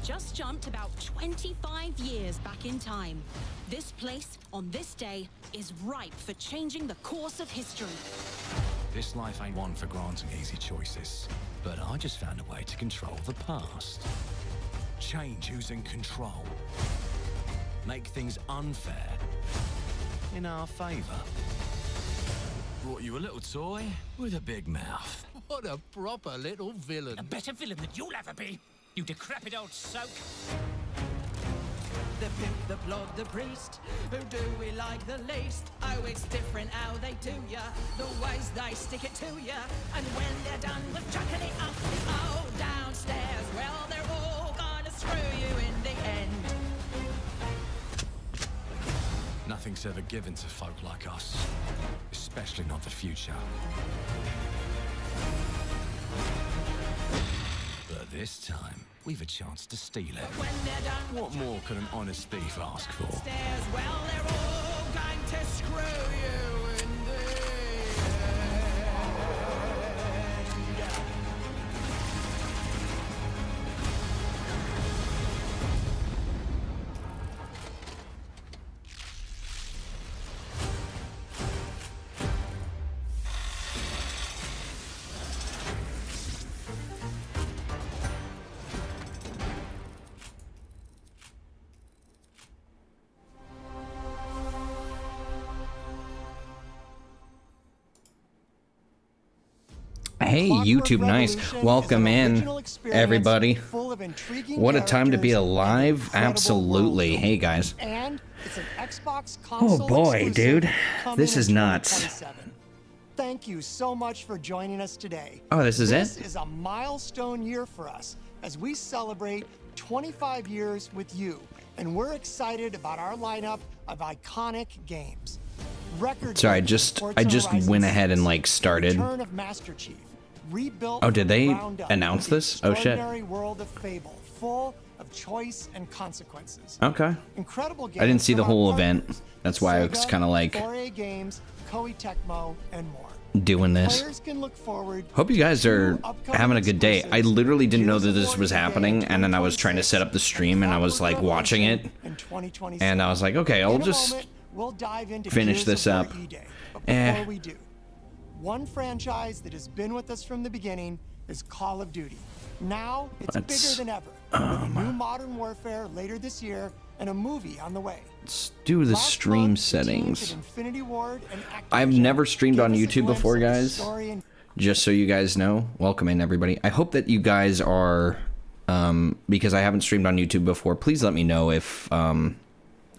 just jumped about 25 years back in time. This place, on this day, is ripe for changing the course of history. This life ain't one for granting easy choices, but I just found a way to control the past. Change who's in control. Make things unfair in our favor. Brought you a little toy with a big mouth. What a proper little villain. A better villain than you'll ever be, you decrepit old soak. The pimp, the plod, the priest, who do we like the least? Oh, it's different how they do ya, the ways they stick it to ya. And when they're done with chucking it up, oh, downstairs, well, they're all gonna screw you in the end. Nothing's ever given to folk like us, especially not the future. But this time, we've a chance to steal it. What more can an honest thief ask for? Downstairs, well, they're all going to screw you in the end. Hey, YouTube, nice. Welcome in, everybody. What a time to be alive. Absolutely. Hey, guys. Oh, boy, dude. This is nuts. Thank you so much for joining us today. Oh, this is it? This is a milestone year for us as we celebrate 25 years with you, and we're excited about our lineup of iconic games. Sorry, I just went ahead and like started. Oh, did they announce this? Oh shit. World of Fable, full of choice and consequences. Okay. Incredible games. I didn't see the whole event. That's why I was kind of like Games, Koei Tecmo, and more. Doing this. Hope you guys are having a good day. I literally didn't know that this was happening, and then I was trying to set up the stream, and I was like watching it, and I was like, okay, I'll just finish this up. Before we do, one franchise that has been with us from the beginning is Call of Duty. Now it's bigger than ever. With new Modern Warfare later this year and a movie on the way. Let's do the stream settings. I've never streamed on YouTube before, guys. Just so you guys know. Welcome in, everybody. I hope that you guys are, because I haven't streamed on YouTube before, please let me know if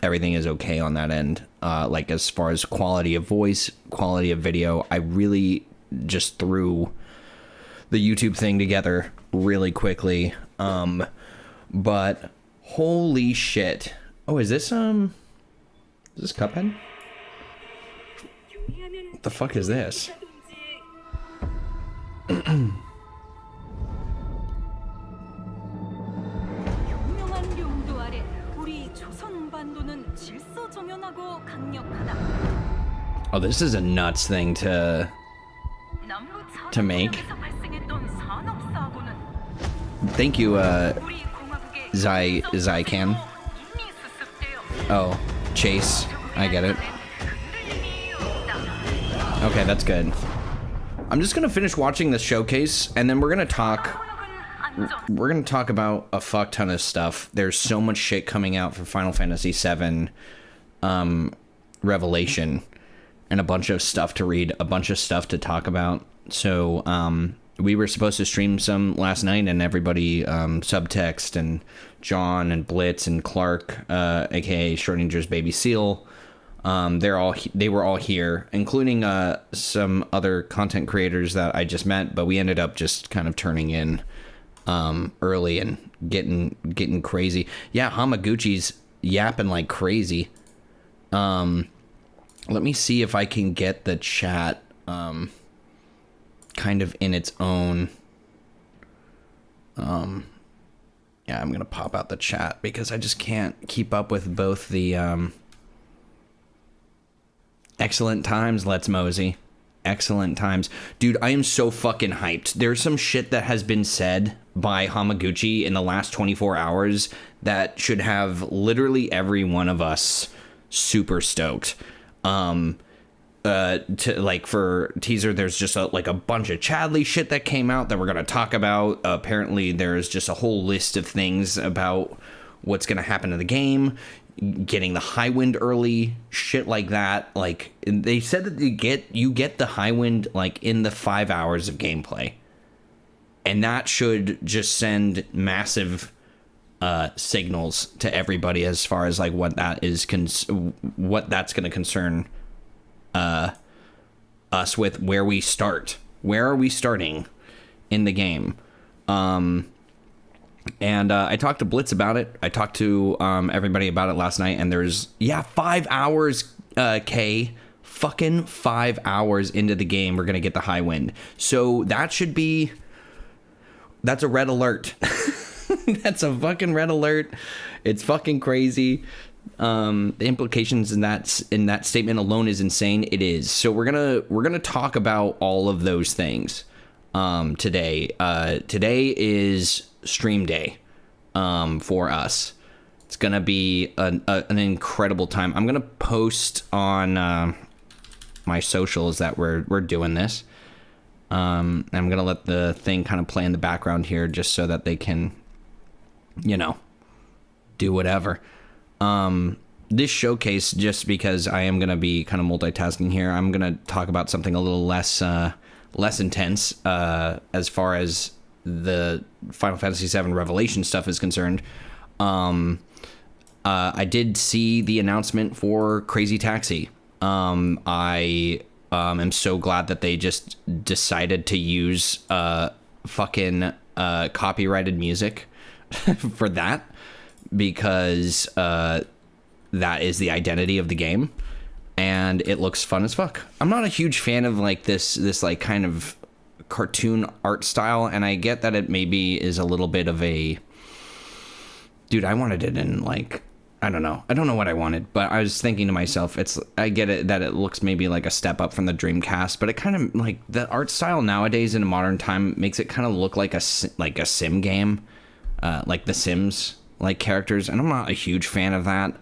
everything is okay on that end. Like as far as quality of voice, quality of video, I really just threw the YouTube thing together really quickly. But holy shit. Oh, is this Cuphead? What the fuck is this? Oh, this is a nuts thing to make. Thank you, Zycan. Oh, Chase. I get it. Okay, that's good. I'm just gonna finish watching this showcase, and then we're gonna talk about a fuck ton of stuff. There's so much shit coming out for Final Fantasy VII Revelation, and a bunch of stuff to read, a bunch of stuff to talk about. So we were supposed to stream some last night, and everybody, Subtext and John and Blitz and Clark, aka Schrodinger's baby seal, they were all here, including some other content creators that I just met, but we ended up just kind of turning in early and getting crazy. Yeah, Hamaguchi's yapping like crazy. Let me see if I can get the chat kind of in its own. Yeah, I'm gonna pop out the chat because I just can't keep up with both the excellent times, Let's Mosey. excellent times. Dude, I am so fucking hyped. There's some shit that has been said by Hamaguchi in the last 24 hours that should have literally every one of us super stoked. For teaser, there's just a bunch of Chadley shit that came out that we're gonna talk about. Apparently there's just a whole list of things about what's gonna happen in the game, getting the high wind early, shit like that. Like, they said that you get the high wind like in the 5 hours of gameplay, and that should just send massive signals to everybody as far as like what that's gonna concern us with, where we start. Where are we starting in the game? And I talked to Blitz about it. I talked to everybody about it last night, and there's 5 hours, fucking 5 hours into the game we're gonna get the high wind. So that's a red alert. That's a fucking red alert. It's fucking crazy. The implications in that statement alone is insane. It is. So we're gonna talk about all of those things today. Today is stream day for us. It's gonna be an incredible time. I'm gonna post on my socials that we're doing this. I'm gonna let the thing kind of play in the background here just so that they can, do whatever. This showcase, just because I am going to be kind of multitasking here, I'm going to talk about something a little less intense as far as the Final Fantasy VII Revelation stuff is concerned. I did see the announcement for Crazy Taxi. I am so glad that they just decided to use fucking copyrighted music for that, because that is the identity of the game, and it looks fun as fuck. I'm not a huge fan of like this like kind of cartoon art style, and I get that it maybe is a little bit of a, dude, I wanted it in like, I don't know what I wanted, but I was thinking to myself, I get it that it looks maybe like a step up from the Dreamcast, but it kind of like the art style nowadays in a modern time makes it kind of look like a sim game, like The Sims like characters, and I'm not a huge fan of that.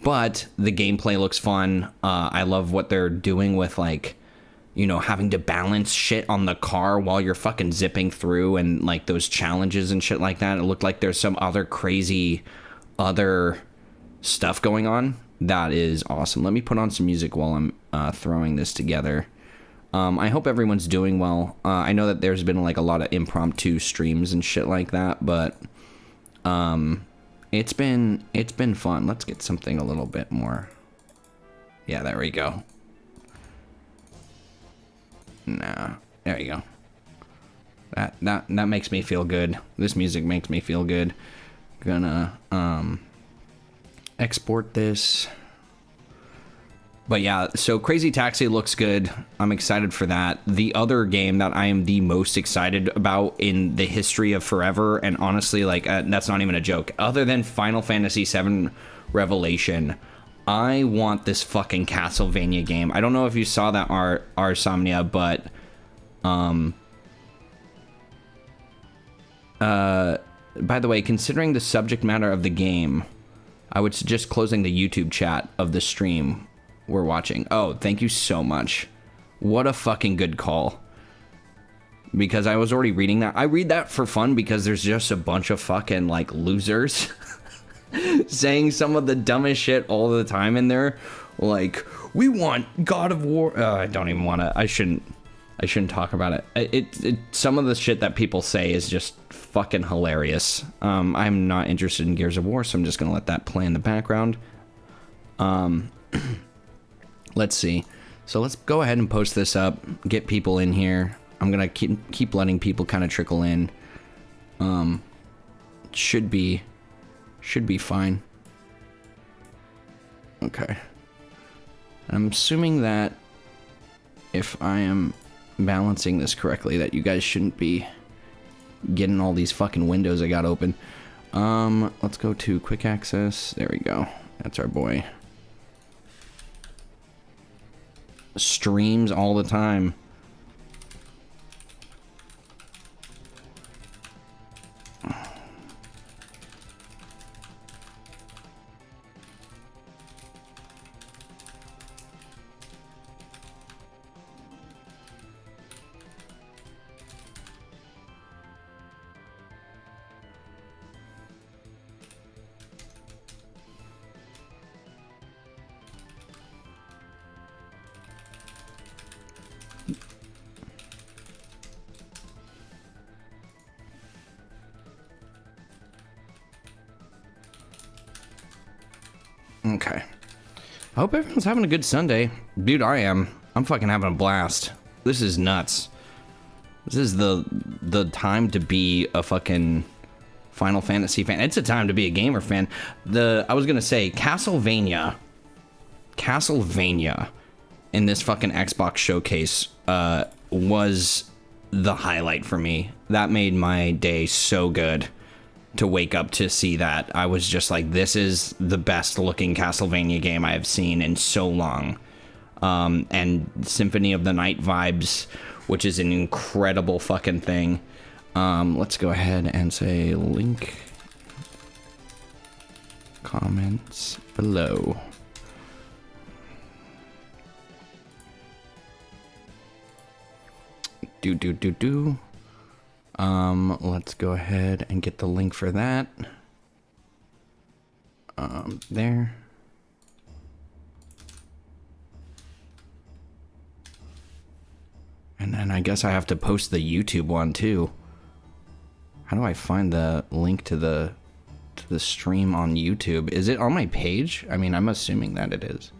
But the gameplay looks fun. I love what they're doing with like, having to balance shit on the car while you're fucking zipping through, and like those challenges and shit like that. It looked like there's some other crazy stuff going on. That is awesome. Let me put on some music while I'm throwing this together. I hope everyone's doing well. I know that there's been like a lot of impromptu streams and shit like that, but it's been fun. Let's get something a little bit more. Yeah, there we go. Nah, there you go. That makes me feel good. This music makes me feel good. Gonna export this. But yeah, so Crazy Taxi looks good. I'm excited for that. The other game that I am the most excited about in the history of forever, and honestly, like, that's not even a joke, other than Final Fantasy VII Revelation, I want this fucking Castlevania game. I don't know if you saw that, Arsomnia, but by the way, considering the subject matter of the game, I would suggest closing the YouTube chat of the stream we're watching. Oh, thank you so much. What a fucking good call. Because I was already reading that. I read that for fun because there's just a bunch of fucking like losers saying some of the dumbest shit all the time in there. Like, we want God of War. I don't even want to. I shouldn't talk about it. Some of the shit that people say is just fucking hilarious. I'm not interested in Gears of War, so I'm just gonna let that play in the background. Let's see. So let's go ahead and post this up, get people in here. I'm gonna keep letting people kind of trickle in. Should be fine. Okay. I'm assuming that if I am balancing this correctly, that you guys shouldn't be getting all these fucking windows I got open. Let's go to quick access. There we go. That's our boy. streams all the time. Okay. I hope everyone's having a good Sunday. Dude, I am. I'm fucking having a blast. This is nuts. This is the time to be a fucking Final Fantasy fan. It's a time to be a gamer fan. I was gonna say, Castlevania in this fucking Xbox showcase was the highlight for me. That made my day so good. To wake up to see that, I was just like, this is the best looking Castlevania game I have seen in so long. And Symphony of the Night vibes, which is an incredible fucking thing. Let's go ahead and say link comments below. Let's go ahead and get the link for that. There. And then I guess I have to post the YouTube one too. How do I find the link to the stream on YouTube? Is it on my page? I mean, I'm assuming that it is.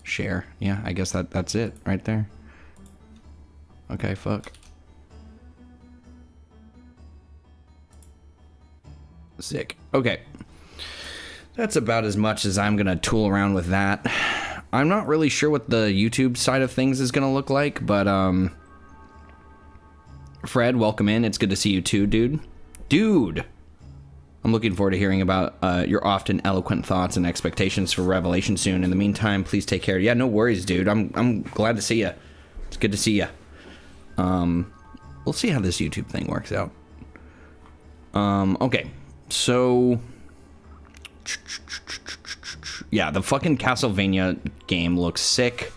Share. Yeah, I guess that's it right there. Okay, fuck. Sick. Okay. That's about as much as I'm gonna tool around with that. I'm not really sure what the YouTube side of things is gonna look like, but Fred, welcome in. It's good to see you too, dude. I'm looking forward to hearing about your often eloquent thoughts and expectations for Revelation soon. In the meantime, please take care. Yeah, no worries, dude. I'm glad to see you. It's good to see you. We'll see how this YouTube thing works out. Okay. So, yeah, the fucking Castlevania game looks sick.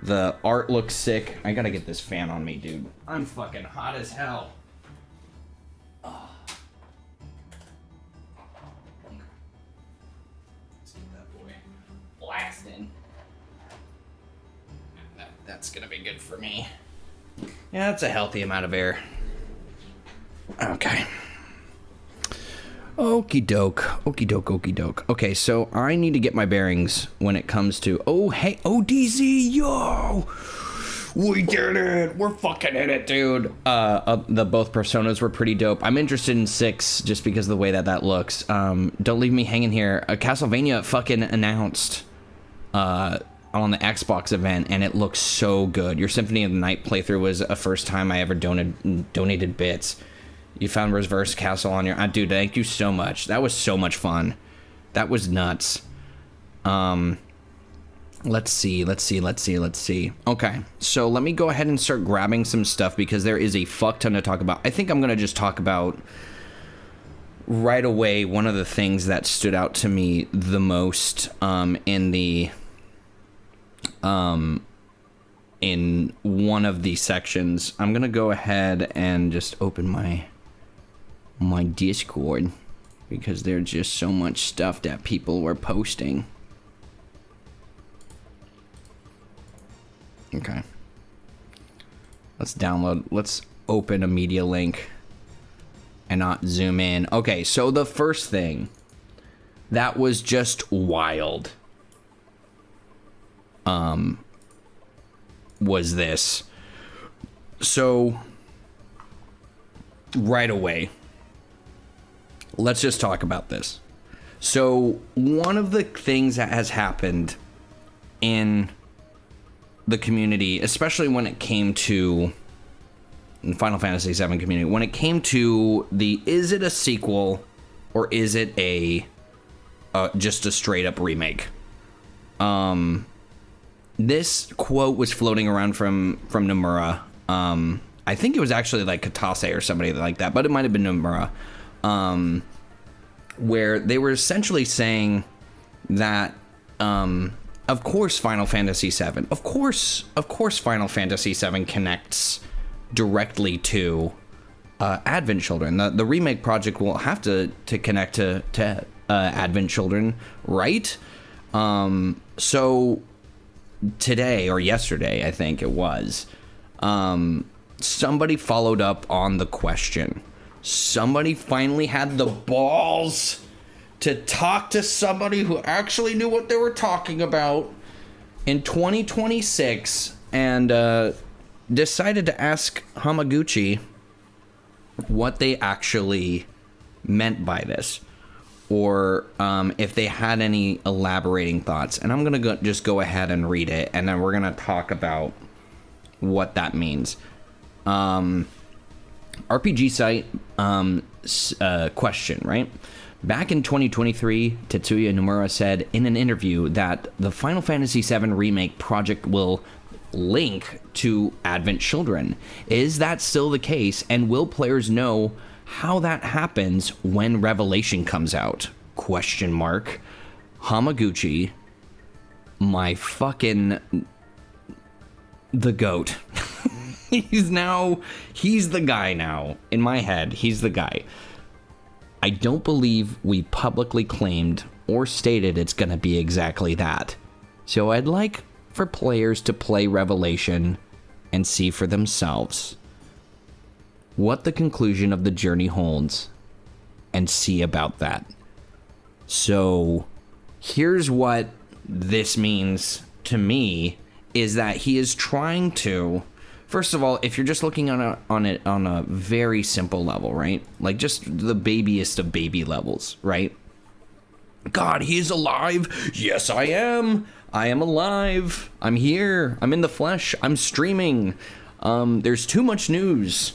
The art looks sick. I gotta get this fan on me, dude. I'm fucking hot as hell. Blasting. That's gonna be good for me. Yeah, that's a healthy amount of air. Okay. Okie doke. Okay, so I need to get my bearings when it comes to... Oh, hey, ODZ, yo! We did it! We're fucking in it, dude. The both personas were pretty dope. I'm interested in 6 just because of the way that looks. Don't leave me hanging here. Castlevania fucking announced on the Xbox event, and it looks so good. Your Symphony of the Night playthrough was a first time I ever donated bits. You found Reverse Castle on your... dude, thank you so much. That was so much fun. That was nuts. Let's see. Okay, so let me go ahead and start grabbing some stuff because there is a fuck ton to talk about. I think I'm going to just talk about right away one of the things that stood out to me the most in one of the sections. I'm going to go ahead and just open my Discord because there's just so much stuff that people were posting. Okay. Let's open a media link and not zoom in. Okay, so the first thing that was just wild was this. So right away, let's just talk about this. So one of the things that has happened in the community, especially when it came to the Final Fantasy VII community, when it came to is it a sequel or is it a just a straight up remake. This quote was floating around from Nomura. I think it was actually like Katase or somebody like that, but it might have been Nomura, where they were essentially saying that, of course, Final Fantasy VII, of course, Final Fantasy VII connects directly to Advent Children. The remake project will have to connect to Advent Children, right? So today or yesterday, I think it was, somebody followed up on the question. Somebody finally had the balls to talk to somebody who actually knew what they were talking about in 2026 and decided to ask Hamaguchi what they actually meant by this, or if they had any elaborating thoughts. And I'm going to just go ahead and read it, and then we're going to talk about what that means. RPG site question, right? Back in 2023, Tetsuya Nomura said in an interview that the Final Fantasy VII Remake project will link to Advent Children. Is that still the case? And will players know how that happens when Revelation comes out? Question mark. Hamaguchi, my fucking... the GOAT. He's the guy now. In my head, he's the guy. I don't believe we publicly claimed or stated it's going to be exactly that. So I'd like for players to play Revelation and see for themselves what the conclusion of the journey holds and see about that. So here's what this means to me, is that he is trying to, first of all, if you're just looking on it on a very simple level, right? Like just the babiest of baby levels, right? God, he is alive. Yes, I am. I am alive. I'm here. I'm in the flesh. I'm streaming. There's too much news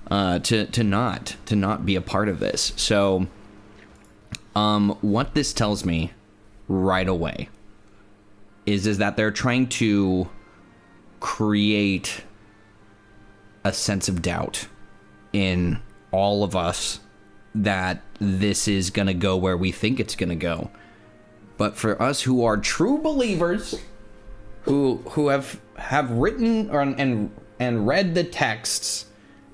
to not be a part of this. So what this tells me right away is that they're trying to create a sense of doubt in all of us that this is going to go where we think it's going to go. But for us who are true believers, who have written and read the texts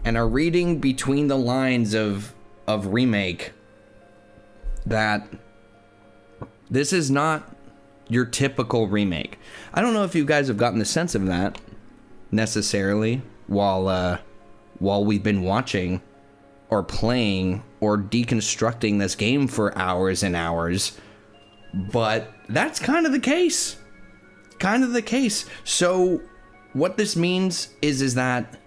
and are reading between the lines of remake, that this is not your typical remake. I don't know if you guys have gotten the sense of that necessarily while we've been watching or playing or deconstructing this game for hours and hours, but that's kind of the case. So what this means is that,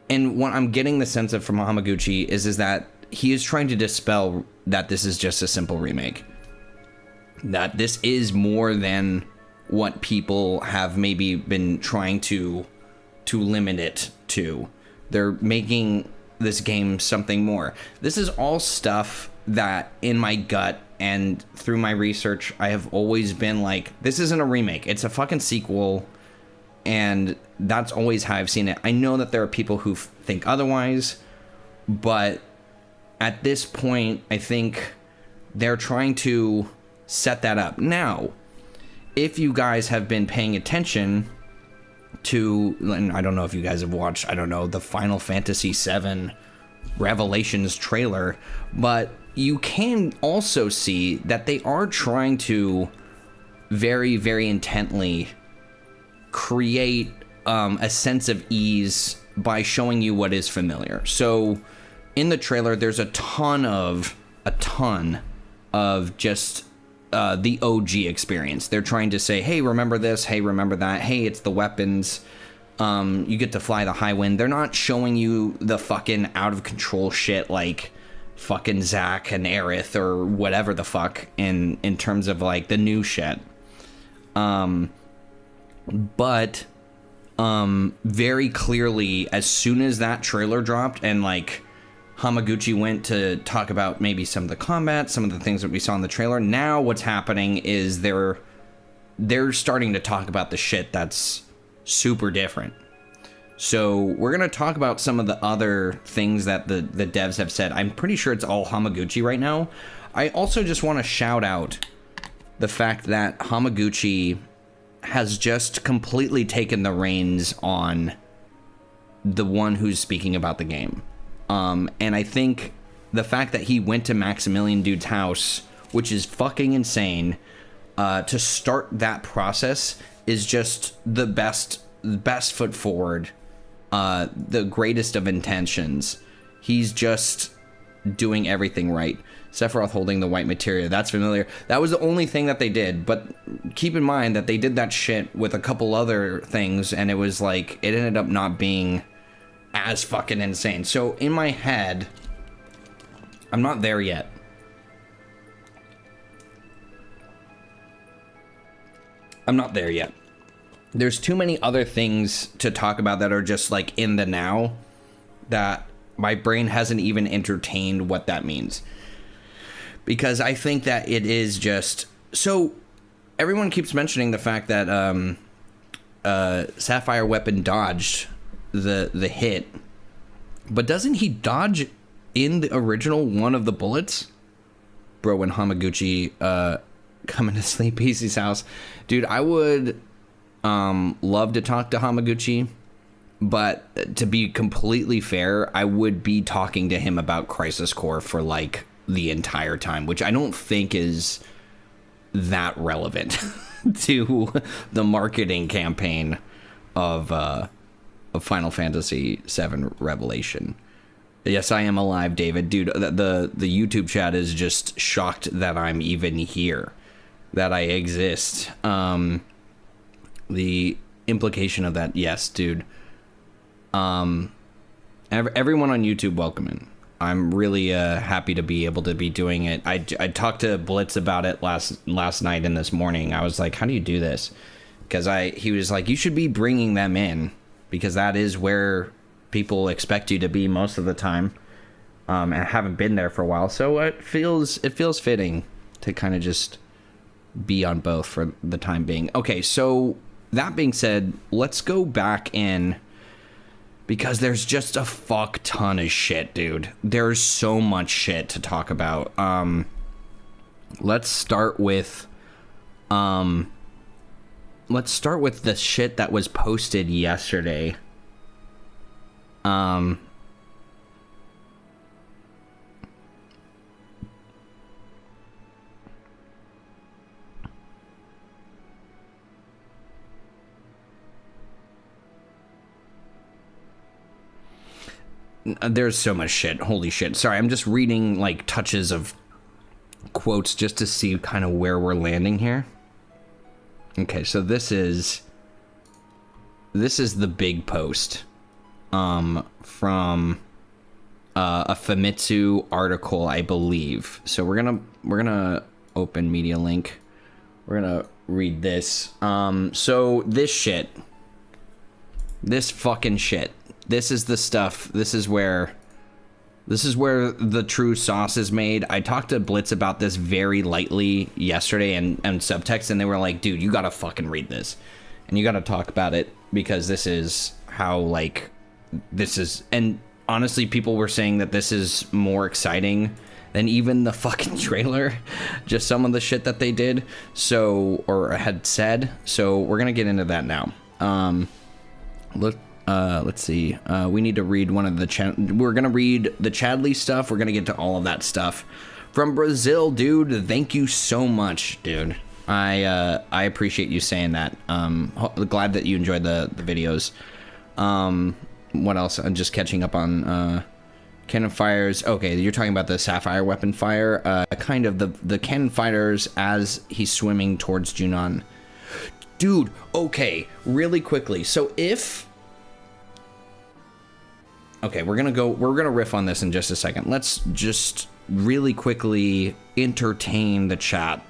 and what I'm getting the sense of from Hamaguchi is that he is trying to dispel that this is just a simple remake. That this is more than what people have maybe been trying to limit it to. They're making this game something more. This is all stuff that in my gut and through my research, I have always been like, this isn't a remake. It's a fucking sequel. And that's always how I've seen it. I know that there are people who think otherwise, but at this point, I think they're trying to set that up. Now, if you guys have been paying attention to, and I don't know if you guys have watched, I don't know, the Final Fantasy VII Revelations trailer, but you can also see that they are trying to very, very intently create a sense of ease by showing you what is familiar. So in the trailer, there's a ton of just the OG experience. They're trying to say, hey, remember this? Hey, remember that? Hey, it's the weapons. You get to fly the high wind. They're not showing you the fucking out of control shit like fucking Zack and Aerith or whatever the fuck in terms of like the new shit. But very clearly, as soon as that trailer dropped and like Hamaguchi went to talk about maybe some of the combat, some of the things that we saw in the trailer. Now what's happening is they're starting to talk about the shit that's super different. So we're going to talk about some of the other things that the devs have said. I'm pretty sure it's all Hamaguchi right now. I also just want to shout out the fact that Hamaguchi has just completely taken the reins on the one who's speaking about the game. And I think the fact that he went to Maximilian Dude's house, which is fucking insane, to start that process is just the best foot forward, the greatest of intentions. He's just doing everything right. Sephiroth holding the white materia, that's familiar. That was the only thing that they did, but keep in mind that they did that shit with a couple other things, and it was like, it ended up not being as fucking insane. So in my head, I'm not there yet. I'm not there yet. There's too many other things to talk about that are just like in the now that my brain hasn't even entertained what that means. Because I think that it is just... So, everyone keeps mentioning the fact that Sapphire Weapon dodged the hit. But doesn't he dodge in the original one of the bullets? Bro, when Hamaguchi coming to Sleepezi's house. Dude, I would love to talk to Hamaguchi. But to be completely fair, I would be talking to him about Crisis Core for like the entire time, which I don't think is that relevant to the marketing campaign of Final Fantasy VII Revelation. Yes, I am alive, David. Dude, the YouTube chat is just shocked that I'm even here, that I exist. The implication of that, yes, dude. Everyone on YouTube, welcome in. I'm really happy to be able to be doing it. I talked to Blitz about it last night and this morning. I was like, how do you do this? Because he was like, you should be bringing them in, because that is where people expect you to be most of the time. And I haven't been there for a while, so it feels fitting to kind of just be on both for the time being. Okay, so that being said, let's go back in, because there's just a fuck ton of shit, dude. There's so much shit to talk about. Let's start with the shit that was posted yesterday. There's so much shit. Holy shit. Sorry, I'm just reading like touches of quotes just to see kind of where we're landing here. Okay, so this is the big post from a Famitsu article, I believe. So we're gonna open media link. We're gonna read this. So this fucking shit. This is the stuff. This is where the true sauce is made. I talked to Blitz about this very lightly yesterday and subtext, and they were like, dude, you gotta fucking read this. And you gotta talk about it, because this is how, like, this is... And honestly, people were saying that this is more exciting than even the fucking trailer. Just some of the shit that they did. So, or had said. So, we're gonna get into that now. Let's see. We need to read one of the... We're going to read the Chadley stuff. We're going to get to all of that stuff. From Brazil, dude, thank you so much, dude. I appreciate you saying that. Glad that you enjoyed the videos. What else? I'm just catching up on cannon fires. Okay, you're talking about the Sapphire Weapon fire. Kind of the cannon fires as he's swimming towards Junon. Dude, okay, really quickly. So if... Okay, we're gonna riff on this in just a second. Let's just really quickly entertain the chat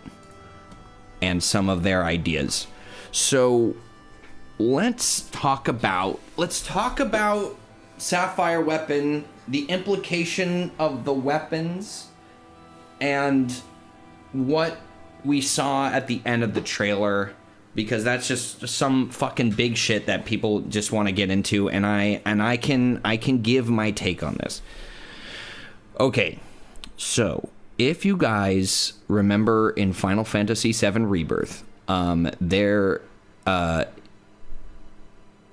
and some of their ideas. So let's talk about Sapphire weapon, the implication of the weapons, and what we saw at the end of the trailer, because that's just some fucking big shit that people just want to get into, and I can give my take on this. Okay, so if you guys remember in Final Fantasy VII Rebirth,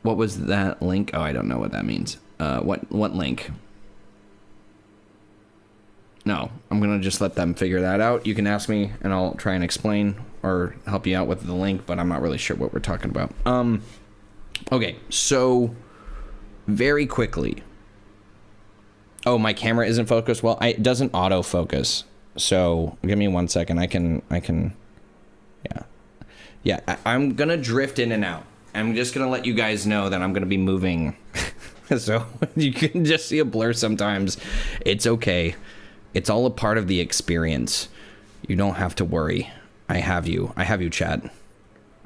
what was that link? Oh, I don't know what that means. What link? No, I'm gonna just let them figure that out. You can ask me and I'll try and explain or help you out with the link, but I'm not really sure what we're talking about. Okay, so very quickly. Oh, my camera isn't focused. Well, it doesn't autofocus. So give me 1 second. I can. Yeah. I'm gonna drift in and out. I'm just gonna let you guys know that I'm gonna be moving. So you can just see a blur sometimes. It's okay. It's all a part of the experience. You don't have to worry. I have you, chat.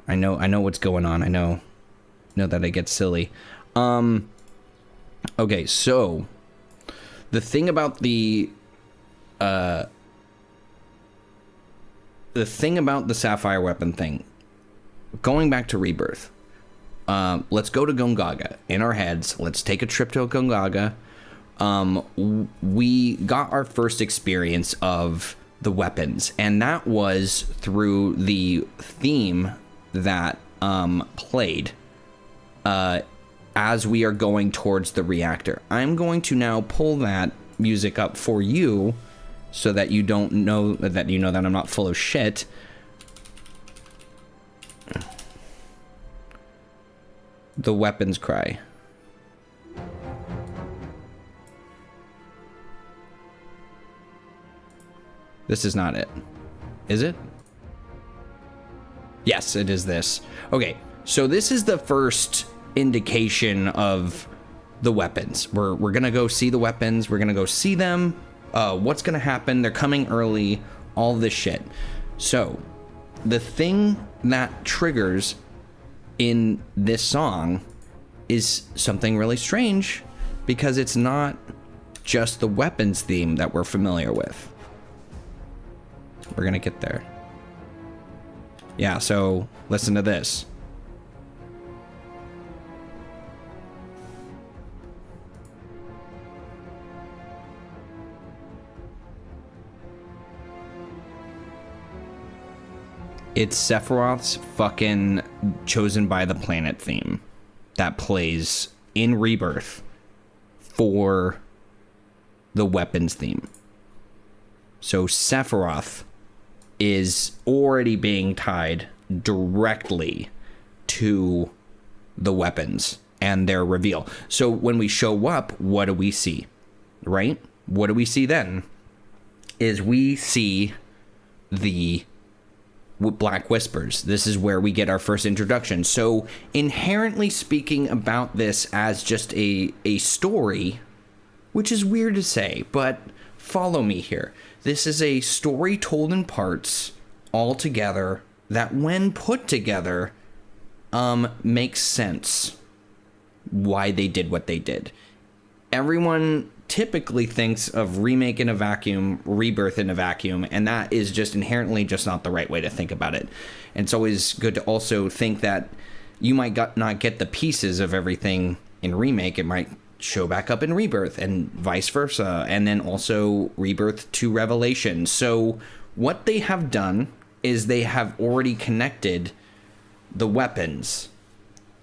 I know what's going on. I know that I get silly. Okay, so the thing about the Sapphire weapon thing, going back to Rebirth, let's go to Gongaga. In our heads, let's take a trip to Gongaga. We got our first experience of the weapons, and that was through the theme that played as we are going towards the reactor. I'm going to now pull that music up for you so that you know that I'm not full of shit. The weapons cry. This is not it. Is it? Yes, it is this. Okay, so this is the first indication of the weapons. We're gonna go see the weapons. We're gonna go see them. What's gonna happen? They're coming early. All this shit. So, the thing that triggers in this song is something really strange, because it's not just the weapons theme that we're familiar with. We're gonna get there. Yeah, so listen to this. It's Sephiroth's fucking Chosen by the Planet theme that plays in Rebirth for the weapons theme. So Sephiroth is already being tied directly to the weapons and their reveal. So when we show up, what do we see? Right? What do we see then? Is we see the Black Whispers. This is where we get our first introduction. So inherently speaking about this as just a story, which is weird to say, but follow me here. This is a story told in parts all together that when put together makes sense why they did what they did. Everyone typically thinks of remake in a vacuum, rebirth in a vacuum, and that is just inherently just not the right way to think about it. And it's always good to also think that you might not get the pieces of everything in remake. It might show back up in rebirth and vice versa, and then also rebirth to revelation. So what they have done is they have already connected the weapons,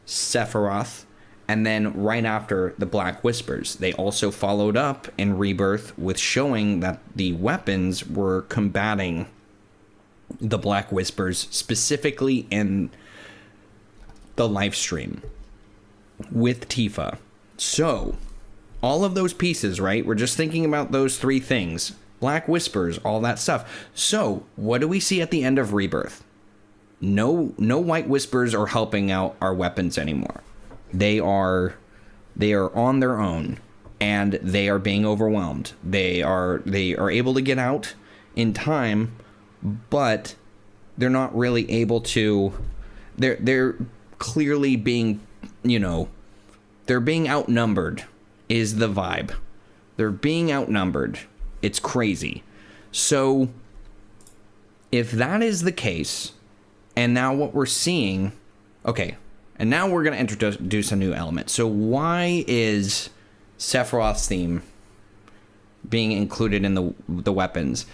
Sephiroth, and then right after the Black Whispers. They also followed up in rebirth with showing that the weapons were combating the Black Whispers, specifically in the live stream with Tifa. So, all of those pieces, right? We're just thinking about those three things. Black Whispers, all that stuff. So, what do we see at the end of Rebirth? No White Whispers are helping out our weapons anymore. They are on their own, and they are being overwhelmed. They are able to get out in time, but they're not really able to. They're clearly being, they're being outnumbered is the vibe. They're being outnumbered. It's crazy. So if that is the case, and now what we're seeing, okay, and now we're going to introduce a new element. So why is Sephiroth's theme being included in the weapons?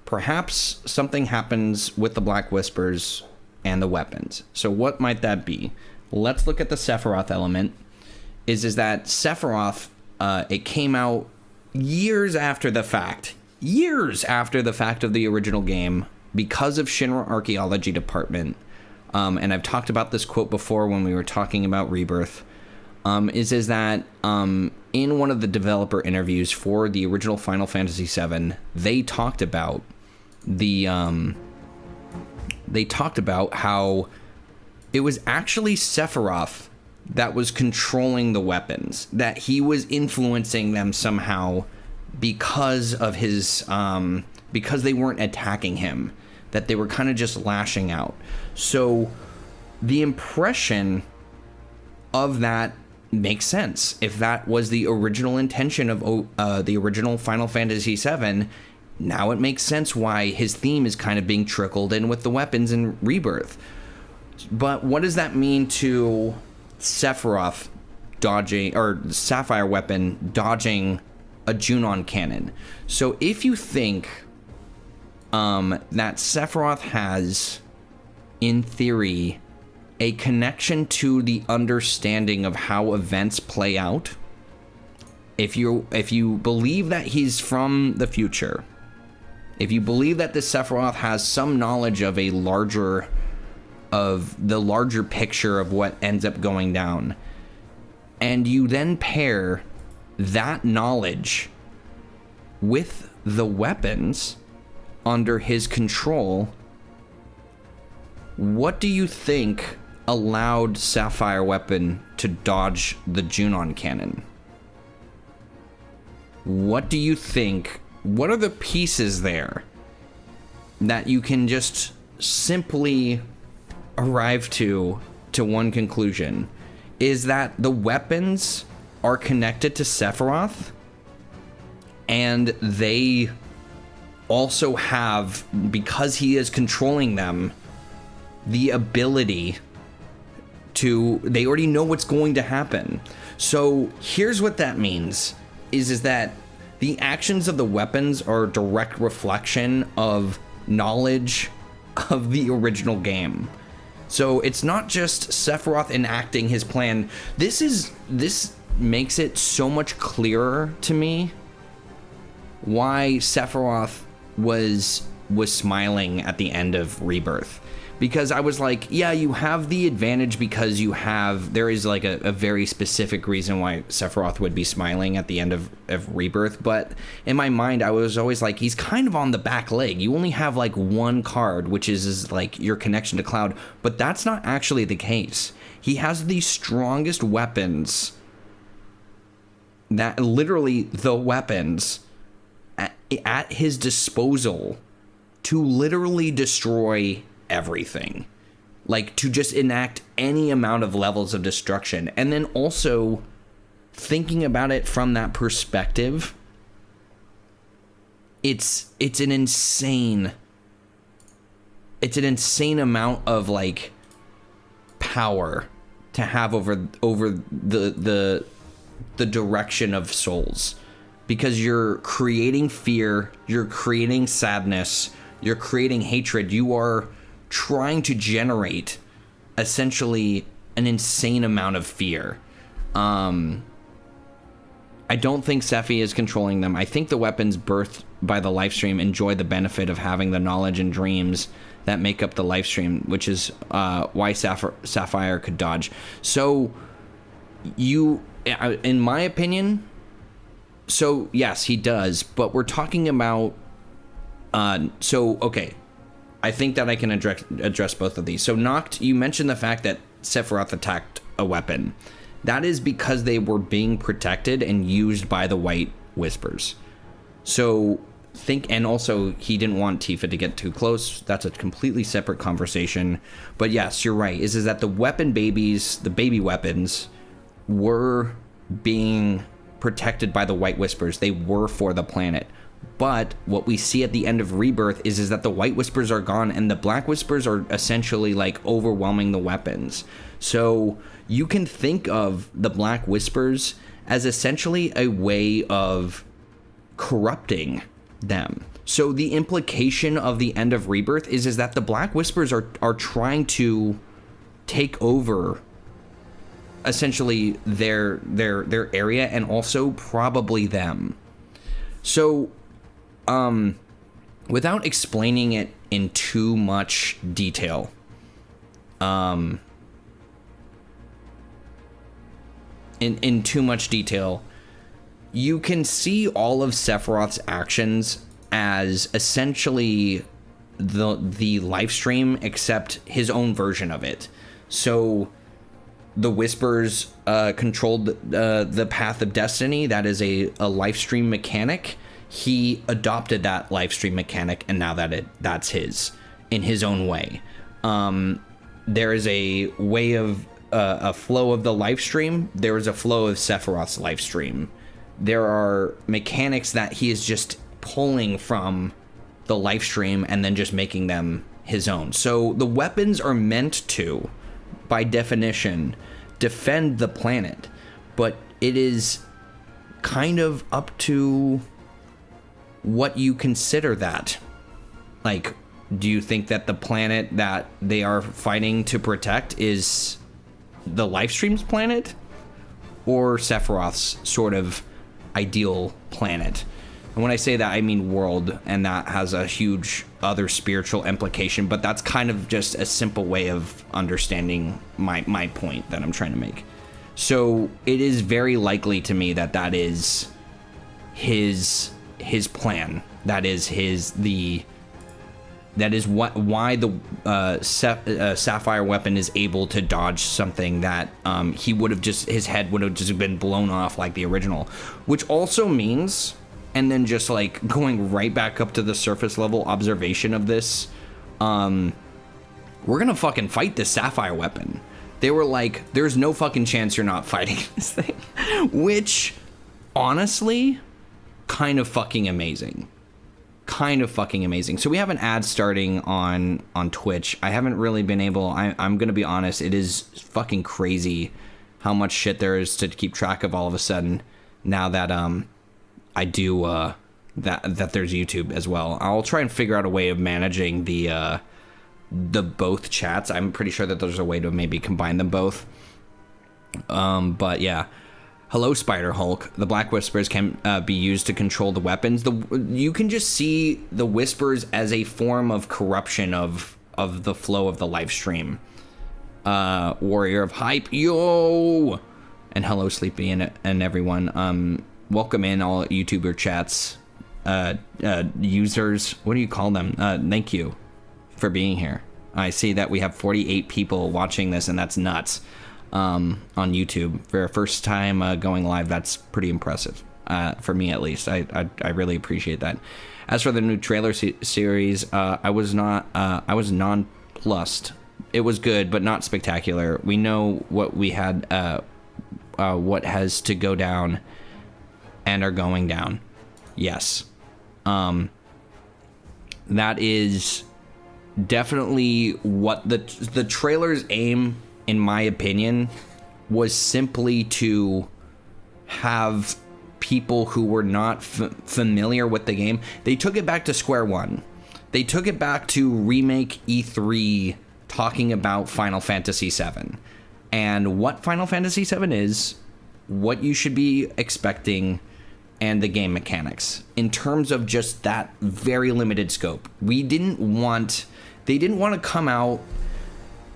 Perhaps something happens with the Black Whispers and the weapons. So what might that be? Let's look at the Sephiroth element. Is that Sephiroth, it came out years after the fact of the original game because of Shinra Archaeology Department. And I've talked about this quote before when we were talking about Rebirth. Is that in one of the developer interviews for the original Final Fantasy VII, they talked about how it was actually Sephiroth that was controlling the weapons, that he was influencing them somehow because of his because they weren't attacking him, that they were kind of just lashing out. So the impression of that makes sense. If that was the original intention of the original Final Fantasy VII, now it makes sense why his theme is kind of being trickled in with the weapons in Rebirth. But what does that mean to Sephiroth dodging, or Sapphire weapon dodging a Junon cannon? So if you think that Sephiroth has, in theory, a connection to the understanding of how events play out, if you believe that he's from the future, if you believe that the Sephiroth has some knowledge of the larger picture of what ends up going down, and you then pair that knowledge with the weapons under his control, what do you think allowed Sapphire weapon to dodge the Junon cannon? What do you think? What are the pieces there that you can just simply arrive to one conclusion? Is that the weapons are connected to Sephiroth, and they also have, because he is controlling them, the ability to, they already know what's going to happen. So here's what that means, is that the actions of the weapons are a direct reflection of knowledge of the original game. So it's not just Sephiroth enacting his plan. This makes it so much clearer to me why Sephiroth was smiling at the end of Rebirth. Because I was like, yeah, you have the advantage because there is like a very specific reason why Sephiroth would be smiling at the end of Rebirth. But in my mind, I was always like, he's kind of on the back leg. You only have like one card, which is like your connection to Cloud. But that's not actually the case. He has the strongest weapons, that literally the weapons at his disposal to literally destroy everything, like to just enact any amount of levels of destruction. And then also thinking about it from that perspective, it's an insane amount of like power to have over the direction of souls, because you're creating fear, you're creating sadness, you're creating hatred, you are trying to generate essentially an insane amount of fear. I don't think Sephi is controlling them. I think the weapons birthed by the live stream enjoy the benefit of having the knowledge and dreams that make up the live stream, which is why Sapphire could dodge. So in my opinion, so yes, he does, but we're talking about okay, I think that I can address both of these. So Noct, you mentioned the fact that Sephiroth attacked a weapon. That is because they were being protected and used by the White Whispers. So and also he didn't want Tifa to get too close. That's a completely separate conversation. But yes, you're right. Is that the weapon babies, the baby weapons, were being protected by the White Whispers. They were for the planet. But what we see at the end of Rebirth is that the White Whispers are gone and the Black Whispers are essentially like overwhelming the weapons. So you can think of the Black Whispers as essentially a way of corrupting them. So the implication of the end of Rebirth is that the Black Whispers are trying to take over essentially their area and also probably them. So without explaining it in too much detail, in too much detail, you can see all of Sephiroth's actions as essentially the live stream, except his own version of it. So the Whispers controlled the path of destiny. That is a live stream mechanic. He adopted that live stream mechanic, and now that's his in his own way. There is a way of a flow of the live stream. There is a flow of Sephiroth's live stream. There are mechanics that he is just pulling from the live stream and then just making them his own. So the weapons are meant to, by definition, defend the planet, but it is kind of up to what you consider that. Like, do you think that the planet that they are fighting to protect is the livestream's planet or Sephiroth's sort of ideal planet? And when I say that, I mean world, and that has a huge other spiritual implication, but that's kind of just a simple way of understanding my point that I'm trying to make. So it is very likely to me that that is his plan. That is why the Sapphire weapon is able to dodge something that his head would have just been blown off like the original, which also means, and then just like going right back up to the surface level observation of this, we're gonna fucking fight this Sapphire weapon. They were like, there's no fucking chance you're not fighting this thing, which honestly, kind of fucking amazing. So we have an ad starting on Twitch. I haven't really been able, I'm gonna be honest, it is fucking crazy how much shit there is to keep track of all of a sudden now that I do that there's YouTube as well. I'll try and figure out a way of managing the both chats. I'm pretty sure that there's a way to maybe combine them both. But yeah. Hello, Spider Hulk. The Black Whispers can be used to control the weapons. You can just see the Whispers as a form of corruption of the flow of the live stream. Warrior of Hype, yo! And hello, Sleepy and everyone. Welcome in all YouTuber chats, users. What do you call them? Thank you for being here. I see that we have 48 people watching this, and that's nuts. On YouTube for a first time going live. That's pretty impressive for me, at least. I really appreciate that. As for the new trailer series, I was nonplussed. It was good, but not spectacular. We know what we had, what has to go down and are going down. Yes. That is definitely what the trailer's aim, in my opinion, was simply to have people who were not familiar with the game. They took it back to square one. They took it back to remake E3 talking about Final Fantasy VII. And what Final Fantasy VII is, what you should be expecting, and the game mechanics. In terms of just that very limited scope. They didn't want to come out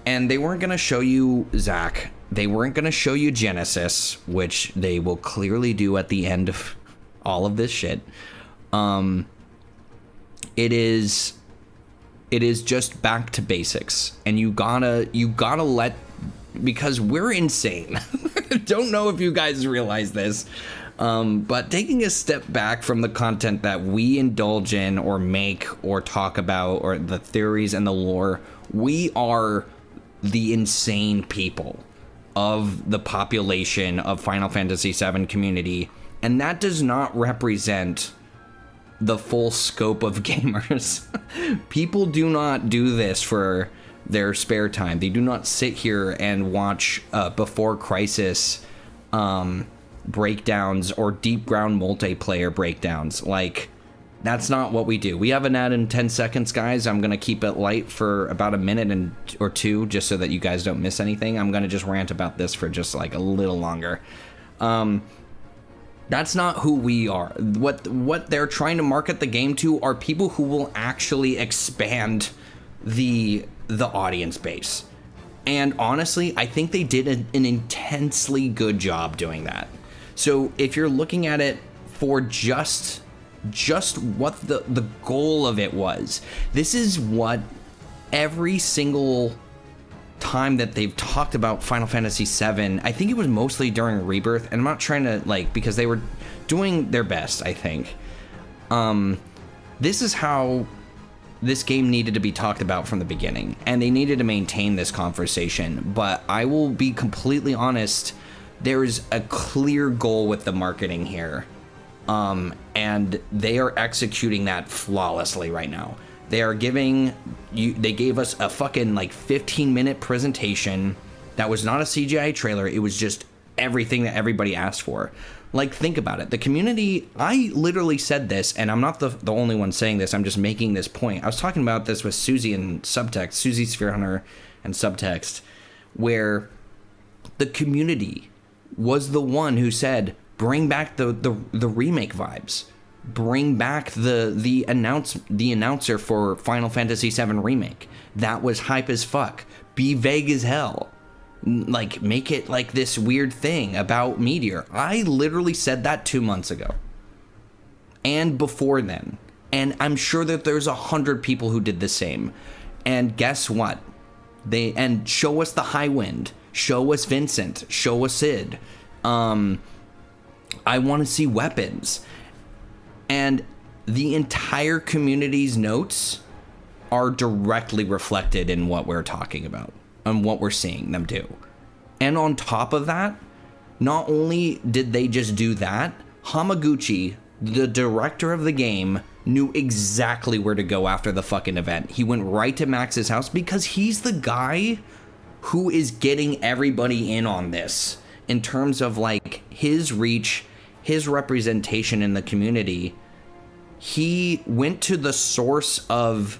and they weren't going to show you Zack. They weren't going to show you Genesis, which they will clearly do at the end of all of this shit. It is just back to basics, and you gotta let, because we're insane. Don't know if you guys realize this, but taking a step back from the content that we indulge in or make or talk about, or the theories and the lore, we are the insane people of the population of Final Fantasy VII community, And that does not represent the full scope of gamers. People do not do this for their spare time. They do not sit here and watch Before Crisis breakdowns or Deep Ground multiplayer breakdowns. Like, that's not what we do. We have an ad in 10 seconds, guys. I'm going to keep it light for about a minute or two, just so that you guys don't miss anything. I'm going to just rant about this for just like a little longer. That's not who we are. What they're trying to market the game to are people who will actually expand the audience base. And honestly, I think they did an intensely good job doing that. So if you're looking at it for just what the goal of it was, this is what every single time that they've talked about Final Fantasy VII, I think it was mostly during Rebirth, and I'm not trying to, like, because they were doing their best, I think. This is how this game needed to be talked about from the beginning, and they needed to maintain this conversation. But I will be completely honest, there is a clear goal with the marketing here, and they are executing that flawlessly right now. They are giving you, they gave us a fucking like 15-minute presentation that was not a CGI trailer. It was just everything that everybody asked for. Like, think about it. The community, I literally said this, and I'm not the only one saying this. I'm just making this point. I was talking about this with Susie and Subtext, Susie Sphere Hunter and Subtext, where the community was the one who said, bring back the remake vibes. Bring back the announcer for Final Fantasy VII Remake. That was hype as fuck. Be vague as hell. Like, make it like this weird thing about Meteor. I literally said that 2 months ago. And before then. And I'm sure that there's 100 people who did the same. And guess what? And show us the High Wind. Show us Vincent. Show us Sid. I want to see weapons. And the entire community's notes are directly reflected in what we're talking about and what we're seeing them do. And on top of that, not only did they just do that, Hamaguchi, the director of the game, knew exactly where to go after the fucking event. He went right to Max's house because he's the guy who is getting everybody in on this in terms of like his reach, his representation in the community. He went to the source of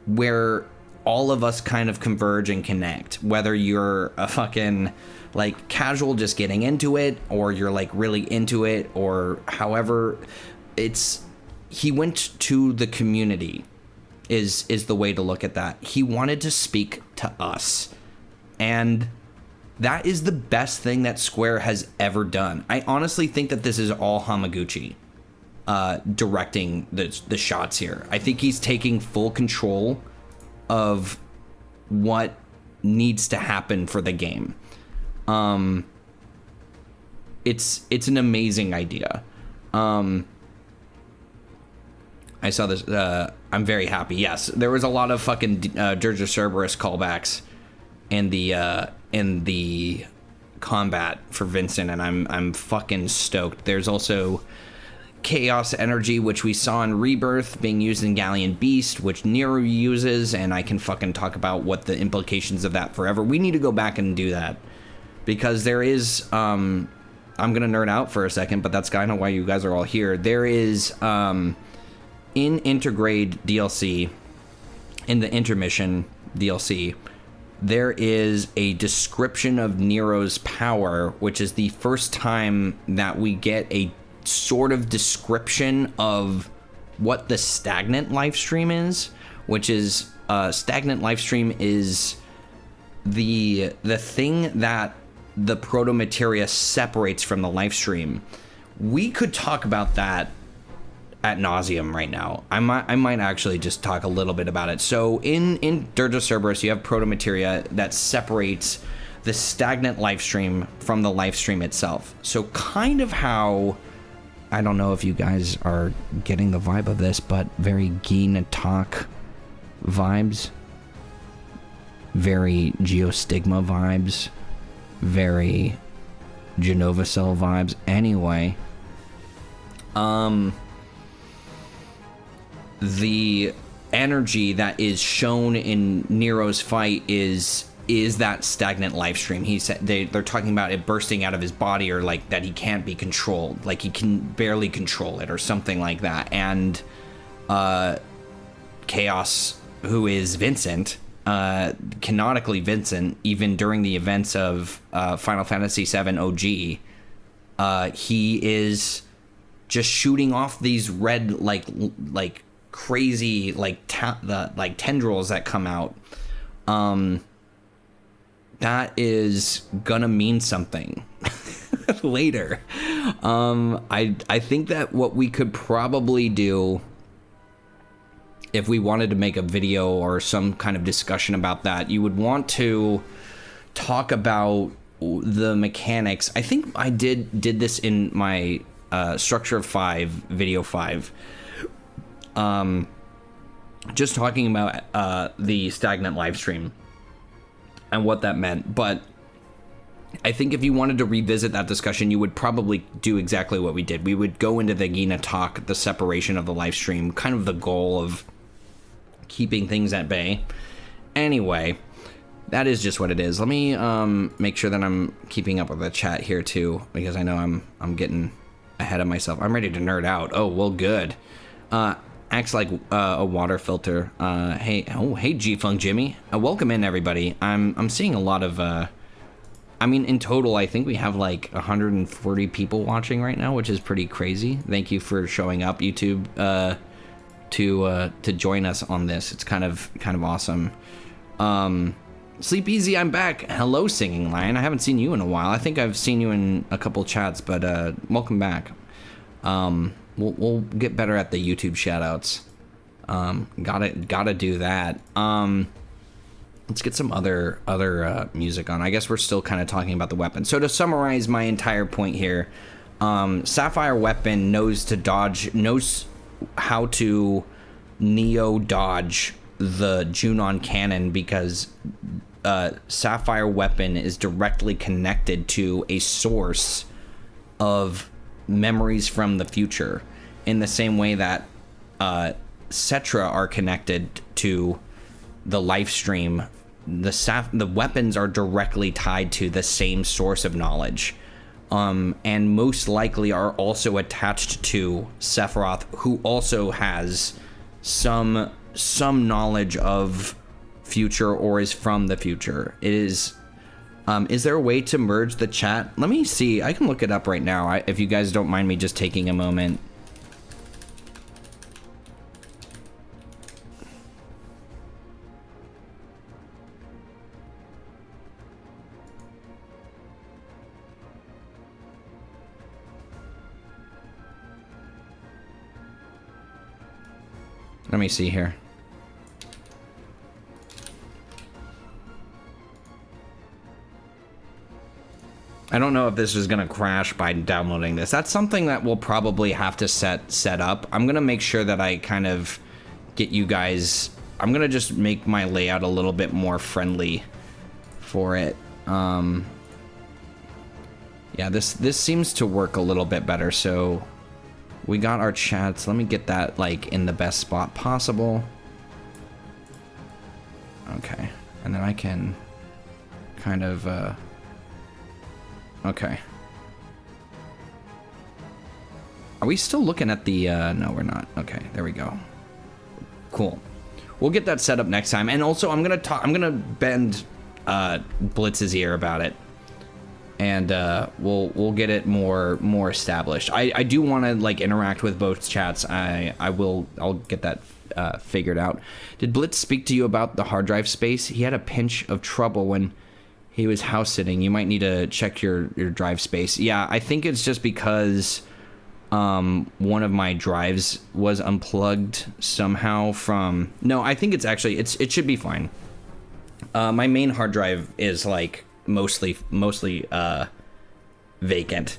where all of us kind of converge and connect, whether you're a fucking like casual just getting into it, or you're like really into it, or however. He went to the community is the way to look at that. He wanted to speak to us, and that is the best thing that Square has ever done. I honestly think that this is all Hamaguchi directing the shots here. I think he's taking full control of what needs to happen for the game. It's an amazing idea. I saw this. I'm very happy. Yes, there was a lot of fucking Dirge Cerberus callbacks in the combat for Vincent, and I'm fucking stoked. There's also Chaos Energy, which we saw in Rebirth, being used in Galleon Beast, which Nero uses, and I can fucking talk about what the implications of that forever. We need to go back and do that, because there is, I'm gonna nerd out for a second, but that's kind of why you guys are all here. There is, in Intergrade DLC, in the Intermission DLC, there is a description of Nero's power, which is the first time that we get a sort of description of what the stagnant lifestream is, which is stagnant lifestream is the thing that the proto-materia separates from the lifestream. We could talk about that ad nauseum right now. I might actually just talk a little bit about it. So in Dirge of Cerberus, you have proto-materia that separates the stagnant lifestream from the lifestream itself. So kind of how, I don't know if you guys are getting the vibe of this, but very Guy Natak vibes, very Geostigma vibes, very Genova Cell vibes. Anyway, the energy that is shown in Nero's fight is that stagnant life stream. He said they're talking about it bursting out of his body, or like that he can't be controlled, like he can barely control it or something like that. And Chaos, who is Vincent, canonically Vincent, even during the events of Final Fantasy VII OG, he is just shooting off these red like crazy like tendrils that come out. That is gonna mean something later. I think that what we could probably do, if we wanted to make a video or some kind of discussion about that, you would want to talk about the mechanics. I think I did this in my Structure of 5 video 5. Just talking about the stagnant live stream and what that meant. But I think if you wanted to revisit that discussion, you would probably do exactly what we did. We would go into the Gina talk, the separation of the live stream, kind of the goal of keeping things at bay. Anyway, that is just what it is. Let me make sure that I'm keeping up with the chat here too, because I know I'm getting ahead of myself. I'm ready to nerd out. Oh, well, good. Acts like a water filter. Hey G-Funk Jimmy. Welcome in, everybody. I'm seeing a lot of I mean, in total, I think we have like 140 people watching right now, which is pretty crazy. Thank you for showing up, YouTube, to join us on this. It's kind of awesome. Sleepezi, I'm back. Hello, Singing Lion. I haven't seen you in a while. I think I've seen you in a couple chats, but welcome back. We'll get better at the YouTube shoutouts. Gotta do that. Let's get some other music on. I guess we're still kind of talking about the weapon. So to summarize my entire point here, Sapphire weapon knows how to neo dodge the Junon cannon, because Sapphire weapon is directly connected to a source of memories from the future, in the same way that Cetra are connected to the life stream. The weapons are directly tied to the same source of knowledge, and most likely are also attached to Sephiroth, who also has some knowledge of future, or is from the future. It is there a way to merge the chat? Let me see. I can look it up right now, if you guys don't mind me just taking a moment. Let me see here. I don't know if this is gonna crash by downloading this. That's something that we'll probably have to set up. I'm gonna make sure that I kind of get you guys. I'm gonna just make my layout a little bit more friendly for it. Yeah, this seems to work a little bit better. So we got our chats. Let me get that like in the best spot possible. Okay, and then I can kind of okay. Are we still looking at the no, we're not. Okay, there we go. Cool. We'll get that set up next time. And also I'm gonna bend Blitz's ear about it. And we'll get it more established. I do want to like interact with both chats. I'll get that figured out. Did Blitz speak to you about the hard drive space? He had a pinch of trouble when he was house sitting. You might need to check your drive space. Yeah, I think it's just because one of my drives was unplugged somehow from. No, I think it's actually it should be fine. My main hard drive is like mostly vacant,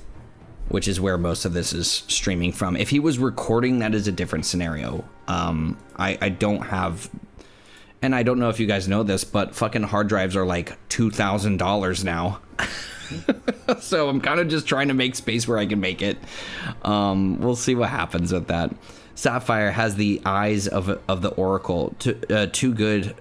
which is where most of this is streaming from. If he was recording, that is a different scenario. I don't have, and I don't know if you guys know this, but fucking hard drives are like $2,000 now. So I'm kind of just trying to make space where I can make it. We'll see what happens with that. Sapphire has the eyes of the Oracle. Too good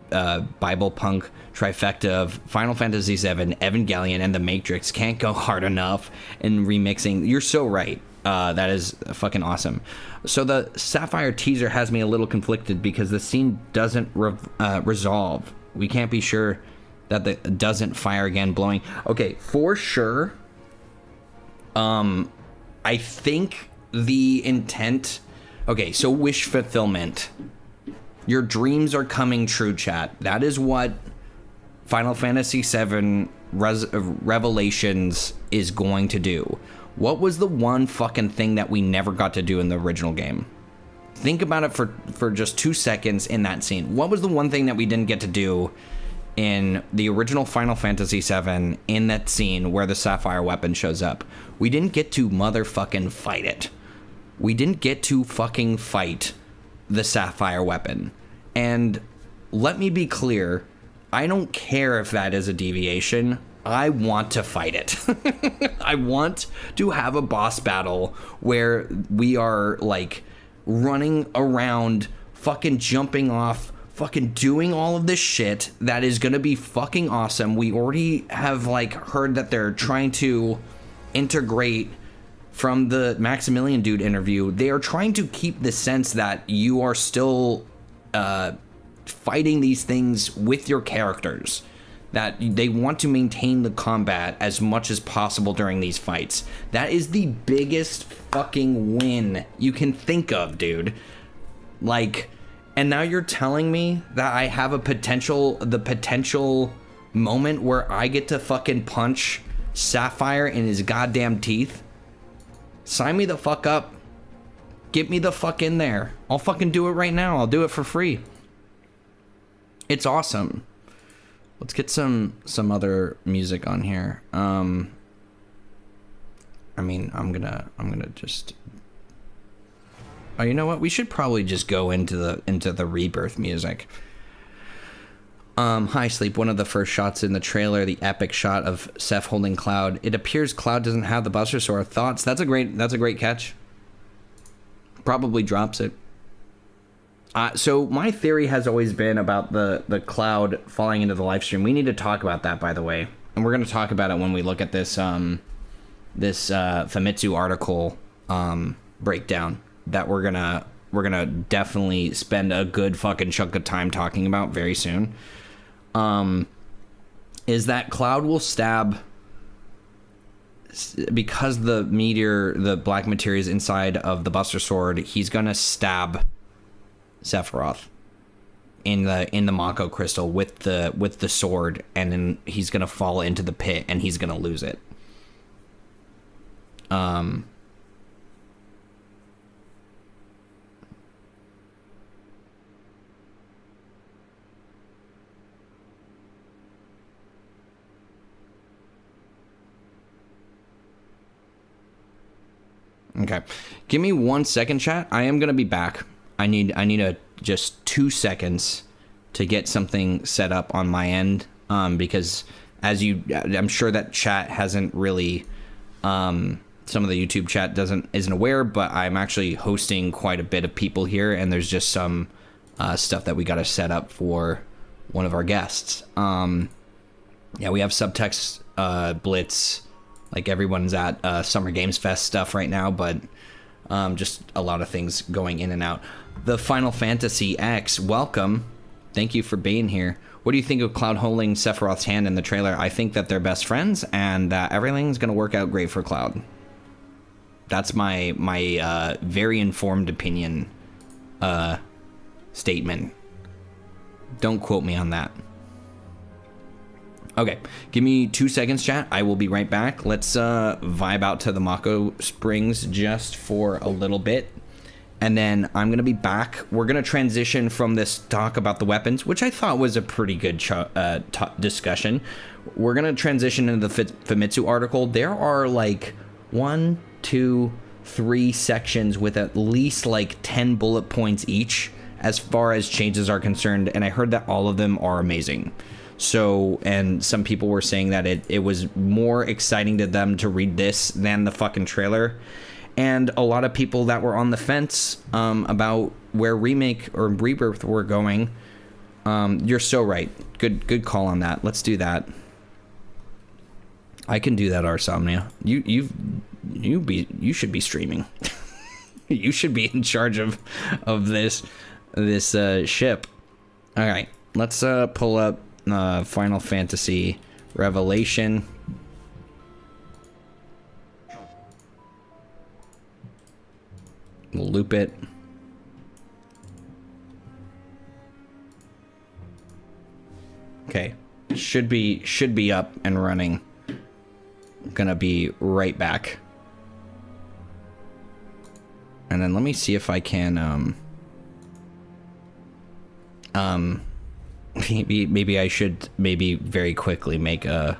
Bible punk trifecta of Final Fantasy VII, Evangelion, and The Matrix can't go hard enough in remixing. You're so right. That is fucking awesome. So the Sapphire teaser has me a little conflicted because the scene doesn't resolve. We can't be sure that it doesn't fire again blowing. Okay, for sure. I think the intent... Okay, so wish fulfillment. Your dreams are coming true, chat. That is what Final Fantasy VII Revelations is going to do. What was the one fucking thing that we never got to do in the original game? Think about it for just 2 seconds in that scene. What was the one thing that we didn't get to do in the original Final Fantasy VII in that scene where the Sapphire weapon shows up? We didn't get to motherfucking fight it. We didn't get to fucking fight the Sapphire weapon. And let me be clear, I don't care if that is a deviation. I want to fight it. I want to have a boss battle where we are like running around, fucking jumping off, fucking doing all of this shit that is gonna be fucking awesome. We already have like heard that they're trying to integrate from the Maximilian dude interview. They are trying to keep the sense that you are still fighting these things with your characters, that they want to maintain the combat as much as possible during these fights. That is the biggest fucking win you can think of, dude. Like, and now you're telling me that I have the potential moment where I get to fucking punch Sapphire in his goddamn teeth? Sign me the fuck up. Get me the fuck in there. I'll fucking do it right now. I'll do it for free. It's awesome. Let's get some other music on here. I mean, I'm gonna just... Oh, you know what? We should probably just go into the Rebirth music. Hi, Sleep. One of the first shots in the trailer, the epic shot of Seth holding Cloud. It appears Cloud doesn't have the Buster Sword. Thoughts? That's a great catch. Probably drops it. So my theory has always been about the Cloud falling into the live stream. We need to talk about that, by the way, and we're going to talk about it when we look at this Famitsu article breakdown that we're gonna definitely spend a good fucking chunk of time talking about very soon. Is that Cloud will stab, because the black materia is inside of the Buster Sword. He's gonna stab Sephiroth in the Mako crystal with the sword, and then he's gonna fall into the pit and he's gonna lose it. Okay, give me 1 second, chat. I am gonna be back. I need just 2 seconds to get something set up on my end, because I'm sure that chat hasn't really, some of the YouTube chat isn't aware, but I'm actually hosting quite a bit of people here, and there's just some stuff that we got to set up for one of our guests. Yeah, we have Subtext Blitz. Like, everyone's at Summer Games Fest stuff right now, but just a lot of things going in and out. The Final Fantasy X, welcome. Thank you for being here. What do you think of Cloud holding Sephiroth's hand in the trailer? I think that they're best friends, and that everything's going to work out great for Cloud. That's my very informed opinion statement. Don't quote me on that. Okay, give me 2 seconds, chat. I will be right back. Let's vibe out to the Mako Springs just for a little bit, and then I'm going to be back. We're going to transition from this talk about the weapons, which I thought was a pretty good discussion. We're going to transition into the Famitsu article. There are like 1, 2, 3 sections with at least like 10 bullet points each as far as changes are concerned, and I heard that all of them are amazing. So, and some people were saying that it was more exciting to them to read this than the fucking trailer. And a lot of people that were on the fence about where Remake or Rebirth were going, you're so right. Good call on that. Let's do that. I can do that, Arsomnia. You should be streaming. You should be in charge of this ship. All right, let's pull up Final Fantasy Revelation. We'll loop it. Okay, should be up and running. I'm gonna be right back. And then let me see if I can maybe I should very quickly make a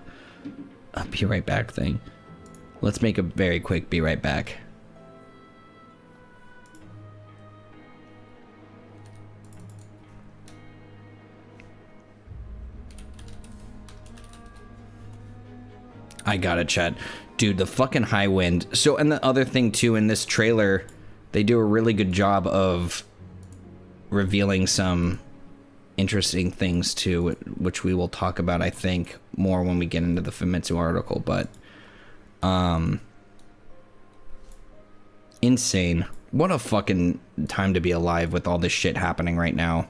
be right back thing. Let's make a very quick be right back. I got it, chat. Dude, the fucking high wind. So, and the other thing too, in this trailer, they do a really good job of revealing some interesting things too, which we will talk about, I think, more when we get into the Famitsu article, but insane. What a fucking time to be alive with all this shit happening right now.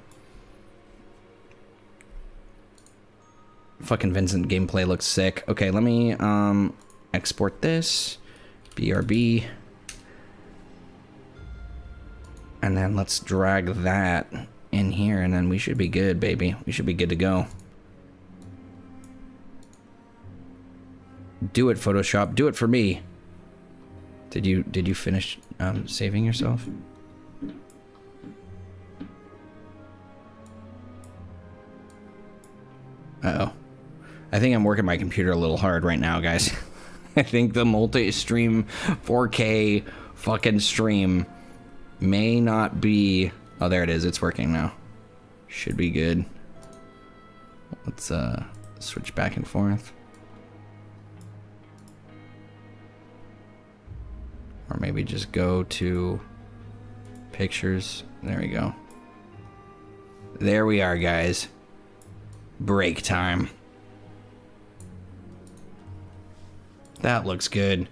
Fucking Vincent gameplay looks sick. Okay, let me export this. BRB. And then let's drag that in here, and then we should be good, baby. We should be good to go. Do it, Photoshop. Do it for me. Did you finish saving yourself? Uh-oh. I think I'm working my computer a little hard right now, guys. I think the multi-stream 4K fucking stream may not be... Oh, there it is. It's working now. Should be good. Let's switch back and forth. Or maybe just go to pictures. There we go. There we are, guys. Break time. That looks good.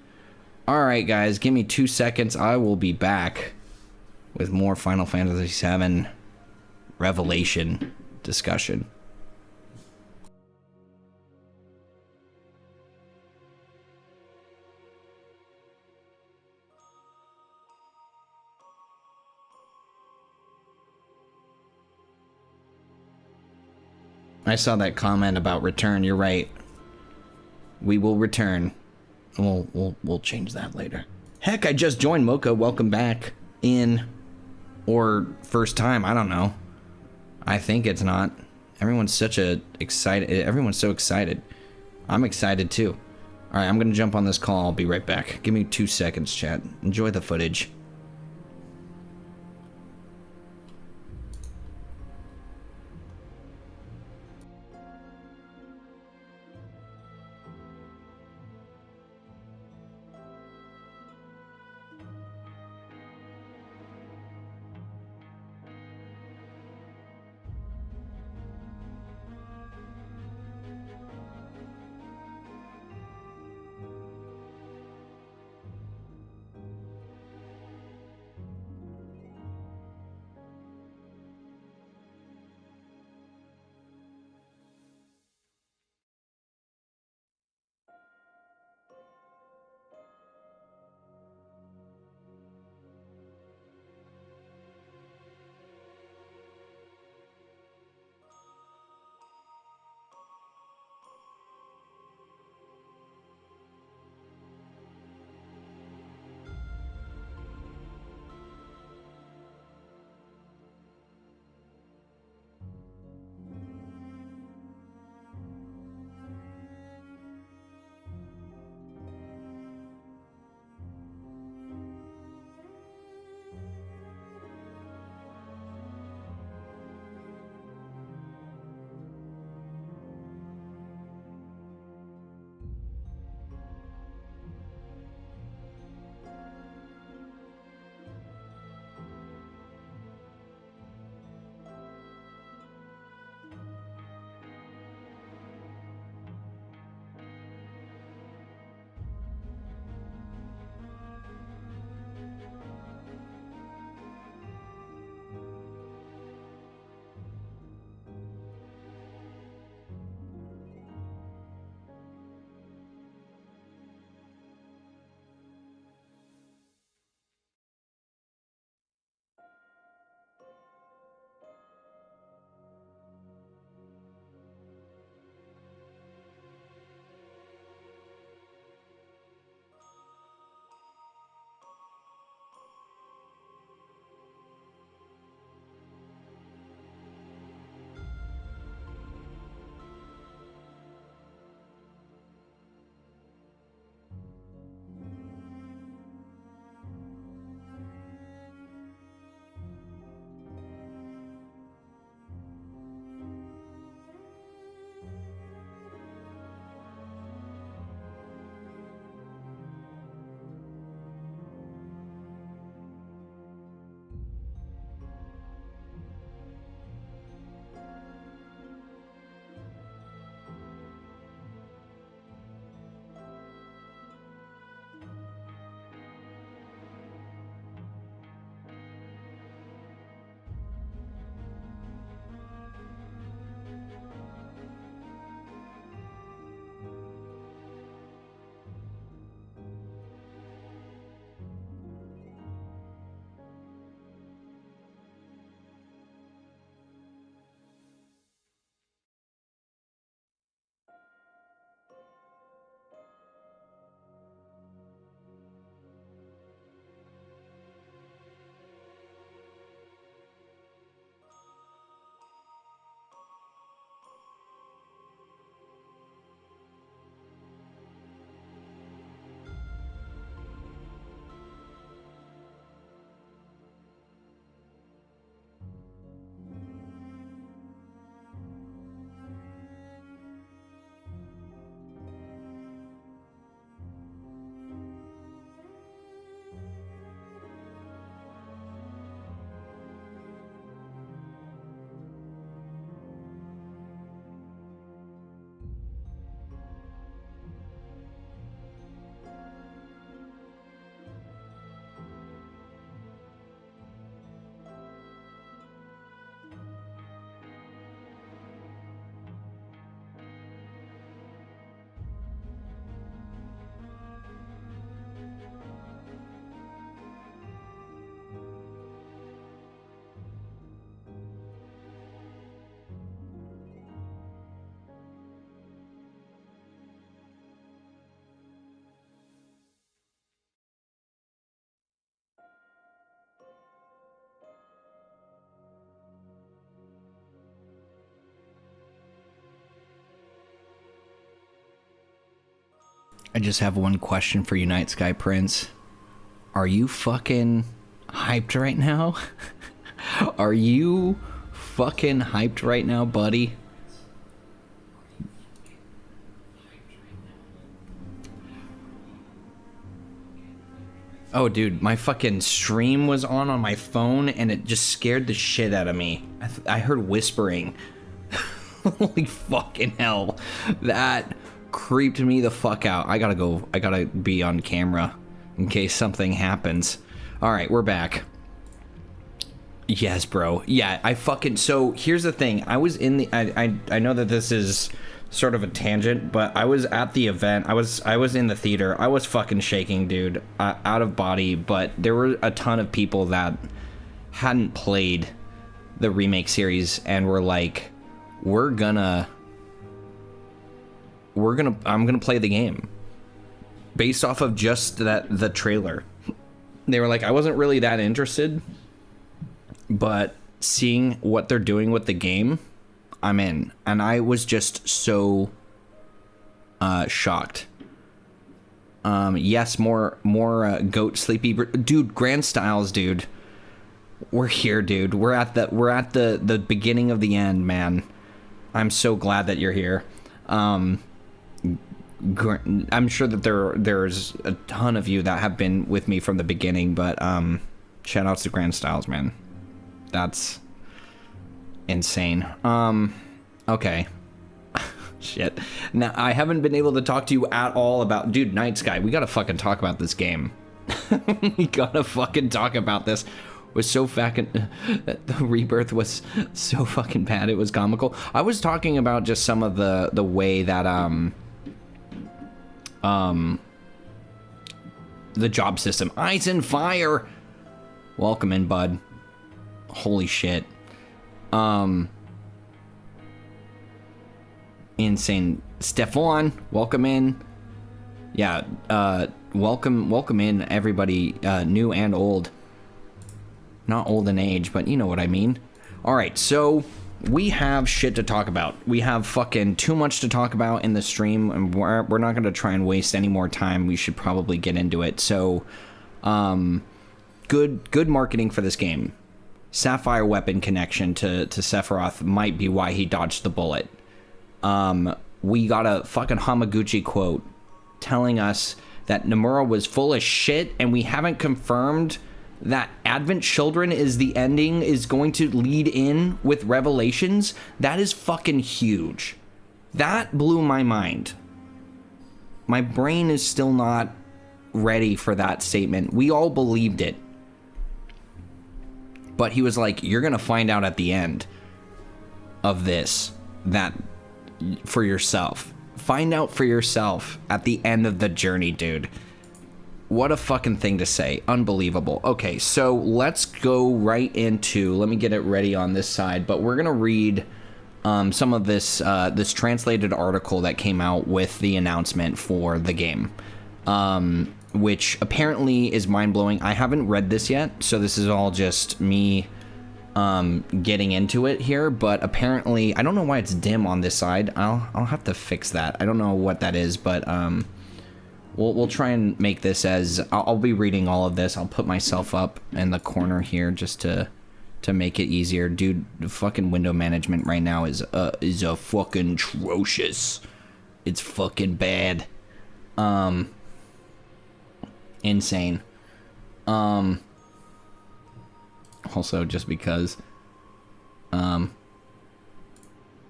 Alright, guys, give me 2 seconds. I will be back with more Final Fantasy VII Revelation discussion. I saw that comment about return. You're right. We will return. We'll change that later. Heck, I just joined Mocha. Welcome back in, or first time. I don't know. I think it's not. Everyone's so excited. I'm excited too. All right, I'm gonna jump on this call. I'll be right back. Give me 2 seconds, chat. Enjoy the footage. I just have one question for you, Night Sky Prince. Are you fucking hyped right now? Are you fucking hyped right now, buddy? Oh, dude, my fucking stream was on my phone, and it just scared the shit out of me. I heard whispering. Holy fucking hell. That creeped me the fuck out. I gotta be on camera in case something happens. Alright, we're back. Yes, bro. Yeah, so here's the thing. I was in the, I know that this is sort of a tangent, but I was at the event. I was in the theater. I was fucking shaking, dude, out of body. But there were a ton of people that hadn't played the remake series and were like, I'm gonna play the game based off of just the trailer. They were like, I wasn't really that interested, but seeing what they're doing with the game, I'm in. And I was just so shocked. Yes, more goat sleepy, dude. Grand Styles, dude. We're here, dude. We're at the beginning of the end, man. I'm so glad that you're here. I'm sure that there's a ton of you that have been with me from the beginning, but shout outs to Grand Styles, man. That's insane. Okay. Shit. Now, I haven't been able to talk to you at all about... Dude, Night Sky, we gotta fucking talk about this game. We gotta fucking talk about this. Was so fucking... The rebirth was so fucking bad, it was comical. I was talking about just some of the way that, the job system. Ice and Fire! Welcome in, bud. Holy shit. Insane. Stefan, welcome in. Yeah, welcome in, everybody, new and old. Not old in age, but you know what I mean. Alright, so we have shit to talk about. We have fucking too much to talk about in the stream, and we're not going to try and waste any more time. We should probably get into it. So, good marketing for this game. Sapphire weapon connection to Sephiroth might be why he dodged the bullet. We got a fucking Hamaguchi quote telling us that Nomura was full of shit, and we haven't confirmed that Advent Children is the ending, is going to lead in with Revelations. That is fucking huge. That blew my mind. My brain is still not ready for that statement. We all believed it. But he was like, you're gonna find out at the end of this, that for yourself. Find out for yourself at the end of the journey, dude. What a fucking thing to say. Unbelievable. Okay, so let's go right into... Let me get it ready on this side, but we're gonna read some of this this translated article that came out with the announcement for the game, which apparently is mind-blowing. I haven't read this yet, so this is all just me getting into it here, but apparently... I don't know why it's dim on this side. I'll have to fix that. I don't know what that is, but... We'll try and make this as... I'll be reading all of this. I'll put myself up in the corner here just to make it easier. Dude, the fucking window management right now is a fucking atrocious. It's fucking bad. Insane. Also, just because... yeah,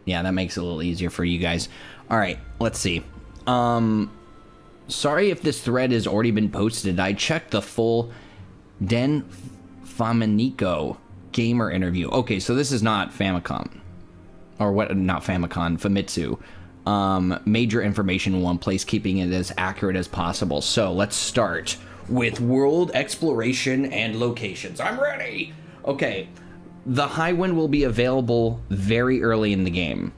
that makes it a little easier for you guys. Alright, let's see. Sorry if this thread has already been posted. I checked the full Den Faminico gamer interview. Okay, so this is not Famicom. Or what? Not Famicom, Famitsu. Major information in one place, keeping it as accurate as possible. So let's start with world exploration and locations. I'm ready! Okay, the Highwind will be available very early in the game,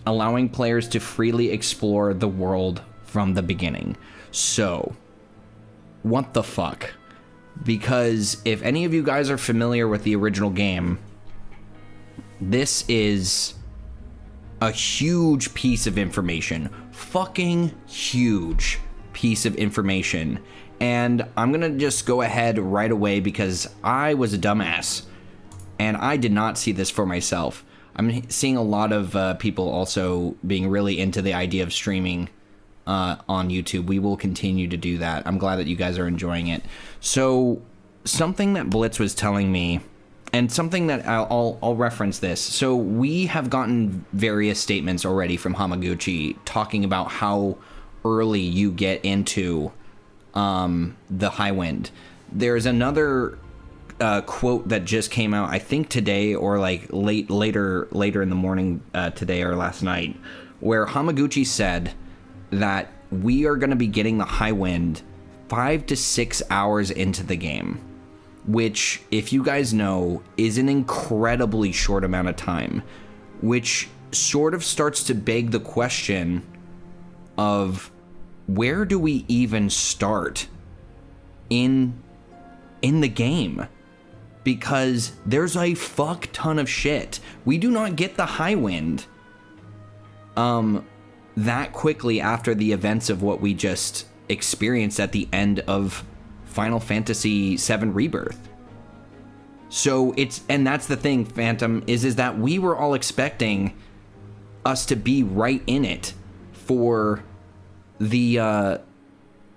allowing players to freely explore the world from the beginning. So, what the fuck? Because if any of you guys are familiar with the original game, this is a huge piece of information fucking huge piece of information. And I'm gonna just go ahead right away because I was a dumbass and I did not see this for myself. I'm seeing a lot of people also being really into the idea of streaming on YouTube. We will continue to do that. I'm glad that you guys are enjoying it. So something that Blitz was telling me, and something that I'll reference this. So we have gotten various statements already from Hamaguchi talking about how early you get into the high wind. There's another quote that just came out, I think today or like later in the morning today or last night, where Hamaguchi said that we are going to be getting the high wind 5 to 6 hours into the game, which, if you guys know, is an incredibly short amount of time, which sort of starts to beg the question of where do we even start in the game? Because there's a fuck ton of shit. We do not get the high wind that quickly after the events of what we just experienced at the end of Final Fantasy VII Rebirth. So and that's the thing, Phantom, is that we were all expecting us to be right in it for the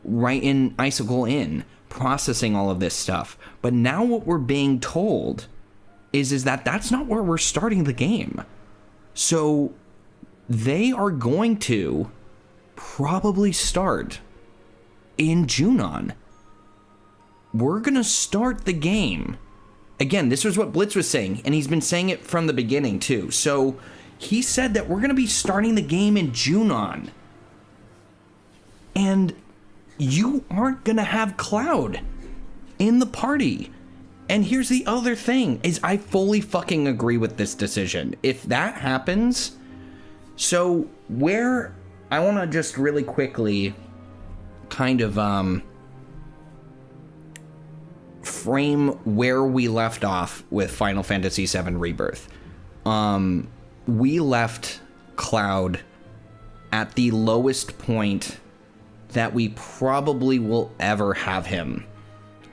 right in Icicle Inn, processing all of this stuff. But now what we're being told is that that's not where we're starting the game. So they are going to probably start in Junon. We're gonna start the game. Again, this was what Blitz was saying, and he's been saying it from the beginning too. So he said that we're gonna be starting the game in Junon. And you aren't gonna have Cloud in the party. And here's the other thing, is I fully fucking agree with this decision. If that happens, so where I want to just really quickly kind of frame where we left off with Final Fantasy VII Rebirth. We left Cloud at the lowest point that we probably will ever have him,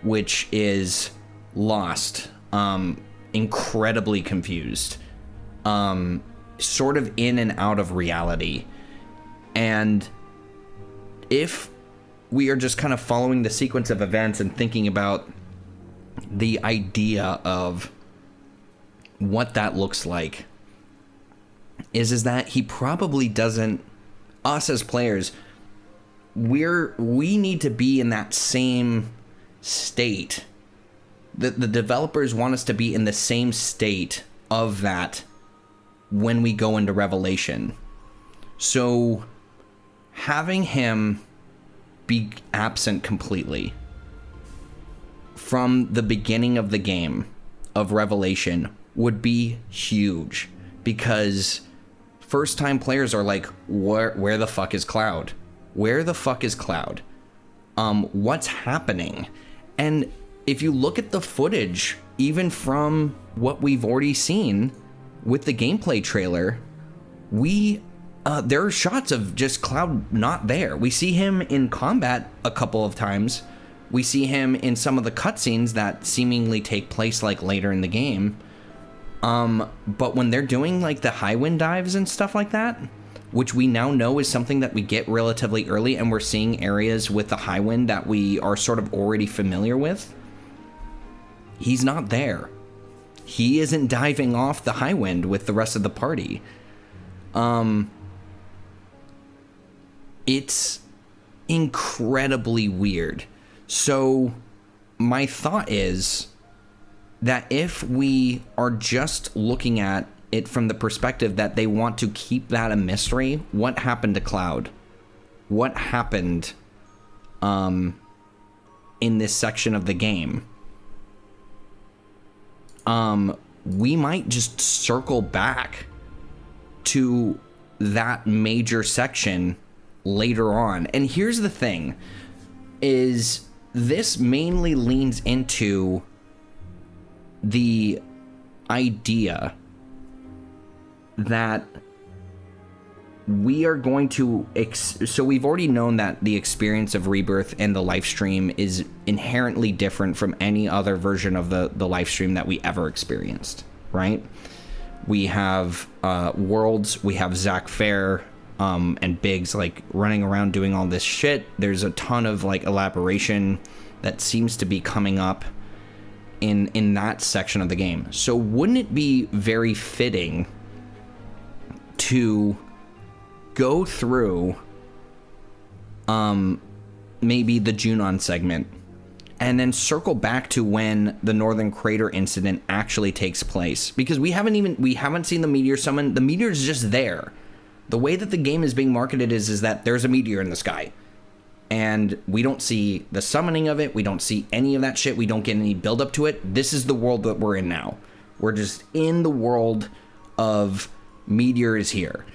which is lost, incredibly confused, sort of in and out of reality. And if we are just kind of following the sequence of events and thinking about the idea of what that looks like, is that he probably doesn't, us as players, we need to be in that same state. The developers want us to be in the same state of that when we go into Revelation. So having him be absent completely from the beginning of the game of Revelation would be huge, because first time players are like, where the fuck is Cloud? Where the fuck is Cloud? What's happening? And if you look at the footage, even from what we've already seen with the gameplay trailer, there are shots of just Cloud not there. We see him in combat a couple of times. We see him in some of the cutscenes that seemingly take place like later in the game. But when they're doing like the high wind dives and stuff like that, which we now know is something that we get relatively early, and we're seeing areas with the high wind that we are sort of already familiar with, he's not there. He isn't diving off the high wind with the rest of the party. It's incredibly weird. So my thought is that if we are just looking at it from the perspective that they want to keep that a mystery, what happened to Cloud? What happened in this section of the game? We might just circle back to that major section later on. And here's the thing, is this mainly leans into the idea that we are going to so we've already known that the experience of Rebirth and the live stream is inherently different from any other version of the live stream that we ever experienced, right? We have Worlds, we have Zach Fair and Biggs like running around doing all this shit. There's a ton of like elaboration that seems to be coming up in that section of the game. So wouldn't it be very fitting to go through maybe the Junon segment and then circle back to when the Northern Crater incident actually takes place? Because we haven't seen the meteor summon. The meteor is just there. The way that the game is being marketed is that there's a meteor in the sky, and we don't see the summoning of it. We don't see any of that shit. We don't get any build up to it. This is the world that we're in now. We're just in the world of meteor is here.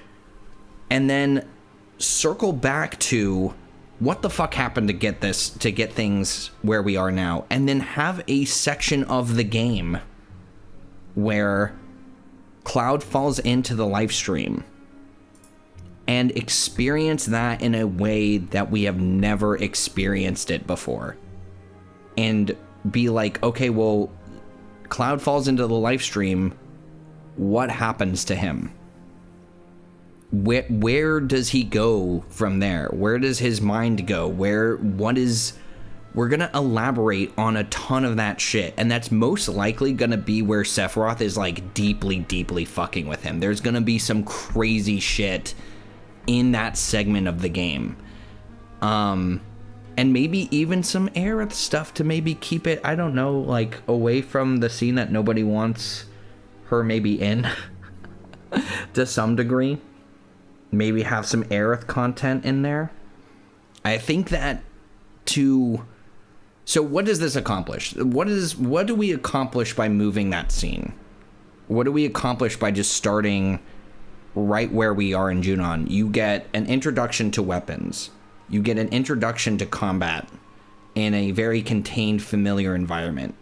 And then circle back to what the fuck happened to get things where we are now, and then have a section of the game where Cloud falls into the live stream and experience that in a way that we have never experienced it before, and be like, okay, well, Cloud falls into the live stream, what happens to him? Where does he go from there? Where does his mind go? We're gonna elaborate on a ton of that shit, and that's most likely gonna be where Sephiroth is like deeply fucking with him. There's gonna be some crazy shit in that segment of the game, and maybe even some Aerith stuff to maybe keep it, I don't know, like away from the scene that nobody wants her maybe in to some degree. Maybe have some Aerith content in there. I think that so what does this accomplish? What do we accomplish by moving that scene? What do we accomplish by just starting right where we are in Junon? You get an introduction to weapons. You get an introduction to combat in a very contained, familiar environment.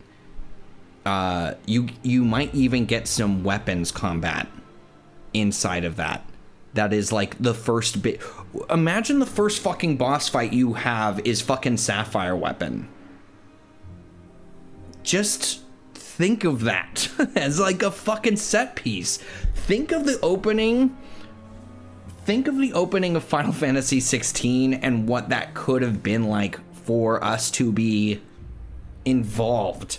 You might even get some weapons combat inside of that. That is like the first bit. Imagine the first fucking boss fight you have is fucking Sapphire weapon. Just think of that as like a fucking set piece. Think of the opening of Final Fantasy 16 and what that could have been like for us to be involved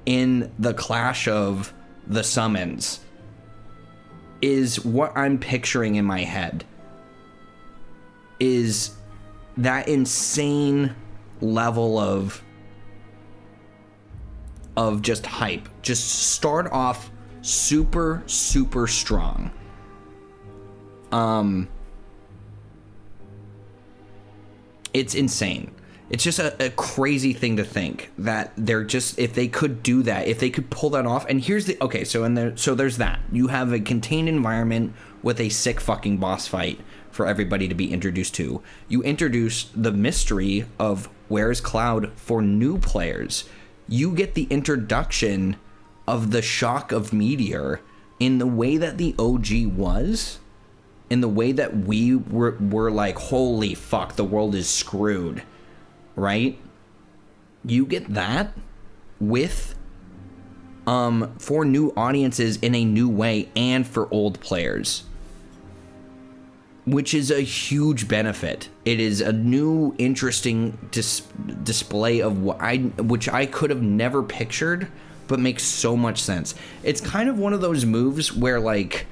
in the clash of the summons. Is what I'm picturing in my head. Is that insane level of just hype. Just start off super strong. It's insane. It's just a crazy thing to think that they're just, if they could do that, if they could pull that off. And here's the, okay, so there's that. You have a contained environment with a sick fucking boss fight for everybody to be introduced to. You introduce the mystery of where's Cloud for new players. You get the introduction of the shock of Meteor in the way that the OG was, in the way that we were like, holy fuck, the world is screwed. Right? You get that with for new audiences in a new way and for old players, which is a huge benefit. It is a new interesting display of which I could have never pictured, but makes so much sense. It's kind of one of those moves where, like,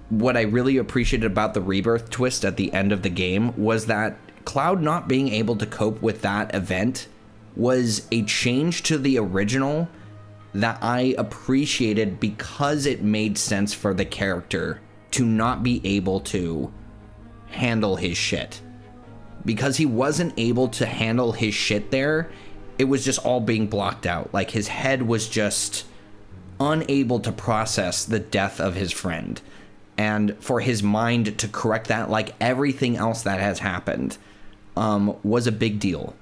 what I really appreciated about the Rebirth twist at the end of the game was that Cloud not being able to cope with that event was a change to the original that I appreciated because it made sense for the character to not be able to handle his shit. Because he wasn't able to handle his shit there, it was just all being blocked out. Like, his head was just unable to process the death of his friend. And for his mind to correct that, like everything else that has happened, was a big deal,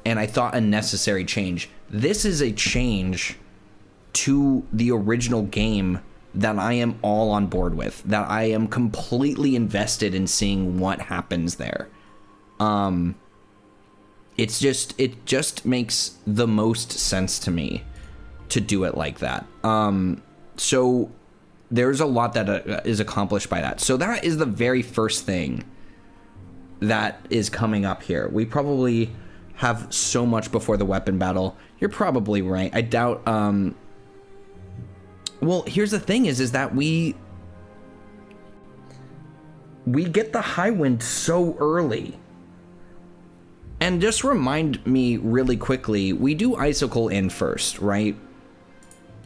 and I thought a necessary change. This is a change to the original game that I am all on board with, that I am completely invested in seeing what happens there. It just makes the most sense to me to do it like that. So there's a lot that is accomplished by that. So that is the very first thing that is coming up here. We probably have so much before the weapon battle. You're probably right. I doubt, well, here's the thing is that we get the high wind so early. And just remind me really quickly, we do Icicle in first, right?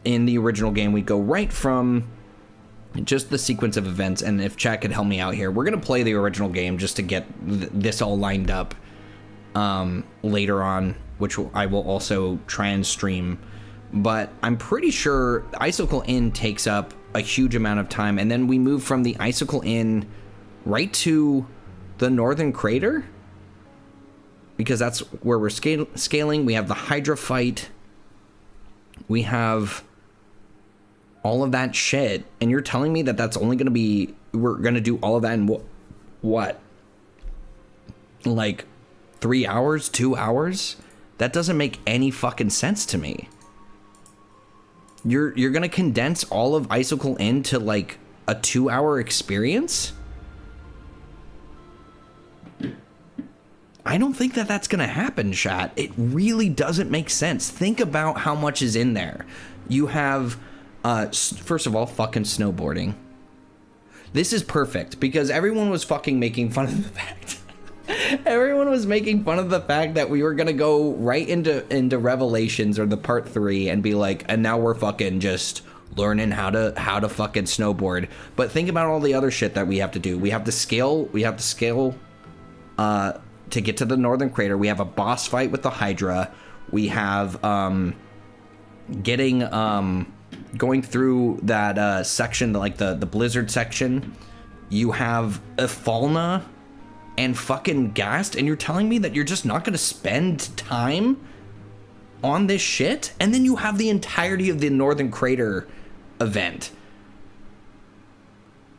In the original game, we go right from just the sequence of events, and if chat could help me out here, we're going to play the original game just to get this all lined up later on, which I will also try and stream. But I'm pretty sure Icicle in takes up a huge amount of time, and then we move from the Icicle in right to the Northern Crater, because that's where we're scaling. We have the Hydra fight. We have all of that shit. And you're telling me that that's only going to be... We're going to do all of that in what? Like 3 hours? 2 hours? That doesn't make any fucking sense to me. You're going to condense all of Icicle into like a 2-hour experience? I don't think that that's going to happen, chat. It really doesn't make sense. Think about how much is in there. You have, first of all, fucking snowboarding. This is perfect because everyone was fucking making fun of the fact. Everyone was making fun of the fact that we were going to go right into Revelations or the part 3 and be like, and now we're fucking just learning how to fucking snowboard. But think about all the other shit that we have to do. We have to scale, to get to the Northern Crater. We have a boss fight with the Hydra. We have going through that section, like the Blizzard section. You have Ifalna and fucking Gast, and you're telling me that you're just not going to spend time on this shit? And then you have the entirety of the Northern Crater event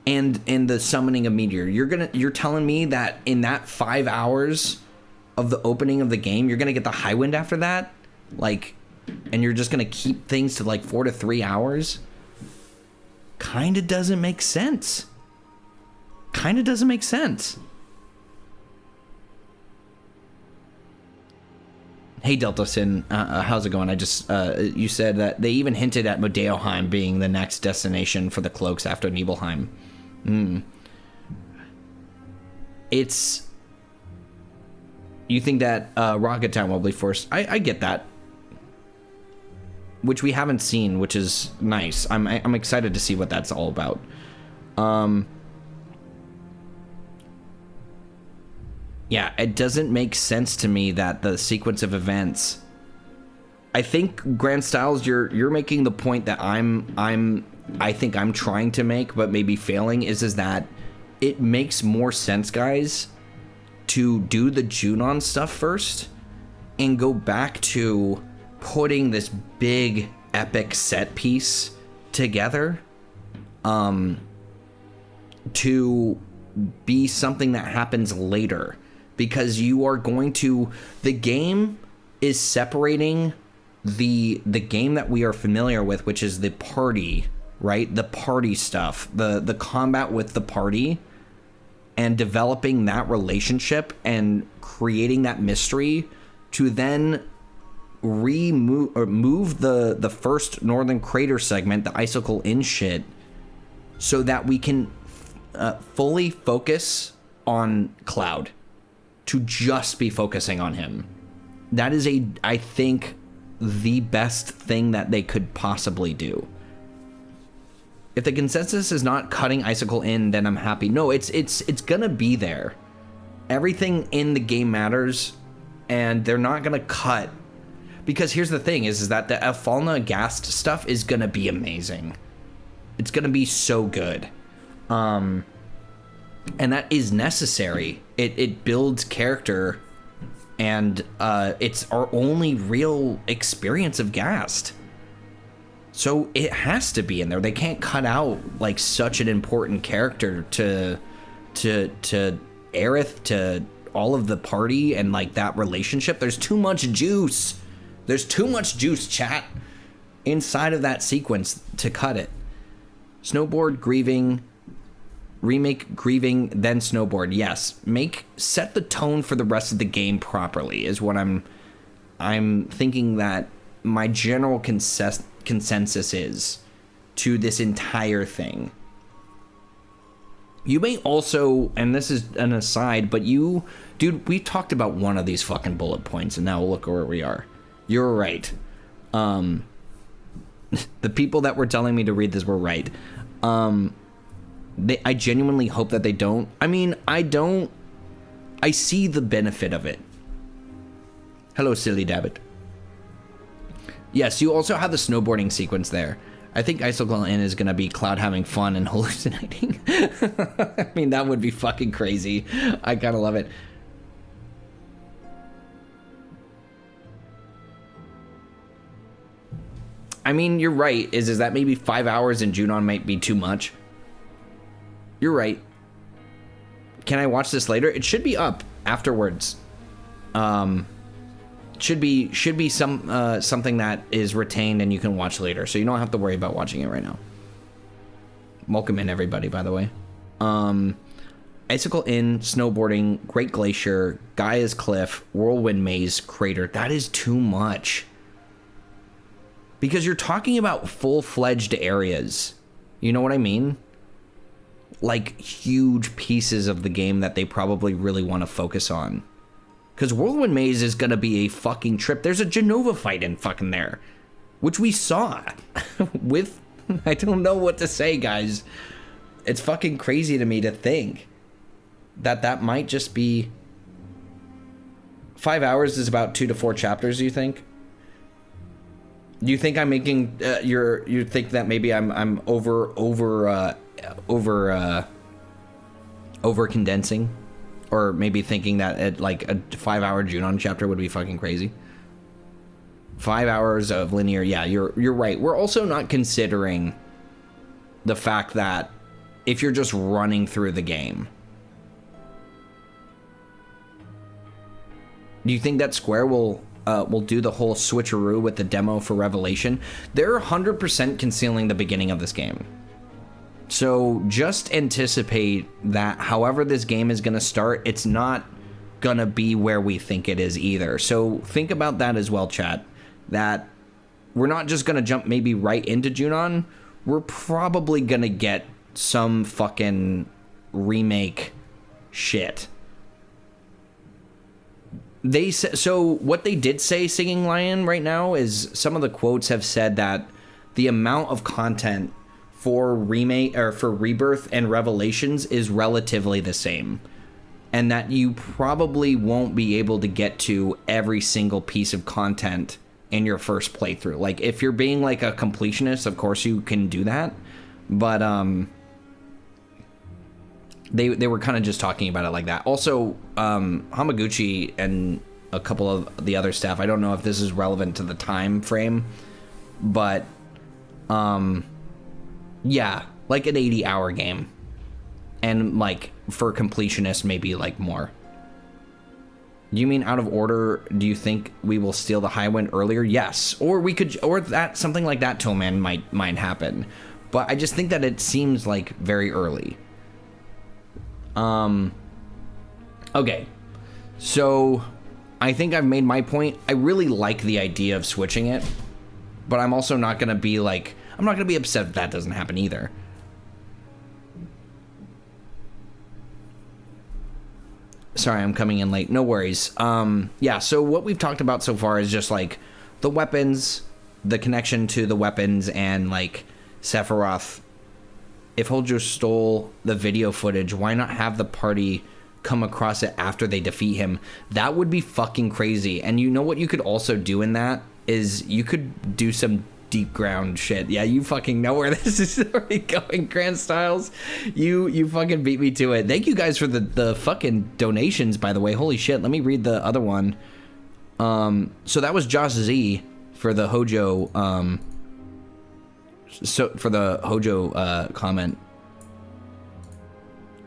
and in the summoning of Meteor. You're telling me that in that 5 hours of the opening of the game, you're gonna get the high wind after that? Like, and you're just gonna keep things to like 4 to 3 hours? Kinda doesn't make sense. Kinda doesn't make sense. Hey Delta Sin, how's it going? I just, you said that they even hinted at Modeoheim being the next destination for the cloaks after Nibelheim. It's... You think that Rocket Town will be forced? I get that. Which we haven't seen, which is nice. I'm excited to see what that's all about. Yeah, it doesn't make sense to me that the sequence of events... I think, Grand Styles, you're making the point that I think I'm trying to make, but maybe failing, is that it makes more sense, guys, to do the Junon stuff first and go back to putting this big epic set piece together to be something that happens later, because you are going to... The game is separating the game that we are familiar with, which is the party, right? The party stuff, the combat with the party, and developing that relationship and creating that mystery to then move the first Northern Crater segment, the Icicle in shit, so that we can fully focus on Cloud, to just be focusing on him. That is I think, the best thing that they could possibly do. If the consensus is not cutting Icicle in, then I'm happy. No, it's gonna be there. Everything in the game matters, and they're not gonna cut. Because here's the thing, is that the Ifalna Gast stuff is gonna be amazing. It's gonna be so good. And that is necessary. It builds character, and it's our only real experience of Gast. So it has to be in there. They can't cut out like such an important character to Aerith, to all of the party and like that relationship. There's too much juice. There's too much juice, chat, inside of that sequence to cut it. Snowboard, grieving, remake, grieving, then snowboard. Yes, set the tone for the rest of the game properly is what I'm thinking that my general consensus is to this entire thing. You may also, and this is an aside, but dude, we talked about one of these fucking bullet points, and now look where we are. You're right. The people that were telling me to read this were right. I genuinely hope that they don't. I mean, I see the benefit of it. Hello, silly Dabbit. Yes, you also have the snowboarding sequence there. I think Icicle Inn is going to be Cloud having fun and hallucinating. I mean, that would be fucking crazy. I kind of love it. I mean, you're right. Is that maybe 5 hours in Junon might be too much? You're right. Can I watch this later? It should be up afterwards. Should be something that is retained and you can watch later, so you don't have to worry about watching it right now. Welcome in, everybody, by the way. Icicle Inn, snowboarding, Great Glacier, Gaia's Cliff, Whirlwind Maze, Crater. That is too much. Because you're talking about full-fledged areas. You know what I mean? Like, huge pieces of the game that they probably really want to focus on. Because Whirlwind Maze is going to be a fucking trip. There's a Genova fight in fucking there. Which we saw. With... I don't know what to say, guys. It's fucking crazy to me to think that might just be... 5 hours is about 2 to 4 chapters, do you think? Do you think I'm making... you think that maybe I'm over condensing? Or maybe thinking that like a 5 hour Junon chapter would be fucking crazy. 5 hours of linear, yeah, you're right. We're also not considering the fact that if you're just running through the game, do you think that Square will do the whole switcheroo with the demo for Revelation? They're 100% concealing the beginning of this game. So just anticipate that however this game is going to start, it's not going to be where we think it is either. So think about that as well, chat. That we're not just going to jump maybe right into Junon. We're probably going to get some fucking remake shit. So what they did say, Singing Lion, right now is some of the quotes have said that the amount of content for remake or for Rebirth and Revelations is relatively the same, and that you probably won't be able to get to every single piece of content in your first playthrough. Like, if you're being like a completionist, of course you can do that, but they were kind of just talking about it like that. Also, Hamaguchi and a couple of the other staff, I don't know if this is relevant to the time frame, but yeah, like an 80-hour game. And, like, for completionists, maybe, like, more. Do you mean out of order? Do you think we will steal the Highwind earlier? Yes. Or we could... Or that something like that, Toman, might happen. But I just think that it seems, like, very early. Okay. So, I think I've made my point. I really like the idea of switching it. But I'm also not going to be, like... I'm not going to be upset if that doesn't happen either. Sorry, I'm coming in late. No worries. Yeah, so what we've talked about so far is just, like, the weapons, the connection to the weapons, and, like, Sephiroth. If Hojo stole the video footage, why not have the party come across it after they defeat him? That would be fucking crazy. And you know what you could also do in that? Is you could do some deep ground shit. Yeah, you fucking know where this is already going, Grand Styles. You fucking beat me to it. Thank you guys for the fucking donations, by the way. Holy shit, let me read the other one. So that was Josh Z for the Hojo so for the Hojo comment,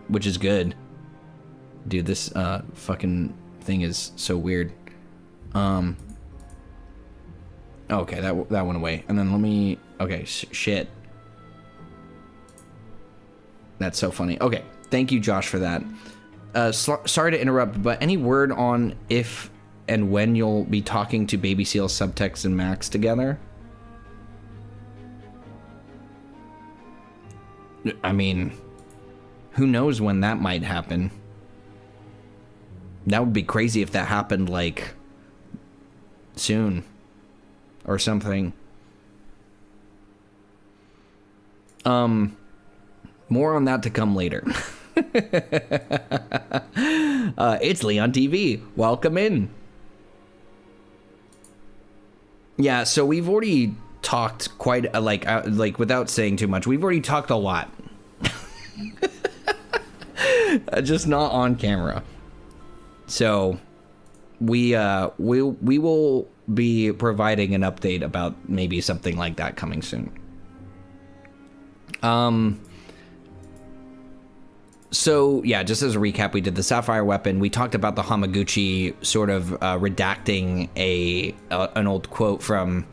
which is good. Dude, this fucking thing is so weird. Okay, that went away. And then let me... Okay, shit. That's so funny. Okay, thank you, Josh, for that. Sorry to interrupt, but any word on if and when you'll be talking to Baby Seal, Subtext, and Max together? I mean, who knows when that might happen? That would be crazy if that happened, like, soon or something. More on that to come later. It's Leon TV. Welcome in. Yeah, so we've already talked quite like without saying too much. We've already talked a lot. Just not on camera. So we will be providing an update about maybe something like that coming soon. So yeah, just as a recap, we did the Sapphire weapon. We talked about the Hamaguchi sort of redacting an old quote from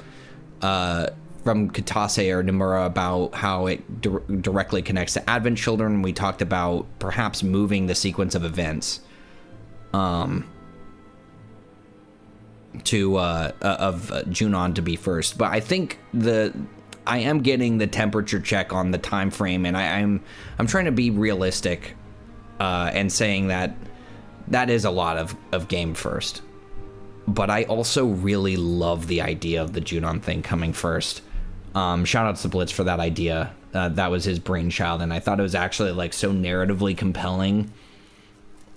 Katase or Nomura about how it directly connects to Advent Children. We talked about perhaps moving the sequence of events of Junon to be first. But I think I am getting the temperature check on the time frame, and I'm trying to be realistic and saying that is a lot of game first. But I also really love the idea of the Junon thing coming first. Shout out to Blitz for that idea. That was his brainchild, and I thought it was actually like so narratively compelling.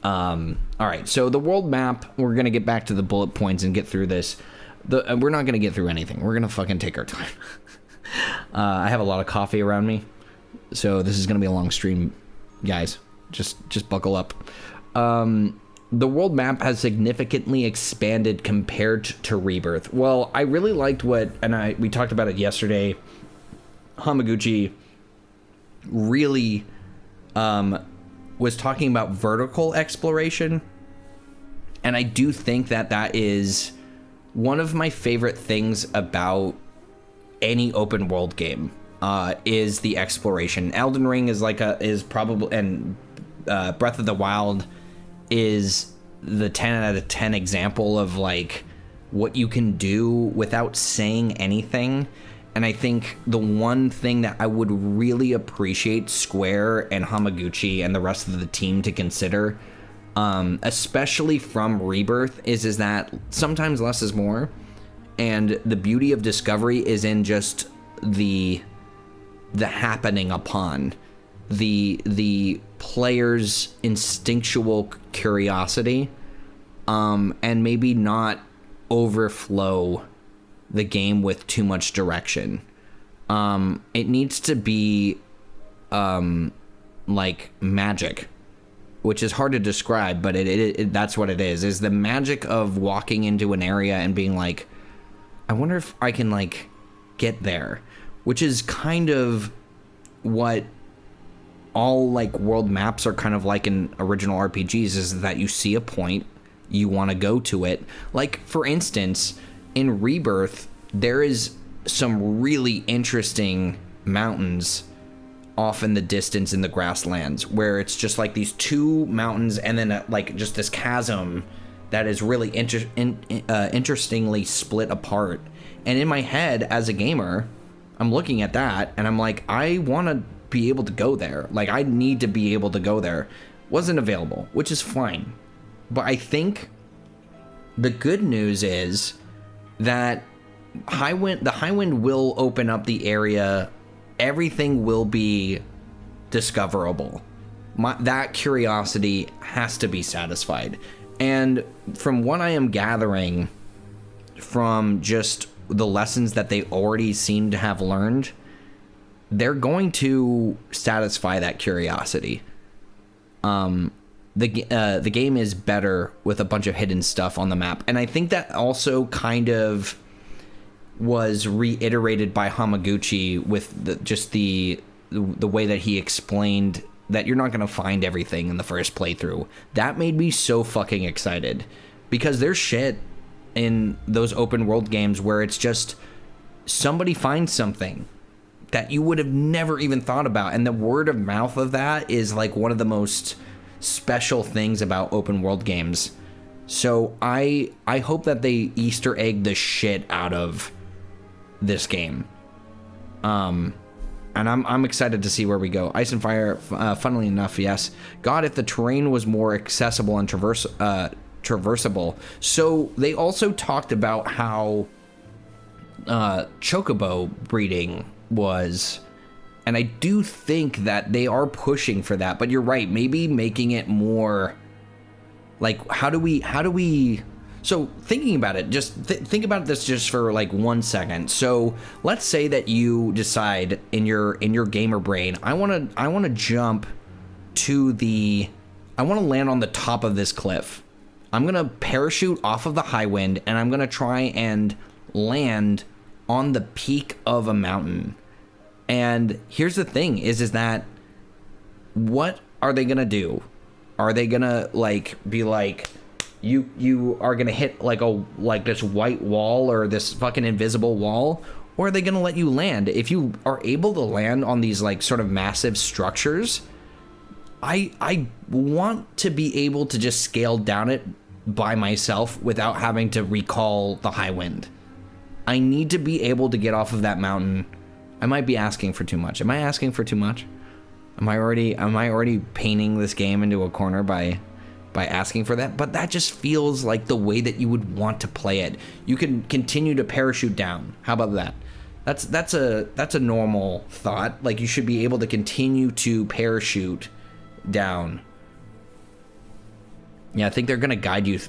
All right, so the world map, we're gonna get back to the bullet points and get through this. We're not gonna get through anything. We're gonna fucking take our time. I have a lot of coffee around me, so this is gonna be a long stream, guys. Just buckle up. The world map has significantly expanded compared to Rebirth. Well, I really liked we talked about it yesterday. Hamaguchi really was talking about vertical exploration, and I do think that is one of my favorite things about any open world game, is the exploration. Elden Ring is probably, and Breath of the Wild is the 10 out of 10 example of like what you can do without saying anything. And I think the one thing that I would really appreciate Square and Hamaguchi and the rest of the team to consider, especially from Rebirth, is that sometimes less is more. And the beauty of Discovery is in just the happening upon, the player's instinctual curiosity, and maybe not overflow the game with too much direction. It needs to be like magic, which is hard to describe, but that's what it is the magic of walking into an area and being like, I wonder if I can like get there, which is kind of what all like world maps are kind of like in original RPGs, is that you see a point, you want to go to it. Like for instance, in Rebirth, there is some really interesting mountains off in the distance in the grasslands where it's just like these two mountains and then like just this chasm that is really interestingly split apart. And in my head as a gamer, I'm looking at that and I'm like, I want to be able to go there. Like I need to be able to go there. Wasn't available, which is fine. But I think the good news is that the Highwind will open up the area. Everything will be discoverable. That curiosity has to be satisfied. And from what I am gathering from just the lessons that they already seem to have learned, they're going to satisfy that curiosity. The game is better with a bunch of hidden stuff on the map. And I think that also kind of was reiterated by Hamaguchi with just the way that he explained that you're not going to find everything in the first playthrough. That made me so fucking excited, because there's shit in those open world games where it's just somebody finds something that you would have never even thought about, and the word of mouth of that is like one of the most special things about open world games. So I hope that they Easter egg the shit out of this game. And I'm excited to see where we go. Ice and Fire, funnily enough, yes. God, if the terrain was more accessible and traversable. So they also talked about how chocobo breeding was, and I do think that they are pushing for that. But you're right, maybe making it more like, how do we so thinking about it, just think about this just for like 1 second. So let's say that you decide in your gamer brain, I want to jump to I want to land on the top of this cliff. I'm going to parachute off of the high wind, and I'm going to try and land on the peak of a mountain. And here's the thing is that what are they going to do? Are they going to like be like, you are going to hit like this white wall or this fucking invisible wall, or are they going to let you land? If you are able to land on these like sort of massive structures, I want to be able to just scale down it by myself without having to recall the high wind. I need to be able to get off of that mountain. I might be asking for too much. Am I asking for too much? Am I already painting this game into a corner by asking for that? But that just feels like the way that you would want to play it. You can continue to parachute down. How about that? That's a normal thought. Like, you should be able to continue to parachute down. Yeah, I think they're gonna guide you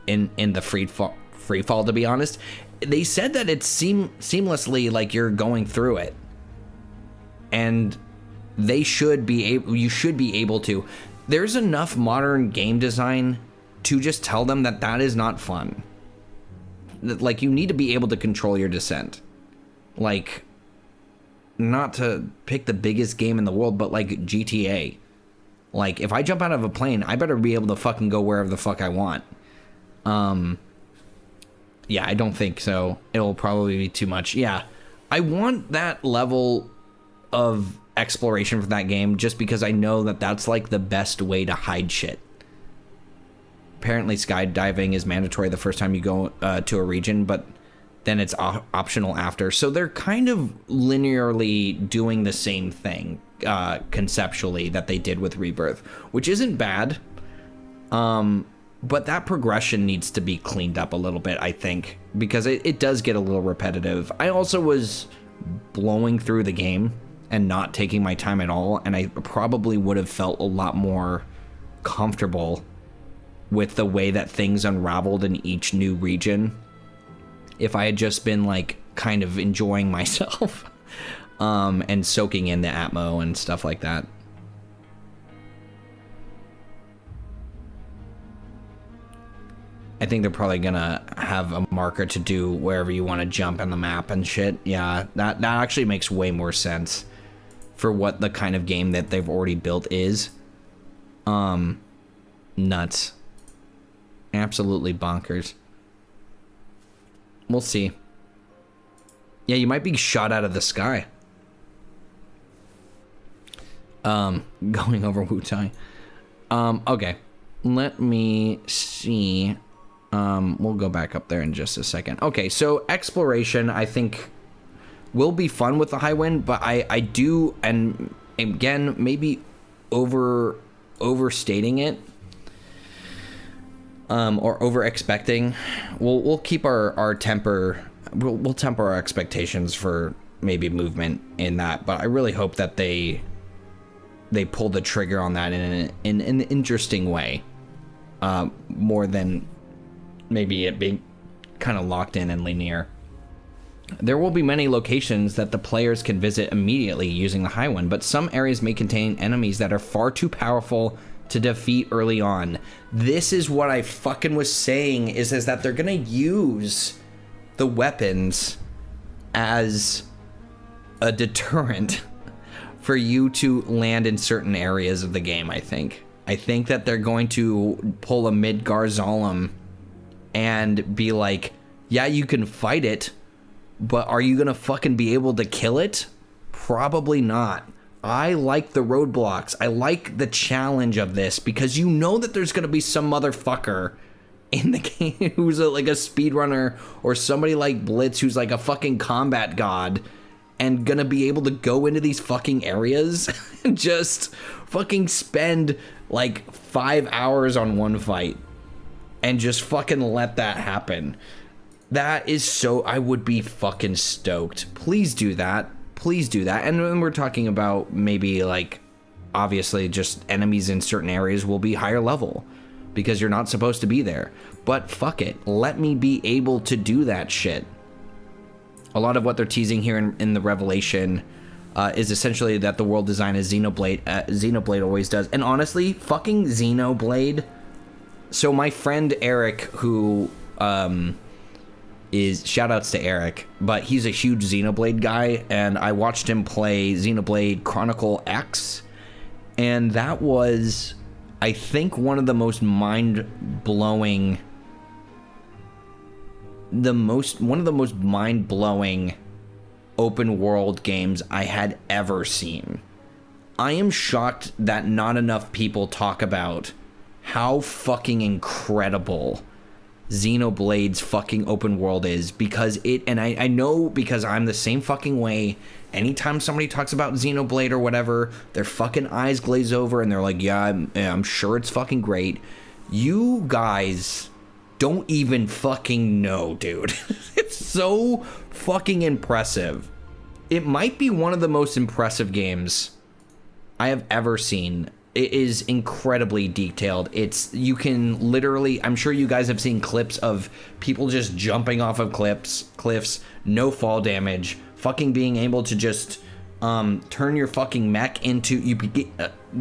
in the free fall. To be honest, they said that it's seamlessly, like you're going through it, and you should be able to. There's enough modern game design to just tell them that is not fun. Like, you need to be able to control your descent. Like, not to pick the biggest game in the world, but like GTA. Like, if I jump out of a plane, I better be able to fucking go wherever the fuck I want. Yeah, I don't think so. It'll probably be too much. Yeah, I want that level of exploration for that game just because I know that that's like the best way to hide shit. Apparently skydiving is mandatory the first time you go to a region, but then it's optional after. So they're kind of linearly doing the same thing conceptually that they did with Rebirth, which isn't bad. But that progression needs to be cleaned up a little bit, I think, because it does get a little repetitive. I also was blowing through the game and not taking my time at all, and I probably would have felt a lot more comfortable with the way that things unraveled in each new region if I had just been like kind of enjoying myself and soaking in the atmo and stuff like that. I think they're probably gonna have a marker to do wherever you want to jump in the map and shit. Yeah, that actually makes way more sense for what the kind of game that they've already built is. Nuts. Absolutely bonkers. We'll see. Yeah, you might be shot out of the sky. Going over Wu-Tai. Okay. Let me see. We'll go back up there in just a second. Okay, so exploration, I think, will be fun with the high wind, but I do, and again, maybe overstating it, or over expecting. We'll keep our temper. We'll temper our expectations for maybe movement in that, but I really hope that they pull the trigger on that in an interesting way, more than maybe it being kind of locked in and linear. There will be many locations that the players can visit immediately using the high wind, but some areas may contain enemies that are far too powerful to defeat early on. This is what I fucking was saying, is that they're gonna use the weapons as a deterrent for you to land in certain areas of the game, I think. I think that they're going to pull a Midgar Zalem and be like, yeah, you can fight it, but are you gonna fucking be able to kill it? Probably not. I like the roadblocks. I like the challenge of this because you know that there's gonna be some motherfucker in the game who's like a speedrunner or somebody like Blitz who's like a fucking combat god and gonna be able to go into these fucking areas and just fucking spend like 5 hours on one fight and just fucking let that happen. That is so, I would be fucking stoked. Please do that. Please do that. And when we're talking about maybe like, obviously just enemies in certain areas will be higher level because you're not supposed to be there. But fuck it. Let me be able to do that shit. A lot of what they're teasing here in the revelation is essentially that the world design is Xenoblade. Xenoblade always does. And honestly, fucking Xenoblade. So my friend Eric, who is, shoutouts to Eric, but he's a huge Xenoblade guy, and I watched him play Xenoblade Chronicle X, and that was, I think, one of the most mind-blowing, one of the most mind-blowing open world games I had ever seen. I am shocked that not enough people talk about how fucking incredible Xenoblade's fucking open world is, because it, and I know because I'm the same fucking way. Anytime somebody talks about Xenoblade or whatever, their fucking eyes glaze over and they're like, yeah, I'm sure it's fucking great. You guys don't even fucking know, dude. It's so fucking impressive. It might be one of the most impressive games I have ever seen. It is incredibly detailed. It's, you can literally, I'm sure you guys have seen clips of people just jumping off of cliffs, no fall damage, fucking being able to just turn your fucking mech into,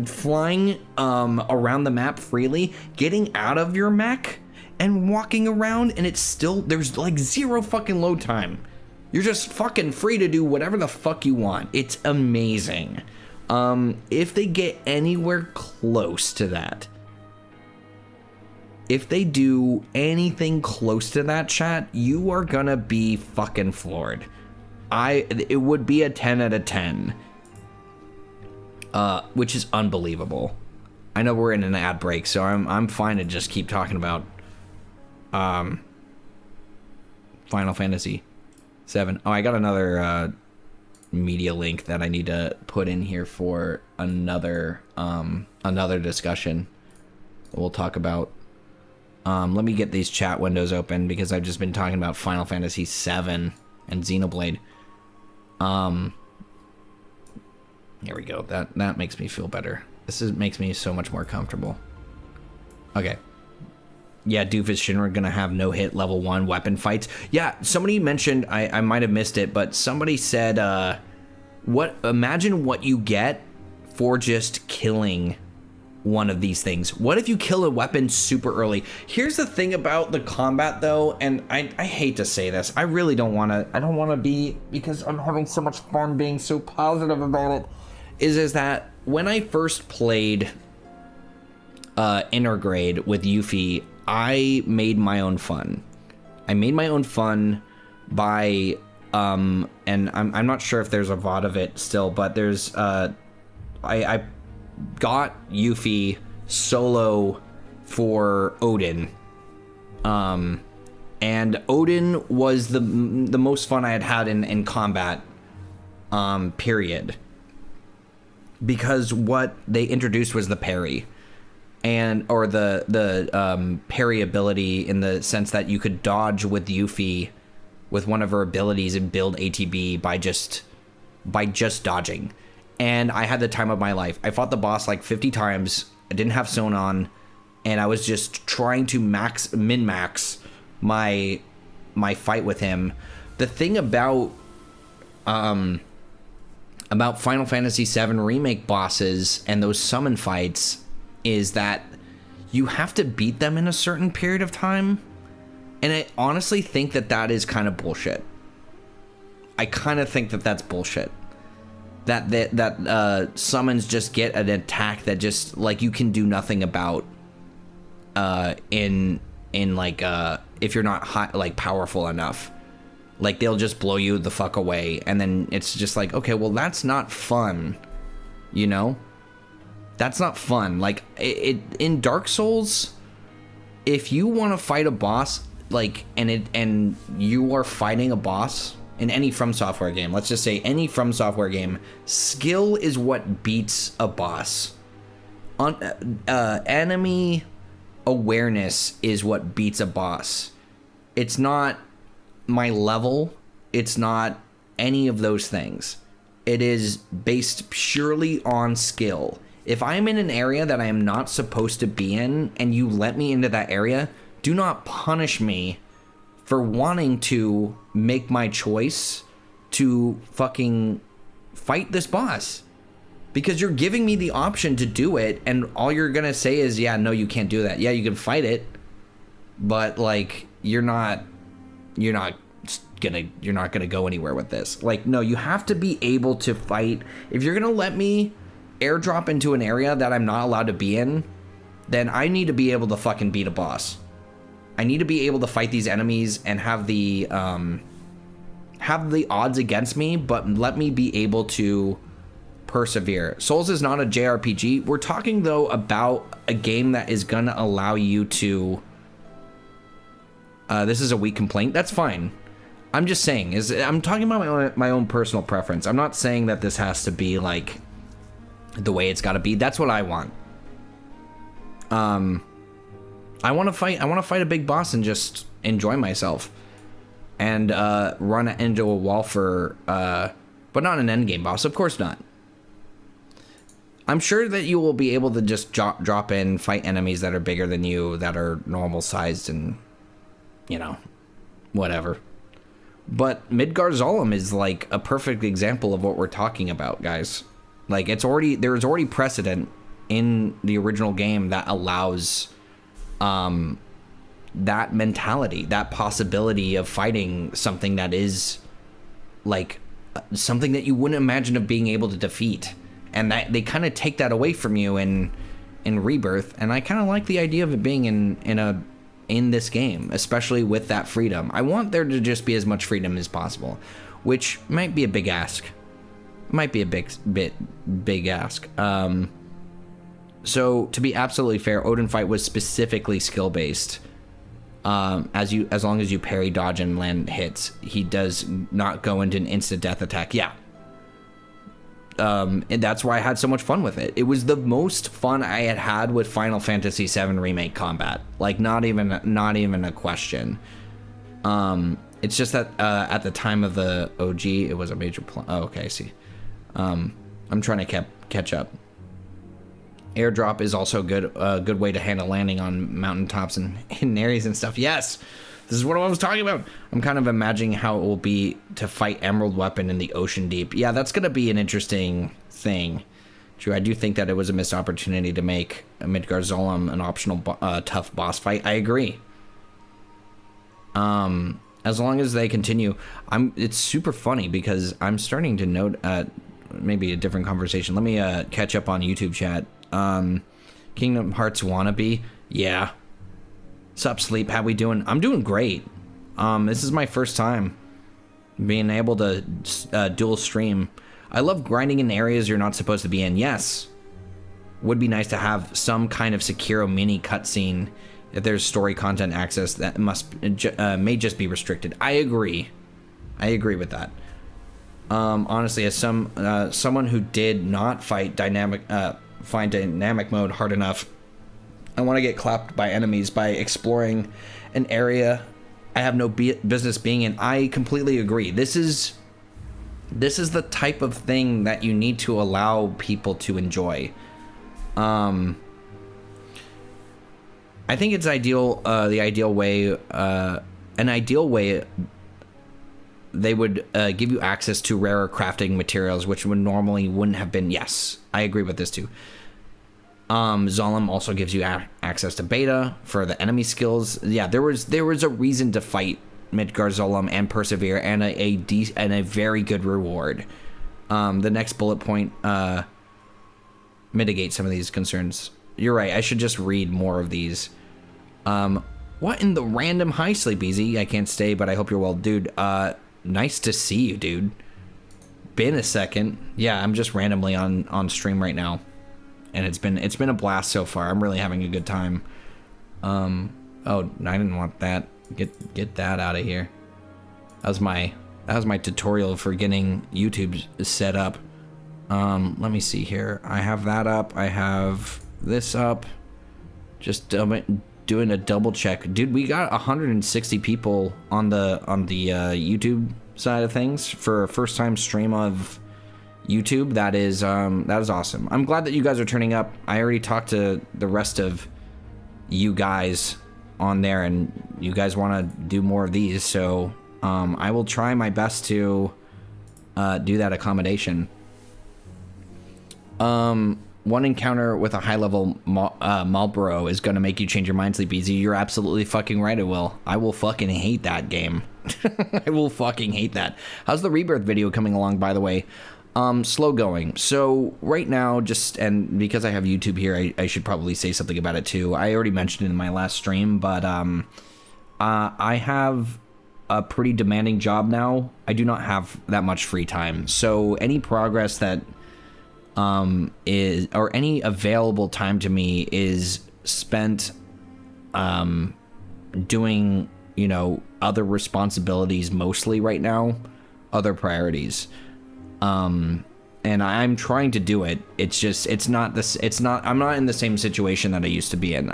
flying around the map freely, getting out of your mech and walking around, and it's still, there's like zero fucking load time. You're just fucking free to do whatever the fuck you want. It's amazing. If they get anywhere close to that, if they do anything close to that, chat, you are gonna be fucking floored. It would be a 10 out of 10, which is unbelievable. I know we're in an ad break, so I'm fine to just keep talking about Final Fantasy 7. Oh, I got another media link that I need to put in here for another discussion we'll talk about. Let me get these chat windows open because I've just been talking about Final Fantasy 7 and Xenoblade. Here we go. That makes me feel better. Makes me so much more comfortable. Okay. Yeah, Doofus Shinra gonna have no-hit level 1 weapon fights. Yeah, somebody mentioned, I might have missed it, but somebody said, imagine what you get for just killing one of these things. What if you kill a weapon super early? Here's the thing about the combat, though, and I hate to say this. I really don't want to be, because I'm having so much fun being so positive about it, is that when I first played Intergrade with Yuffie, I made my own fun. I made my own fun by, and I'm not sure if there's a VOD of it still, but there's, I got Yuffie solo for Odin. And Odin was the most fun I had in combat, period. Because what they introduced was the parry. Or the parry ability, in the sense that you could dodge with Yuffie with one of her abilities and build ATB by just dodging. And I had the time of my life. I fought the boss like 50 times. I didn't have Sonon, and I was just trying to min-max my fight with him. The thing about Final Fantasy VII Remake bosses and those summon fights is that you have to beat them in a certain period of time, and I honestly think that is kind of bullshit. I kind of think that that's bullshit. That summons just get an attack that just like you can do nothing about. In like if you're not high, like powerful enough, like they'll just blow you the fuck away, and then it's just like, okay, well that's not fun, you know? That's not fun. Like in Dark Souls, if you want to fight a boss, like and you are fighting a boss in any From Software game, let's just say any From Software game, skill is what beats a boss. Enemy awareness is what beats a boss. It's not my level. It's not any of those things. It is based purely on skill. If I'm in an area that I am not supposed to be in and you let me into that area, do not punish me for wanting to make my choice to fucking fight this boss. Because you're giving me the option to do it, and all you're gonna say is, yeah, no, you can't do that. Yeah, you can fight it, but like you're not gonna go anywhere with this. Like, no, you have to be able to fight. If you're gonna let me airdrop into an area that I'm not allowed to be in, then I need to be able to fucking beat a boss. I need to be able to fight these enemies and have the odds against me, but let me be able to persevere. Souls is not a JRPG. We're talking though about a game that is gonna allow you to this is a weak complaint. That's fine. I'm just saying, I'm talking about my own personal preference. I'm not saying that this has to be like the way it's got to be. That's what I want. I want to fight a big boss and just enjoy myself and run into a wall for but not an endgame boss, of course not. I'm sure that you will be able to just drop in, fight enemies that are bigger than you, that are normal sized, and, you know, whatever. But Midgar Zolom is like a perfect example of what we're talking about, guys. Like, there's already precedent in the original game that allows that mentality, that possibility of fighting something that is like something that you wouldn't imagine of being able to defeat. And that they kind of take that away from you in Rebirth, and I kind of like the idea of it being in this game, especially with that freedom. I want there to just be as much freedom as possible, which might be a big ask. Might be a big ask. So to be absolutely fair, Odin Fight was specifically skill based. As long as you parry, dodge, and land hits, he does not go into an instant death attack. Yeah. And that's why I had so much fun with it. It was the most fun I had with Final Fantasy VII Remake combat. Like, not even a question. It's just that at the time of the OG, it was a major oh, okay, I see. I'm trying to catch up. Airdrop is also a good way to handle landing on mountaintops and hidden areas and stuff. Yes, this is what I was talking about. I'm kind of imagining how it will be to fight Emerald Weapon in the Ocean Deep. Yeah, that's going to be an interesting thing. True, I do think that it was a missed opportunity to make Midgar Zolom an optional tough boss fight. I agree. As long as they continue, it's super funny because I'm starting to note maybe a different conversation. Let me catch up on YouTube chat. Kingdom Hearts wannabe, yeah. Sup, Sleep? How we doing? I'm doing great. This is my first time being able to dual stream. I love grinding in areas you're not supposed to be in. Yes, would be nice to have some kind of Sekiro mini cutscene. If there's story content access, that may just be restricted. I agree with that. Honestly, as someone who did not find dynamic mode hard enough, I want to get clapped by enemies by exploring an area I have no business being in. I completely agree. This is the type of thing that you need to allow people to enjoy. I think it's ideal. The ideal way, an ideal way, they would give you access to rarer crafting materials, which would normally wouldn't have been. Yes, I agree with this too. Zolom also gives you access to beta for the enemy skills. Yeah, there was a reason to fight Midgar Zolom and Persevere, and a very good reward. The next bullet point, mitigate some of these concerns. You're right, I should just read more of these. What in the random? Hi, Sleepezi. I can't stay, but I hope you're well. Dude, nice to see you, dude. Been a second. Yeah, I'm just randomly on stream right now. And it's been a blast so far. I'm really having a good time. Oh, I didn't want that. Get that out of here. That was my tutorial for getting YouTube set up. Let me see here. I have that up. I have this up. Just doing a double check. Dude, we got 160 people on the YouTube side of things for a first time stream of YouTube. That is awesome. I'm glad that you guys are turning up. I already talked to the rest of you guys on there, and you guys want to do more of these, so I will try my best to do that accommodation. One encounter with a high-level Marlboro is going to make you change your mind, Sleepezi. You're absolutely fucking right, it will. I will fucking hate that game. I will fucking hate that. How's the Rebirth video coming along, by the way? Slow going. So right now, and because I have YouTube here, I should probably say something about it too. I already mentioned it in my last stream, but I have a pretty demanding job now. I do not have that much free time. So any progress that or any available time to me is spent doing, other responsibilities mostly right now, other priorities. And I'm trying to do it. It's just, I'm not in the same situation that I used to be in.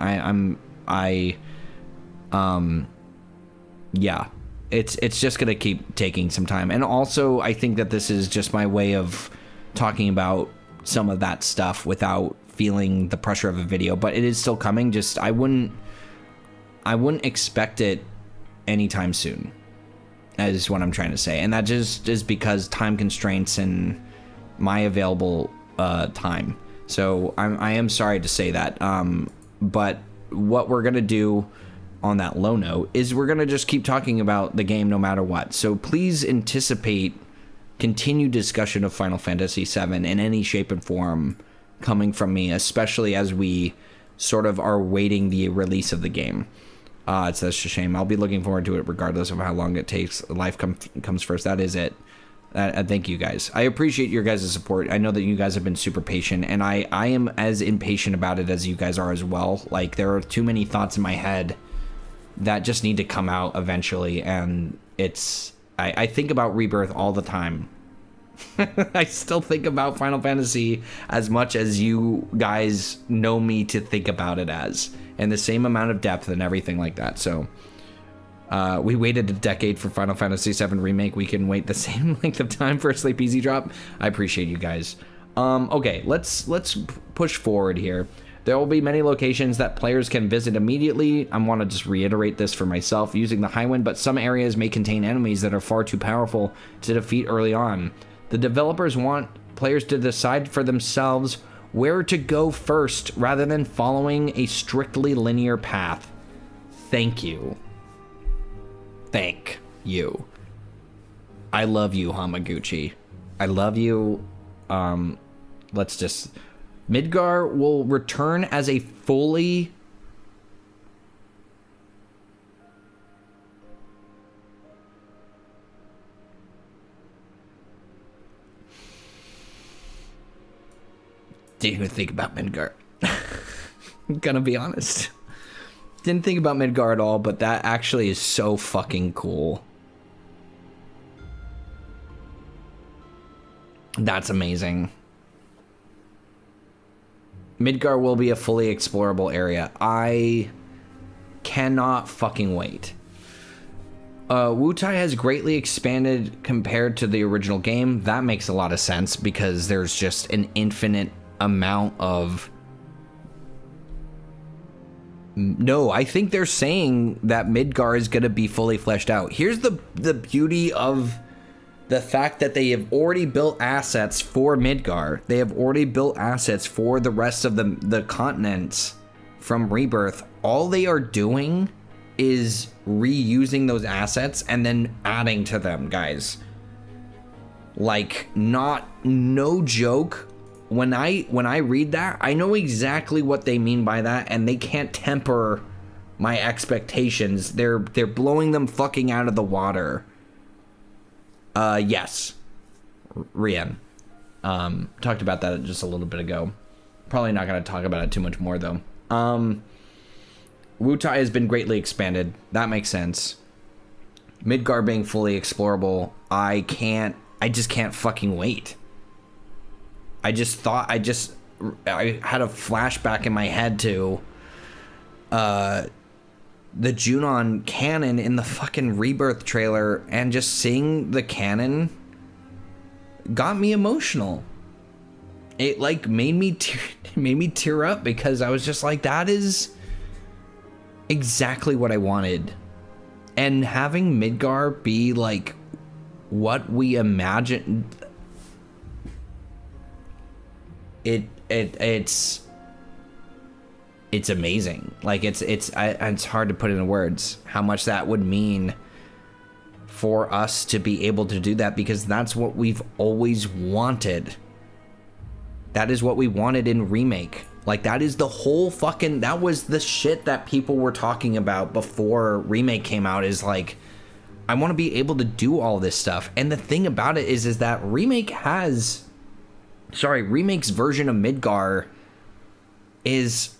Yeah, it's just gonna keep taking some time. And also, I think that this is just my way of talking about some of that stuff without feeling the pressure of a video, but it is still coming. Just, I wouldn't expect it anytime soon, is what I'm trying to say. And that just is because time constraints and my available time. So I am sorry to say that. But what we're going to do on that low note is we're going to just keep talking about the game no matter what. So please anticipate continued discussion of Final Fantasy VII in any shape and form coming from me, especially as we sort of are waiting the release of the game. It's such a shame. I'll be looking forward to it regardless of how long it takes. Life comes first. That is it. Thank you guys. I appreciate your guys' support. I know that you guys have been super patient, and I am as impatient about it as you guys are as well. Like, there are too many thoughts in my head that just need to come out eventually, and I think about Rebirth all the time. I still think about Final Fantasy as much as you guys know me to think about it as, and the same amount of depth and everything like that. So we waited a decade for Final Fantasy VII Remake. We can wait the same length of time for a Sleepezi drop. I appreciate you guys. Okay, let's push forward here. There will be many locations that players can visit immediately. I want to just reiterate this for myself using the Highwind, but some areas may contain enemies that are far too powerful to defeat early on. The developers want players to decide for themselves where to go first rather than following a strictly linear path. Thank you. Thank you. I love you, Hamaguchi. I love you. Let's just... Midgar will return as a fully... Didn't even think about Midgar. I'm gonna be honest. Didn't think about Midgar at all, but that actually is so fucking cool. That's amazing. Midgar will be a fully explorable area. I cannot fucking wait. Wutai has greatly expanded compared to the original game. That makes a lot of sense because there's just an infinite amount of... No, I think they're saying that Midgar is going to be fully fleshed out. Here's the beauty of the fact that they have already built assets for Midgar. They have already built assets for the rest of the continents from Rebirth. All they are doing is reusing those assets and then adding to them, guys. Like, no joke. When I read that, I know exactly what they mean by that, and they can't temper my expectations. They're blowing them fucking out of the water. Yes. Rian. Talked about that just a little bit ago. Probably not going to talk about it too much more, though. Wutai has been greatly expanded. That makes sense. Midgar being fully explorable. I just can't fucking wait. I had a flashback in my head to the Junon canon in the fucking Rebirth trailer, and just seeing the canon got me emotional. It like made me tear up, because I was just like, that is exactly what I wanted. And having Midgar be like what we imagined, it's amazing. Like it's hard to put into words how much that would mean for us to be able to do that, because that's what we've always wanted. That is what we wanted in Remake. Like, that is the whole fucking, that was the shit that people were talking about before Remake came out, is like, I want to be able to do all this stuff. And the thing about it is that Remake's version of Midgar is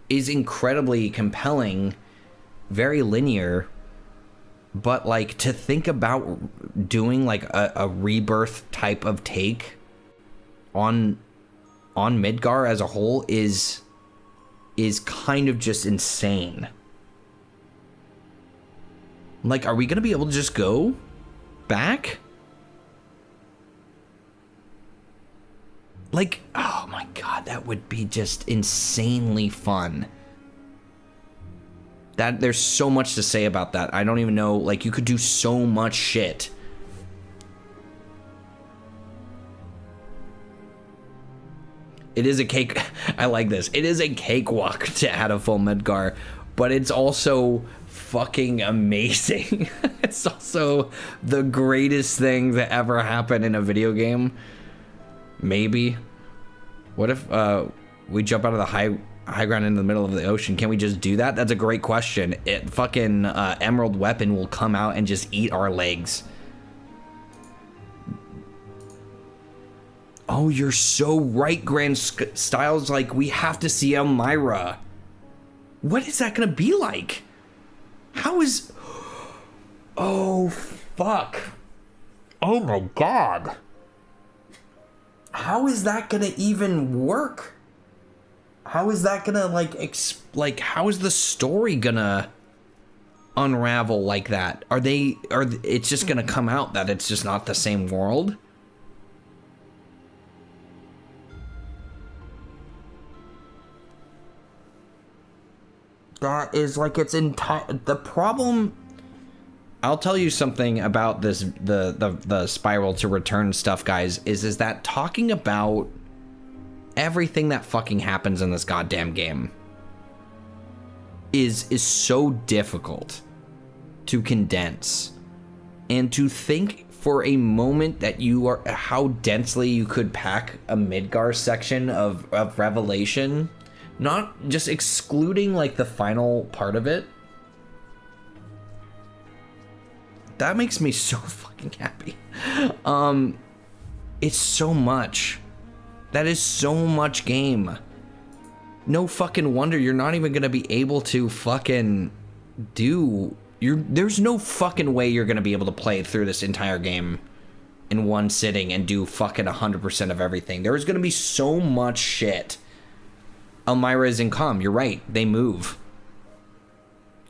incredibly compelling, very linear, but like, to think about doing like a Rebirth type of take on Midgar as a whole is kind of just insane. Like, are we gonna be able to just go back? Like, oh my god, that would be just insanely fun. That there's so much to say about that. I don't even know, like, you could do so much shit. It is a cake. I like this. It is a cakewalk to add a full Midgar, but it's also fucking amazing. It's also the greatest thing that ever happened in a video game. Maybe. What if we jump out of the high ground into the middle of the ocean? Can we just do that? That's a great question. It fucking Emerald Weapon will come out and just eat our legs. Oh, you're so right, Grand Styles. Like, we have to see Elmira. What is that gonna be like? How is... Oh, fuck. Oh my god. How is that gonna even work? How is that gonna, like, how is the story gonna unravel like that? It's just gonna come out that it's just not the same world? That is like its entire... The problem... I'll tell you something about this, the Spiral to Return stuff, guys, is that talking about everything that fucking happens in this goddamn game is so difficult to condense. And to think for a moment that you are... how densely you could pack a Midgar section of Revelation... Not just excluding, like, the final part of it. That makes me so fucking happy. It's so much. That is so much game. No fucking wonder you're not even gonna be able to fucking do... There's no fucking way you're gonna be able to play through this entire game in one sitting and do fucking 100% of everything. There's gonna be so much shit. Elmira is in calm. You're right. They move.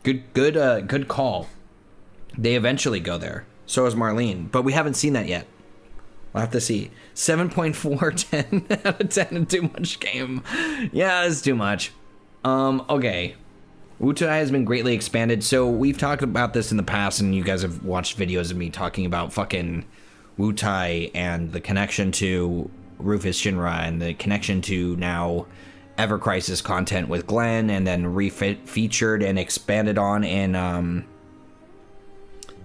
Good call. They eventually go there. So is Marlene, but we haven't seen that yet. We'll have to see. 7.4, 10 out of 10 and too much game. Yeah, it's too much. Okay. Wutai has been greatly expanded. So we've talked about this in the past, and you guys have watched videos of me talking about fucking Wutai and the connection to Rufus Shinra and the connection to now Ever Crisis content with Glenn, and then featured and expanded on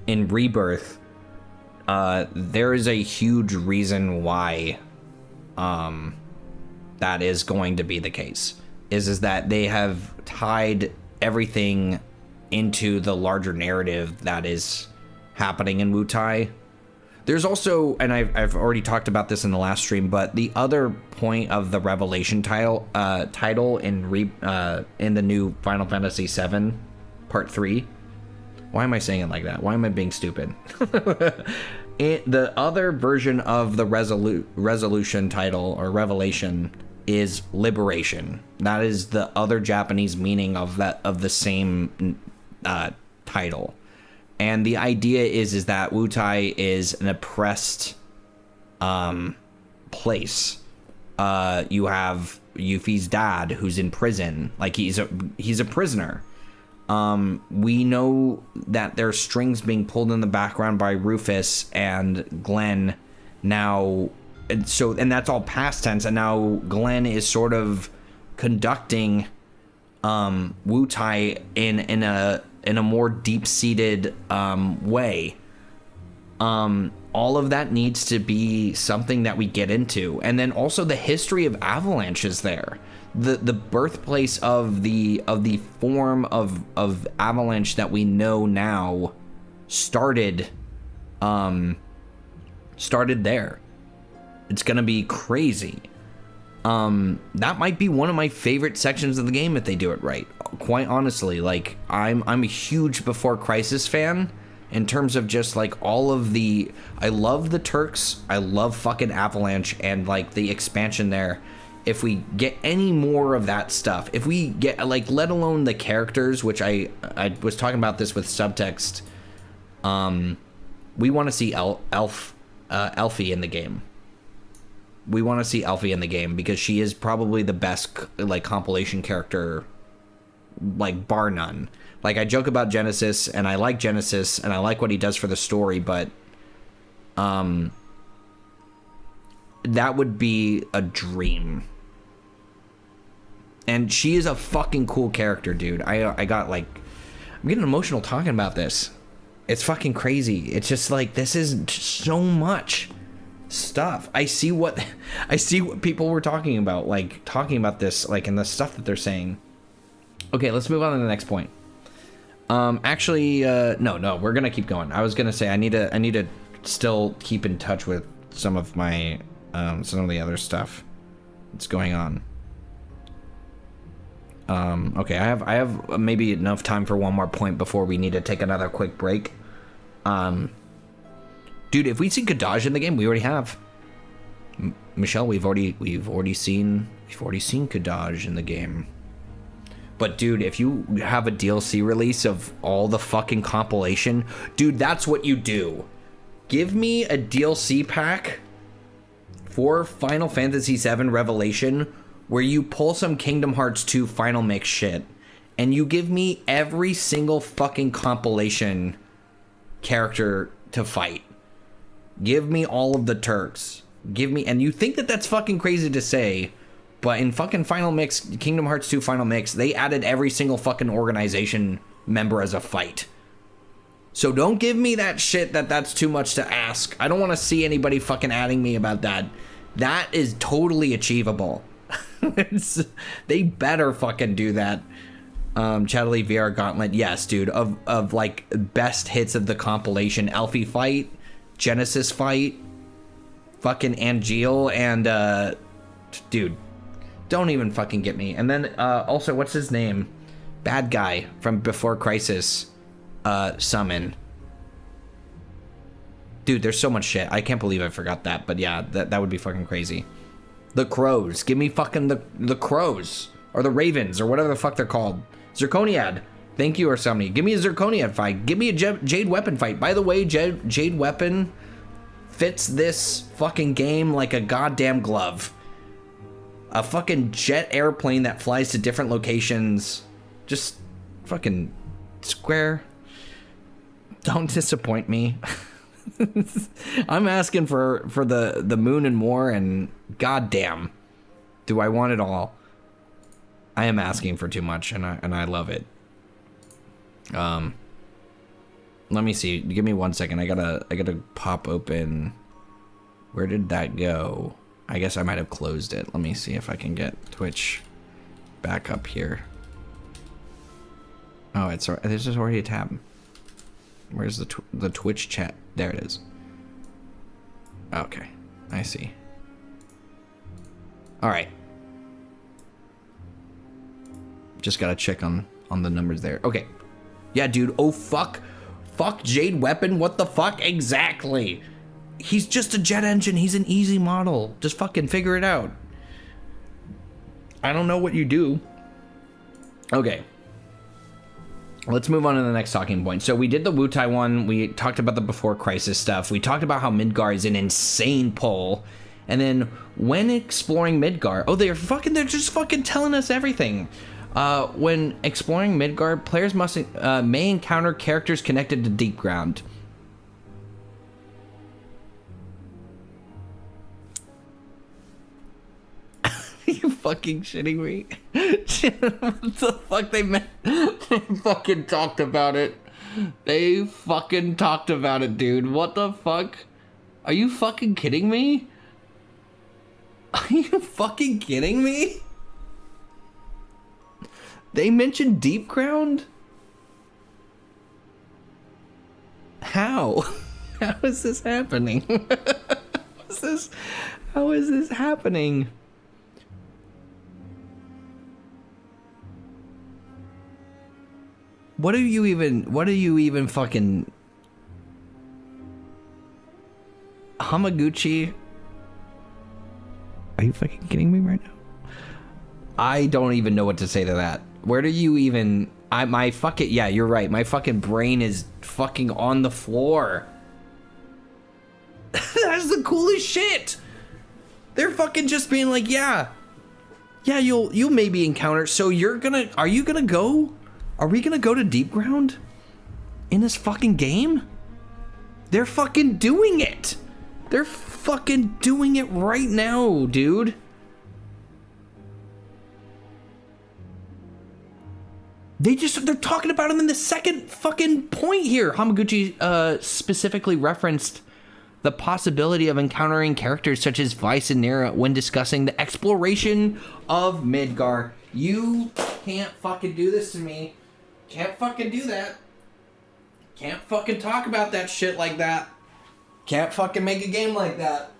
in Rebirth. There is a huge reason why that is going to be the case. Is that they have tied everything into the larger narrative that is happening in Wutai. There's also, and I've already talked about this in the last stream, but the other point of the Revelation title in the new Final Fantasy VII Part 3. Why am I saying it like that? Why am I being stupid? The other version of the resolution title, or Revelation, is Liberation. That is the other Japanese meaning of the same title. And the idea is that Wutai is an oppressed place. You have Yuffie's dad, who's in prison. Like, he's a prisoner. We know that there's strings being pulled in the background by Rufus and Glenn now. And that's all past tense. And now Glenn is sort of conducting Wutai in a more deep-seated way. All of that needs to be something that we get into. And then also the history of Avalanche is there. The birthplace of the form of Avalanche that we know now started there. It's gonna be crazy. That might be one of my favorite sections of the game if they do it right. Quite honestly, like, I'm a huge Before Crisis fan in terms of just like all of the, I love the Turks, I love fucking Avalanche, and like the expansion there. If we get any more of that stuff, if we get, like, let alone the characters, which I was talking about this with subtext, we want to see Elfie in the game. We want to see Elfie in the game because she is probably the best, like, compilation character, like, bar none. Like, I joke about Genesis, and I like Genesis, and I like what he does for the story, but that would be a dream. And she is a fucking cool character, dude. I got, like, I'm getting emotional talking about this. It's fucking crazy. It's just like, this is so much stuff. I see what people were talking about this, like, in the stuff that they're saying. Okay, let's move on to the next point. Actually, no, we're gonna keep going. I was gonna say I need to still keep in touch with some of my some of the other stuff that's going on. Okay, I have maybe enough time for one more point before we need to take another quick break. Dude, if we see Kadaj in the game, we already have. Michelle, we've already seen Kadaj in the game. But dude, if you have a DLC release of all the fucking compilation, dude, that's what you do. Give me a DLC pack for Final Fantasy VII Revelation where you pull some Kingdom Hearts 2 Final Mix shit and you give me every single fucking compilation character to fight. Give me all of the Turks. Give me, and you think that that's fucking crazy to say, but in fucking Final Mix, Kingdom Hearts 2 Final Mix, they added every single fucking organization member as a fight. So don't give me that shit that's too much to ask. I don't want to see anybody fucking adding me about that. That is totally achievable. They better fucking do that. Chatterley VR Gauntlet, yes, dude. Of like best hits of the compilation, Elfie fight, Genesis fight, fucking Angeal, and dude, don't even fucking get me. And then also, what's his name? Bad guy from Before Crisis summon. Dude, there's so much shit. I can't believe I forgot that. But yeah, that would be fucking crazy. The Crows. Give me fucking the Crows. Or the Ravens, or whatever the fuck they're called. Zirconiad. Thank you, or somebody. Give me a Zirconiad fight. Give me a Jade Weapon fight. By the way, Jade Weapon fits this fucking game like a goddamn glove. A fucking jet airplane that flies to different locations. Just fucking Square. Don't disappoint me. I'm asking for the moon and more, and goddamn, do I want it all? I am asking for too much, and I love it. Let me see. Give me 1 second. I gotta pop open. Where did that go? I guess I might have closed it. Let me see if I can get Twitch back up here. Oh, this is already a tab. Where's the Twitch chat? There it is. Okay, I see. All right. Just gotta check on the numbers there. Okay. Yeah, dude. Oh, fuck. Fuck Jade Weapon. What the fuck? Exactly. He's just a jet engine. He's an easy model. Just fucking figure it out. I don't know what you do. Okay. Let's move on to the next talking point. So we did the Wutai one. We talked about the Before Crisis stuff. We talked about how Midgar is an insane pull. And then when exploring Midgar, oh, they're just fucking telling us everything. When exploring Midgar, players may encounter characters connected to Deep Ground. Are you fucking shitting me? What the fuck they meant? They fucking talked about it. They fucking talked about it, dude. What the fuck? Are you fucking kidding me? Are you fucking kidding me? They mentioned Deep Ground? How? How is this happening? How is this happening? What are you even fucking... Hamaguchi? Are you fucking kidding me right now? I don't even know what to say to that. Where do you even... my fucking... Yeah, you're right. My fucking brain is fucking on the floor. That's the coolest shit! They're fucking just being like, yeah, you'll maybe encounter... So are you gonna go? Are we gonna go to Deep Ground? In this fucking game? They're fucking doing it! They're fucking doing it right now, dude. They're talking about him in the second fucking point here. Hamaguchi specifically referenced the possibility of encountering characters such as Vice and Nera when discussing the exploration of Midgar. You can't fucking do this to me. Can't fucking do that. Can't fucking talk about that shit like that. Can't fucking make a game like that.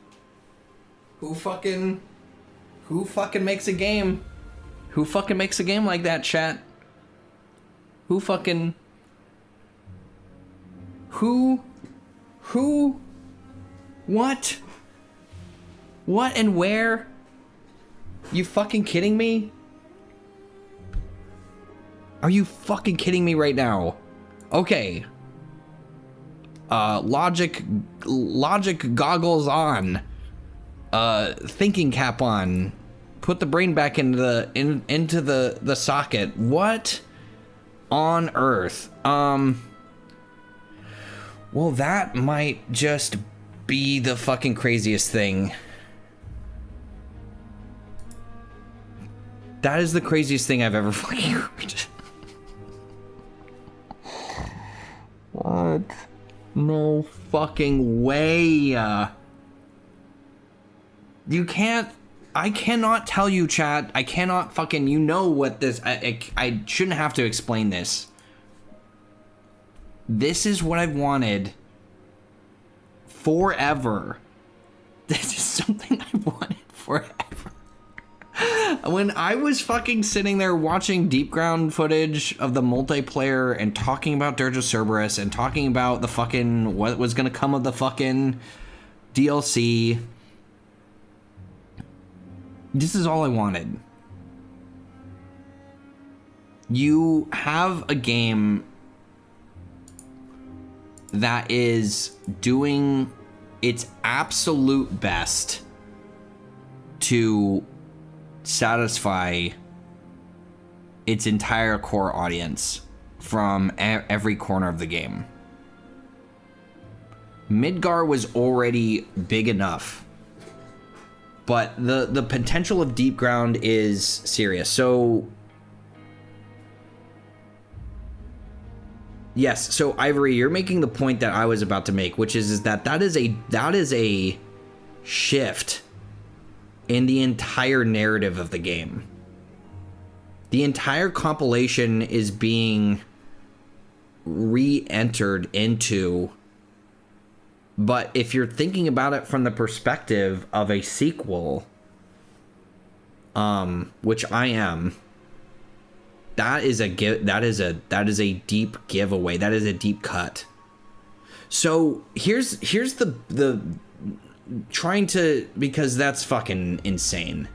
Who fucking makes a game? Who fucking makes a game like that, chat? Who? What? What and where? You fucking kidding me? Are you fucking kidding me right now? Okay. Logic goggles on. Thinking cap on. Put the brain back into the socket. What on earth? Well, that might just be the fucking craziest thing. That is the craziest thing I've ever fucking heard. What? No fucking way. You can't... I cannot tell you, chat. I cannot fucking... You know what this... I shouldn't have to explain this. This is what I've wanted forever. This is something I wanted forever. When I was fucking sitting there watching Deep Ground footage of the multiplayer and talking about Dirge of Cerberus and talking about the fucking... What was gonna come of the fucking DLC... This is all I wanted. You have a game that is doing its absolute best to satisfy its entire core audience from every corner of the game. Midgar was already big enough, but the potential of Deep Ground is serious. So Yes, so Ivory, you're making the point that I was about to make, which is that is a shift in the entire narrative of the game. The entire compilation is being re-entered into, but if you're thinking about it from the perspective of a sequel, which I am, that is a deep giveaway. That is a deep cut. So here's the trying to, because that's fucking insane.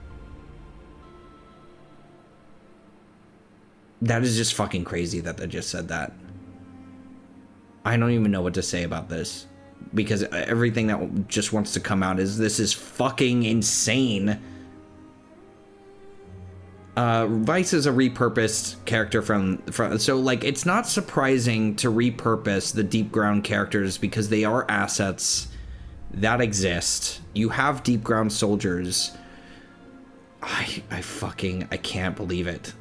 That is just fucking crazy that they just said that. I don't even know what to say about this, because everything that just wants to come out is this is fucking insane. Vice is a repurposed character from so like it's not surprising to repurpose the deep ground characters because they are assets that exist. You have deep ground soldiers. I can't believe it.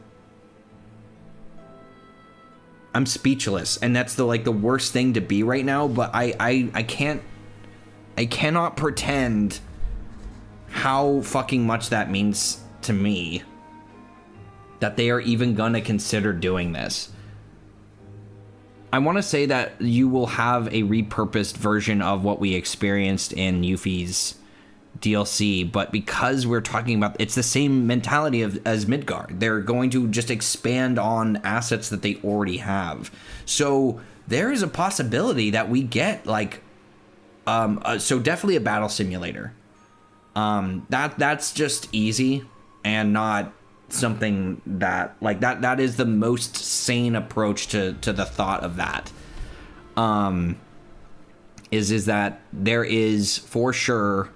I'm speechless, and that's the worst thing to be right now, but I cannot pretend how fucking much that means to me that they are even gonna consider doing this. I want to say that you will have a repurposed version of what we experienced in Yuffie's DLC, but because we're talking about, it's the same mentality as Midgard. They're going to just expand on assets that they already have. So there is a possibility that we get so definitely a battle simulator. That's just easy and not something that that is the most sane approach to the thought of that. Is that there is for sure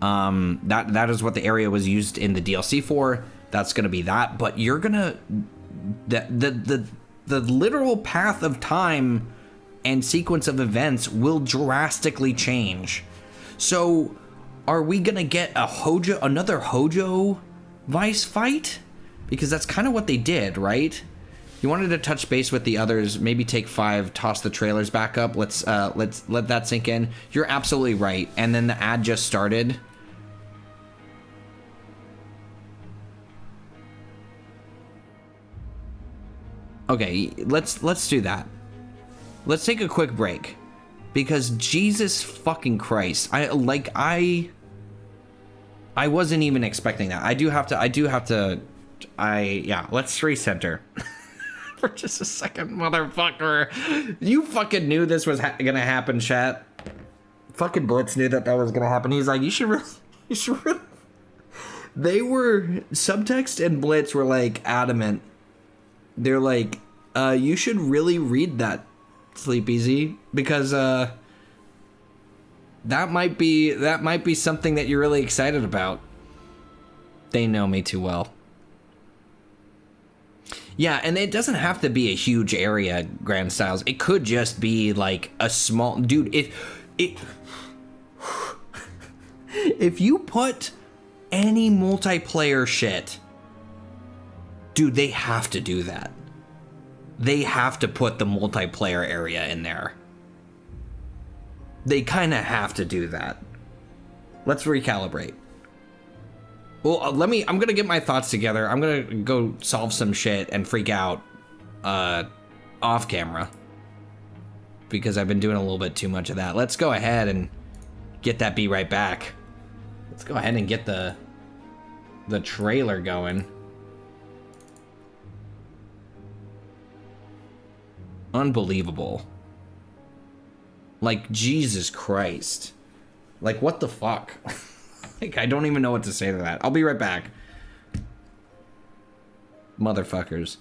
that is what the area was used in the DLC for. That's gonna be that, but you're gonna the literal path of time and sequence of events will drastically change. So are we gonna get another Hojo Vice fight? Because that's kind of what they did, right? You wanted to touch base with the others, maybe take 5, toss the trailers back up. Let's let that sink in. You're absolutely right. And then the ad just started. Okay, let's do that. Let's take a quick break, because Jesus fucking Christ, I wasn't even expecting that. Let's recenter. For just a second, motherfucker. You fucking knew this was gonna happen, chat. Fucking Blitz knew that was gonna happen. He's like, you should really. They were, Subtext and Blitz were like adamant. They're like, you should really read that, Sleepezi, because that might be something that you're really excited about. They know me too well. Yeah, and it doesn't have to be a huge area, Grand Styles. It could just be like a small dude. If you put any multiplayer shit, dude, they have to do that. They have to put the multiplayer area in there. They kind of have to do that. Let's recalibrate. Well, I'm gonna get my thoughts together. I'm gonna go solve some shit and freak out off camera, because I've been doing a little bit too much of that. Let's go ahead and get that Be Right Back. Let's go ahead and get the trailer going. Unbelievable. Like, Jesus Christ. Like, what the fuck? Like, I don't even know what to say to that. I'll be right back. Motherfuckers.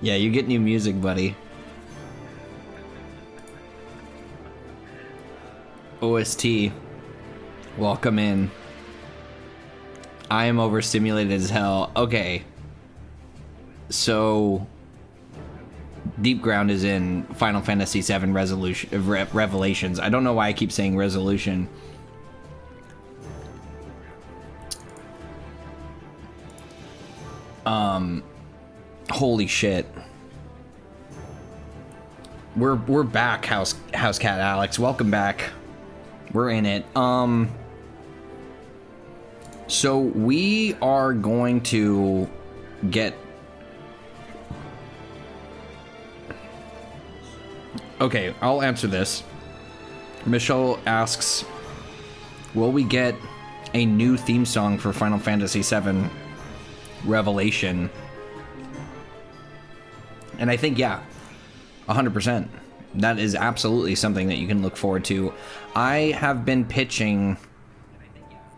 Yeah, you get new music, buddy. OST. Welcome in. I am overstimulated as hell. Okay. So Deep Ground is in Final Fantasy VII Revelations. I don't know why I keep saying resolution. Holy shit. We're back, House Cat Alex. Welcome back. We're in it. So we are going to get... Okay, I'll answer this. Michelle asks, will we get a new theme song for Final Fantasy VII Revelation? And I think, yeah, 100%. That is absolutely something that you can look forward to. I have been pitching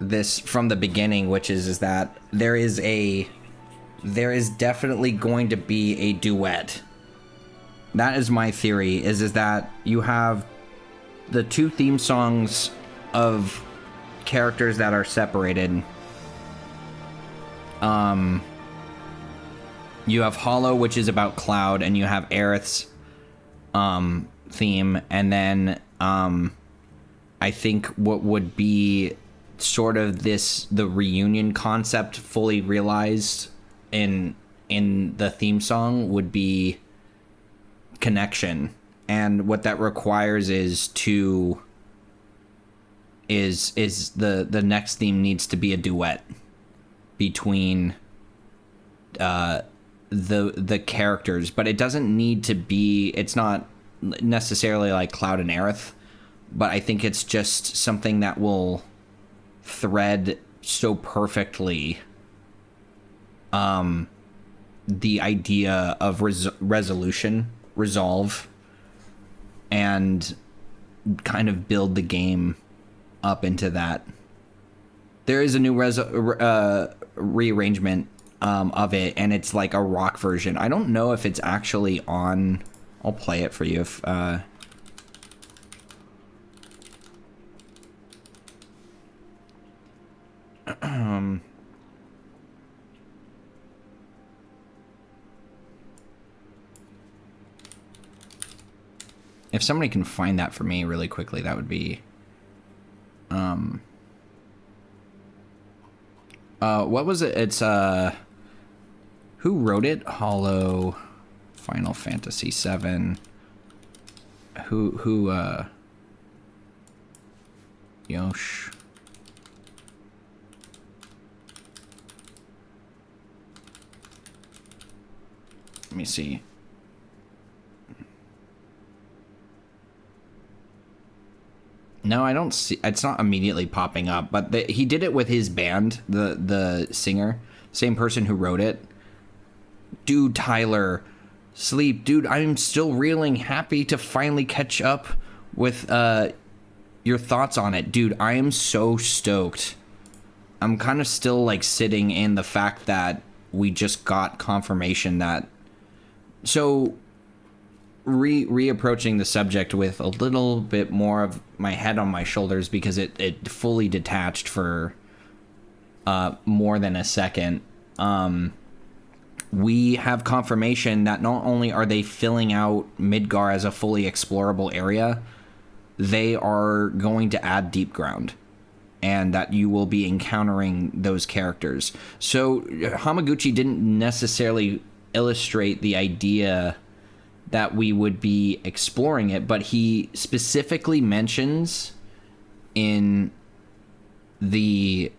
this from the beginning, which is that there is definitely going to be a duet. That is my theory, is that you have the two theme songs of characters that are separated. You have Hollow, which is about Cloud, and you have Aerith's theme, and then I think what would be sort of the reunion concept fully realized in the theme song would be connection, and what that requires is the next theme needs to be a duet between the characters, but it doesn't need to be, it's not necessarily like Cloud and Aerith, but I think it's just something that will thread so perfectly the idea of resolve, and kind of build the game up into that. There is a new rearrangement of it, and it's like a rock version. I don't know if it's actually on. I'll play it for you if if somebody can find that for me really quickly, that would be what was it? It's who wrote it? Hollow, Final Fantasy VII. Who Yosh. Let me see. No, I don't see. It's not immediately popping up, but he did it with his band, the singer, same person who wrote it. Dude, Tyler, Sleep, dude, I'm still reeling. Happy to finally catch up with your thoughts on it, dude. I am so stoked. I'm kind of still like sitting in the fact that we just got confirmation that. So reapproaching the subject with a little bit more of my head on my shoulders, because it fully detached for more than a second. We have confirmation that not only are they filling out Midgar as a fully explorable area, they are going to add Deep Ground, and that you will be encountering those characters. So Hamaguchi didn't necessarily illustrate the idea that we would be exploring it, but he specifically mentions in the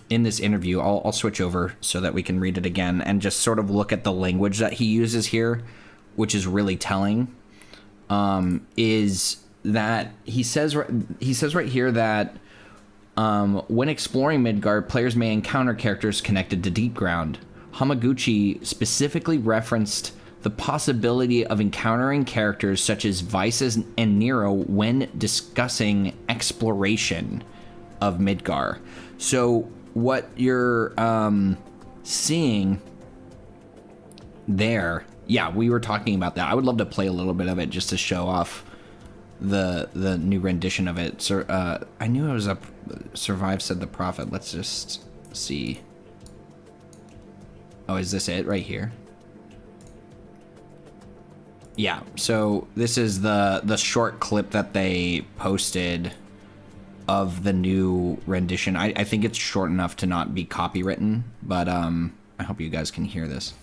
in this interview, I'll switch over so that we can read it again and just sort of look at the language that he uses here, which is really telling. Is that he says right here that when exploring Midgard, players may encounter characters connected to Deep Ground. Hamaguchi specifically referenced the possibility of encountering characters such as Vice and Nero when discussing exploration. of Midgar. So what you're seeing there, yeah, we were talking about that. I would love to play a little bit of it just to show off the new rendition of it. So I knew it was up. Survive said the prophet. Let's just see. Oh, is this it right here? Yeah, so this is the short clip that they posted of the new rendition. I think it's short enough to not be copywritten, but I hope you guys can hear this.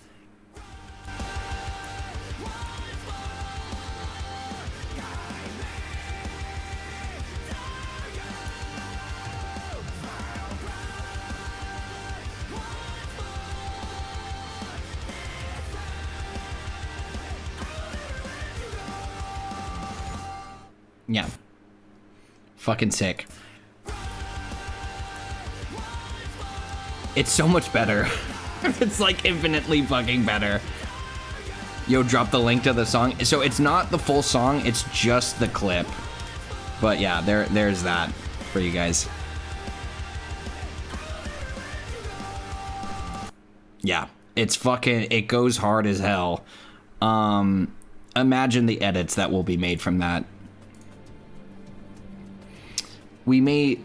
Yeah. Fucking sick. It's so much better. It's like infinitely fucking better. Yo, drop the link to the song. So it's not the full song, it's just the clip. But yeah, there's that for you guys. Yeah, it's fucking, it goes hard as hell. Imagine the edits that will be made from that. We may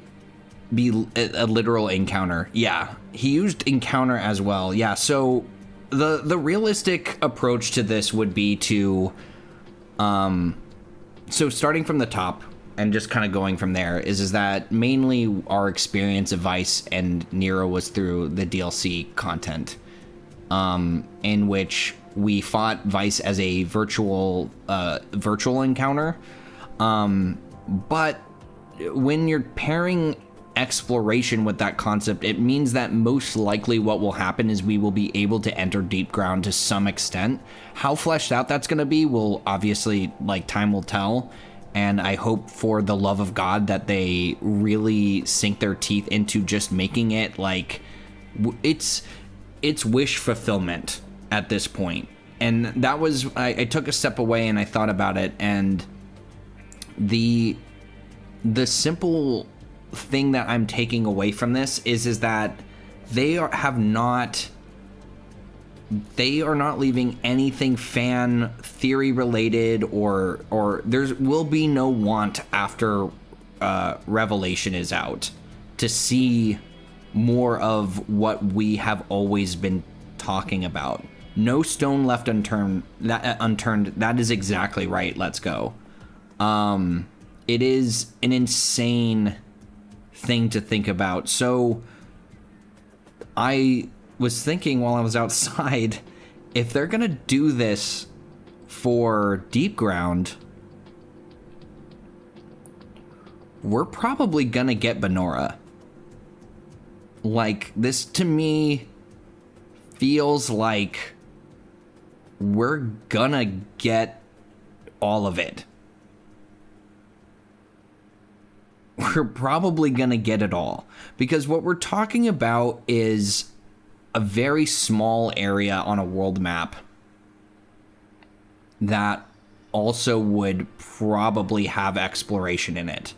be a literal encounter. Yeah, he used encounter as well. Yeah, so the realistic approach to this would be to, so starting from the top and just kind of going from there is that mainly our experience of Vice and Nero was through the DLC content, in which we fought Vice as a virtual encounter, but when you're pairing exploration with that concept, it means that most likely what will happen is we will be able to enter deep ground to some extent. How fleshed out that's going to be will obviously, like, time will tell, and I hope for the love of God that they really sink their teeth into just making it like it's wish fulfillment at this point. And that was, I took a step away and I thought about it, and the simple thing that I'm taking away from this is that they are not leaving anything fan theory related, or there will be no want after Revelation is out to see more of what we have always been talking about. No stone left unturned. That is exactly right. Let's go. It is an insane thing to think about. So I was thinking while I was outside, if they're gonna do this for Deep Ground, we're probably gonna get Benora. Like, this to me feels like we're gonna get all of it. We're probably gonna get it all, because what we're talking about is a very small area on a world map that also would probably have exploration in it,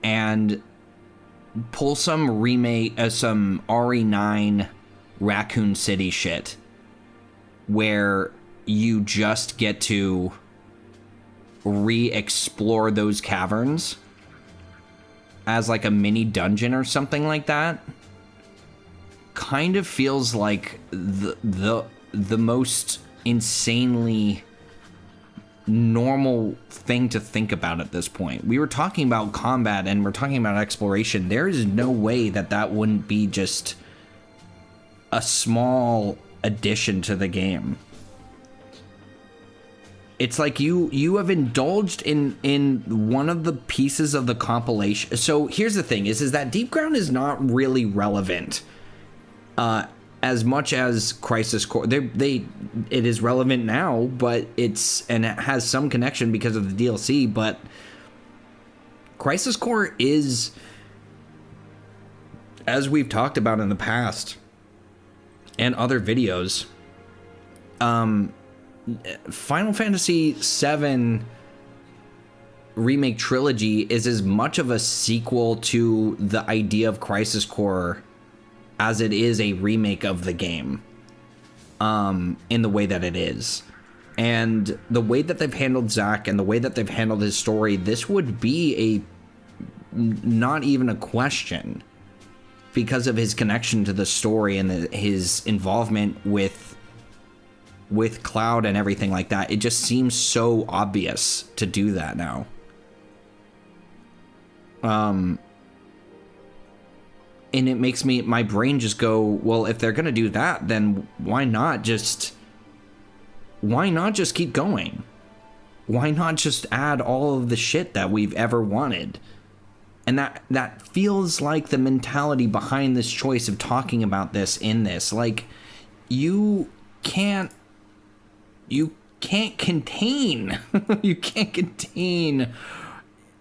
and pull some remake, some RE9 Raccoon City shit where you just get to re-explore those caverns as like a mini dungeon or something like that. Kind of feels like the most insanely normal thing to think about at this point. We were talking about combat and we're talking about exploration. There is no way that wouldn't be just a small addition to the game. It's like you have indulged in one of the pieces of the compilation. So here's the thing: is that Deep Ground is not really relevant as much as Crisis Core. It is relevant now, but it has some connection because of the DLC. But Crisis Core is, as we've talked about in the past and other videos, Final Fantasy VII remake trilogy is as much of a sequel to the idea of Crisis Core as it is a remake of the game, in the way that it is. And the way that they've handled Zack and the way that they've handled his story, this would be not even a question because of his connection to the story and his involvement with Cloud and everything like that. It just seems so obvious to do that now. And it makes my brain just go, well, if they're gonna do that, then why not just keep going? Why not just add all of the shit that we've ever wanted? And that feels like the mentality behind this choice of talking about this in this. Like, you can't contain you can't contain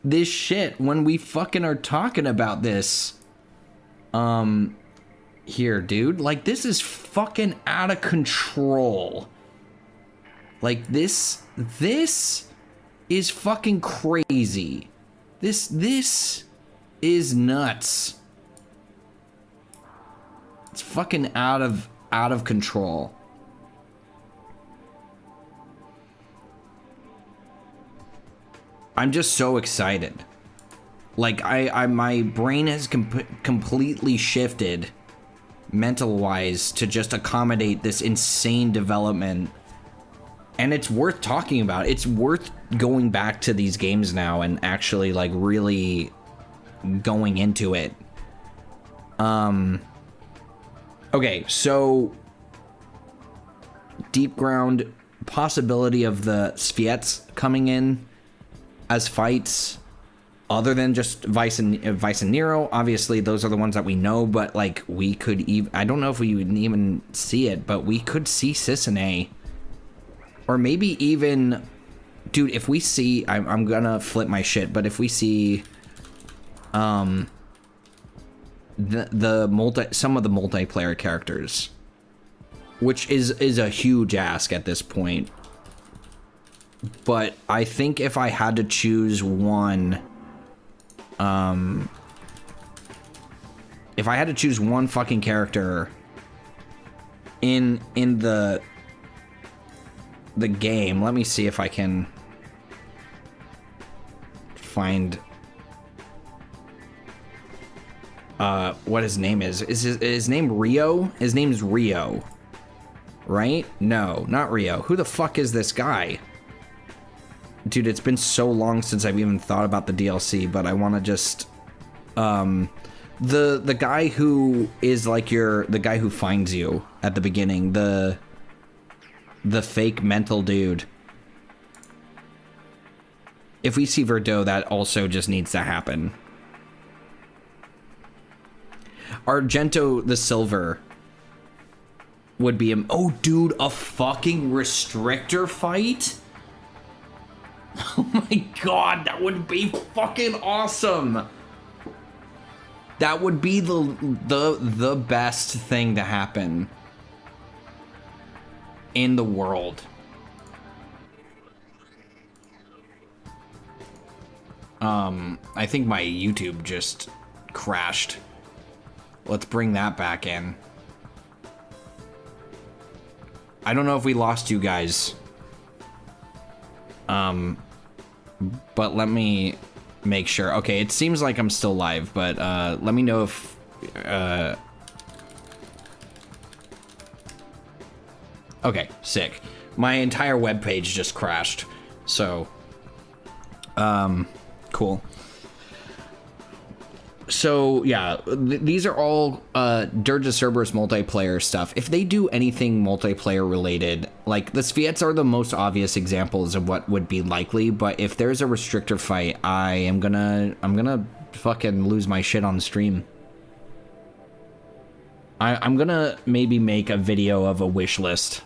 this shit when we fucking are talking about this here, dude. Like, this is fucking out of control. Like, this is fucking crazy. This is nuts. It's fucking out of control. I'm just so excited. Like, my brain has completely shifted mental-wise to just accommodate this insane development. And it's worth talking about. It's worth going back to these games now and actually, like, really going into it. Okay, so Deep Ground, possibility of the Sviets coming in as fights other than just Vice and Nero. Obviously, those are the ones that we know, but, like, we could even... I don't know if we would even see it, but we could see Sisane. Or maybe even... Dude, if we see... I'm gonna flip my shit, but if we see... some of the multiplayer characters, which is a huge ask at this point. But I think if I had to choose one, if I had to choose one fucking character in the game, let me see if I can find what his name is. Is his name Rio? His name's Rio, right? No, not Rio. Who the fuck is this guy? Dude, it's been so long since I've even thought about the DLC, but I want to just... The guy who is like the guy who finds you at the beginning, the fake mental dude. If we see Verdot, that also just needs to happen. Argento the Silver would be him. Oh, dude, a fucking restrictor fight? Oh my god, that would be fucking awesome. That would be the best thing to happen in the world. I think my YouTube just crashed. Let's bring that back in. I don't know if we lost you guys. But let me make sure. Okay, it seems like I'm still live, but let me know if okay, sick. My entire webpage just crashed. So cool. So yeah, these are all Dirge Cerberus multiplayer stuff. If they do anything multiplayer related, like the Sviets are the most obvious examples of what would be likely, but if there's a restrictor fight, I'm gonna fucking lose my shit on stream. I'm gonna maybe make a video of a wish list.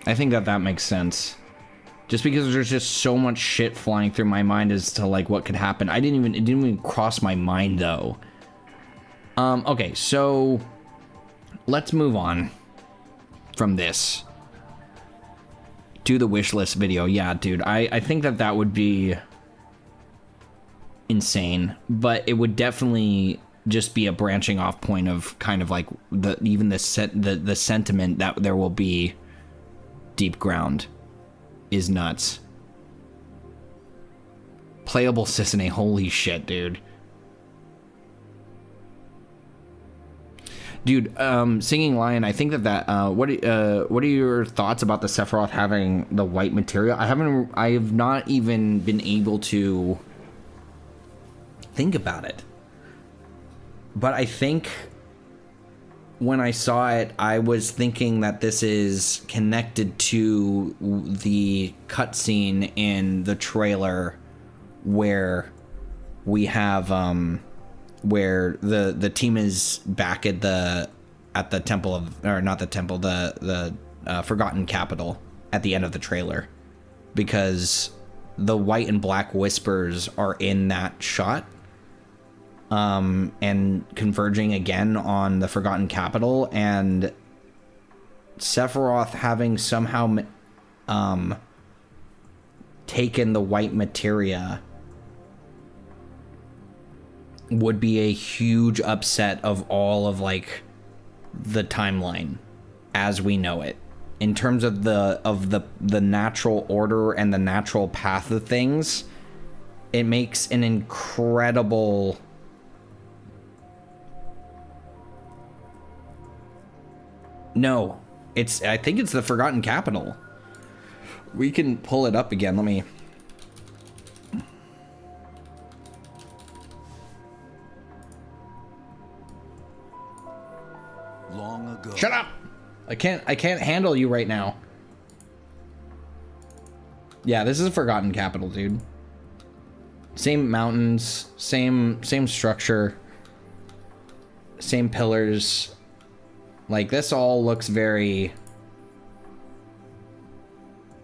I think that makes sense. Just because there's just so much shit flying through my mind as to like what could happen. It didn't even cross my mind though. Okay, so let's move on from this. Do the wish list video. Yeah, dude, I think that would be insane, but it would definitely just be a branching off point of kind of like the sentiment that there will be deep ground is nuts. Playable Sisane, holy shit, dude. Dude, Singing Lion, I think that what are your thoughts about the Sephiroth having the white material? I have not even been able to think about it. But I think when I saw it, I was thinking that this is connected to the cutscene in the trailer where we have where the team is back at the temple of, or not the temple, the Forgotten Capital at the end of the trailer, because the white and black whispers are in that shot, and converging again on the Forgotten Capital, and Sephiroth having somehow taken the white materia would be a huge upset of all of like the timeline as we know it, in terms of the natural order and the natural path of things. It makes an incredible I think it's the Forgotten Capital. We can pull it up again. Let me. Long ago. Shut up! I can't handle you right now. Yeah, this is a Forgotten Capital, dude. Same mountains, same structure, same pillars. Like, this all looks very...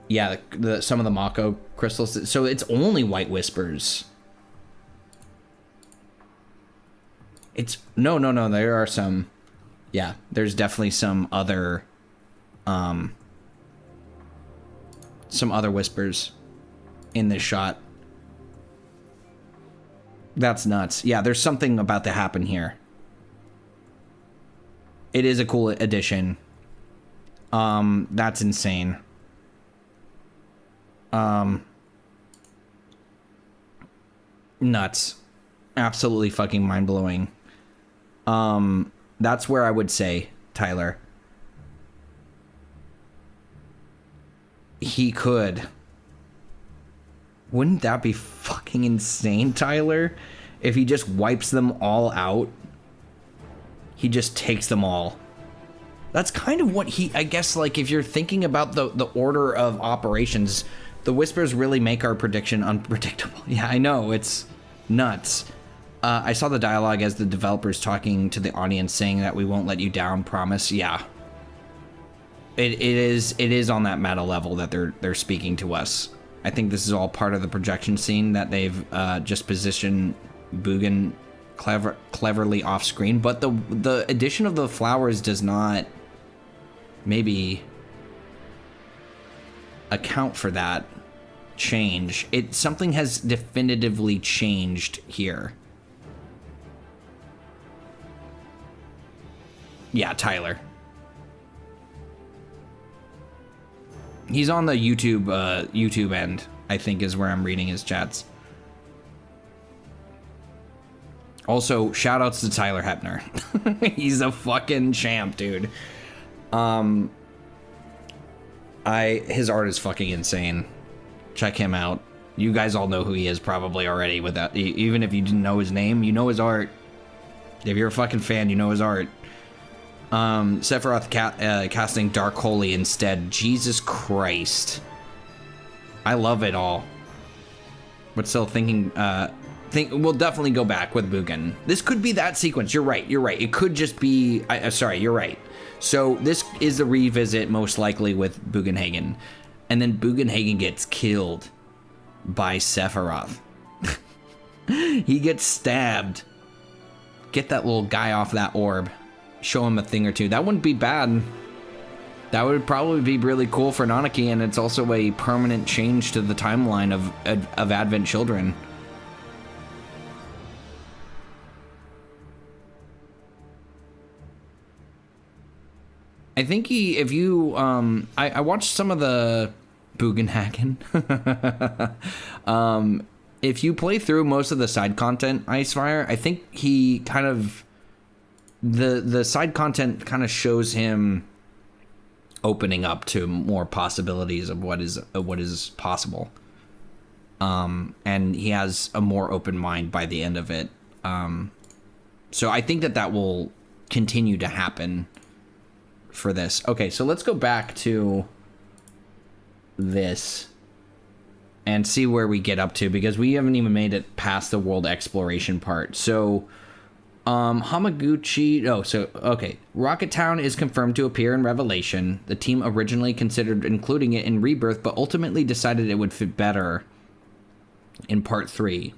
Yeah, some of the Mako crystals. So it's only white whispers. It's... No, there are some... Yeah, there's definitely some other whispers in this shot. That's nuts. Yeah, there's something about to happen here. It is a cool addition. That's insane. Nuts. Absolutely fucking mind-blowing. That's where I would say, Tyler, he could. Wouldn't that be fucking insane, Tyler? If he just wipes them all out. He just takes them all. That's kind of what I guess, like, if you're thinking about the order of operations, the whispers really make our prediction unpredictable. Yeah, I know, it's nuts. I saw the dialogue as the developers talking to the audience saying that we won't let you down, promise. Yeah. It is on that meta level that they're speaking to us. I think this is all part of the projection scene that they've just positioned Bugen cleverly off screen, but the addition of the flowers does not maybe account for that change. Something has definitively changed here. Yeah, Tyler. He's on the YouTube end, I think, is where I'm reading his chats. Also, shoutouts to Tyler Hepner. He's a fucking champ, dude. His art is fucking insane. Check him out. You guys all know who he is probably already, without even if you didn't know his name, you know his art. If you're a fucking fan, you know his art. Sephiroth casting Dark Holy instead. Jesus Christ. I love it all. But still thinking, we'll definitely go back with Bugen. This could be that sequence. You're right. It could just be, sorry, you're right. So this is the revisit most likely with Bugenhagen. And then Bugenhagen gets killed by Sephiroth. He gets stabbed. Get that little guy off that orb. Show him a thing or two. That wouldn't be bad. That would probably be really cool for Nanaki, and it's also a permanent change to the timeline of Advent Children. I think if you, I watched some of the Bugenhagen. If you play through most of the side content, Icefire, I think he kind of, the side content kind of shows him opening up to more possibilities of what is possible. And he has a more open mind by the end of it. So I think that will continue to happen for this. Okay, so let's go back to this and see where we get up to, because we haven't even made it past the world exploration part. So Hamaguchi, okay. Rocket Town is confirmed to appear in Revelation. The team originally considered including it in Rebirth, but ultimately decided it would fit better in Part 3.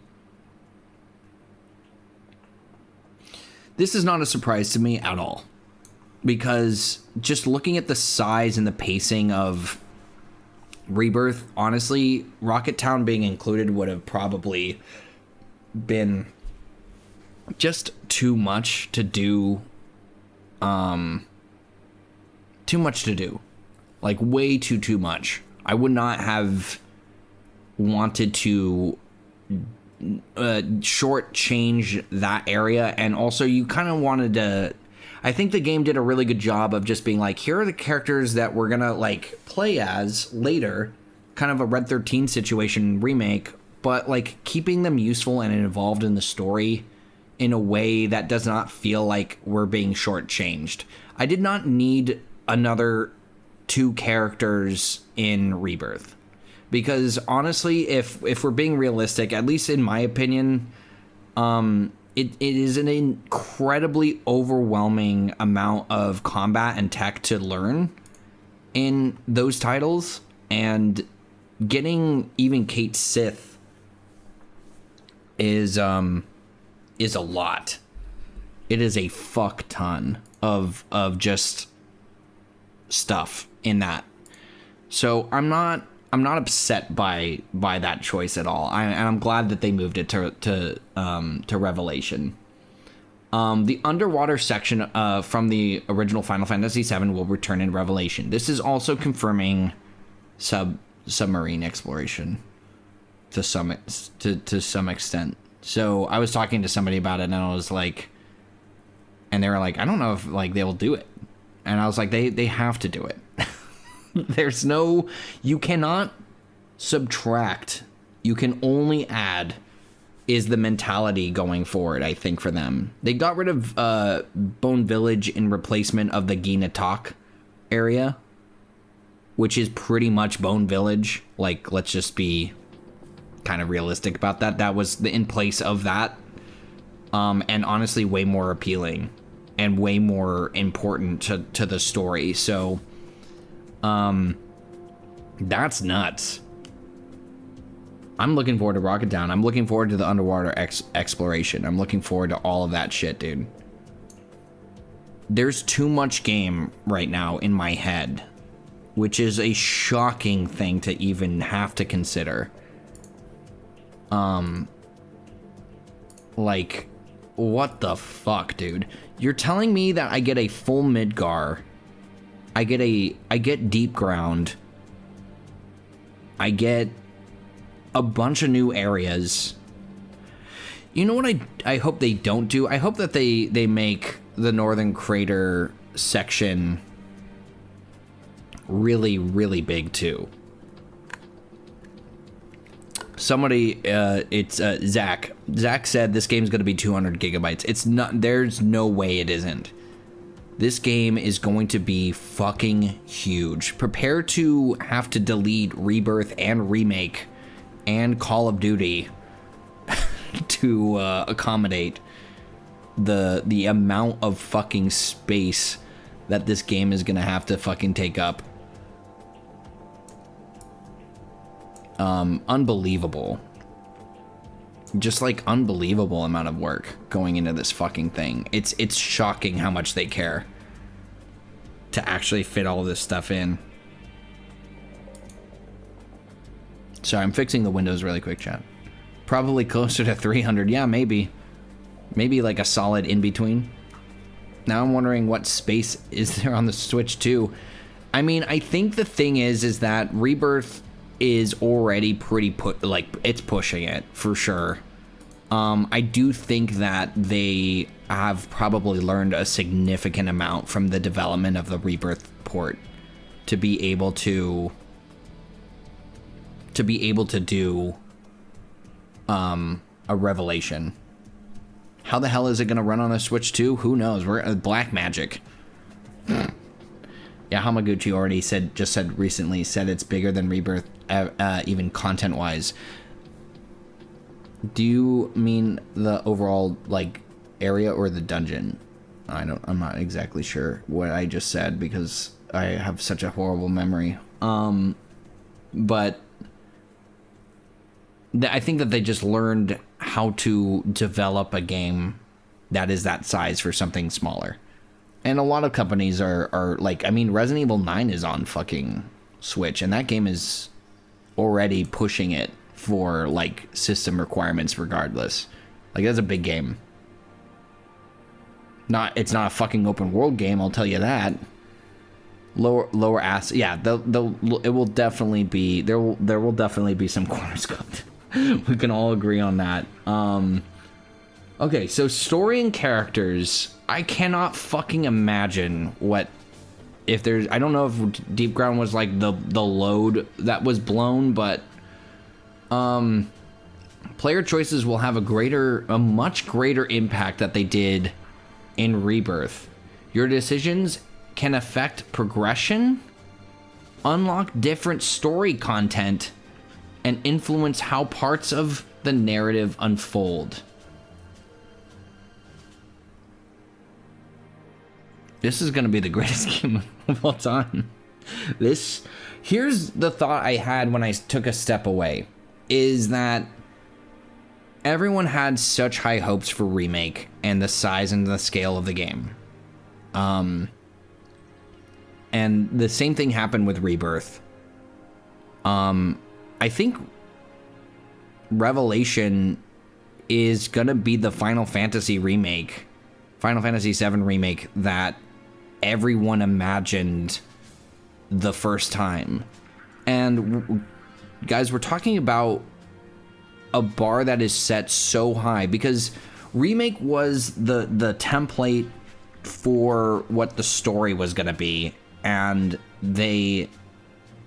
This is not a surprise to me at all, because just looking at the size and the pacing of Rebirth, honestly, Rocket Town being included would have probably been just too much to do. Too much to do. Like, way too much. I would not have wanted to shortchange that area, and also you kind of wanted to. I think the game did a really good job of just being like, here are the characters that we're gonna like play as later, kind of a Red 13 situation remake, but like keeping them useful and involved in the story in a way that does not feel like we're being shortchanged. I did not need another 2 characters in Rebirth, because honestly, if we're being realistic, at least in my opinion, it is an incredibly overwhelming amount of combat and tech to learn in those titles, and getting even Kate Sith is a lot. It is a fuck ton of just stuff in that. So I'm not upset by that choice at all. And I'm glad that they moved it to Revelation. The underwater section from the original Final Fantasy VII will return in Revelation. This is also confirming submarine exploration to some extent. So I was talking to somebody about it, and I was like, and they were like, I don't know if like they'll do it. And I was like, they have to do it. There's no, you cannot subtract, you can only add, is the mentality going forward, I think, for them. They got rid of Bone Village in replacement of the Ginatak area, which is pretty much Bone Village. Like, let's just be kind of realistic about that. That was in place of that. And honestly, way more appealing and way more important to the story. So, that's nuts. I'm looking forward to Rocket Town. I'm looking forward to the underwater exploration. I'm looking forward to all of that shit, dude. There's too much game right now in my head, which is a shocking thing to even have to consider. Like, what the fuck, dude? You're telling me that I get a full Midgar, I get Deep Ground, I get a bunch of new areas. You know what I hope they don't do? I hope that they make the Northern Crater section really, really big too. Somebody, it's Zach. Zach said this game's going to be 200 gigabytes. It's not. There's no way it isn't. This game is going to be fucking huge. Prepare to have to delete Rebirth and Remake and Call of Duty to accommodate the amount of fucking space that this game is going to have to fucking take up. Unbelievable. Just like unbelievable amount of work going into this fucking thing. It's shocking how much they care to actually fit all this stuff in. Sorry, I'm fixing the windows really quick, chat. Probably closer to 300. Yeah, maybe like a solid in between. Now I'm wondering what space is there on the Switch 2. I mean, I think the thing is that Rebirth is already pretty it's pushing it for sure. I do think that they have probably learned a significant amount from the development of the Rebirth port to be able to do a Revelation. How the hell is it going to run on a Switch 2? Who knows? We're black magic. Yeah, Hamaguchi already said recently it's bigger than Rebirth, even content-wise. Do you mean the overall like area or the dungeon? I'm not exactly sure what I just said because I have such a horrible memory. But I think that they just learned how to develop a game that is that size for something smaller. And a lot of companies are like, I mean, Resident Evil 9 is on fucking Switch, and that game is already pushing it for like system requirements regardless. Like, that's a big game. It's not a fucking open world game, I'll tell you that. Lower ass, yeah. It will definitely be there will definitely be some corners cut. We can all agree on that. Okay, so story and characters. I cannot fucking imagine what if there's. I don't know if Deep Ground was like the load that was blown, but player choices will have a much greater impact that they did in Rebirth. Your decisions can affect progression, unlock different story content, and influence how parts of the narrative unfold. This is going to be the greatest game of all time. Here's the thought I had when I took a step away, is that everyone had such high hopes for Remake and the size and the scale of the game. And the same thing happened with Rebirth. I think Revelation is gonna be the Final Fantasy remake, Final Fantasy VII remake that everyone imagined the first time. And guys, we're talking about a bar that is set so high because Remake was the template for what the story was gonna be, and they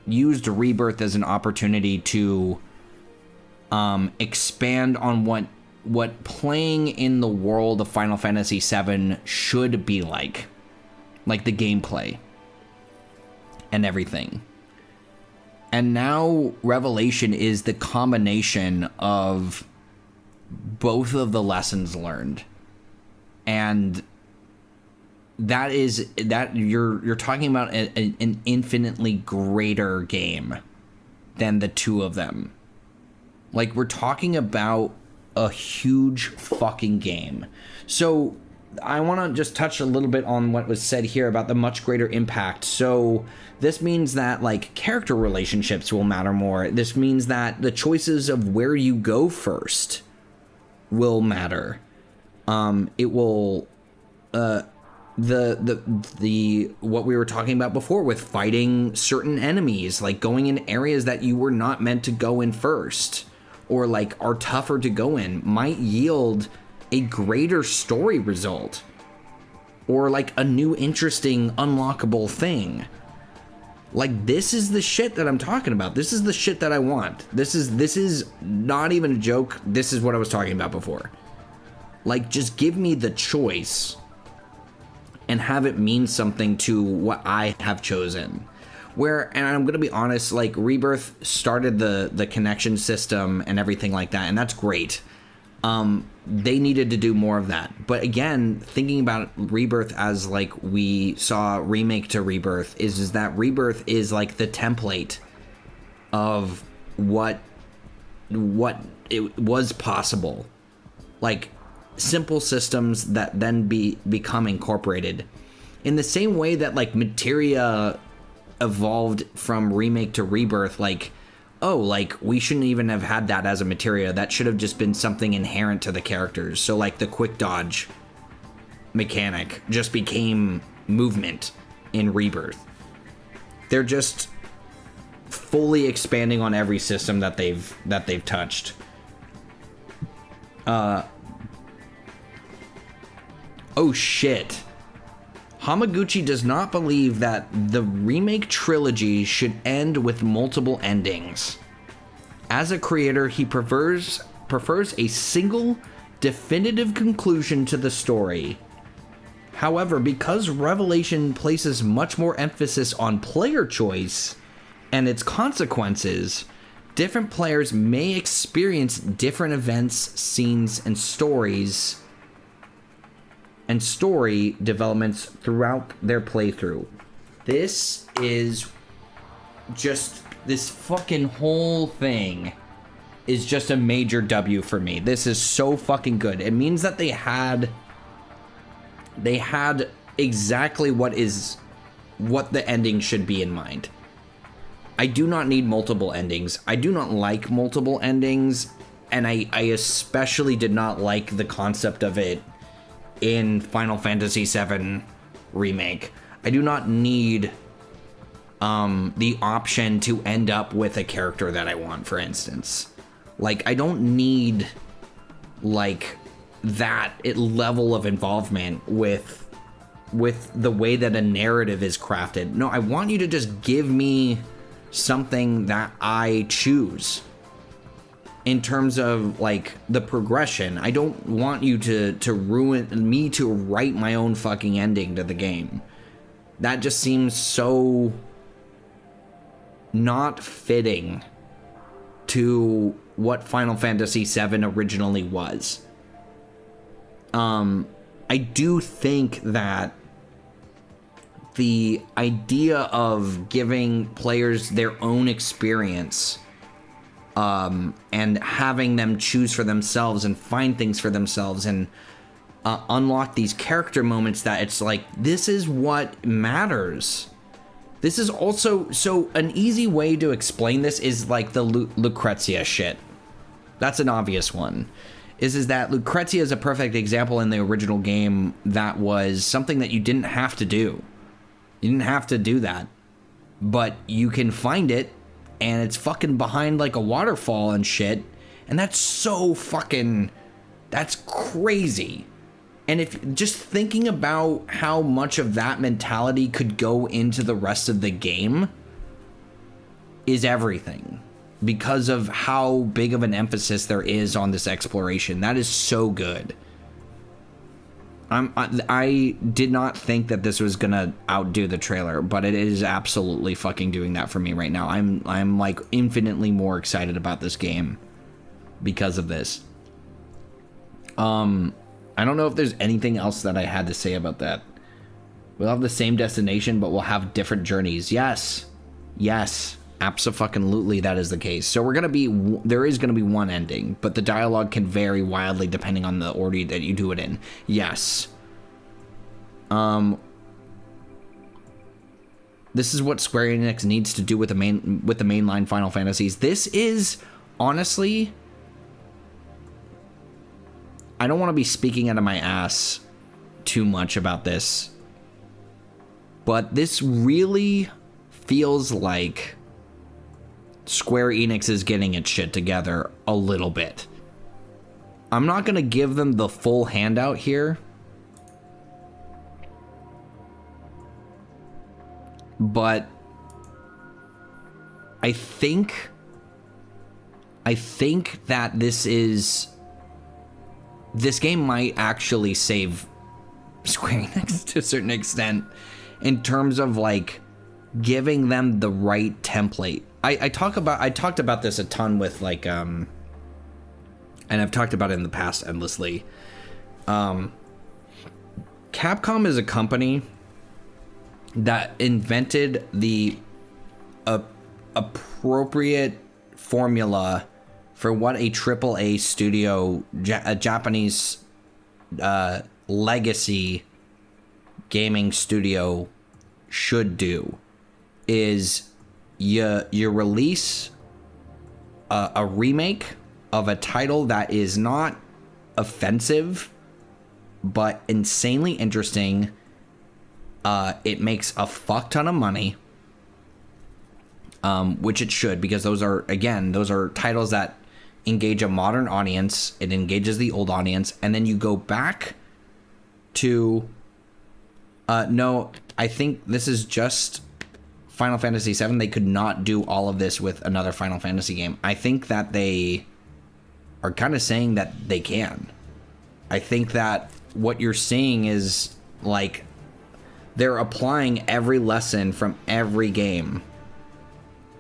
used Rebirth as an opportunity to expand on what playing in the world of Final Fantasy VII should be like the gameplay and everything. And now Revelation is the combination of both of the lessons learned, and that you're talking about an infinitely greater game than the two of them. Like, we're talking about a huge fucking game. So I want to just touch a little bit on what was said here about the much greater impact. So this means that like character relationships will matter more. This means that the choices of where you go first will matter. It will the what we were talking about before with fighting certain enemies, like going in areas that you were not meant to go in first, or like are tougher to go in, might yield a greater story result, or like a new interesting unlockable thing. Like, this is the shit that I'm talking about. This is the shit that I want. This is not even a joke. This is what I was talking about before. Like, just give me the choice and have it mean something to what I have chosen. And I'm gonna be honest, like, Rebirth started the connection system and everything like that, and that's great. They needed to do more of that. But again, thinking about Rebirth as like we saw Remake to Rebirth is that Rebirth is like the template of what it was possible. Like, simple systems that then become incorporated. In the same way that like materia evolved from Remake to Rebirth, like, oh, like, we shouldn't even have had that as a materia. That should have just been something inherent to the characters. So like the quick dodge mechanic just became movement in Rebirth. They're just fully expanding on every system that they've touched. Oh shit. Hamaguchi does not believe that the remake trilogy should end with multiple endings. As a creator, he prefers a single definitive conclusion to the story. However, because Revelation places much more emphasis on player choice and its consequences, different players may experience different events, scenes, and story developments throughout their playthrough. This is just, this fucking whole thing is just a major W for me. This is so fucking good. It means that they had exactly what the ending should be in mind. I do not need multiple endings. I do not like multiple endings, and I especially did not like the concept of it in Final Fantasy VII Remake. I do not need the option to end up with a character that I want, for instance. Like, I don't need, like, that level of involvement with the way that a narrative is crafted. No, I want you to just give me something that I choose in terms of, like, the progression. I don't want you to ruin me to write my own fucking ending to the game. That just seems so not fitting to what Final Fantasy VII originally was. I do think that the idea of giving players their own experience and having them choose for themselves and find things for themselves and unlock these character moments that it's like, this is what matters. This is also, so an easy way to explain this is like the Lucrezia shit. That's an obvious one. Is that Lucrezia is a perfect example in the original game that was something that you didn't have to do. You didn't have to do that. But you can find it, and it's fucking behind like a waterfall and shit. And that's so fucking, that's crazy. And if just thinking about how much of that mentality could go into the rest of the game is everything. Because of how big of an emphasis there is on this exploration. That is so good. I did not think that this was gonna outdo the trailer, but it is absolutely fucking doing that for me right now. I'm like infinitely more excited about this game because of this. I don't know if there's anything else that I had to say about that. We'll have the same destination, but we'll have different journeys. Yes. Yes. Abso-fucking-lutely, that is the case. So there is gonna be one ending, but the dialogue can vary wildly depending on the order that you do it in. Yes. This is what Square Enix needs to do with the mainline Final Fantasies. This is, honestly, I don't want to be speaking out of my ass too much about this, but this really feels like Square Enix is getting its shit together a little bit. I'm not going to give them the full handout here, but I think that this game might actually save Square Enix to a certain extent in terms of like giving them the right template. I talked about this a ton with like and I've talked about it in the past endlessly. Capcom is a company that invented the appropriate formula for what a AAA studio, a Japanese legacy gaming studio should do, is you release a remake of a title that is not offensive, but insanely interesting. It makes a fuck ton of money, which it should, because those are titles that engage a modern audience. It engages the old audience, and then you go back to no, I think this is just Final Fantasy VII. They could not do all of this with another Final Fantasy game. I think that they are kind of saying that they can. I think that what you're seeing is like they're applying every lesson from every game,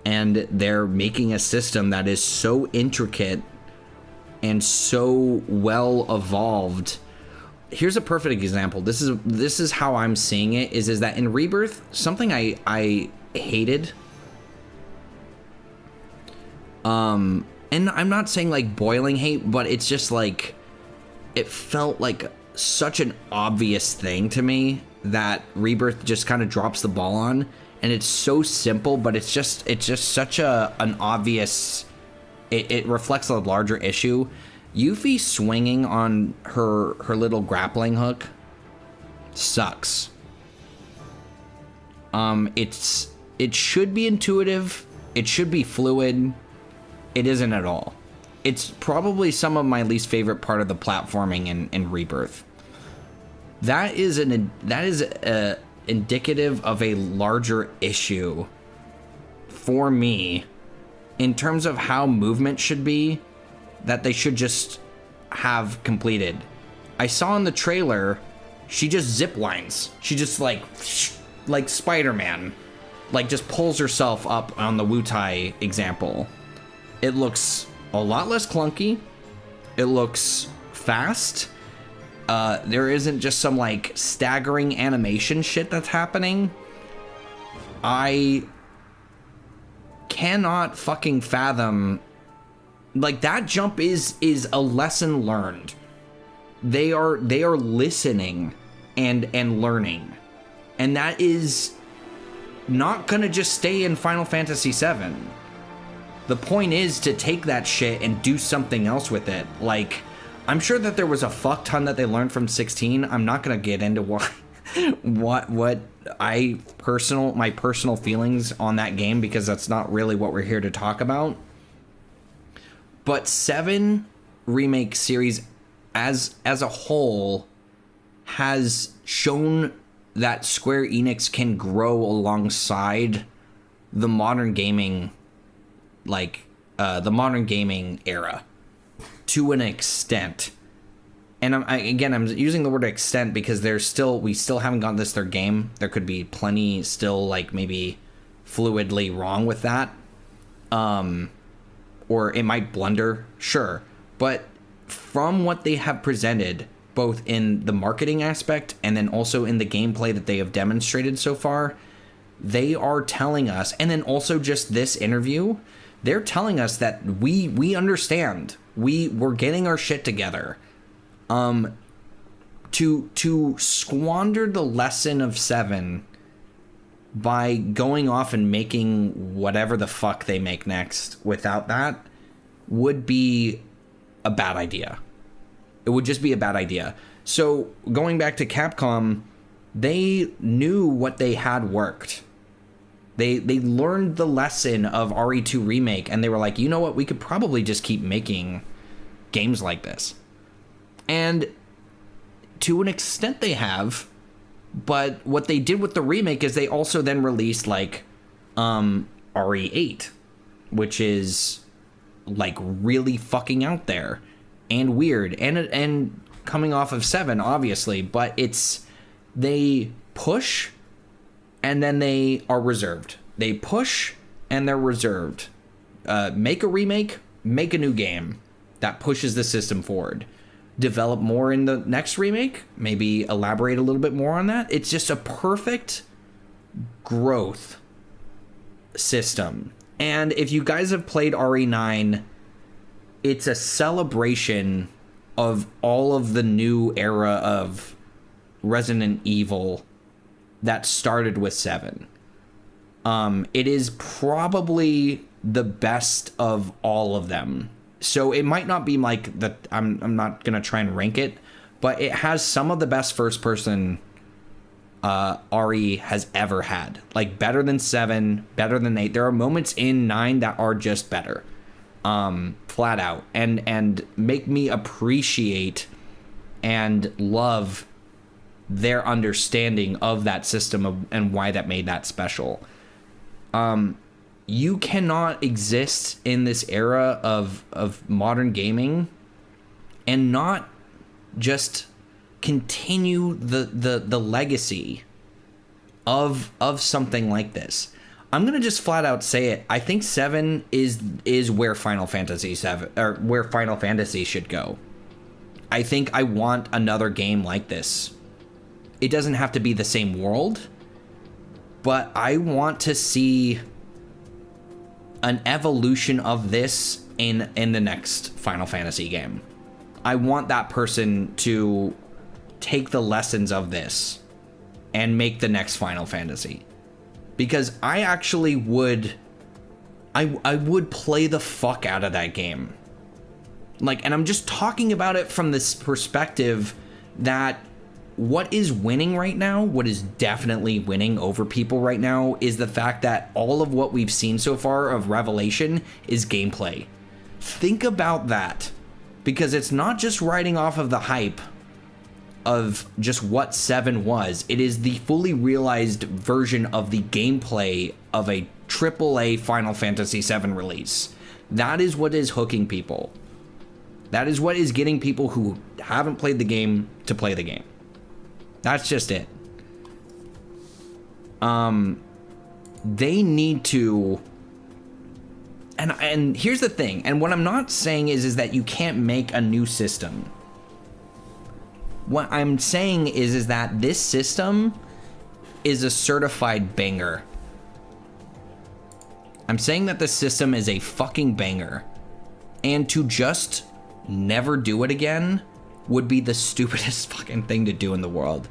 and they're making a system that is so intricate and so well evolved. Here's a perfect example. This is how I'm seeing it, is that in Rebirth, something I hated, and I'm not saying like boiling hate, but it's just like it felt like such an obvious thing to me that Rebirth just kind of drops the ball on, and it's so simple, but it's just such an obvious. It reflects a larger issue. Yuffie swinging on her little grappling hook sucks. It should be intuitive. It should be fluid. It isn't at all. It's probably some of my least favorite part of the platforming in Rebirth. That is indicative of a larger issue for me in terms of how movement should be, that they should just have completed. I saw in the trailer, she just zip lines. She just like Spider-Man, like just pulls herself up on the Wutai example. It looks a lot less clunky. It looks fast. There isn't just some like staggering animation shit that's happening. I cannot fucking fathom, like, that jump is a lesson learned. They are listening and learning, and that is not gonna just stay in Final Fantasy VII. The point is to take that shit and do something else with it. Like, I'm sure that there was a fuck ton that they learned from 16. I'm not gonna get into what my personal feelings on that game, because that's not really what we're here to talk about. But 7 remake series as a whole has shown that Square Enix can grow alongside the modern gaming, the modern gaming era to an extent. And I'm using the word extent because we still haven't gotten this third game. There could be plenty still, like, maybe fluidly wrong with that. Or it might blunder, sure. But from what they have presented, both in the marketing aspect and then also in the gameplay that they have demonstrated so far, they are telling us, and then also just this interview, they're telling us that we understand. We're getting our shit together. To squander the lesson of 7 by going off and making whatever the fuck they make next without that would be a bad idea. It would just be a bad idea. So going back to Capcom, they knew what they had worked. They learned the lesson of RE2 Remake, and they were like, you know what, we could probably just keep making games like this. And to an extent they have, but what they did with the remake is they also then released like RE8, which is like really fucking out there and weird and coming off of 7 obviously, but they push and then they are reserved. They push and they're reserved. Make a remake, make a new game that pushes the system forward. Develop more in the next remake, maybe elaborate a little bit more on that. It's just a perfect growth system. And if you guys have played RE9, it's a celebration of all of the new era of Resident Evil that started with 7. It is probably the best of all of them. So it might not be like that. I'm not gonna try and rank it, but it has some of the best first person RE has ever had. Like, better than 7, better than 8. There are moments in 9 that are just better, flat out, and make me appreciate and love their understanding of that system and why that made that special. You cannot exist in this era of modern gaming and not just continue the legacy of something like this. I'm gonna just flat out say it. I think 7 is where Final Fantasy 7 or where Final Fantasy should go. I think I want another game like this. It doesn't have to be the same world, but I want to see an evolution of this in the next Final Fantasy game. I want that person to take the lessons of this and make the next Final Fantasy, because I actually would I would play the fuck out of that game. Like, and I'm just talking about it from this perspective that what is winning right now, what is definitely winning over people right now, is the fact that all of what we've seen so far of Revelation is gameplay. Think about that, because it's not just riding off of the hype of just what 7 was. It is the fully realized version of the gameplay of a AAA Final Fantasy 7 release. That is what is hooking people. That is what is getting people who haven't played the game to play the game. That's just it. They need to, and here's the thing, and what I'm not saying is that you can't make a new system. What I'm saying is that this system is a certified banger. I'm saying that the system is a fucking banger, and to just never do it again would be the stupidest fucking thing to do in the world.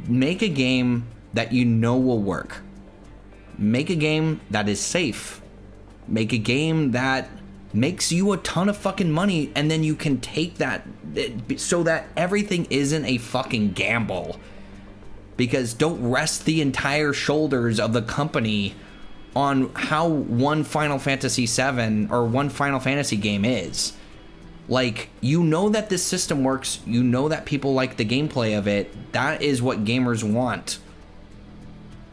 Make a game that you know will work. Make a game that is safe. Make a game that makes you a ton of fucking money, and then you can take that so that everything isn't a fucking gamble. Because don't rest the entire shoulders of the company on how one Final Fantasy 7 or one Final Fantasy game is. Like, you know that this system works, you know that people like the gameplay of it, that is what gamers want.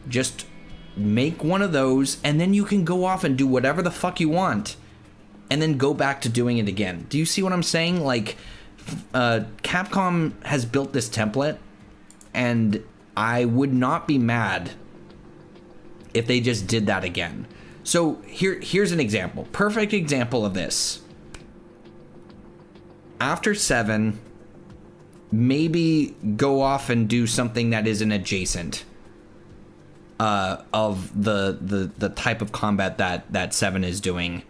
Just make one of those, and then you can go off and do whatever the fuck you want, and then go back to doing it again. Do you see what I'm saying? Like, Capcom has built this template, and I would not be mad if they just did that again. So here's an example, perfect example of this. After 7, maybe go off and do something that is an adjacent of the type of combat that 7 is doing.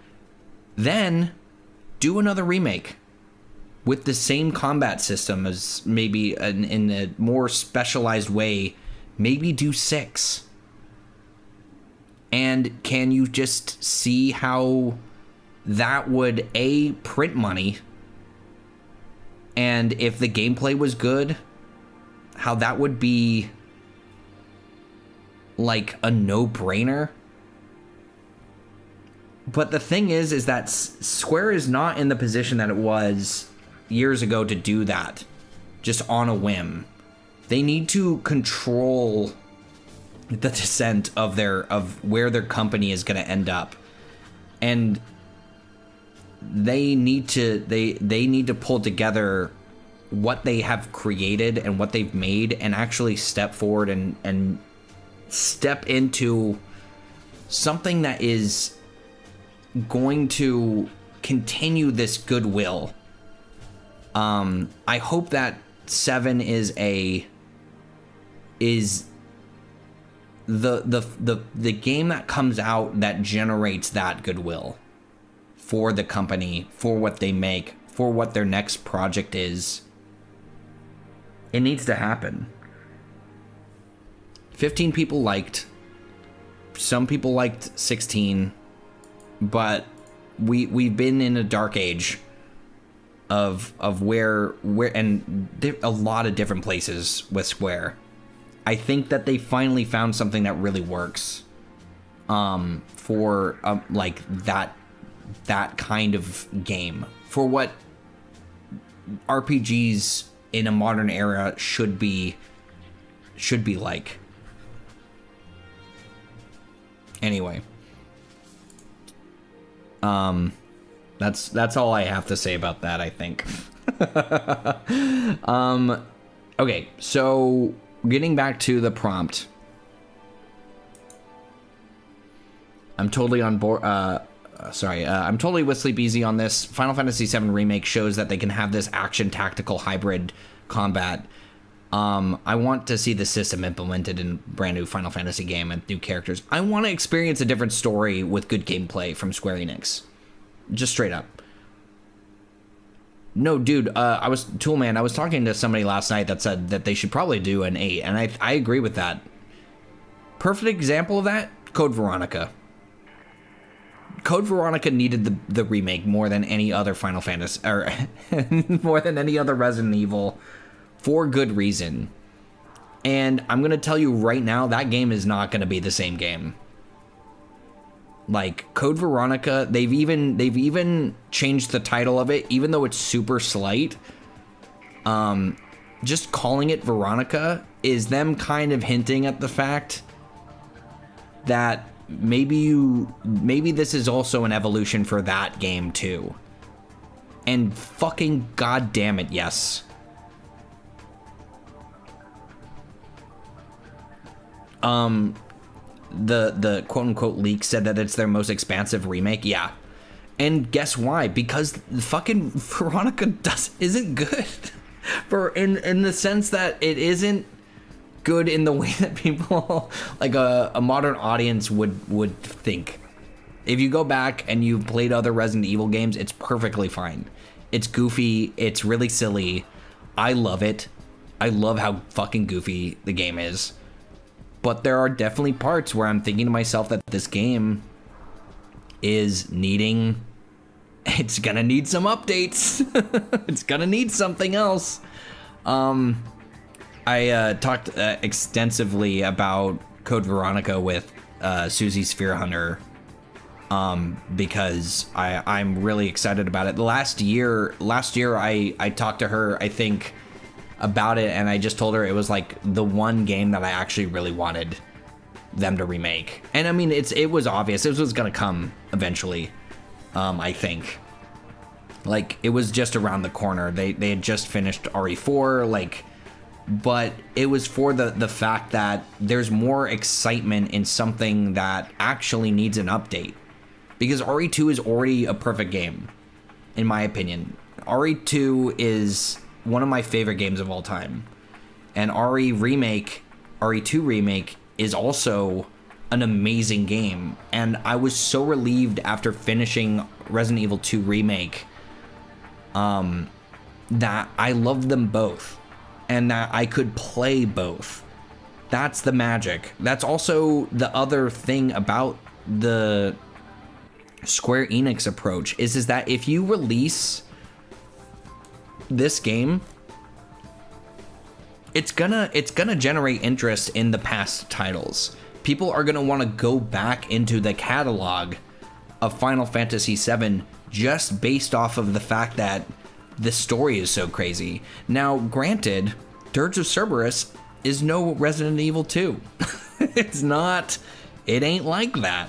Then do another remake with the same combat system, as maybe in a more specialized way. Maybe do 6. And can you just see how that would print money? And if the gameplay was good, how that would be like a no-brainer. But the thing is that Square is not in the position that it was years ago to do that just on a whim. They need to control the descent of where their company is going to end up, and they need to pull together what they have created and what they've made, and actually step forward and step into something that is going to continue this goodwill. I hope that 7 is the game that comes out that generates that goodwill for the company, for what they make, for what their next project is. It needs to happen. 15 people liked. Some people liked 16, but we've been in a dark age of where and a lot of different places with Square. I think that they finally found something that really works for like that kind of game, for what RPGs in a modern era should be like. Anyway, that's all I have to say about that, I think. Okay, so getting back to the prompt, I'm totally on board. I'm totally with Sleepezi on this. Final Fantasy VII Remake shows that they can have this action tactical hybrid combat. I want to see the system implemented in brand new Final Fantasy game and new characters. I want to experience a different story with good gameplay from Square Enix. Just straight up. No, dude, I was talking to somebody last night that said that they should probably do an 8, and I agree with that. Perfect example of that, Code Veronica. Code Veronica needed the remake more than any other Final Fantasy, or more than any other Resident Evil, for good reason. And I'm gonna tell you right now, that game is not gonna be the same game. Like, Code Veronica, they've even changed the title of it, even though it's super slight. Just calling it Veronica is them kind of hinting at the fact that maybe this is also an evolution for that game too. And fucking goddamn it, yes. The quote-unquote leak said that it's their most expansive remake. Yeah. And guess why? Because fucking Veronica isn't good. in the sense that it isn't good in the way that people, like a modern audience would think. If you go back and you've played other Resident Evil games, it's perfectly fine. It's goofy. It's really silly. I love it. I love how fucking goofy the game is. But there are definitely parts where I'm thinking to myself that this game is it's gonna need some updates. It's gonna need something else. I talked extensively about Code Veronica with Susie Sphere Hunter, because I'm really excited about it. Last year I talked to her, I think, about it, and I just told her it was like the one game that I actually really wanted them to remake. And I mean, it was obvious it was gonna come eventually. I think, like, it was just around the corner. They had just finished RE4, like, but it was for the fact that there's more excitement in something that actually needs an update, because RE2 is already a perfect game, in my opinion. RE2 is one of my favorite games of all time, and RE2 Remake is also an amazing game. And I was so relieved after finishing Resident Evil 2 Remake that I loved them both, and that I could play both. That's the magic. That's also the other thing about the Square Enix approach is that if you release this game, it's gonna generate interest in the past titles. People are gonna want to go back into the catalog of Final Fantasy VII just based off of the fact that the story is so crazy. Now, granted, Dirge of Cerberus is no Resident Evil 2. It's not. It ain't like that.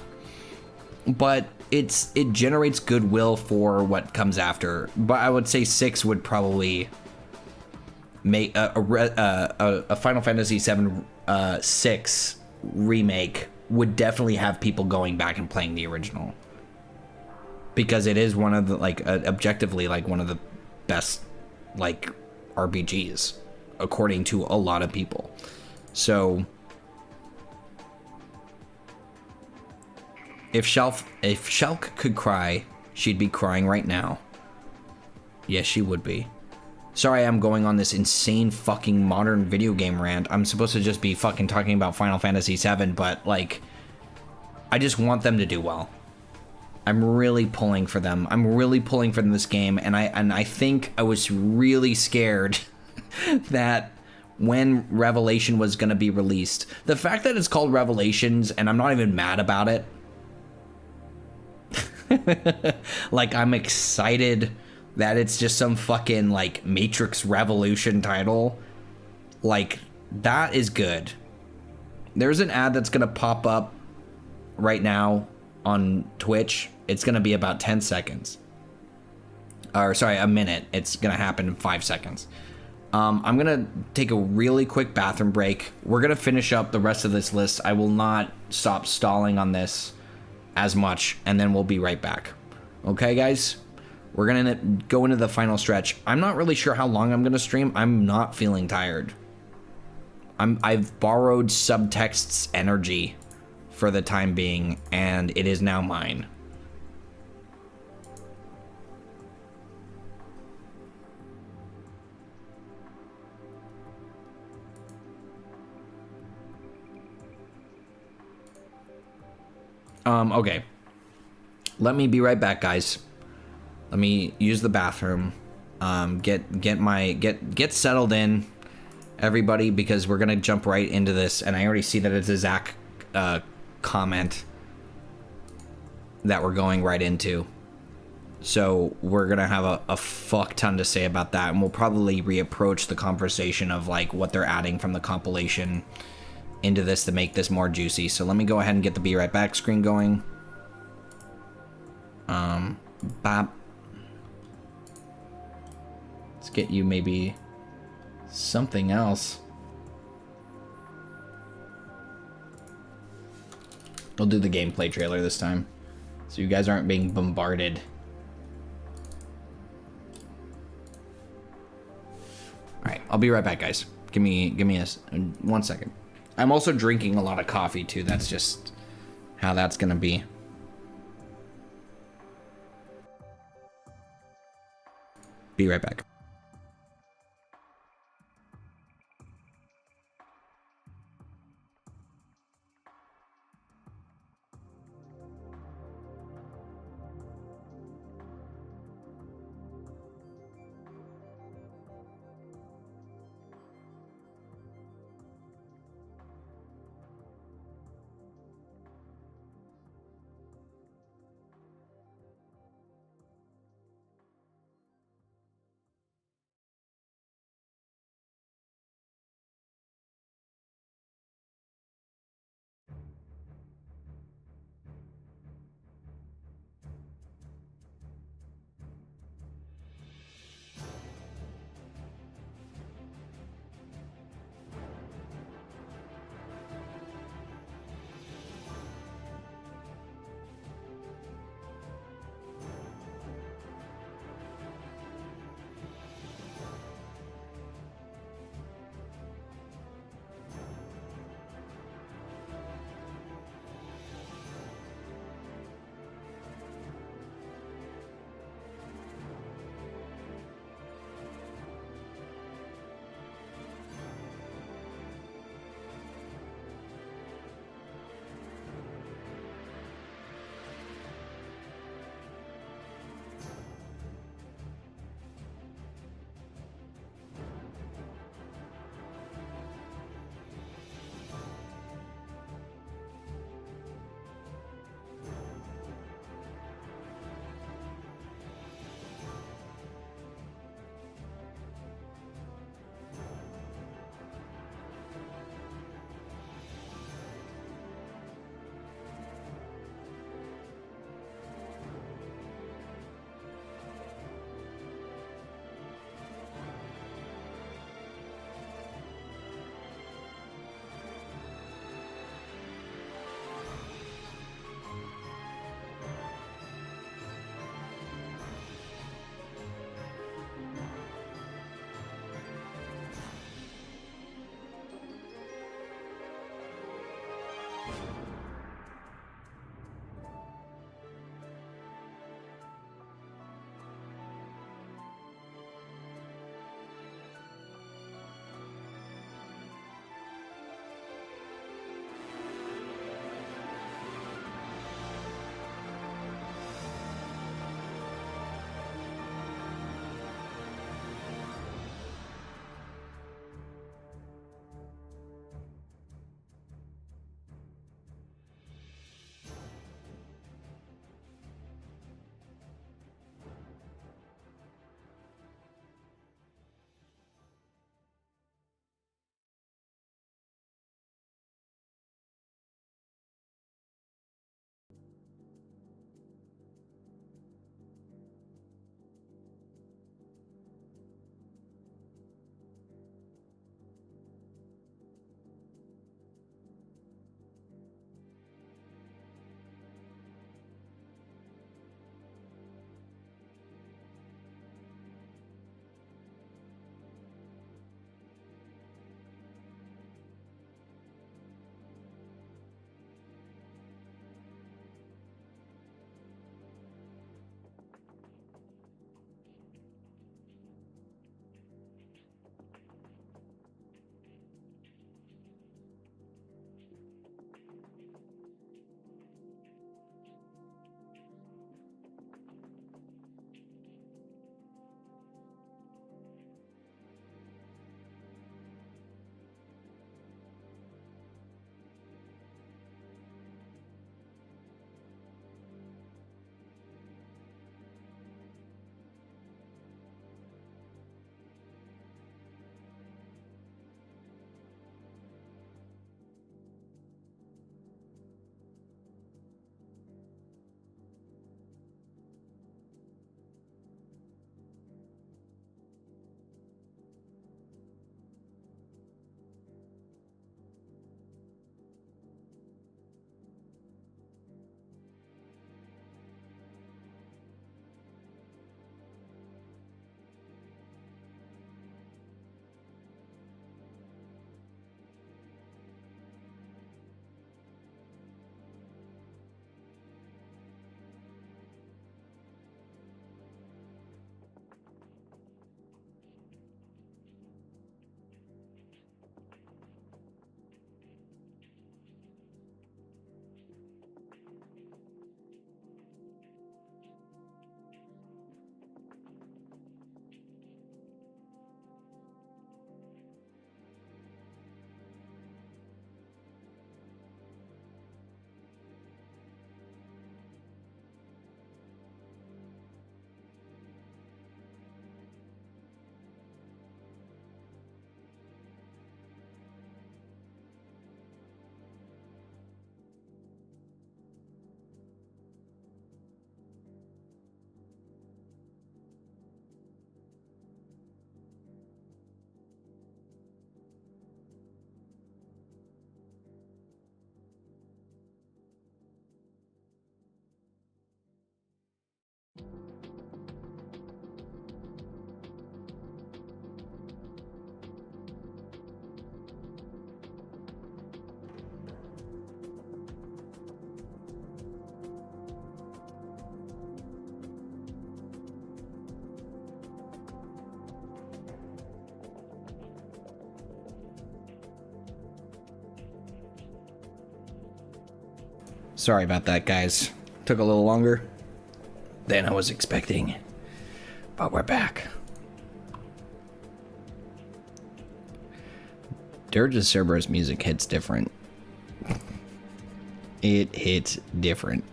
But it generates goodwill for what comes after. But I would say 6 would probably make a Final Fantasy VII 6 remake would definitely have people going back and playing the original, because it is one of the, like, objectively, like, one of the best, like, RPGs according to a lot of people. So if Shulk could cry, she'd be crying right now. Yes, she would be. Sorry, I'm going on this insane fucking modern video game rant. I'm supposed to just be fucking talking about Final Fantasy VII, but, like, I just want them to do well. I'm really pulling for them. I'm really pulling for this game, and I think I was really scared that when Revelation was going to be released, the fact that it's called Revelations, and I'm not even mad about it. Like, I'm excited that it's just some fucking, like, Matrix Revolution title. Like, that is good. There's an ad that's going to pop up right now on Twitch. It's going to be about 10 seconds. Or, sorry, a minute. It's going to happen in 5 seconds. I'm going to take a really quick bathroom break. We're going to finish up the rest of this list. I will not stop stalling on this as much, and then we'll be right back. Okay, guys? We're going to go into the final stretch. I'm not really sure how long I'm going to stream. I'm not feeling tired. I've borrowed Subtext's energy for the time being, and it is now mine. Okay. Let me be right back, guys. Let me use the bathroom. Get settled in, everybody, because we're gonna jump right into this, and I already see that it's a Zach comment that we're going right into. So we're gonna have a fuck ton to say about that, and we'll probably reapproach the conversation of like what they're adding from the compilation into this to make this more juicy. So let me go ahead and get the be right back screen going. Bop. Let's get you maybe something else. We'll do the gameplay trailer this time, so you guys aren't being bombarded. All right, I'll be right back, guys. Give me 1 second. I'm also drinking a lot of coffee too. That's just how that's gonna be. Be right back. Sorry about that, guys. Took a little longer than I was expecting. But we're back. Dirge of Cerberus music hits different. It hits different.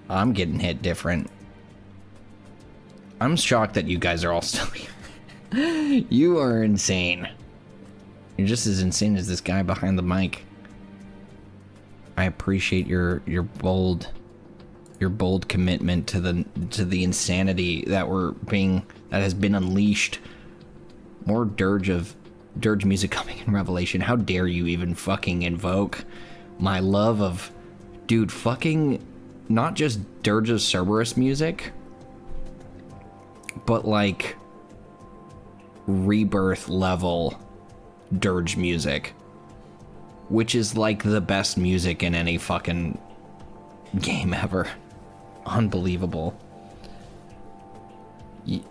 I'm getting hit different. I'm shocked that you guys are all still here. You are insane. You're just as insane as this guy behind the mic. I appreciate your bold commitment to the insanity that has been unleashed. More dirge music coming in Revelation. How dare you even fucking invoke my love of, dude, fucking not just Dirge of Cerberus music, but like Rebirth level dirge music, which is like the best music in any fucking game ever. Unbelievable.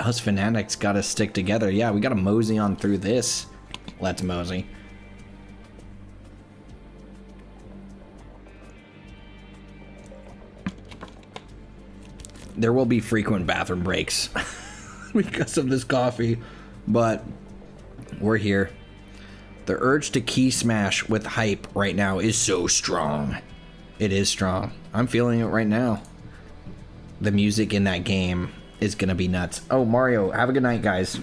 Us fanatics gotta stick together. Yeah, we gotta mosey on through this. Let's mosey. There will be frequent bathroom breaks because of this coffee, but we're here. The urge to key smash with hype right now is so strong. It is strong. I'm feeling it right now. The music in that game is gonna be nuts. Oh, Mario, have a good night, guys.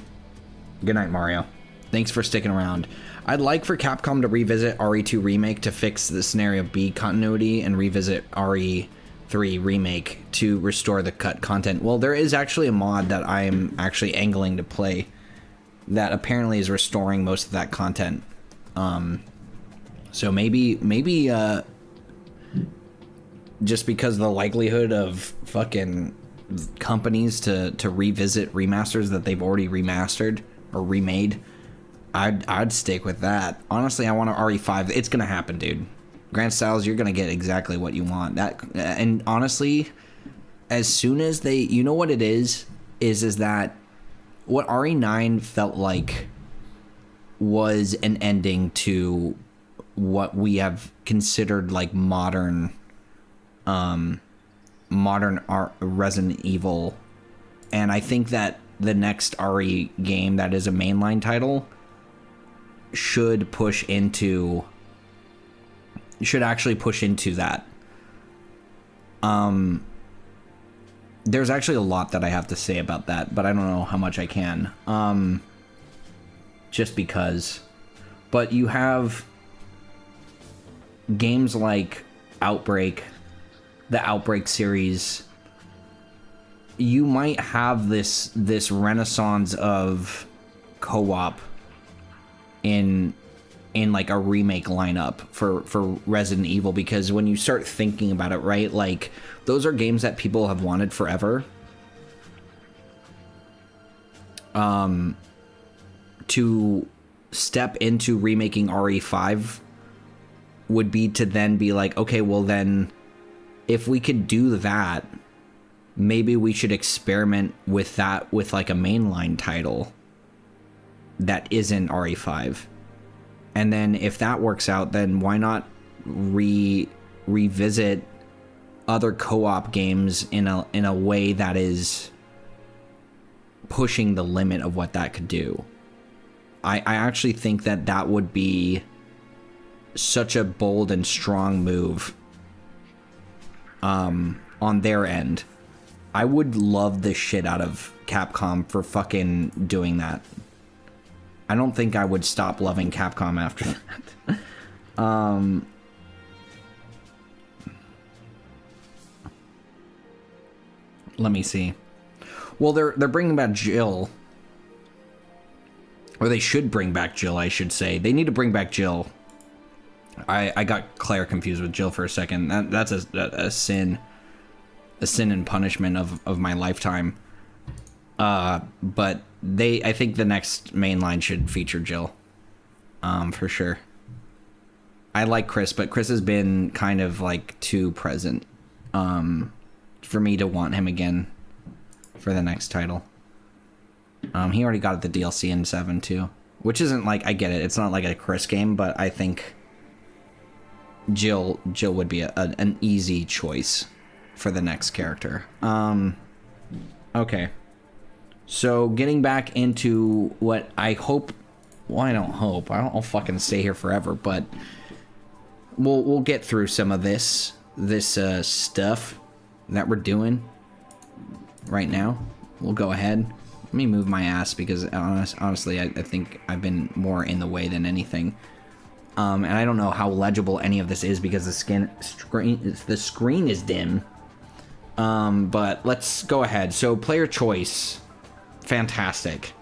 Good night, Mario. Thanks for sticking around. I'd like for Capcom to revisit RE2 Remake to fix the Scenario B continuity and revisit RE3 Remake to restore the cut content. Well, there is actually a mod that I'm actually angling to play that apparently is restoring most of that content. So maybe just because of the likelihood of fucking companies to revisit remasters that they've already remastered or remade, I'd stick with that. Honestly, I want a RE5. It's gonna happen, dude. Grant Styles, you're gonna get exactly what you want. And honestly, as soon as they, you know what it is that what RE9 felt like was an ending to what we have considered like modern Resident Evil, and I think that the next RE game that is a mainline title should actually push into that. There's actually a lot that I have to say about that, but I don't know how much I can. Just because. But you have games like Outbreak, the Outbreak series. You might have this renaissance of co-op in like a remake lineup for Resident Evil, because when you start thinking about it, right, like those are games that people have wanted forever. To step into remaking RE5 would be to then be like, okay, well then if we could do that, maybe we should experiment with that with like a mainline title that isn't RE5. And then if that works out, then why not revisit other co-op games in a way that is pushing the limit of what that could do. I actually think that would be such a bold and strong move on their end. I would love the shit out of Capcom for fucking doing that. I don't think I would stop loving Capcom after that. Let me see. Well, they're bringing back Jill. Or they should bring back Jill, I should say. They need to bring back Jill. I got Claire confused with Jill for a second. That's a sin. A sin and punishment of my lifetime. But I think the next main line should feature Jill. For sure. I like Chris, but Chris has been kind of like too present for me to want him again for the next title. He already got the DLC in 7 too, which isn't like, I get it, it's not like a Chris game, but I think Jill would be an easy choice for the next character. Okay. So getting back into what I hope, well, I don't hope, I'll fucking stay here forever, but we'll get through some of this stuff that we're doing right now. We'll go ahead. Let me move my ass because honestly, I think I've been more in the way than anything. And I don't know how legible any of this is because the screen is dim. But let's go ahead. So player choice, fantastic.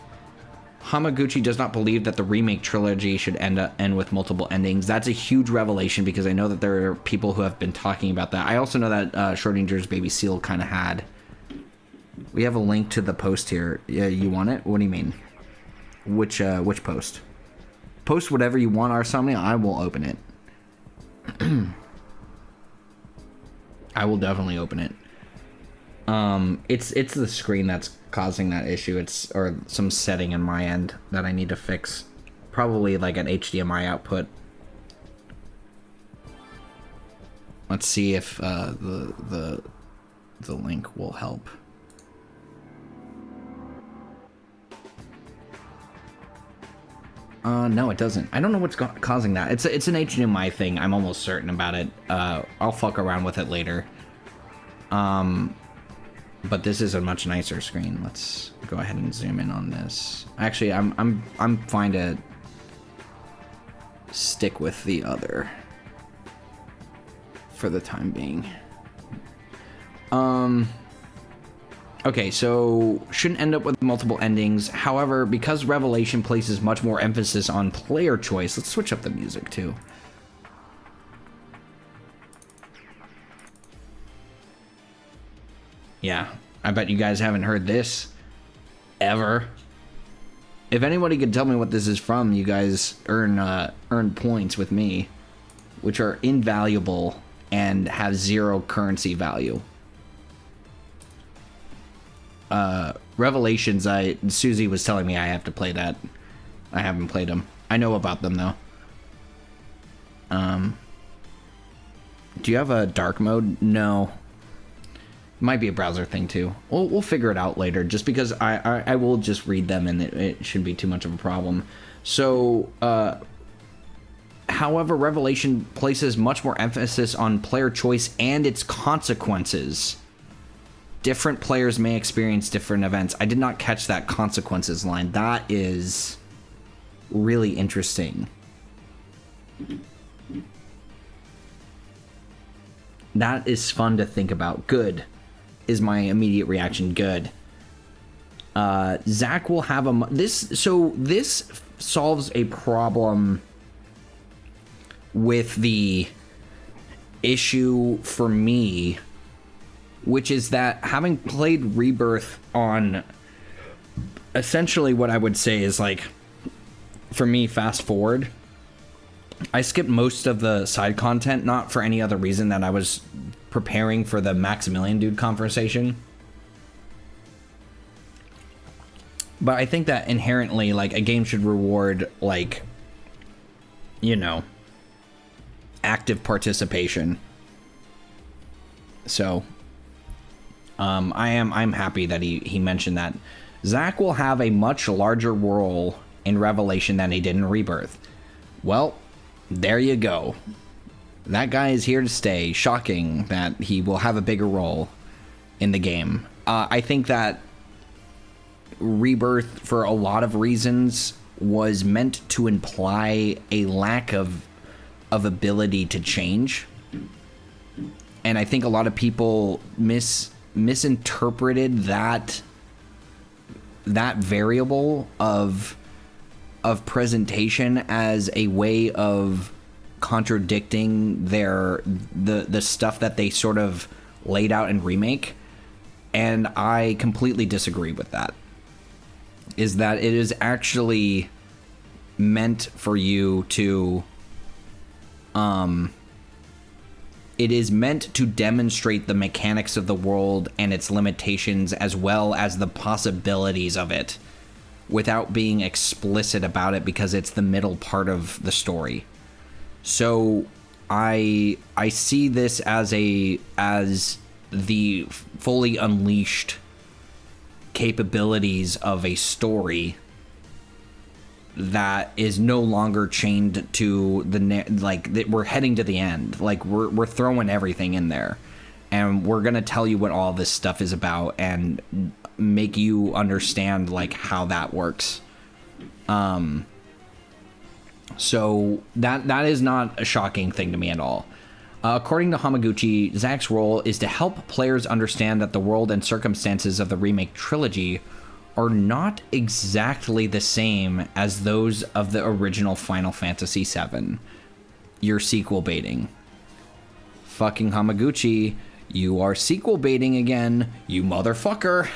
Hamaguchi does not believe that the remake trilogy should end with multiple endings. That's a huge revelation because I know that there are people who have been talking about that. I also know that Schrodinger's Baby Seal kind of had. We have a link to the post here. Yeah, you want it? What do you mean? Which post? Post whatever you want, Arsomnia. I will open it. I will definitely open it. It's the screen that's causing that issue. Or some setting in my end that I need to fix. Probably like an HDMI output. Let's see if the link will help. No, it doesn't. I don't know what's causing that. It's an HDMI thing. I'm almost certain about it. I'll fuck around with it later. But this is a much nicer screen. Let's go ahead and zoom in on this. Actually, I'm fine to stick with the other for the time being. Okay, so shouldn't end up with multiple endings. However, because Revelation places much more emphasis on player choice, let's switch up the music too. Yeah, I bet you guys haven't heard this ever. If anybody could tell me what this is from, you guys earn points with me, which are invaluable and have zero currency value. Revelations, Susie was telling me I have to play that. I haven't played them. I know about them though. Do you have a dark mode? No. Might be a browser thing too. We'll figure it out later. Just because I will just read them and it shouldn't be too much of a problem. So, however, Revelation places much more emphasis on player choice and its consequences. Different players may experience different events. I did not catch that consequences line. That is really interesting. That is fun to think about. Good is my immediate reaction. Good. Zach will have this solves a problem with the issue for me, which is that having played Rebirth on essentially what I would say is like, for me, fast forward, I skipped most of the side content, not for any other reason that I was preparing for the Maximilian dude conversation. But I think that inherently, like, a game should reward, like, you know, active participation. So I'm happy that he mentioned that. Zach will have a much larger role in Revelation than he did in Rebirth. Well, there you go. That guy is here to stay. Shocking that he will have a bigger role in the game. I think that Rebirth, for a lot of reasons, was meant to imply a lack of ability to change. And I think a lot of people misinterpreted that variable of presentation as a way of contradicting the stuff that they sort of laid out in Remake. And I completely disagree with that. Is that it is actually meant for you to it is meant to demonstrate the mechanics of the world and its limitations, as well as the possibilities of it, without being explicit about it, because it's the middle part of the story. So I see this as the fully unleashed capabilities of a story that is no longer chained to we're heading to the end. Like we're throwing everything in there, and we're gonna tell you what all this stuff is about and make you understand like how that works. So that is not a shocking thing to me at all. According to Hamaguchi, Zack's role is to help players understand that the world and circumstances of the remake trilogy are not exactly the same as those of the original Final Fantasy VII. You're sequel baiting. Fucking Hamaguchi, you are sequel baiting again, you motherfucker.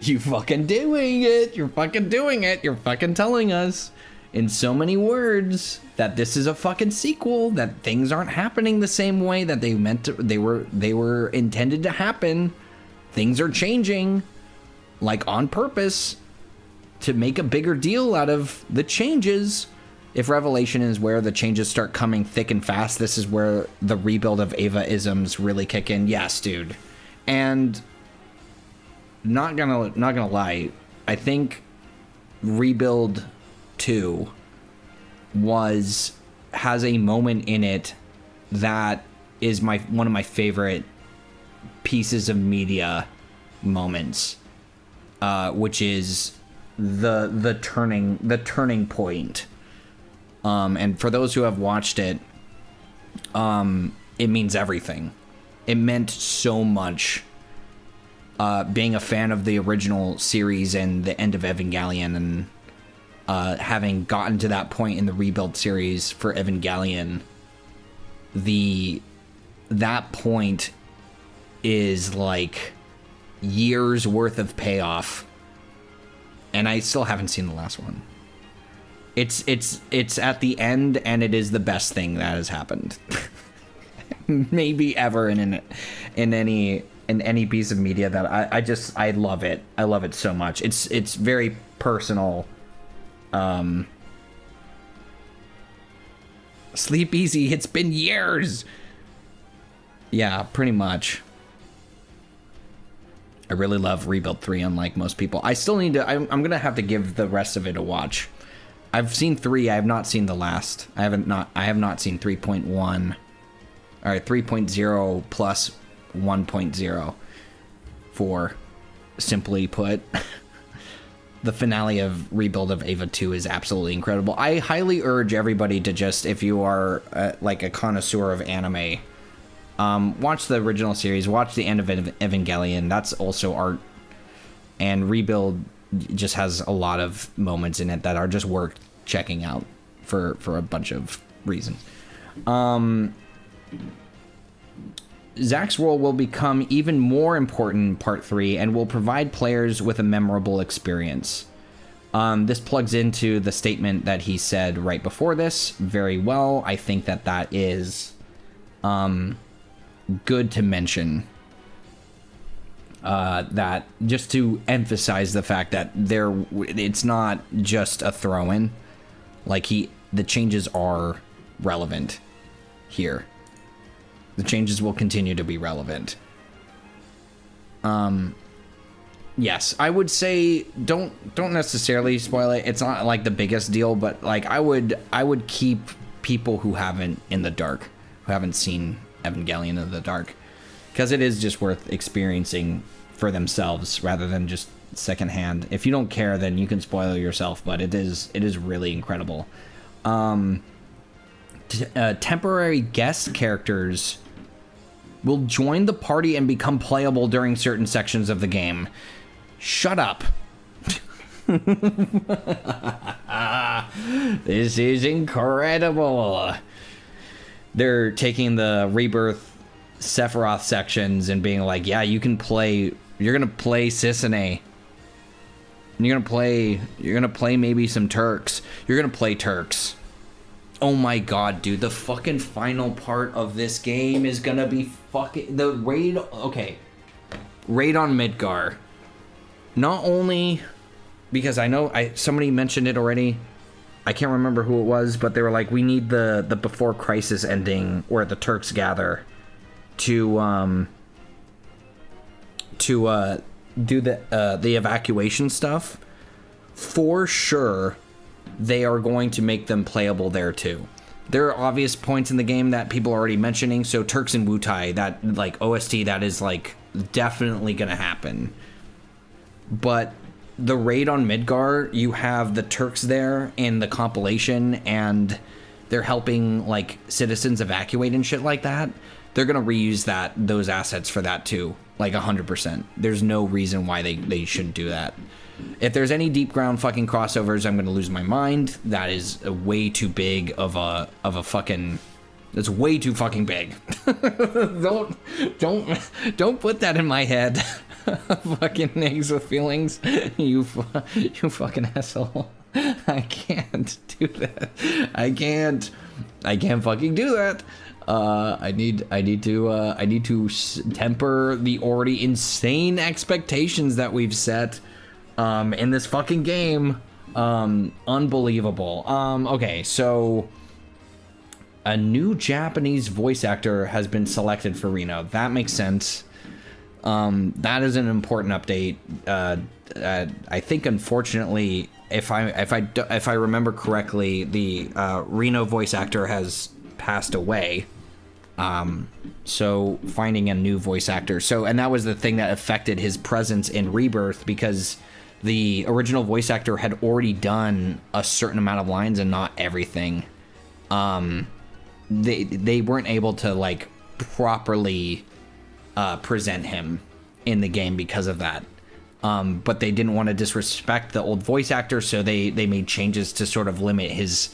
You fucking doing it. You're fucking doing it. You're fucking telling us in so many words that this is a fucking sequel, that things aren't happening the same way that they were intended to happen. Things are changing, like on purpose, to make a bigger deal out of the changes. If Revelation is where the changes start coming thick and fast, this is where the rebuild of Ava-isms really kick in. Yes, dude. And not gonna lie, I think Rebuild 2 has a moment in it that is one of my favorite pieces of media moments, which is the turning point. And for those who have watched it, it means everything. It meant so much. Being a fan of the original series and the end of Evangelion, and having gotten to that point in the Rebuild series for Evangelion, that point is like years worth of payoff, and I still haven't seen the last one. It's at the end, and it is the best thing that has happened, maybe ever in any piece of media. That I love it. I love it so much. It's very personal. Sleepezi, it's been years. Yeah, pretty much. I really love Rebuild 3, unlike most people. I still need to, I'm gonna have to give the rest of it a watch. I've seen 3, I have not seen the last. I have not seen 3.1. Alright, 3.0 plus 1.0. For simply put. The finale of Rebuild of Ava 2 is absolutely incredible. I highly urge everybody to just, if you are like a connoisseur of anime, watch the original series, watch the end of Evangelion. That's also art. And Rebuild just has a lot of moments in it that are just worth checking out for a bunch of reasons. Zack's role will become even more important in Part 3 and will provide players with a memorable experience. This plugs into the statement that he said right before this very well. I think that is good to mention. That just to emphasize the fact that it's not just a throw-in. Like the changes are relevant here. The changes will continue to be relevant. Yes, I would say don't necessarily spoil it. It's not like the biggest deal, but like I would keep people who haven't in the dark, who haven't seen Evangelion in the dark, because it is just worth experiencing for themselves rather than just secondhand. If you don't care, then you can spoil yourself, but it is really incredible. Temporary guest characters will join the party and become playable during certain sections of the game. Shut up. This is incredible. They're taking the Rebirth Sephiroth sections and being like, yeah, you're gonna play Sisane. You're gonna play maybe some Turks. You're gonna play Turks. Oh my god, dude, the fucking final part of this game is gonna be fucking the raid. Okay, raid on Midgar. Not only because I know somebody mentioned it already, I can't remember who it was, but they were like, we need the Before Crisis ending where the Turks gather to do the evacuation stuff. For sure, they are going to make them playable there too. There are obvious points in the game that people are already mentioning. So Turks and Wutai, that like OST, that is like definitely gonna happen. But the raid on Midgar, you have the Turks there in the compilation, and they're helping like citizens evacuate and shit like that. They're gonna reuse those assets for that too, like 100%. There's no reason why they shouldn't do that. If there's any deep ground fucking crossovers, I'm gonna lose my mind. That is a way too big of a fucking. That's way too fucking big. don't put that in my head. Fucking eggs with feelings. You fucking asshole. I can't do that. I can't fucking do that. I need to temper the already insane expectations that we've set in this fucking game. Unbelievable. Okay, so a new Japanese voice actor has been selected for Reno. That makes sense. That is an important update. I think, unfortunately, if I remember correctly, the Reno voice actor has passed away. So finding a new voice actor. And that was the thing that affected his presence in Rebirth, because the original voice actor had already done a certain amount of lines and not everything. They weren't able to like properly present him in the game because of that. But they didn't want to disrespect the old voice actor, so they made changes to sort of limit his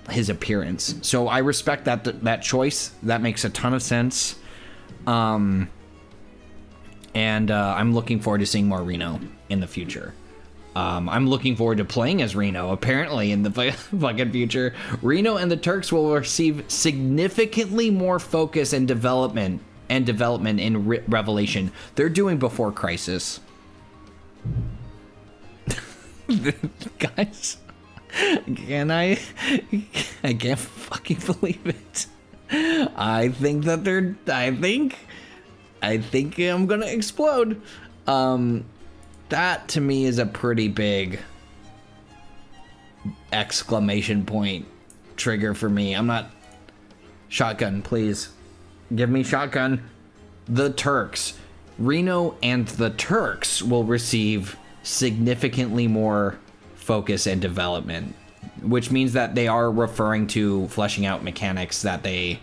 appearance. So I respect that choice. That makes a ton of sense. And I'm looking forward to seeing more Reno in the future. I'm looking forward to playing as Reno, apparently, in the fucking future. Reno and the Turks will receive significantly more focus and development in Revelation. They're doing Before Crisis. Guys, I can't fucking believe it. I think I'm gonna explode. That to me is a pretty big exclamation point trigger for me. I'm not. Shotgun, please. Give me shotgun. The Turks. Reno and the Turks will receive significantly more focus and development, which means that they are referring to fleshing out mechanics that they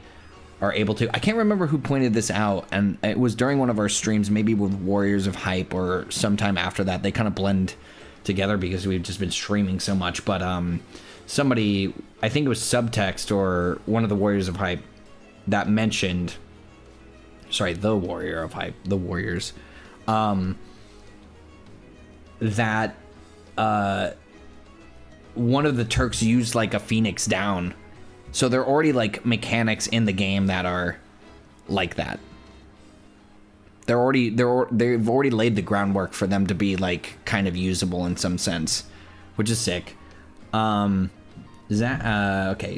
are able to. I can't remember who pointed this out, and it was during one of our streams, maybe with Warriors of Hype or sometime after that. They kind of blend together because we've just been streaming so much. But somebody, I think it was Subtext or one of the Warriors of Hype, that mentioned, sorry, the Warrior of Hype, the Warriors, that one of the Turks used like a Phoenix down. So there are already like mechanics in the game that are like that. They've already laid the groundwork for them to be like kind of usable in some sense, which is sick. Okay,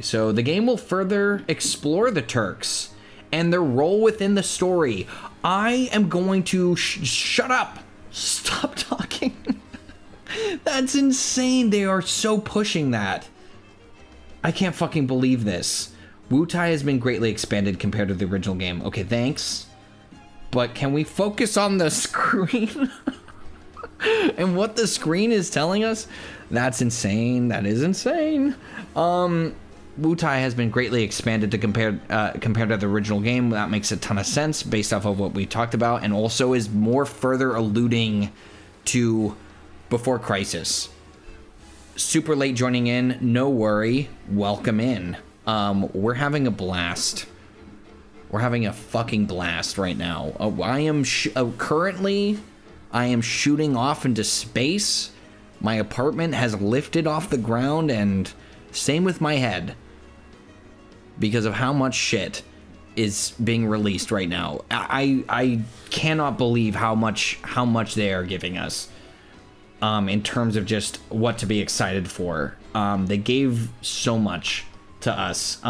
so the game will further explore the Turks and their role within the story. I am going to shut up. Stop talking. That's insane. They are so pushing that. I can't fucking believe this. Wutai has been greatly expanded compared to the original game. Okay, thanks. But can we focus on the screen? And what the screen is telling us? That's insane. That is insane. Wutai has been greatly expanded to compared to the original game. That makes a ton of sense based off of what we talked about, and also is more further alluding to Before Crisis. Super late joining in, no worry, welcome in. We're having a blast. We're having a fucking blast right now. I am currently shooting off into space. My apartment has lifted off the ground, and same with my head, because of how much shit is being released right now. I cannot believe how much they are giving us. in terms of just what to be excited for. They gave so much to us.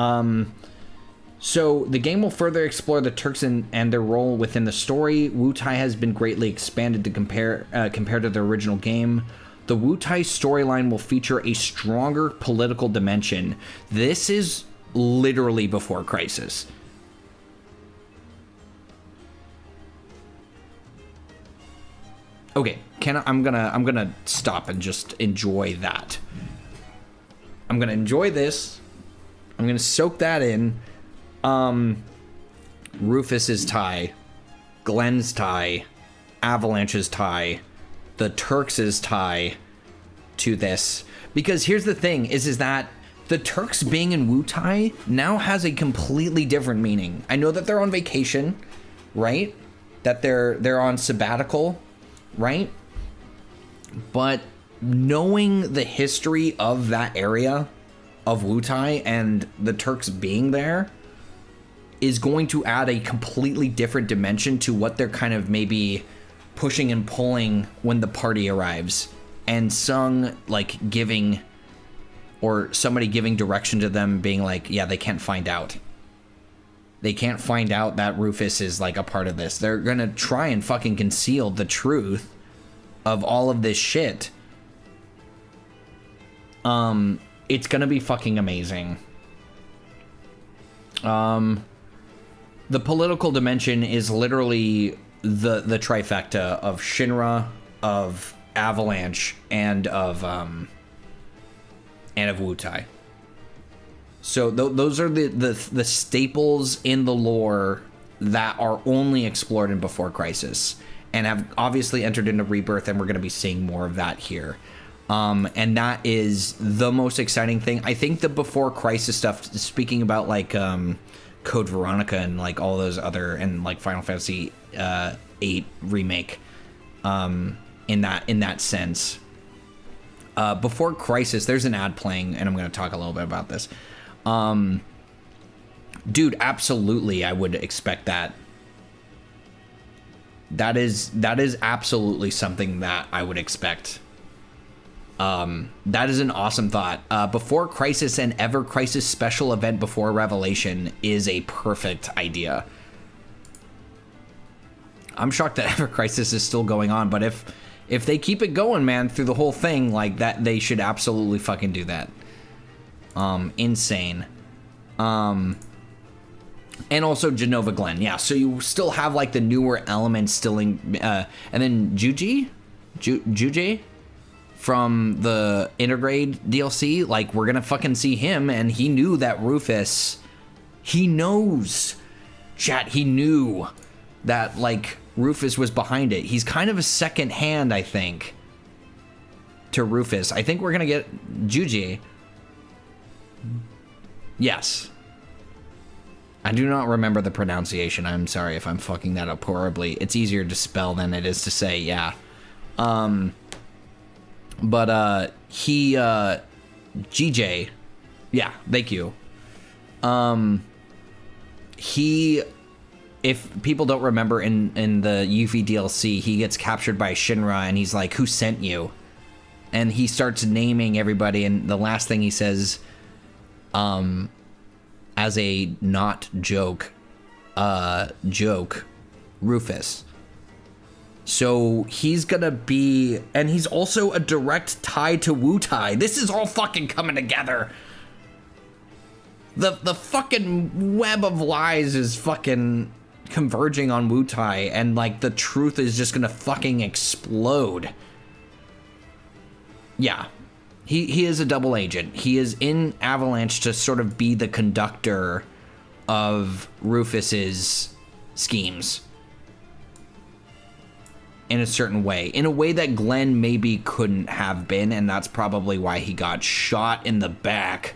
So the game will further explore the Turks and their role within the story. Wutai has been greatly expanded to compared to the original game. The Wutai storyline will feature a stronger political dimension. This is literally before Crisis. Okay, I'm gonna stop and just enjoy that. I'm gonna enjoy this. I'm gonna soak that in. Rufus's tie, Glenn's tie, Avalanche's tie, the Turks' tie to this. Because here's the thing, is that the Turks being in Wutai now has a completely different meaning. I know that they're on vacation, right? That they're on sabbatical, right? But knowing the history of that area of Wutai and the Turks being there is going to add a completely different dimension to what they're kind of maybe pushing and pulling when the party arrives. And Sung, like, giving, or somebody giving direction to them, being like, yeah, they can't find out. They can't find out that Rufus is, like, a part of this. They're gonna try and fucking conceal the truth of all of this shit. It's gonna be fucking amazing. The political dimension is literally the trifecta of Shinra, of Avalanche, and of Wutai. So those are the staples in the lore that are only explored in Before Crisis, and have obviously entered into Rebirth, and we're going to be seeing more of that here. And that is the most exciting thing. I think the Before Crisis stuff, speaking about like Code Veronica and like all those other, and like Final Fantasy 8 remake, in that sense. Before Crisis, there's an ad playing, and I'm going to talk a little bit about this. Dude, absolutely, I would expect that. That is absolutely something that I would expect. That is an awesome thought. Before Crisis and Ever Crisis special event before Revelation is a perfect idea. I'm shocked that Ever Crisis is still going on, but if they keep it going, man, through the whole thing, like that, they should absolutely fucking do that. Insane. And also Genova Glen, yeah. So you still have like the newer elements still in, and then Juji from the Intergrade DLC, like we're gonna fucking see him, and he knew that Rufus, he knows, chat, he knew that like Rufus was behind it. He's kind of a second hand, I think, to Rufus. I think we're gonna get Juji. Yes. I do not remember the pronunciation. I'm sorry if I'm fucking that up horribly. It's easier to spell than it is to say, yeah. But he, GJ, yeah, thank you. He, if people don't remember, in the Yuffie DLC, he gets captured by Shinra, and he's like, who sent you? And he starts naming everybody, and the last thing he says, as a not joke, Rufus. So he's gonna be, and he's also a direct tie to Wutai. This is all fucking coming together. The fucking web of lies is fucking converging on Wutai, and like the truth is just gonna fucking explode. Yeah. He is a double agent. He is in Avalanche to sort of be the conductor of Rufus's schemes. In a certain way. In a way that Glenn maybe couldn't have been, and that's probably why he got shot in the back.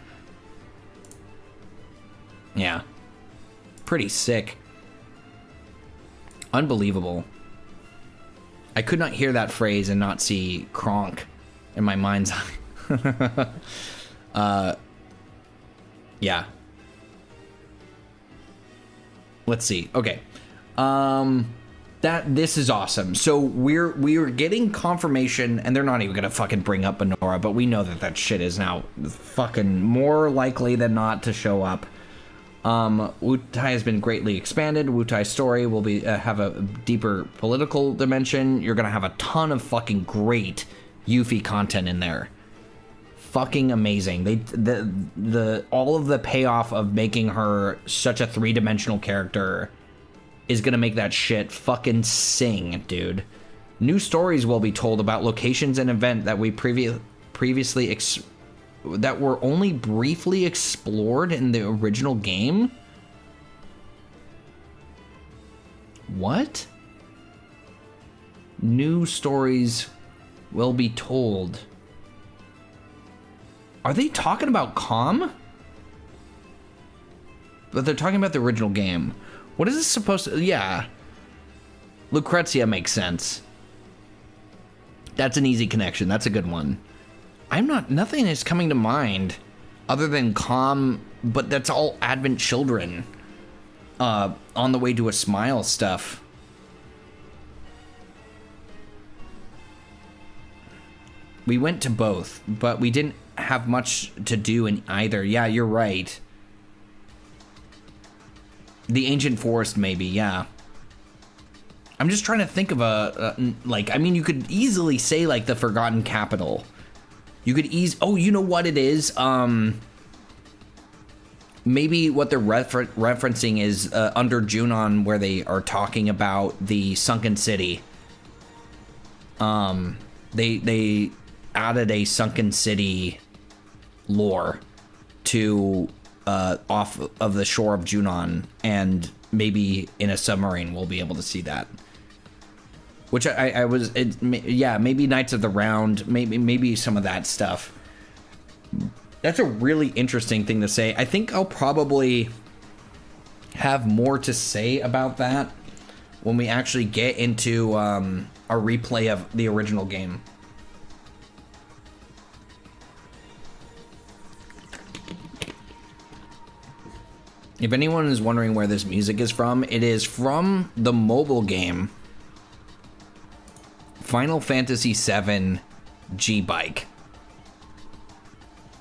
Yeah. Pretty sick. Unbelievable. I could not hear that phrase and not see Kronk in my mind's eye. Yeah. Let's see. Okay. This is awesome. So we're getting confirmation, and they're not even gonna fucking bring up Benora, but we know that shit is now fucking more likely than not to show up. Wutai has been greatly expanded. Wutai's story will be have a deeper political dimension. You're gonna have a ton of fucking great Yuffie content in there. Fucking amazing. The all of the payoff of making her such a three-dimensional character is gonna make that shit fucking sing, dude. New stories will be told about locations and event that we previously that were only briefly explored in the original game. What? New stories will be told. Are they talking about Calm? But they're talking about the original game. What is this supposed to... Yeah. Lucrezia makes sense. That's an easy connection. That's a good one. Nothing is coming to mind other than Calm, but that's all Advent Children. On the way to a Smile stuff. We went to both, but we didn't have much to do in either. Yeah, you're right. The Ancient Forest, maybe, yeah. I'm just trying to think of I mean, you could easily say, like, the Forgotten Capital. You could oh, you know what it is? Maybe what they're referencing is under Junon, where they are talking about the Sunken City. They added a Sunken City lore to off of the shore of Junon, and maybe in a submarine we'll be able to see that. Which yeah, maybe Knights of the Round, maybe some of that stuff. That's a really interesting thing to say. I think I'll probably have more to say about that when we actually get into a replay of the original game. If anyone is wondering where this music is from, it is from the mobile game Final Fantasy VII G-Bike.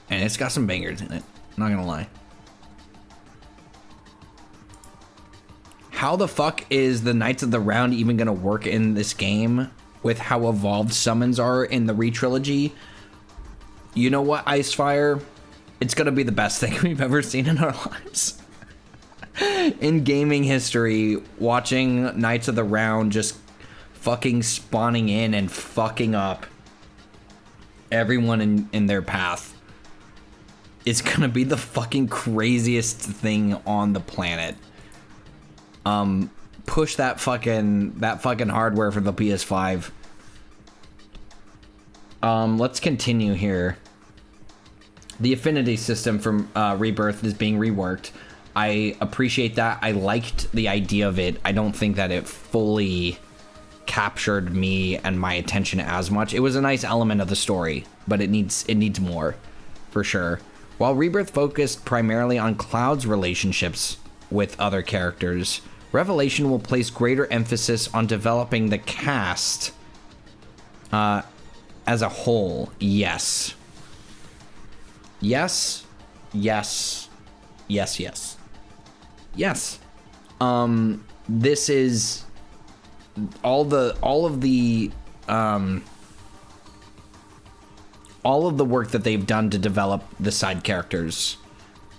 And it's got some bangers in it, not gonna lie. How the fuck is the Knights of the Round even gonna work in this game with how evolved summons are in the re-trilogy? You know what, Icefire? It's gonna be the best thing we've ever seen in our lives. In gaming history, watching Knights of the Round just fucking spawning in and fucking up everyone in their path is gonna be the fucking craziest thing on the planet. Push that fucking hardware for the PS5. Let's continue here. The affinity system from Rebirth is being reworked. I appreciate that. I liked the idea of it. I don't think that it fully captured me and my attention as much. It was a nice element of the story, but it needs more, for sure. While Rebirth focused primarily on Cloud's relationships with other characters, Revelation will place greater emphasis on developing the cast as a whole. Yes. Yes. Yes. Yes, yes. Yes. This is all of the work that they've done to develop the side characters,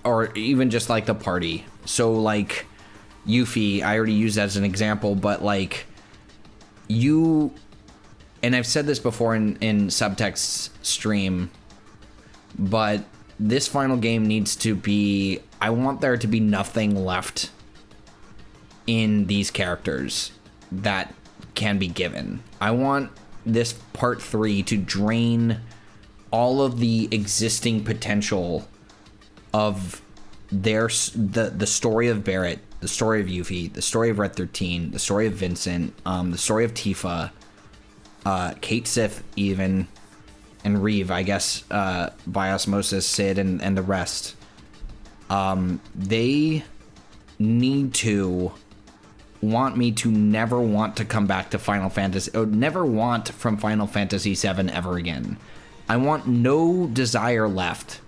or even just like the party. So like Yuffie, I already used as an example, but like and I've said this before in Subtext's stream, but this final game needs to be, I want there to be nothing left in these characters that can be given. I want this part 3 to drain all of the existing potential of the story of Barrett, the story of Yuffie, the story of Red 13, the story of Vincent, the story of Tifa, Kate Sith even, and Reeve, I guess, by osmosis, Sid, and the rest. They need to want me to never want to come back to Final Fantasy, or never want from Final Fantasy VII ever again. I want no desire left.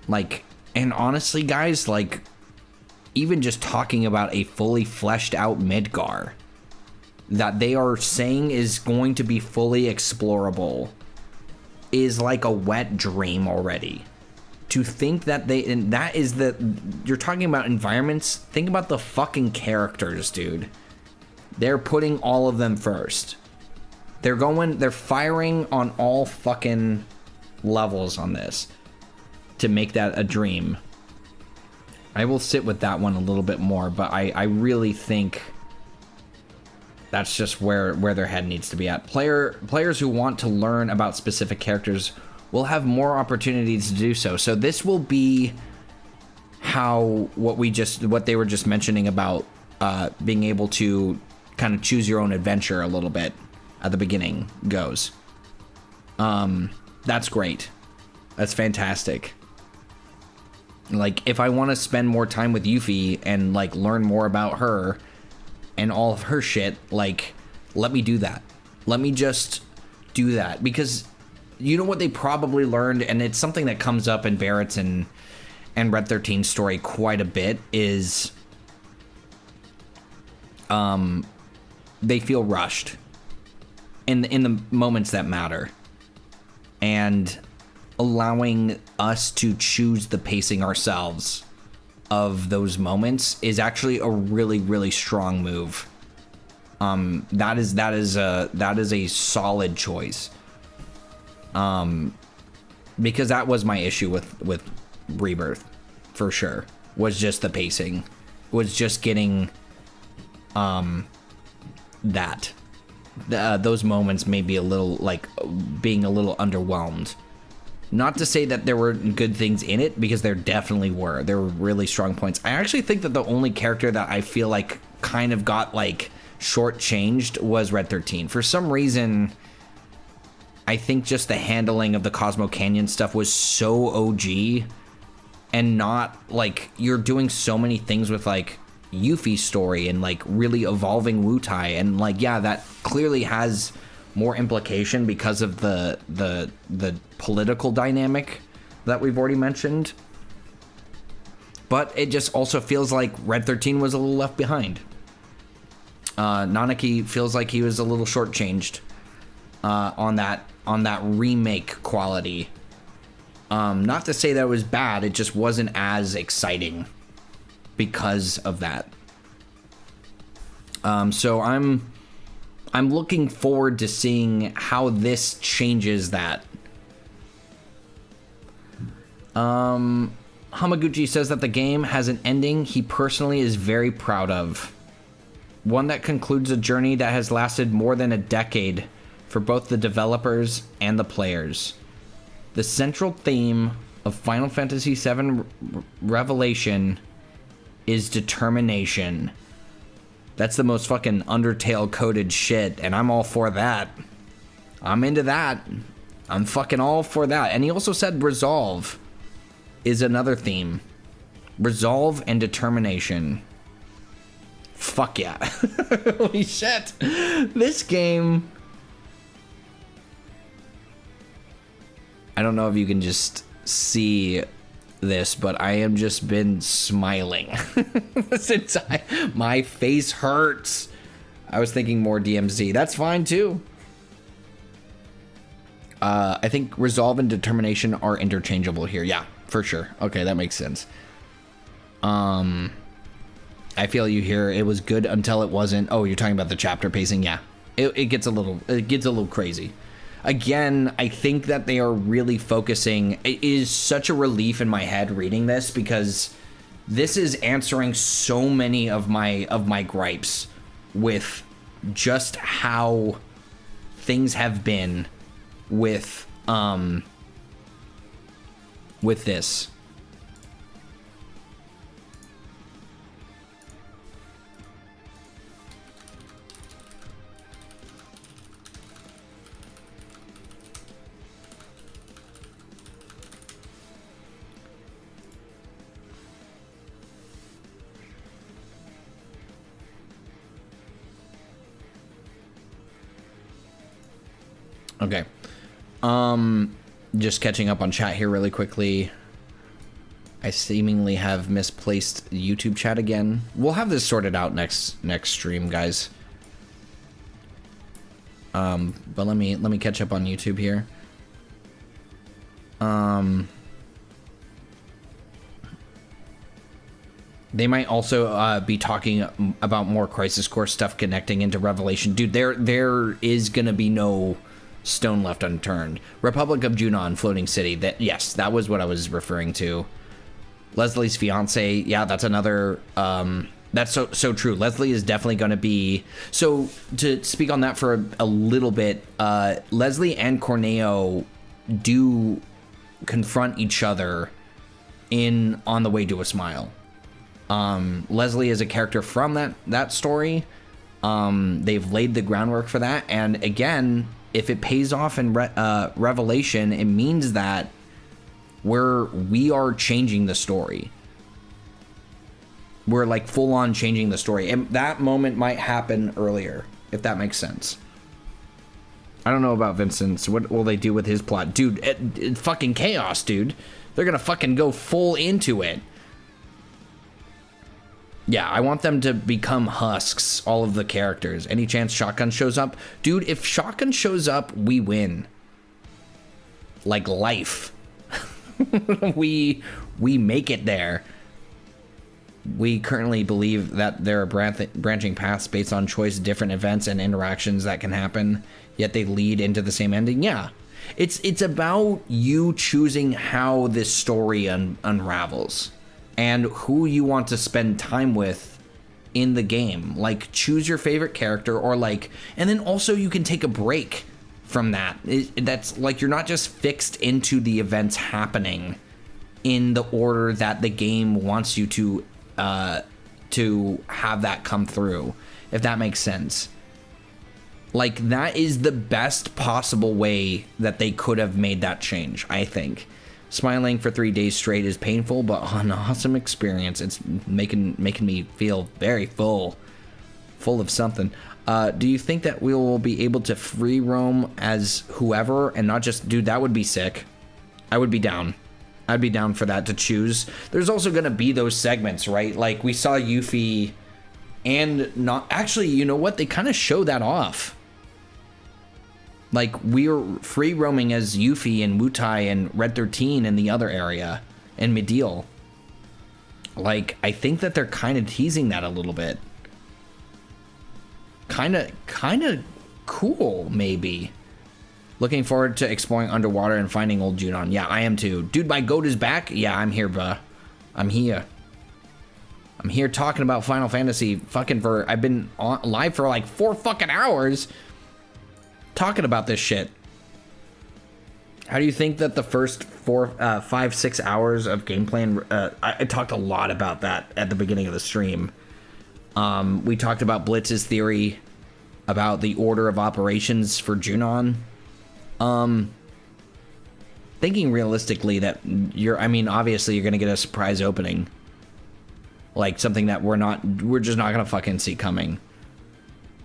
Like, and honestly, guys, like, even just talking about a fully fleshed out Midgar that they are saying is going to be fully explorable is like a wet dream already. To think that and that is you're talking about environments, think about the fucking characters, dude. They're putting all of them first. They're firing on all fucking levels on this to make that a dream. I will sit with that one a little bit more, but I really think that's just where their head needs to be at. Players who want to learn about specific characters will have more opportunities to do so. So this will be how what they were just mentioning about being able to kind of choose your own adventure a little bit at the beginning goes. That's great. That's fantastic. Like, if I want to spend more time with Yuffie and, like, learn more about her and all of her shit, like, let me do that. Let me just do that. Because you know what they probably learned, and it's something that comes up in Barrett's and Red 13's story quite a bit, is they feel rushed in the moments that matter. And allowing us to choose the pacing ourselves of those moments is actually a really, really strong move. That is a solid choice. Because that was my issue with Rebirth, for sure. Was just the pacing. Was just getting those moments may be a little, like, being a little underwhelmed. Not to say that there were good things in it, because there definitely were. There were really strong points. I actually think that the only character that I feel like kind of got, like, shortchanged was Red 13. For some reason, I think just the handling of the Cosmo Canyon stuff was so OG, and not, like, you're doing so many things with, like, Yuffie's story and, like, really evolving Wutai, and, like, yeah, that clearly has more implication because of the political dynamic that we've already mentioned. But it just also feels like Red 13 was a little left behind. Nanaki feels like he was a little shortchanged on that remake quality. Not to say that it was bad, it just wasn't as exciting because of that. So I'm looking forward to seeing how this changes that. Hamaguchi says that the game has an ending he personally is very proud of. One that concludes a journey that has lasted more than a decade for both the developers and the players. The central theme of Final Fantasy VII Revelation is determination. That's the most fucking Undertale coded shit, and I'm all for that. I'm into that. I'm fucking all for that. And he also said resolve is another theme. Resolve and determination. Fuck yeah. Holy shit. This game... I don't know if you can just see this, but I have just been smiling this entire... My face hurts. I was thinking more DMZ. That's fine too. I think resolve and determination are interchangeable here. Yeah, for sure. Okay, that makes sense. I feel you here. It was good until it wasn't. Oh, you're talking about the chapter pacing. Yeah, it gets a little crazy. Again, I think that they are really focusing. It is such a relief in my head reading this, because this is answering so many of my gripes with just how things have been with this. Okay. Just catching up on chat here really quickly. I seemingly have misplaced YouTube chat again. We'll have this sorted out next stream, guys. But let me catch up on YouTube here. They might also be talking about more Crisis Core stuff connecting into Revelation. Dude, there is gonna be no stone left unturned. Republic of Junon, Floating City. Yes, that was what I was referring to. Leslie's fiance. Yeah, that's another. That's so true. Leslie is definitely going to be. So to speak on that for a little bit, Leslie and Corneo do confront each other in On the Way to a Smile. Leslie is a character from that story. They've laid the groundwork for that, and again, if it pays off in Revelation, it means that we are changing the story. We're like full on changing the story, and that moment might happen earlier, if that makes sense. I don't know about Vincent. So what will they do with his plot? Dude, it's fucking chaos, dude. They're gonna fucking go full into it. Yeah, I want them to become husks, all of the characters. Any chance Shotgun shows up? Dude, if Shotgun shows up, we win. Like life. we make it there. We currently believe that there are branching paths based on choice, different events and interactions that can happen, yet they lead into the same ending. Yeah, it's about you choosing how this story unravels and who you want to spend time with in the game. Like, choose your favorite character, or like, and then also you can take a break from that. That's like, you're not just fixed into the events happening in the order that the game wants you to have that come through, if that makes sense. Like, that is the best possible way that they could have made that change, I think. Smiling for 3 days straight is painful, but an awesome experience. It's making me feel very full of something. Do you think that we will be able to free roam as whoever and not just... Dude, that would be sick. I would be down. I'd be down for that, to choose. There's also going to be those segments, right? Like, we saw Yuffie and not... Actually, you know what? They kind of show that off. Like, we're free roaming as Yuffie and Wutai and Red 13 in the other area, and Midil. Like, I think that they're kind of teasing that a little bit. Kind of cool, maybe. Looking forward to exploring underwater and finding old Junon. Yeah, I am too. Dude, my goat is back? Yeah, I'm here, bruh. I'm here. I'm here talking about Final Fantasy fucking I've been live for like 4 fucking hours talking about this shit. How do you think that the first 5, 6 hours of gameplay, I talked a lot about that at the beginning of the stream. We talked about Blitz's theory about the order of operations for Junon. Thinking realistically that obviously you're gonna get a surprise opening. Like something that we're just not gonna fucking see coming.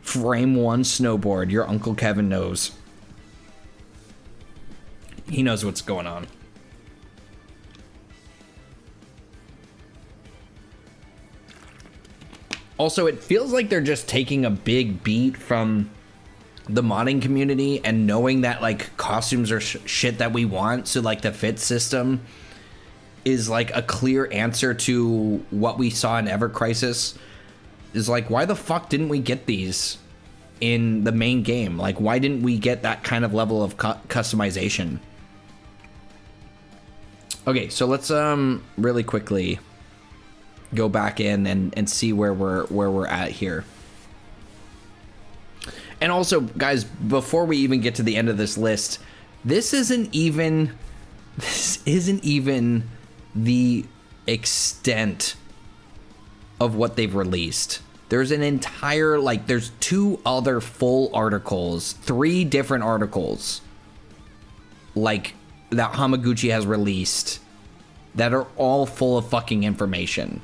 Frame 1 snowboard, your Uncle Kevin knows. He knows what's going on. Also, it feels like they're just taking a big beat from the modding community and knowing that like costumes are shit that we want. So like the fit system is like a clear answer to what we saw in Ever Crisis. Is like, why the fuck didn't we get these in the main game? Like, why didn't we get that kind of level of customization? Okay, so let's really quickly go back in and see where we're at here. And also, guys, before we even get to the end of this list, this isn't even the extent of what they've released. There's an entire, like, there's 2 other full articles, 3 different articles, like, that Hamaguchi has released that are all full of fucking information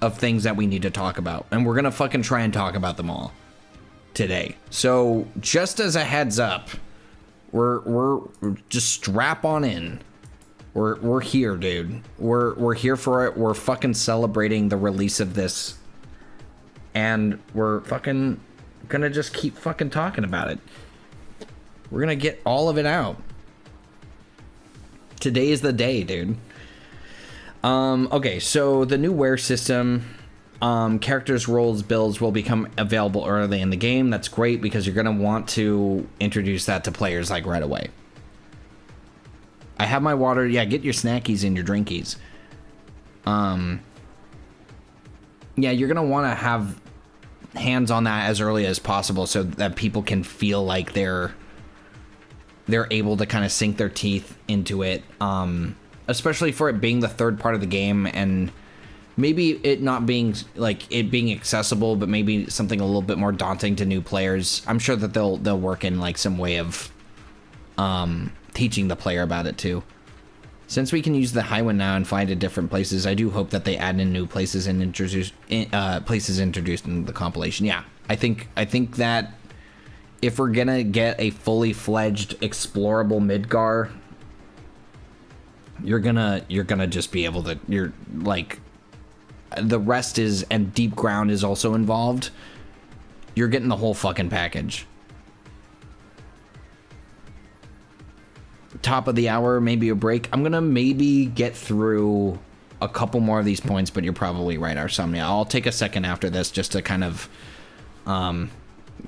of things that we need to talk about. And we're gonna fucking try and talk about them all today. So, just as a heads up, We're just strap on in. We're here, dude. We're here for it. We're fucking celebrating the release of this. And we're fucking gonna just keep fucking talking about it. We're gonna get all of it out. Today is the day, dude. Okay, so the new wear system, characters, roles, builds will become available early in the game. That's great because you're gonna want to introduce that to players like right away. I have my water. Yeah, get your snackies and your drinkies. Yeah, you're gonna want to have hands on that as early as possible so that people can feel like they're able to kind of sink their teeth into it, especially for it being the third part of the game, and maybe it not being like it being accessible, but maybe something a little bit more daunting to new players. I'm sure that they'll work in like some way of teaching the player about it too. Since we can use the highway now and fly to different places, I do hope that they add in new places and introduce places introduced in the compilation. Yeah, I think that if we're gonna get a fully fledged explorable Midgar, you're gonna just be able to, you're like, the rest is, and Deep Ground is also involved. You're getting the whole fucking package. Top of the hour, maybe a break. I'm gonna maybe get through a couple more of these points, but you're probably right, Arsomnia. I'll take a second after this just to kind of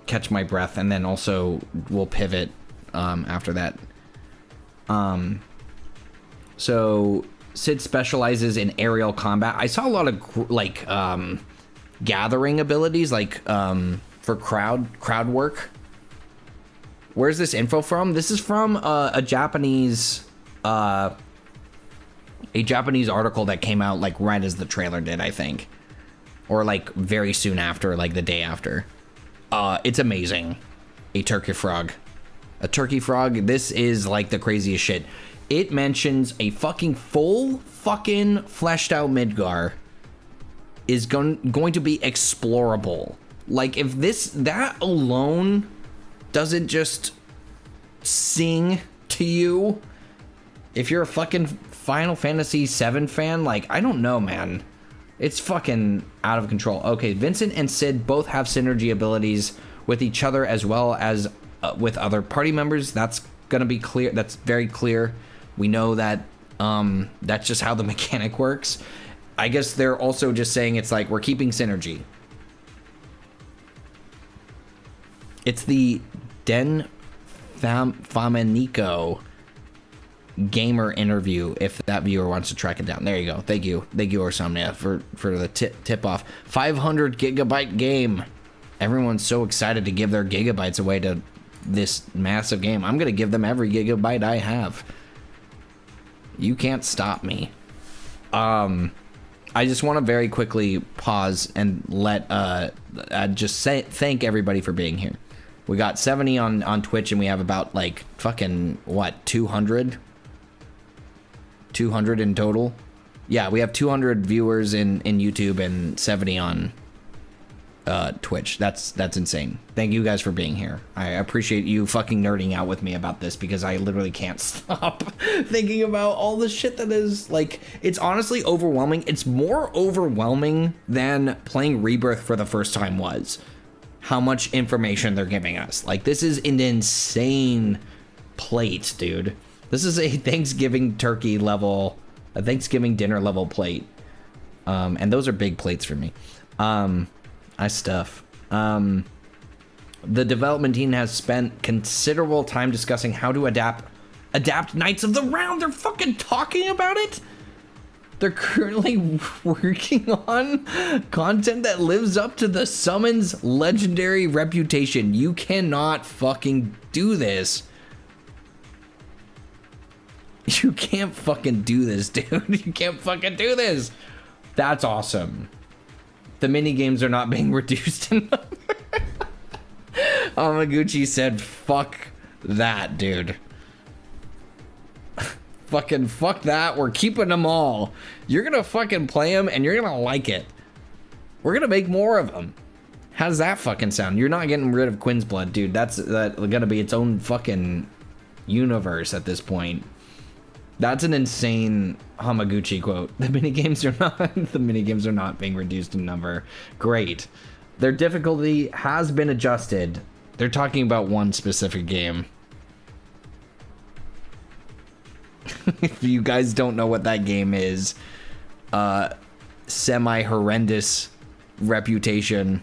catch my breath, and then also we'll pivot after that. So Sid specializes in aerial combat. I saw a lot of like gathering abilities, like for crowd work. Where's this info from? This is from a Japanese article that came out like right as the trailer did, I think, or like very soon after, like the day after. It's amazing. A turkey frog. This is like the craziest shit. It mentions a fucking full fucking fleshed out Midgar is going to be explorable. Like if that alone doesn't just sing to you, if you're a fucking Final Fantasy VII fan, like, I don't know, man. It's fucking out of control. Okay, Vincent and Sid both have synergy abilities with each other as well as with other party members. That's gonna be clear. That's very clear. We know that that's just how the mechanic works. I guess they're also just saying it's like we're keeping synergy. It's the Den Famanico gamer interview, if that viewer wants to track it down. There you go. Thank you, Arsomnia, for the tip off. 500 gigabyte game. Everyone's so excited to give their gigabytes away to this massive game. I'm gonna give them every gigabyte I have. You can't stop me. I just want to very quickly pause and let just say thank everybody for being here. We got 70 on Twitch, and we have about like fucking what, 200 in total. Yeah, we have 200 viewers in YouTube and 70 on Twitch. That's insane. Thank you guys for being here. I appreciate you fucking nerding out with me about this, because I literally can't stop thinking about all the shit that is, like, it's honestly overwhelming. It's more overwhelming than playing Rebirth for the first time was. How much information they're giving us. Like, this is an insane plate, dude. This is a Thanksgiving turkey level, a Thanksgiving dinner level plate. And those are big plates for me. I stuff. The development team has spent considerable time discussing how to adapt Knights of the Round. They're fucking talking about it. They're currently working on content that lives up to the Summon's legendary reputation. You cannot fucking do this. You can't fucking do this, dude. You can't fucking do this. That's awesome. The mini games are not being reduced in number. Amaguchi said, fuck that, dude. Fucking fuck that. We're keeping them all. You're gonna fucking play them and you're gonna like it. We're gonna make more of them. How does that fucking sound? You're not getting rid of Quinn's Blood, dude. That's gonna be its own fucking universe at this point. That's an insane Hamaguchi quote. The minigames are not being reduced in number. Great. Their difficulty has been adjusted. They're talking about one specific game. If you guys don't know what that game is, semi-horrendous reputation,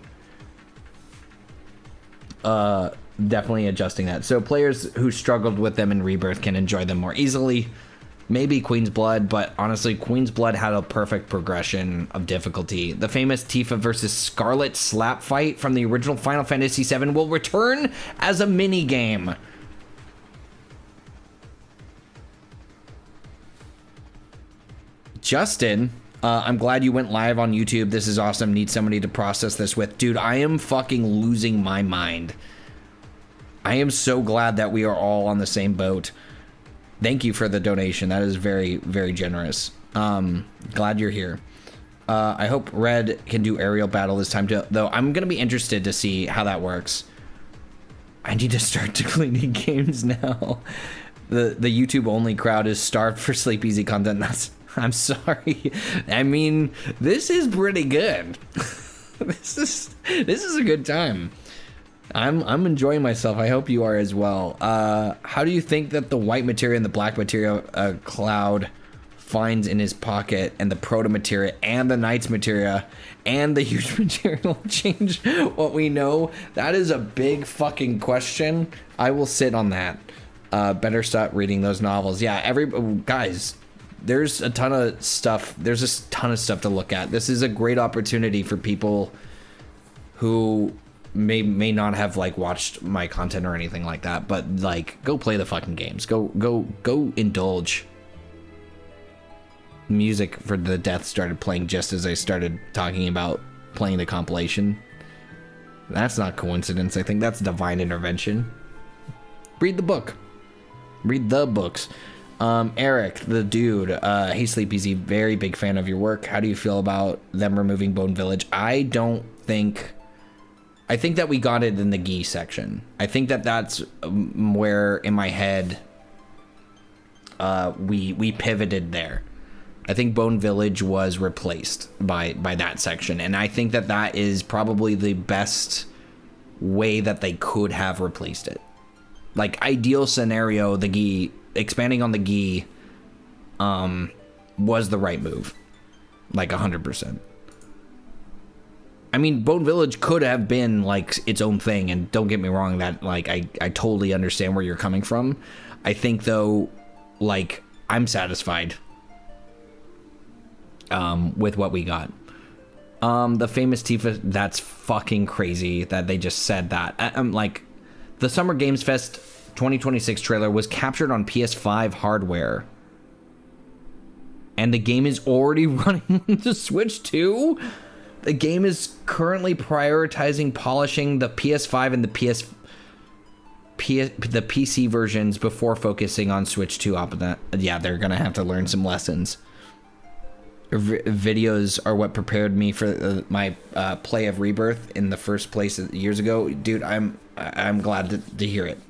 definitely adjusting that. So players who struggled with them in Rebirth can enjoy them more easily. Maybe Queen's Blood, but honestly, Queen's Blood had a perfect progression of difficulty. The famous Tifa versus Scarlet slap fight from the original Final Fantasy VII will return as a mini-game. Justin, I'm glad you went live on YouTube. This is awesome. Need somebody to process this with. Dude, I am fucking losing my mind. I am so glad that we are all on the same boat. Thank you for the donation. That is very, very generous. Glad you're here. I hope Red can do aerial battle this time, though. I'm going to be interested to see how that works. I need to start cleaning games now. The YouTube only crowd is starved for Sleepezi content. I'm sorry. I mean, this is pretty good. This is a good time. I'm enjoying myself. I hope you are as well. How do you think that the white materia and the black materia Cloud finds in his pocket, and the proto materia and the knight's materia and the huge material change what we know? That is a big fucking question. I will sit on that. Better start reading those novels. Yeah, guys, there's a ton of stuff. There's a ton of stuff to look at. This is a great opportunity for people who may not have like watched my content or anything like that, but like, go play the fucking games. Go indulge. Music for the Death started playing just as I started talking about playing the compilation. That's not coincidence. I think that's divine intervention. Read the book. Read the books. Eric, the dude, hey Sleepezi, very big fan of your work. How do you feel about them removing Bone Village? I think that we got it in the Gi section. I think that that's where in my head we pivoted there. I think Bone Village was replaced by that section, and I think that that is probably the best way that they could have replaced it. Like, ideal scenario, the Gi, expanding on the Gi was the right move. Like 100%. I mean, Bone Village could have been like its own thing, and don't get me wrong, that like I totally understand where you're coming from. I think though, like, I'm satisfied with what we got. The famous Tifa, that's fucking crazy that they just said that. I'm like, the Summer Games Fest 2026 trailer was captured on PS5 hardware, and the game is already running to Switch 2. The game is currently prioritizing polishing the PS5 and the PC versions before focusing on Switch 2. Yeah, they're gonna have to learn some lessons. Videos are what prepared me for my play of Rebirth in the first place years ago. Dude, I'm glad to hear it.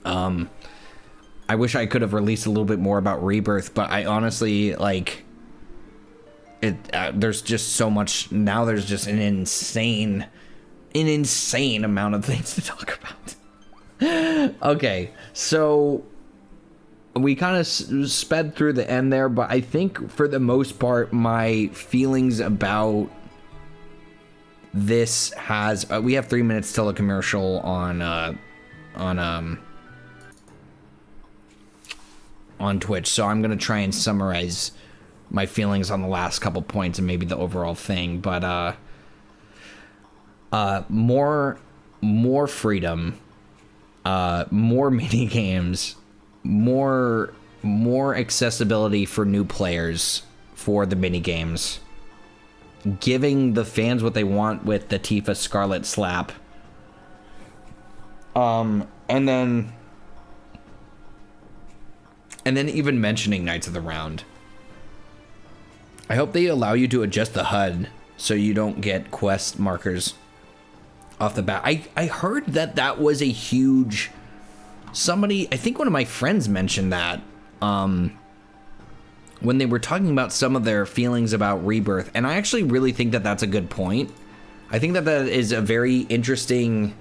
I wish I could have released a little bit more about Rebirth, but I honestly, like, it there's just so much now. There's just an insane amount of things to talk about. Okay, so we kind of sped through the end there, but I think for the most part, my feelings about this has we have 3 minutes till a commercial on Twitch, so I'm gonna try and summarize my feelings on the last couple points and maybe the overall thing. But more freedom, more mini games, more accessibility for new players for the mini games, giving the fans what they want with the Tifa Scarlet slap, and then even mentioning Knights of the Round. I hope they allow you to adjust the HUD so you don't get quest markers off the bat. I heard that was a huge somebody, I think one of my friends mentioned that when they were talking about some of their feelings about Rebirth, and I actually really think that that's a good point. I think that that is a very interesting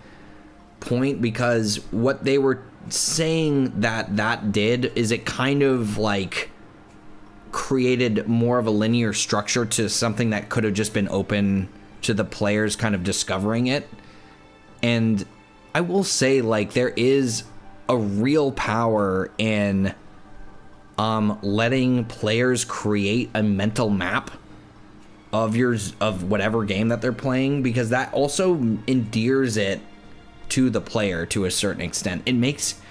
point, because what they were saying that did is it kind of like created more of a linear structure to something that could have just been open to the players kind of discovering it. And I will say, like, there is a real power in letting players create a mental map of whatever game that they're playing, because that also endears it to the player to a certain extent. It makes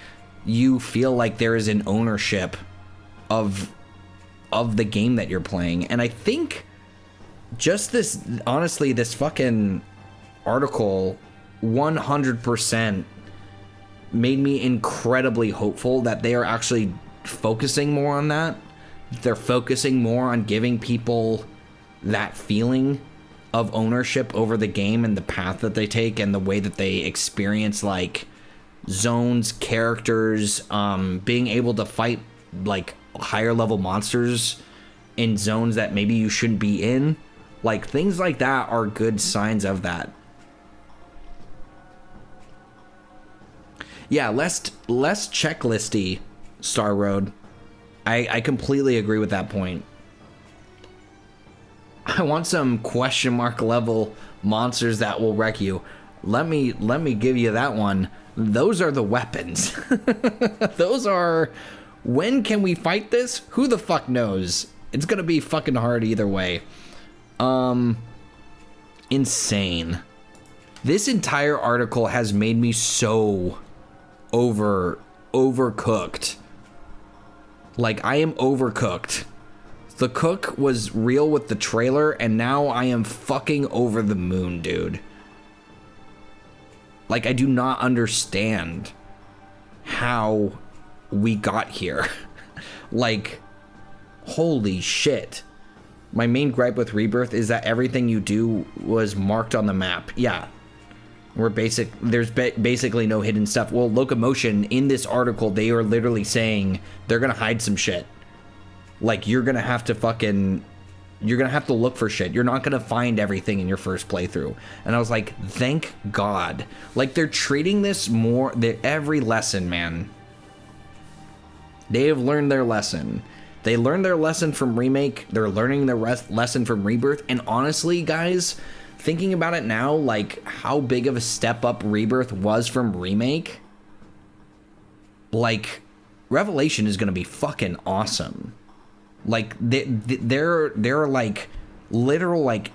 you feel like there is an ownership of the game that you're playing. And I think just this, honestly, this fucking article 100% made me incredibly hopeful that they are actually focusing more on that. They're focusing more on giving people that feeling of ownership over the game and the path that they take and the way that they experience, like, zones, characters, being able to fight like higher level monsters in zones that maybe you shouldn't be in. Like, things like that are good signs of that. Yeah, less checklisty, Star Road. I completely agree with that point. I want some question mark level monsters that will wreck you. Let me give you that one. Those are the weapons. Those are, when can we fight this? Who the fuck knows? It's gonna be fucking hard either way. Insane. This entire article has made me so overcooked. Like, I am overcooked. The cook was real with the trailer, and now I am fucking over the moon, dude. Like, I do not understand how we got here. Like, holy shit. My main gripe with Rebirth is that everything you do was marked on the map. Yeah. There's basically no hidden stuff. Well, Locomotion, in this article, they are literally saying they're gonna hide some shit. Like, you're gonna have to look for shit. You're not gonna find everything in your first playthrough. And I was like, thank God. Like, they're treating this more, every lesson, man. They have learned their lesson. They learned their lesson from Remake. They're learning their lesson from Rebirth. And honestly, guys, thinking about it now, like, how big of a step up Rebirth was from Remake, like, Revelation is gonna be fucking awesome. Like, they're like literal, like,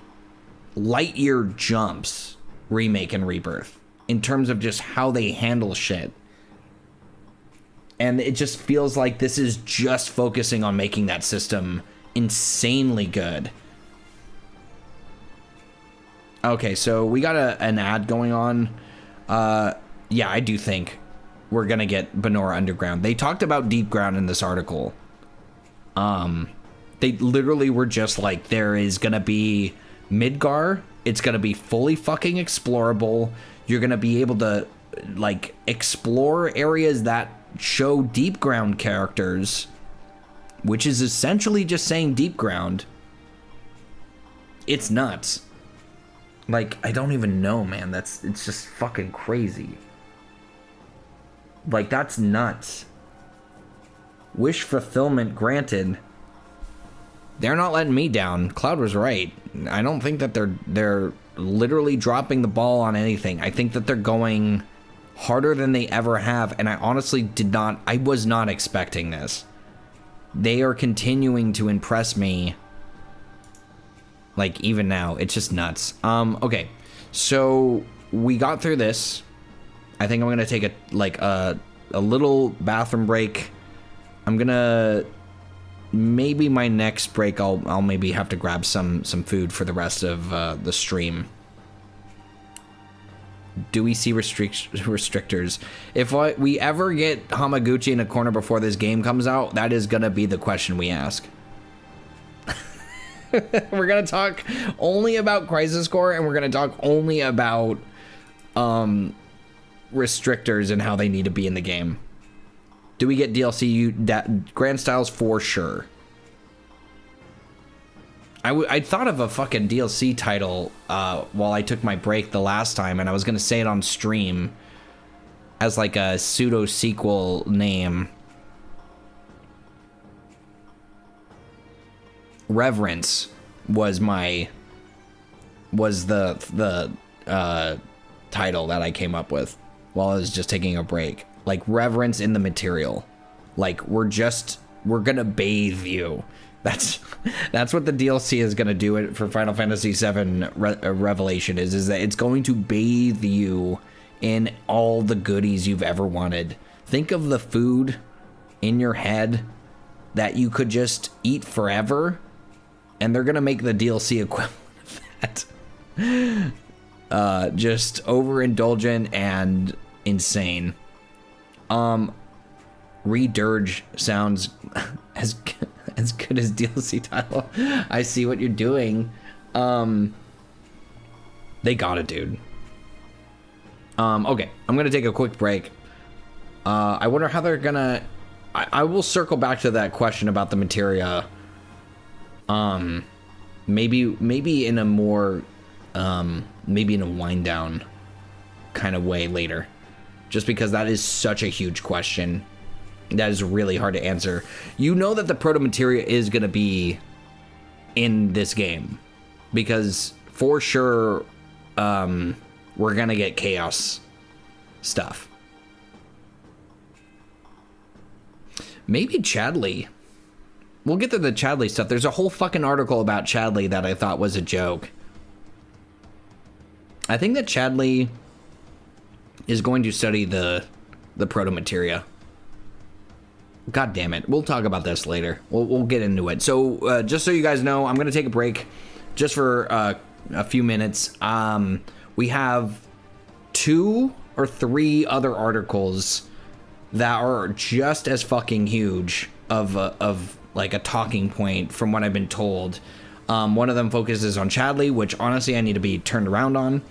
light year jumps, Remake and Rebirth, in terms of just how they handle shit. And it just feels like this is just focusing on making that system insanely good. Okay, so we got an ad going on. Yeah, I do think we're gonna get Benora Underground. They talked about Deep Ground in this article. They literally were just like, there is gonna be Midgar. It's gonna be fully fucking explorable. You're gonna be able to, like, explore areas that show Deep Ground characters, which is essentially just saying Deep Ground. It's nuts. Like, I don't even know, man. It's just fucking crazy. Like, that's nuts. Wish fulfillment granted. They're not letting me down. Cloud was right. I don't think that they're literally dropping the ball on anything. I think that they're going harder than they ever have, and I honestly I was not expecting this. They are continuing to impress me. Like, even now, it's just nuts. Okay, so we got through this. I think I'm gonna take a little bathroom break. I'm gonna, maybe my next break, I'll maybe have to grab some food for the rest of the stream. Do we see restrictors? If we ever get Hamaguchi in a corner before this game comes out, that is gonna be the question we ask. We're gonna talk only about Crisis Core, and we're gonna talk only about restrictors and how they need to be in the game. Do we get DLC? Grand Styles for sure. I thought of a fucking DLC title while I took my break the last time, and I was gonna say it on stream as like a pseudo sequel name. Reverence was the title that I came up with while I was just taking a break. Like reverence in the material. Like we're gonna bathe you. That's what the DLC is gonna do it for Final Fantasy VII Revelation is that it's going to bathe you in all the goodies you've ever wanted. Think of the food in your head that you could just eat forever, and they're gonna make the DLC equivalent of that. Just overindulgent and insane. Redirge sounds as good as DLC title. I see what you're doing. They got it, dude. Okay, I'm gonna take a quick break. I wonder how they're gonna. I will circle back to that question about the materia. Maybe in a more, maybe in a wind down kind of way later, just because that is such a huge question. That is really hard to answer. You know that the proto materia is gonna be in this game, because for sure, we're gonna get chaos stuff. Maybe Chadley. We'll get to the Chadley stuff. There's a whole fucking article about Chadley that I thought was a joke. I think that Chadley is going to study the proto materia. God damn it. We'll talk about this later. We'll get into it. So just so you guys know, I'm going to take a break just for a few minutes. We have 2 or 3 other articles that are just as fucking huge of like a talking point from what I've been told. One of them focuses on Chadley, which honestly I need to be turned around on.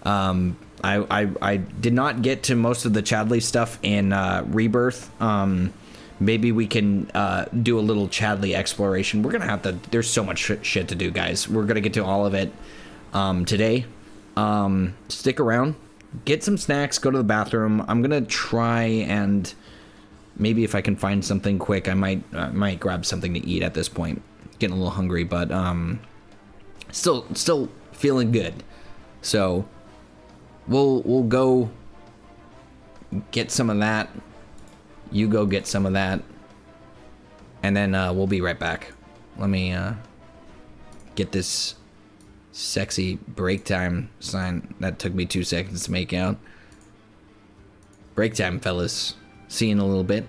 I did not get to most of the Chadley stuff in Rebirth. Maybe we can do a little Chadley exploration. We're gonna have to. There's so much shit to do, guys. We're gonna get to all of it today. Stick around, get some snacks, go to the bathroom. I'm gonna try and maybe if I can find something quick, I might grab something to eat at this point. Getting a little hungry, but still feeling good. So we'll go get some of that. You go get some of that, and then we'll be right back. Let me get this sexy break time sign that took me 2 seconds to make out. Break time, fellas. See you in a little bit.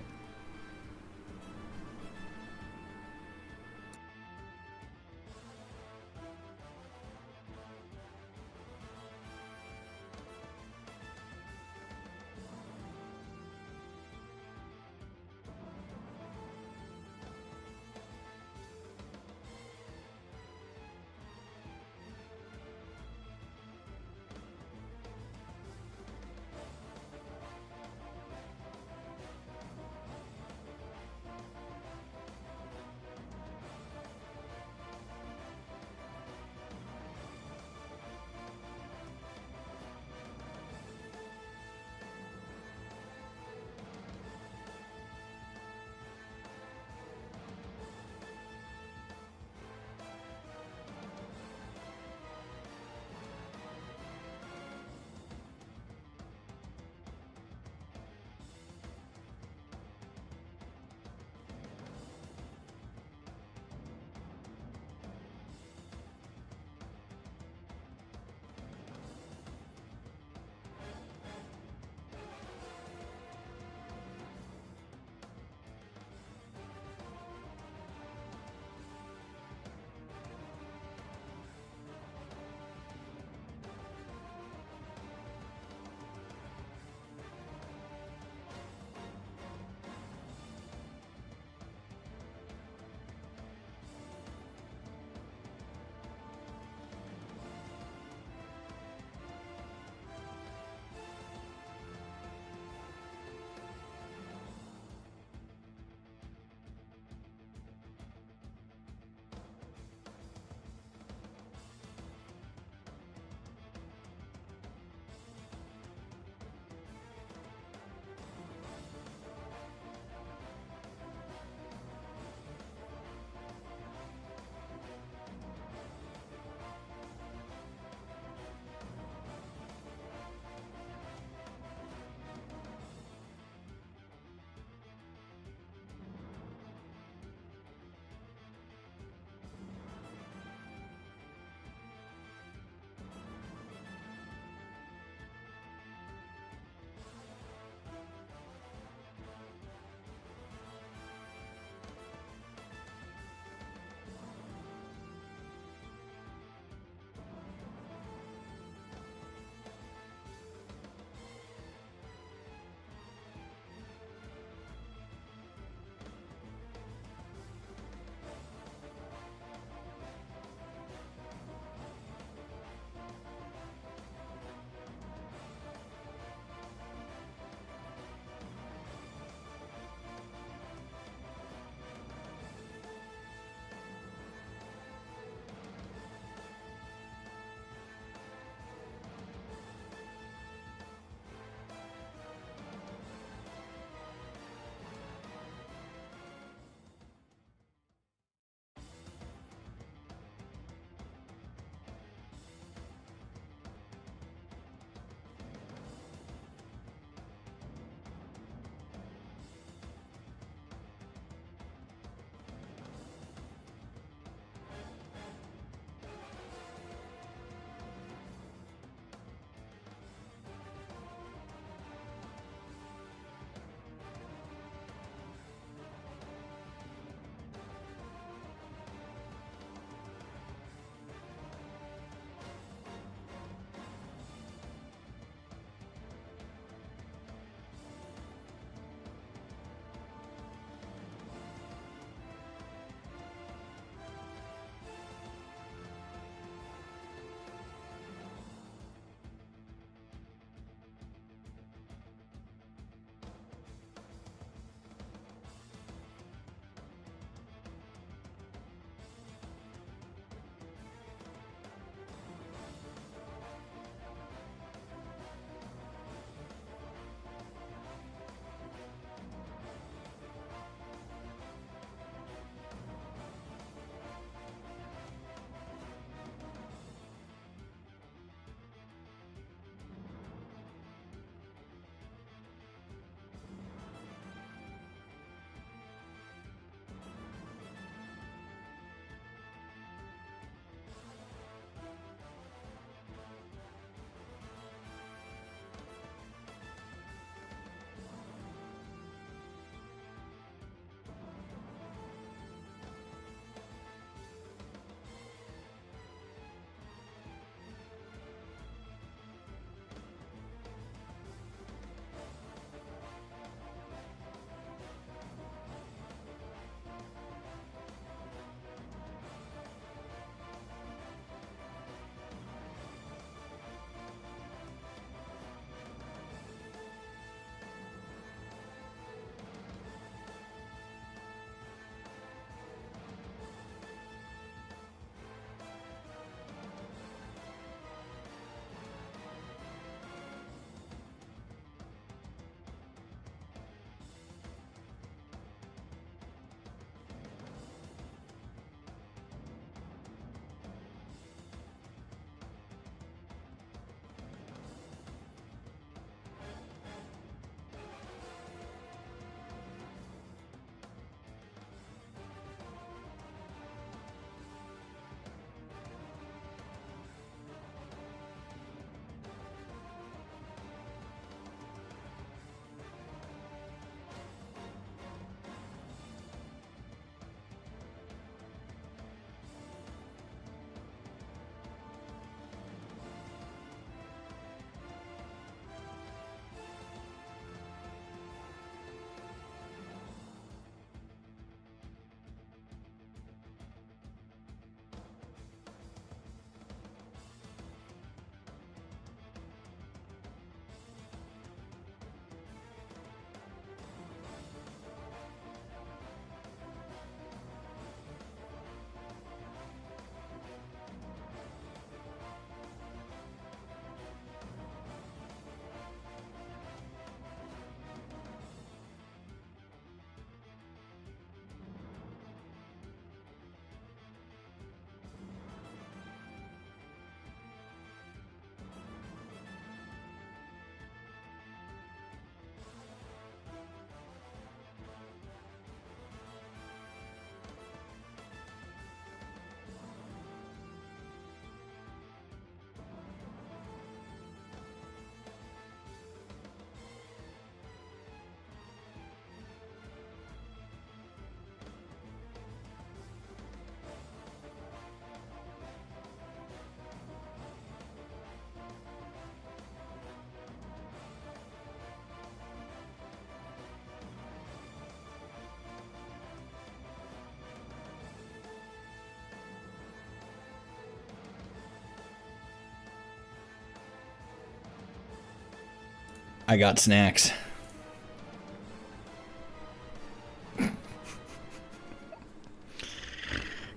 I got snacks.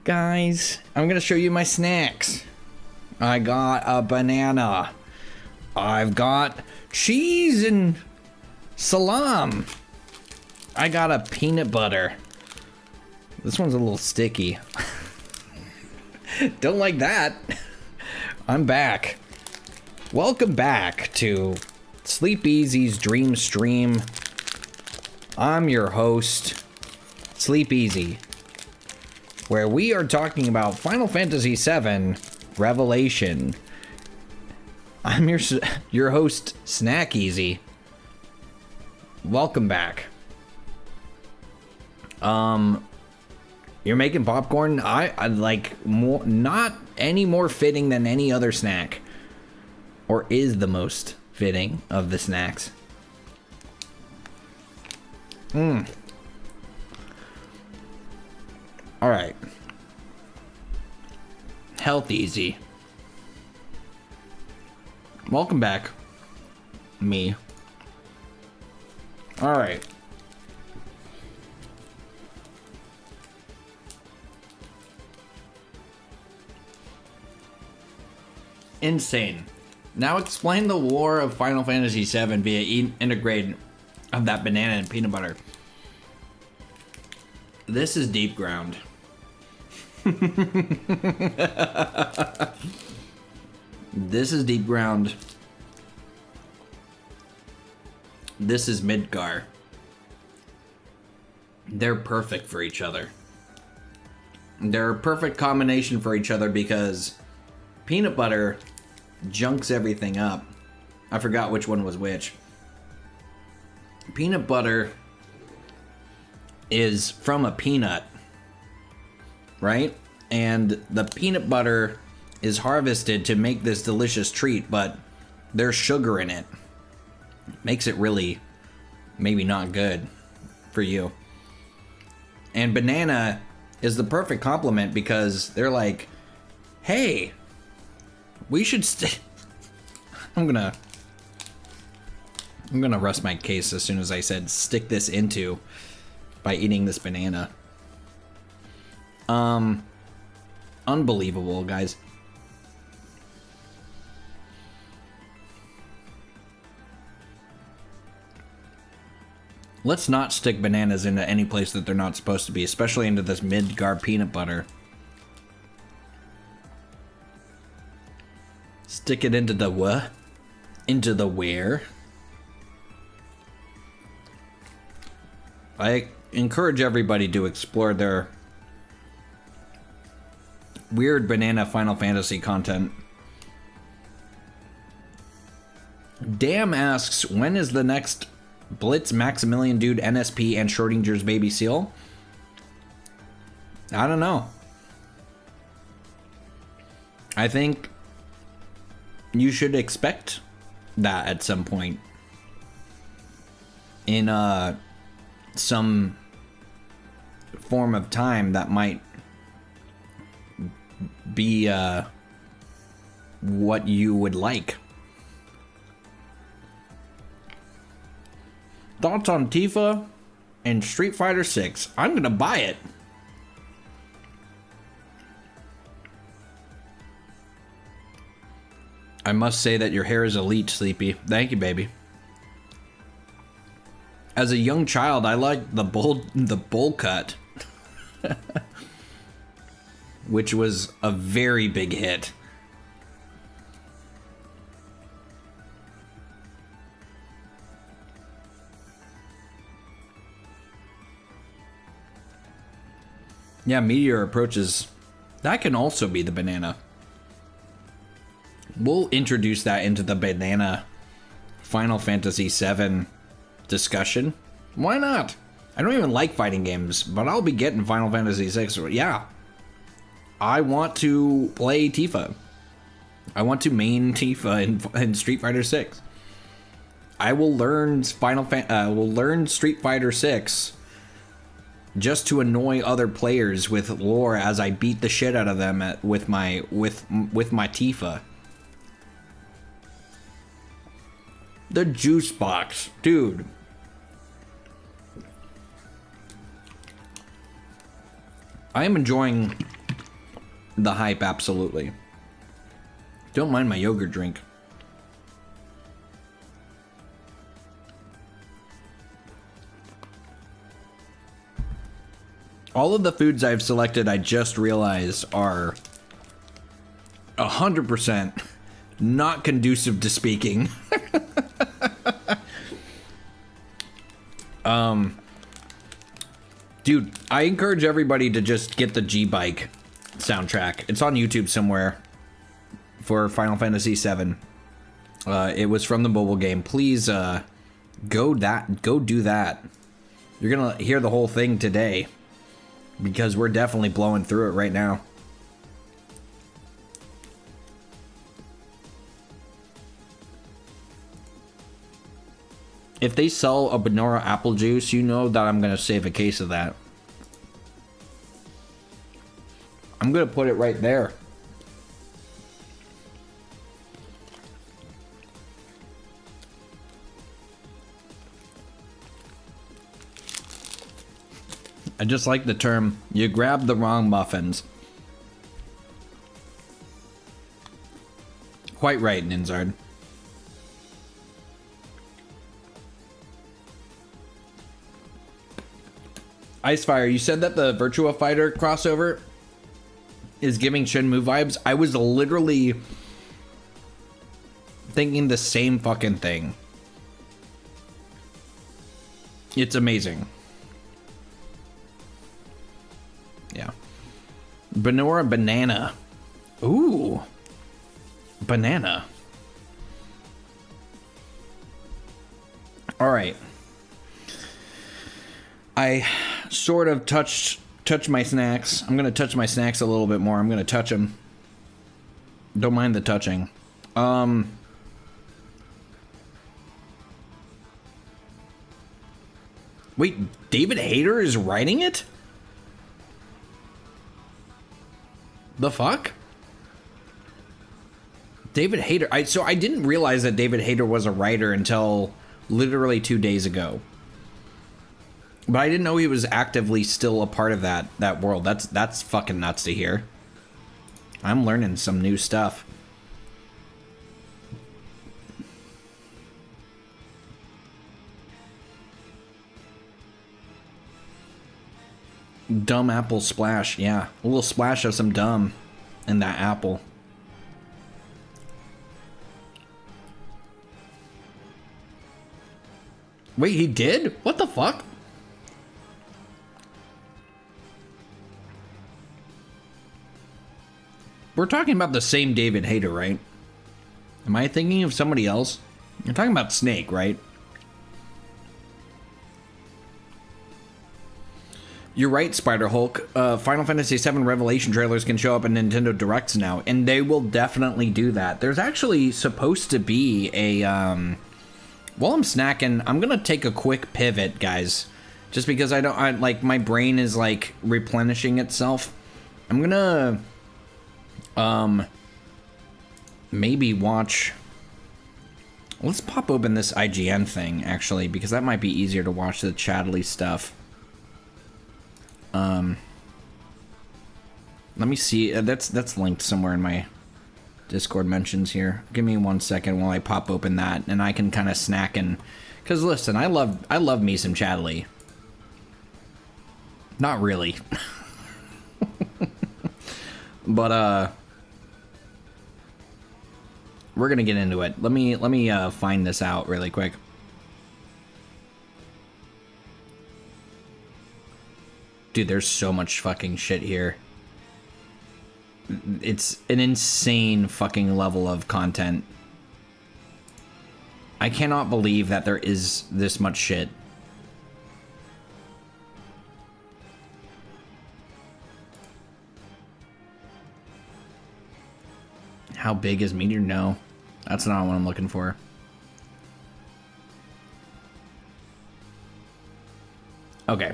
Guys, I'm gonna show you my snacks. I got a banana. I've got cheese and salam. I got a peanut butter. This one's a little sticky. Don't like that. I'm back. Welcome back to Sleepezi's Dream Stream. I'm your host, Sleepezi, where we are talking about Final Fantasy VII Revelation. I'm your host, Snackeezy. Welcome back. You're making popcorn. I like more, not any more fitting than any other snack, or is the most fitting of the snacks. All right. Health easy. Welcome back, me. All right. Insane. Now explain the lore of Final Fantasy VII via integrate of that banana and peanut butter. This is deep ground. This is deep ground. This is Midgar. They're perfect for each other. They're a perfect combination for each other because peanut butter junks everything up. I forgot which one was which. Peanut butter is from a peanut, right? And the peanut butter is harvested to make this delicious treat, but there's sugar in it. Makes it really maybe not good for you. And banana is the perfect complement because they're like, hey, we should I'm gonna rust my case as soon as I said stick this into by eating this banana. Unbelievable, guys. Let's not stick bananas into any place that they're not supposed to be, especially into this Midgar peanut butter. Stick it into the what? Into the where? I encourage everybody to explore their weird banana Final Fantasy content. Damn asks, when is the next Blitz Maximilian Dude NSP and Schrodinger's Baby Seal? I don't know. I think you should expect that at some point in some form of time that might be what you would like. Thoughts on Tifa and Street Fighter 6? I'm gonna buy it. I must say that your hair is elite, Sleepy. Thank you, baby. As a young child, I liked the bowl cut, which was a very big hit. Yeah, Meteor approaches. That can also be the banana. We'll introduce that into the banana Final Fantasy VII discussion. Why not? I don't even like fighting games, but I'll be getting Final Fantasy VI. Yeah. I want to play Tifa. I want to main Tifa in Street Fighter 6. I will learn Street Fighter 6 just to annoy other players with lore as I beat the shit out of them with my Tifa. The juice box, dude. I am enjoying the hype, absolutely. Don't mind my yogurt drink. All of the foods I've selected, I just realized, are 100% not conducive to speaking. Dude, I encourage everybody to just get the G-Bike soundtrack. It's on YouTube somewhere for Final Fantasy VII. It was from the mobile game. Please go do that. You're gonna hear the whole thing today because we're definitely blowing through it right now. If they sell a Benora apple juice, you know that I'm gonna save a case of that. I'm gonna put it right there. I just like the term, you grabbed the wrong muffins. Quite right, Ninzard. Icefire, you said that the Virtua Fighter crossover is giving Shenmue vibes. I was literally thinking the same fucking thing. It's amazing. Yeah. Benora banana. Ooh. Banana. All right. I sort of touch my snacks. I'm gonna touch my snacks a little bit more. I'm gonna touch them. Don't mind the touching. Wait, David Hayter is writing it? The fuck? David Hayter. So I didn't realize that David Hayter was a writer until literally 2 days ago. But I didn't know he was actively still a part of that world. That's fucking nuts to hear. I'm learning some new stuff. Dumb apple splash, yeah. A little splash of some dumb in that apple. Wait, he did? What the fuck? We're talking about the same David Hayter, right? Am I thinking of somebody else? You're talking about Snake, right? You're right, Spider-Hulk. Final Fantasy VII Revelation trailers can show up in Nintendo Directs now, and they will definitely do that. There's actually supposed to be a... While I'm snacking, I'm gonna take a quick pivot, guys. Just because like, my brain is, like, replenishing itself. I'm gonna... maybe watch... Let's pop open this IGN thing, actually, because that might be easier to watch the chattily stuff. Let me see. That's linked somewhere in my Discord mentions here. Give me 1 second while I pop open that, and I can kind of snack and... Because listen, I love me some chattily. Not really. But, we're gonna get into it. Let me find this out really quick. Dude, there's so much fucking shit here. It's an insane fucking level of content. I cannot believe that there is this much shit. How big is Meteor? No. That's not what I'm looking for. Okay.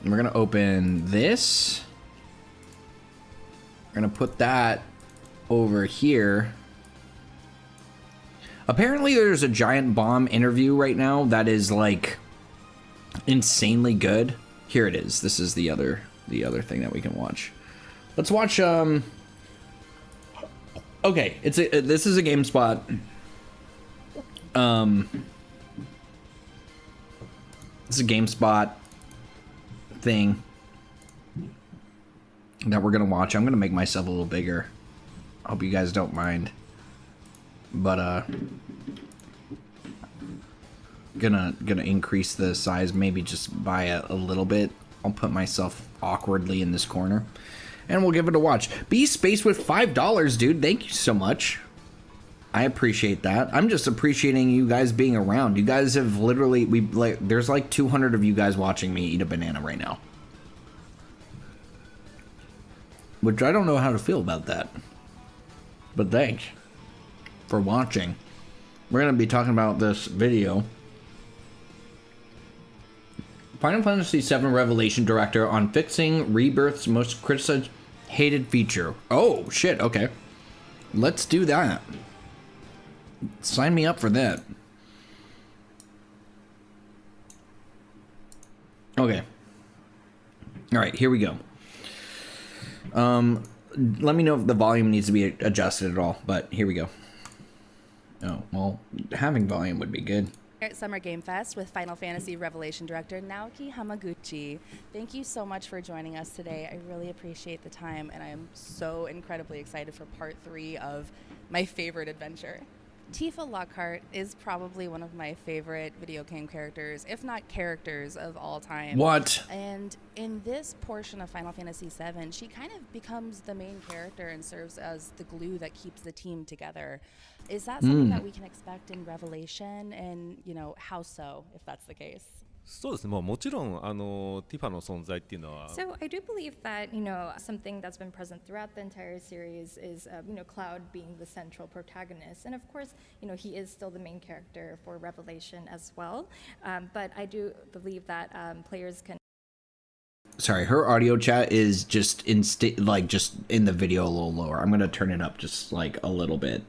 We're gonna open this. We're gonna put that over here. Apparently there's a Giant Bomb interview right now that is like insanely good. Here it is. This is the other thing that we can watch. Let's watch okay, this is a GameSpot it's a GameSpot thing that we're gonna watch. I'm gonna make myself a little bigger. Hope you guys don't mind. But gonna increase the size maybe just by a little bit. I'll put myself awkwardly in this corner and we'll give it a watch. B Space with $5, dude. Thank you so much. I appreciate that. I'm just appreciating you guys being around. You guys have literally there's like 200 of you guys watching me eat a banana right now. Which I don't know how to feel about that. But thanks for watching. We're going to be talking about this video. Final Fantasy VII Revelation Director on fixing Rebirth's most criticized, hated feature. Oh, shit, okay. Let's do that. Sign me up for that. Okay. Alright, here we go. Let me know if the volume needs to be adjusted at all, but here we go. Oh, well, having volume would be good. At Summer Game Fest with Final Fantasy Revelation Director Naoki Hamaguchi. Thank you so much for joining us today. I really appreciate the time, and I am so incredibly excited for part 3 of my favorite adventure. Tifa Lockhart is probably one of my favorite video game characters, if not characters, of all time. What? And in this portion of Final Fantasy VII, she kind of becomes the main character and serves as the glue that keeps the team together. Is that something that we can expect in Revelation? And, you know, how so, if that's the case? そうですね。もちろんティファの存在っていうのは。So I do believe that, you know, something that's been present throughout the entire series is, you know, Cloud being the central protagonist. And of course, you know, he is still the main character for Revelation as well. But I do believe that players can. Sorry, her audio chat is just just in the video a little lower. I'm gonna turn it up just like a little bit.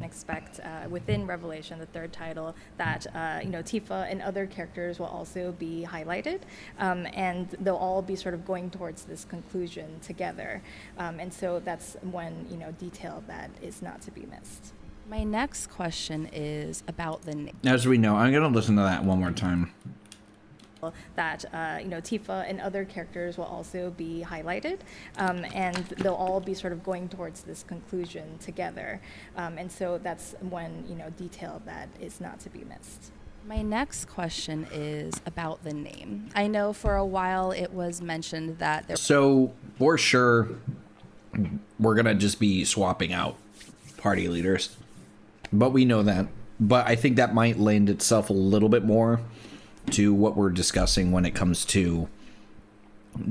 Expect within Revelation, the third title, that you know, Tifa and other characters will also be highlighted, and they'll all be sort of going towards this conclusion together, and so that's one, you know, detail that is not to be missed. My next question is about the name. As we know, I'm gonna listen to that one more time. That you know, Tifa and other characters will also be highlighted, and they'll all be sort of going towards this conclusion together, and so that's one, you know, detail that is not to be missed. My next question is about the name. I know for a while it was mentioned that there. So for sure, we're gonna just be swapping out party leaders, but we know that. But I think that might lend itself a little bit more to what we're discussing when it comes to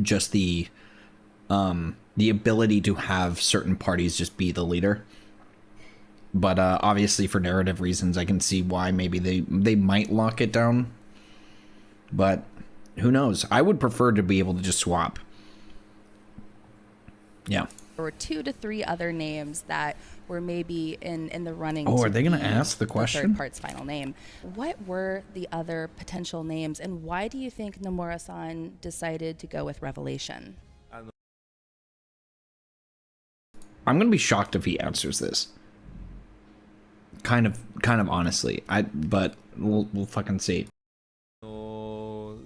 just the ability to have certain parties just be the leader. But obviously for narrative reasons, I can see why maybe they might lock it down. But who knows? I would prefer to be able to just swap. Yeah. There were 2 to 3 other names that were maybe in the running. Oh, are they going to ask the question? The third part's final name. What were the other potential names, and why do you think Nomura-san decided to go with Revelation? I'm going to be shocked if he answers this. Kind of honestly. But we'll fucking see.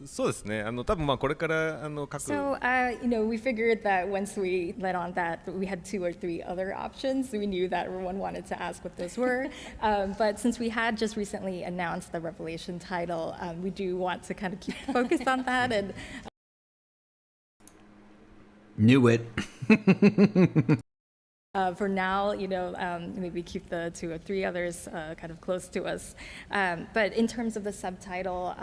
そうですね。多分まあこれから各。So you know, we figured that once we let on that we had 2 or 3 other options, we knew that everyone wanted to ask what those were. But since we had just recently announced the Revelation title, we do want to kind of keep focused on that and. Knew it. For now, you know, maybe keep the 2 or 3 others kind of close to us. But in terms of the subtitle,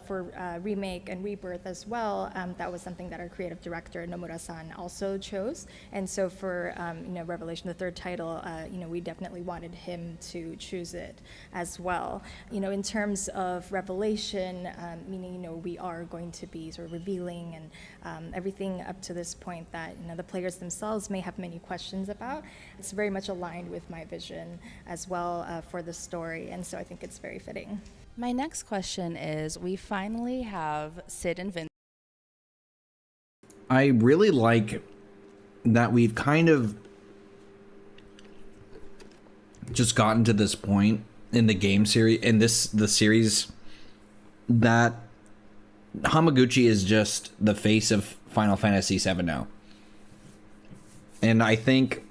for Remake and Rebirth as well, that was something that our creative director, Nomura-san, also chose. And so for, you know, Revelation, the third title, you know, we definitely wanted him to choose it as well. You know, in terms of Revelation, meaning, you know, we are going to be sort of revealing and everything up to this point that, you know, the players themselves may have many questions about. about. It's very much aligned with my vision as well for the story, and so I think it's very fitting. My next question is, we finally have Sid and Vincent. I really like that we've kind of just gotten to this point in the game series, in the series, that Hamaguchi is just the face of Final Fantasy VII now. And I think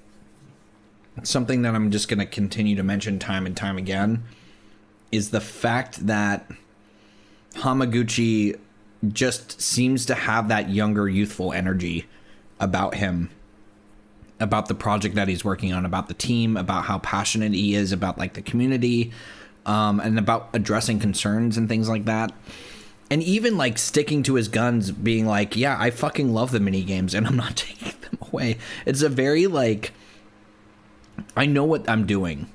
something that I'm just going to continue to mention time and time again is the fact that Hamaguchi just seems to have that younger, youthful energy about him, about the project that he's working on, about the team, about how passionate he is about like the community, and about addressing concerns and things like that. And even like sticking to his guns, being like, yeah, I fucking love the mini games and I'm not taking them away. It's a very like, I know what I'm doing,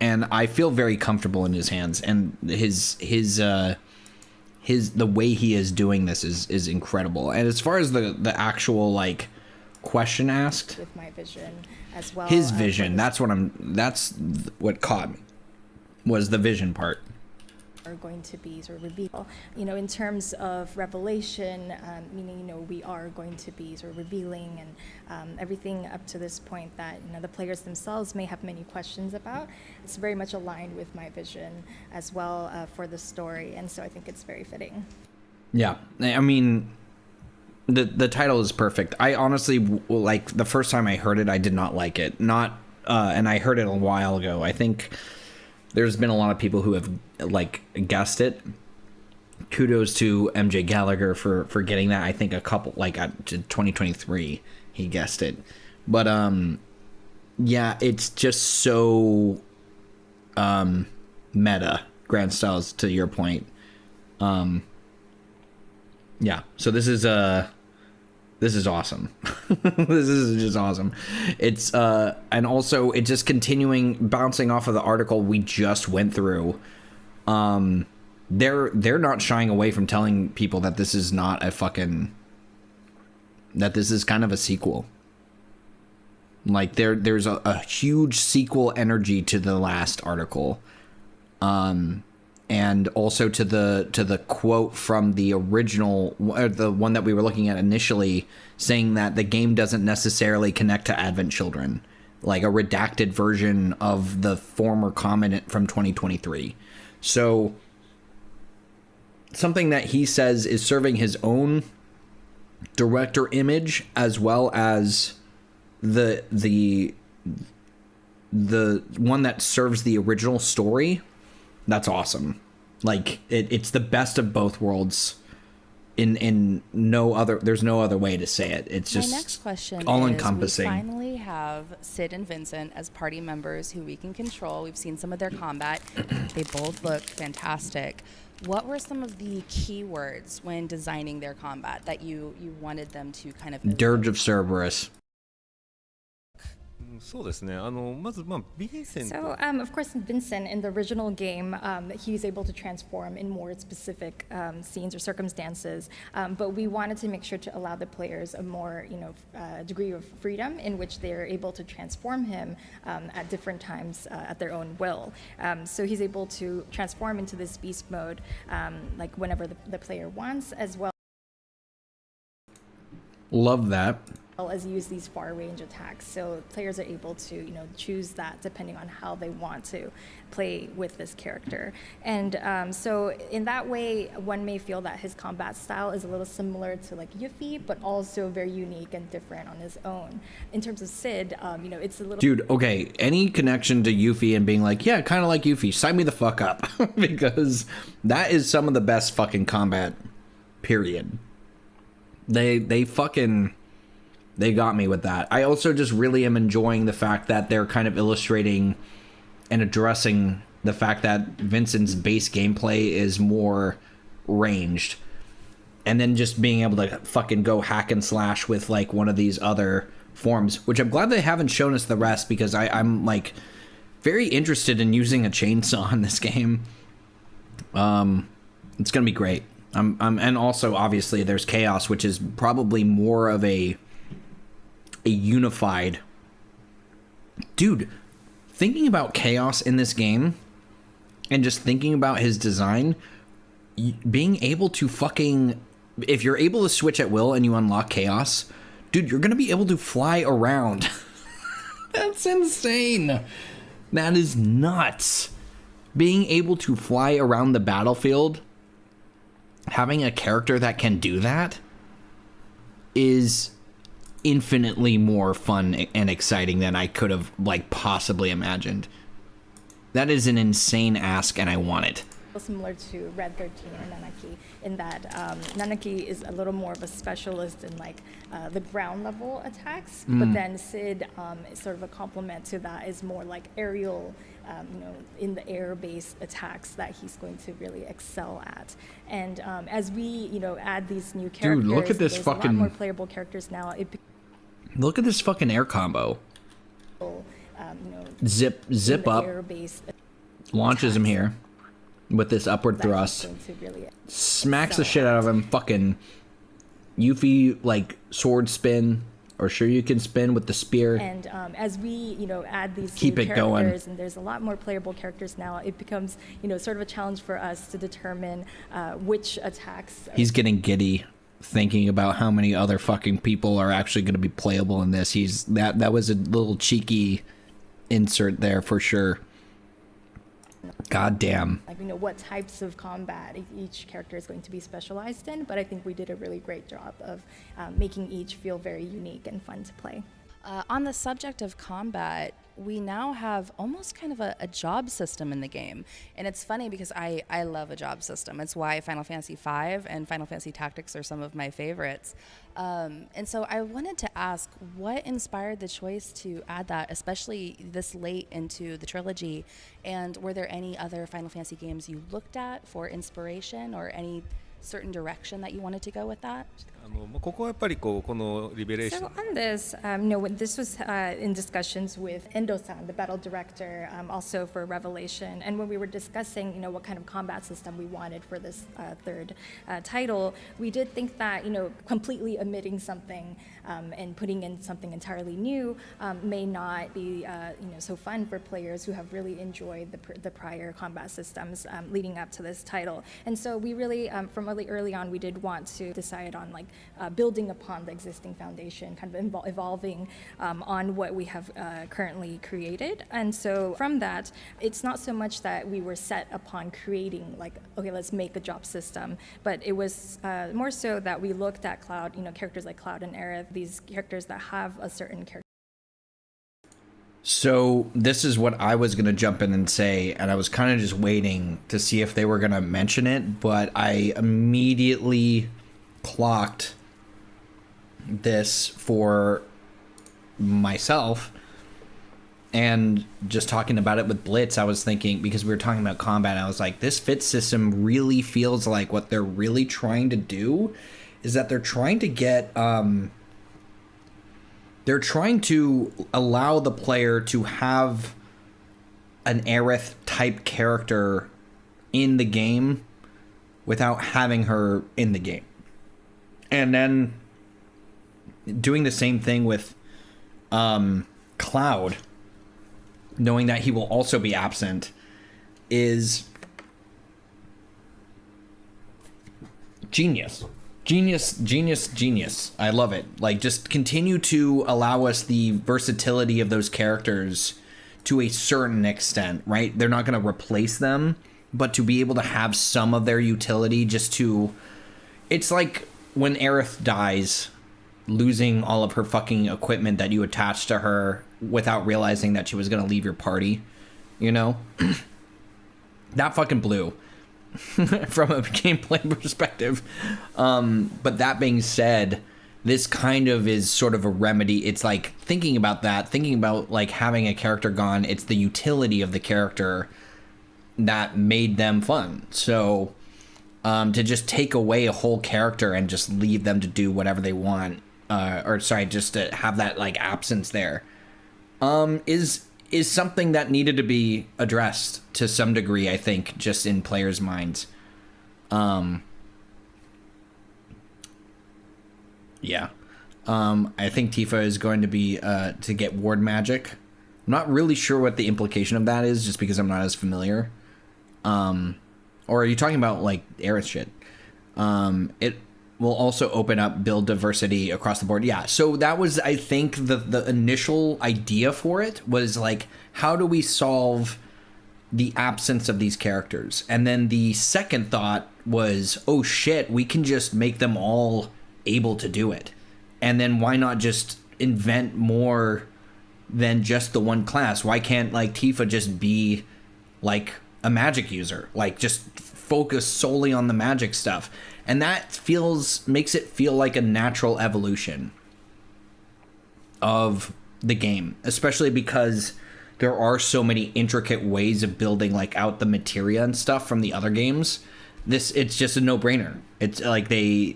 and I feel very comfortable in his hands, and the way he is doing this is incredible. And as far as the actual like question asked, with my vision as well, his vision, that's what caught me, was the vision part. Are going to be sort of revealed, you know, in terms of revelation, meaning, you know, we are going to be sort of revealing and everything up to this point that, you know, the players themselves may have many questions about. It's very much aligned with my vision as well for the story, and so I think it's very fitting. Yeah, I mean, the title is perfect. I honestly, like, the first time I heard it, I did not like it. And I heard it a while ago. I think there's been a lot of people who have like guessed it. Kudos to MJ Gallagher for getting that. I think a couple, like at 2023 he guessed it. But yeah, it's just so meta, Grand Styles, to your point. Yeah, so this is awesome. This is just awesome. It's and also it just bouncing off of the article we just went through. They're not shying away from telling people that this is not that this is kind of a sequel. Like there's a huge sequel energy to the last article. And also to the quote from the original, or the one that we were looking at initially, saying that the game doesn't necessarily connect to Advent Children, like a redacted version of the former comment from 2023. So something that he says is serving his own director image, as well as the one that serves the original story. That's awesome. Like it's the best of both worlds. In no other, there's no other way to say it. It's just my next question all is, encompassing. we finally have Sid and Vincent as party members who we can control. We've seen some of their combat. They both look fantastic. What were some of the keywords when designing their combat that you wanted them to kind of Dirge of Cerberus. So, of course, Vincent, in the original game, he's able to transform in more specific scenes or circumstances, but we wanted to make sure to allow the players a more, degree of freedom in which they're able to transform him at different times at their own will. So he's able to transform into this beast mode, like whenever the player wants, as well. Love that. As use these far range attacks, so players are able to choose that depending on how they want to play with this character. And so in that way, one may feel that his combat style is a little similar to like Yuffie, but also very unique and different on his own. In terms of Sid, it's a little— Dude, okay, any connection to Yuffie and being like, yeah, kind of like Yuffie, sign me the fuck up. Because that is some of the best fucking combat, period. They got me with that. I also just really am enjoying the fact that they're kind of illustrating and addressing the fact that Vincent's base gameplay is more ranged. And then just being able to fucking go hack and slash with like one of these other forms, which I'm glad they haven't shown us the rest, because I'm like very interested in using a chainsaw in this game. It's gonna be great. And also obviously there's Chaos, which is probably more of a unified Dude, thinking about Chaos in this game and just thinking about his design, being able to fucking, if you're able to switch at will and you unlock Chaos, dude, you're gonna be able to fly around. That's insane. That is nuts. Being able to fly around the battlefield, having a character that can do that is infinitely more fun and exciting than I could have like possibly imagined. That is an insane ask, and I want it. Similar to Red 13 or Nanaki, in that Nanaki is a little more of a specialist in like the ground level attacks, but then Sid is sort of a complement to that, is more like aerial, in the air based attacks that he's going to really excel at. And as we add these new characters, dude, look at this fucking, a lot more playable characters now. Look at this fucking air combo. Zip up, launches him here with this upward thrust, really smacks the shit out of him. Fucking Yuffie like sword spin, or sure you can spin with the spear. And as we add these Keep new it characters, going. and there's a lot more playable characters now, it becomes sort of a challenge for us to determine which attacks. He's getting giddy thinking about how many other fucking people are actually going to be playable in this. That was a little cheeky insert there for sure. God damn. Like what types of combat each character is going to be specialized in, but I think we did a really great job of making each feel very unique and fun to play. On the subject of combat, we now have almost kind of a job system in the game. And it's funny because I love a job system. It's why Final Fantasy V and Final Fantasy Tactics are some of my favorites. And so I wanted to ask, what inspired the choice to add that, especially this late into the trilogy? And were there any other Final Fantasy games you looked at for inspiration, or any certain direction that you wanted to go with that? ここはやっぱりこのリベレーション So on this, when this was in discussions with Endo-san, the battle director, also for Revelation, and when we were discussing, what kind of combat system we wanted for this third title, we did think that, completely omitting something and putting in something entirely new may not be, so fun for players who have really enjoyed the prior combat systems leading up to this title. And so we really, from really early on, we did want to decide on building upon the existing foundation, kind of evolving on what we have currently created. And so from that, it's not so much that we were set upon creating okay, let's make a job system, but it was more so that we looked at Cloud, characters like Cloud and Aerith, these characters that have a certain character. So this is what I was going to jump in and say, and I was kind of just waiting to see if they were going to mention it, but I immediately clocked this for myself. And just talking about it with Blitz, I was thinking, because we were talking about combat, I was like, this fit system really feels like what they're really trying to do is that they're trying to get they're trying to allow the player to have an Aerith type character in the game without having her in the game. And then doing the same thing with Cloud, knowing that he will also be absent, is genius. Genius. I love it. Just continue to allow us the versatility of those characters to a certain extent, right? They're not going to replace them, but to be able to have some of their utility it's like when Aerith dies, losing all of her fucking equipment that you attached to her without realizing that she was going to leave your party, that fucking blew. From a gameplay perspective. But that being said, this kind of is sort of a remedy. It's thinking about having a character gone, it's the utility of the character that made them fun. So to just take away a whole character and just leave them to do whatever they want, just to have that absence there, is something that needed to be addressed to some degree, I think, just in players' minds. Yeah. I think Tifa is going to be to get ward magic not really sure what the implication of that is, just because I'm not as familiar. Or are you talking about like Aerith shit? It will also open up build diversity across the board. Yeah, so that was, I think, the initial idea for it was like, how do we solve the absence of these characters? And then the second thought was, oh shit, we can just make them all able to do it. And then why not just invent more than just the one class? Why can't like Tifa just be like a magic user, like just focus solely on the magic stuff? And that makes it feel like a natural evolution of the game, especially because there are so many intricate ways of building like out the materia and stuff from the other games. It's just a no-brainer. It's like they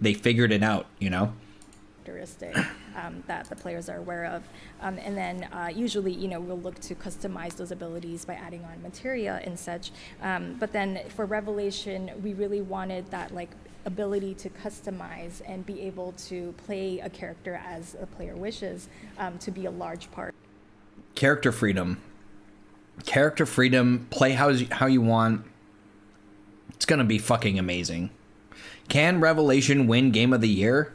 figured it out, you know? Characteristic that the players are aware of, and then usually, you know, we'll look to customize those abilities by adding on materia and such. But then for Revelation, we really wanted that like ability to customize and be able to play a character as a player wishes to be a large part. Character freedom, play how you want. It's gonna be fucking amazing. Can Revelation win Game of the Year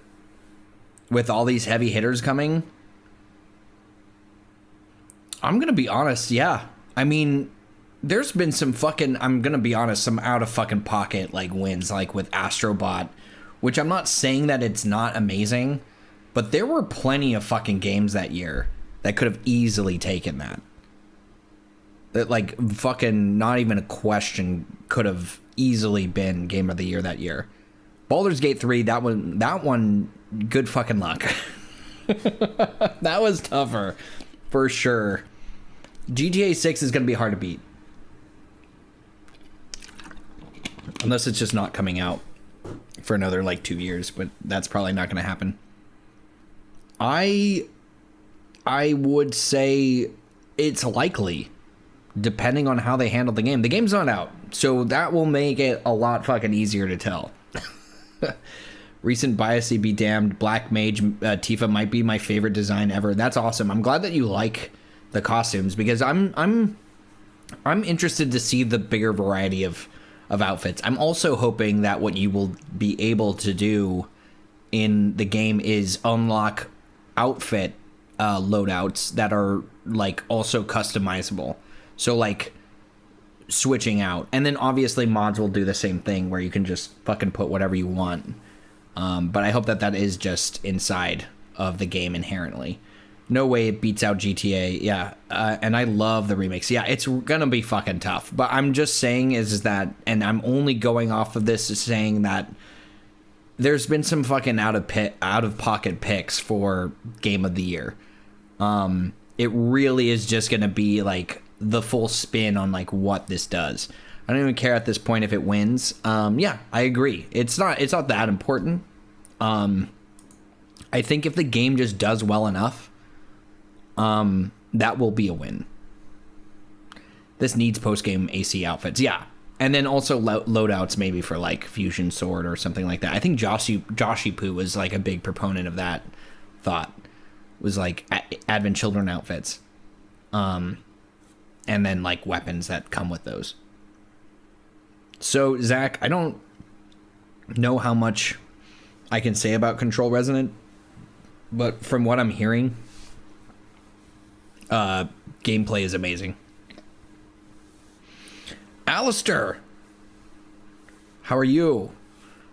with all these heavy hitters coming? I'm gonna be honest, yeah. I mean, there's been some fucking, I'm gonna be honest, some out of fucking pocket like wins, like with Astrobot, which I'm not saying that it's not amazing, but there were plenty of fucking games that year that could have easily taken that. That like fucking not even a question could have easily been Game of the Year that year. Baldur's Gate 3, that one, good fucking luck. That was tougher, for sure. GTA 6 is gonna be hard to beat. Unless it's just not coming out for another like 2 years, but that's probably not gonna happen. I would say it's likely, depending on how they handle the game. The game's not out, so that will make it a lot fucking easier to tell. Recent biasy be damned. Black Mage Tifa might be my favorite design ever. That's awesome. I'm glad that you like the costumes, because I'm interested to see the bigger variety of outfits. I'm also hoping that what you will be able to do in the game is unlock outfit loadouts that are like also customizable. So like switching out, and then obviously mods will do the same thing where you can just fucking put whatever you want. But I hope that is just inside of the game inherently. No way it beats out GTA. Yeah, and I love the remakes. Yeah, it's gonna be fucking tough. But I'm just saying is that, and I'm only going off of this, is saying that there's been some fucking out of pocket picks for Game of the Year. It really is just gonna be like the full spin on like what this does. I don't even care at this point if it wins. Yeah, I agree. It's not that important. I think if the game just does well enough, that will be a win. This needs post-game AC outfits. Yeah. And then also loadouts maybe for like Fusion Sword or something like that. I think Joshi Poo was like a big proponent of that thought. Was like Advent Children outfits. And then like weapons that come with those. So Zach, I don't know how much I can say about Control Resonant, but from what I'm hearing, gameplay is amazing. Alistair, how are you?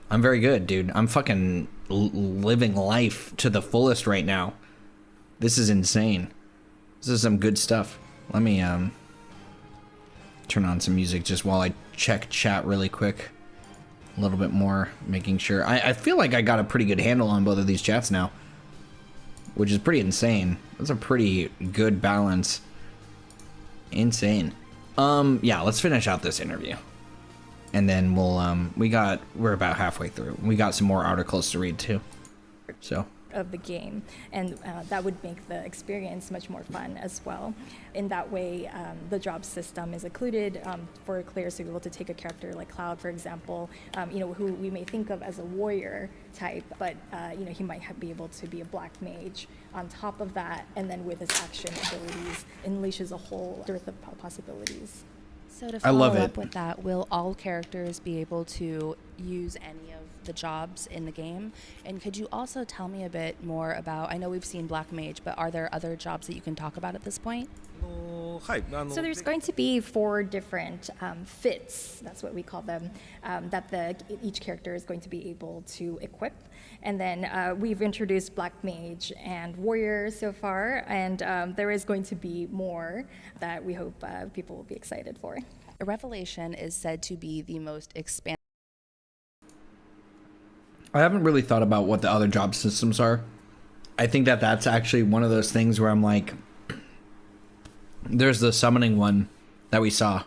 I'm very good, dude. I'm fucking living life to the fullest right now. This is insane. This is some good stuff. Let me turn on some music just while I check chat really quick. A little bit more, making sure. I feel like I got a pretty good handle on both of these chats now, which is pretty insane. That's a pretty good balance. Insane. Yeah, let's finish out this interview. And then we'll, we're about halfway through. We got some more articles to read too. So. of the game, and that would make the experience much more fun as well. In that way, the job system is included for players to be able to take a character like Cloud, for example, who we may think of as a warrior type, but he might be able to be a black mage on top of that, and then with his action abilities, unleashes a whole dearth of possibilities. So to follow up with that, will all characters be able to use any of the jobs in the game? And could you also tell me a bit more about, I know we've seen Black Mage, but are there other jobs that you can talk about at this point? So there's going to be 4 different fits, that's what we call them, that each character is going to be able to equip. And then we've introduced Black Mage and Warrior so far, and there is going to be more that we hope people will be excited for. Revelation is said to be the most expansive. I haven't really thought about what the other job systems are. I think that that's actually one of those things where I'm like, there's the summoning one that we saw,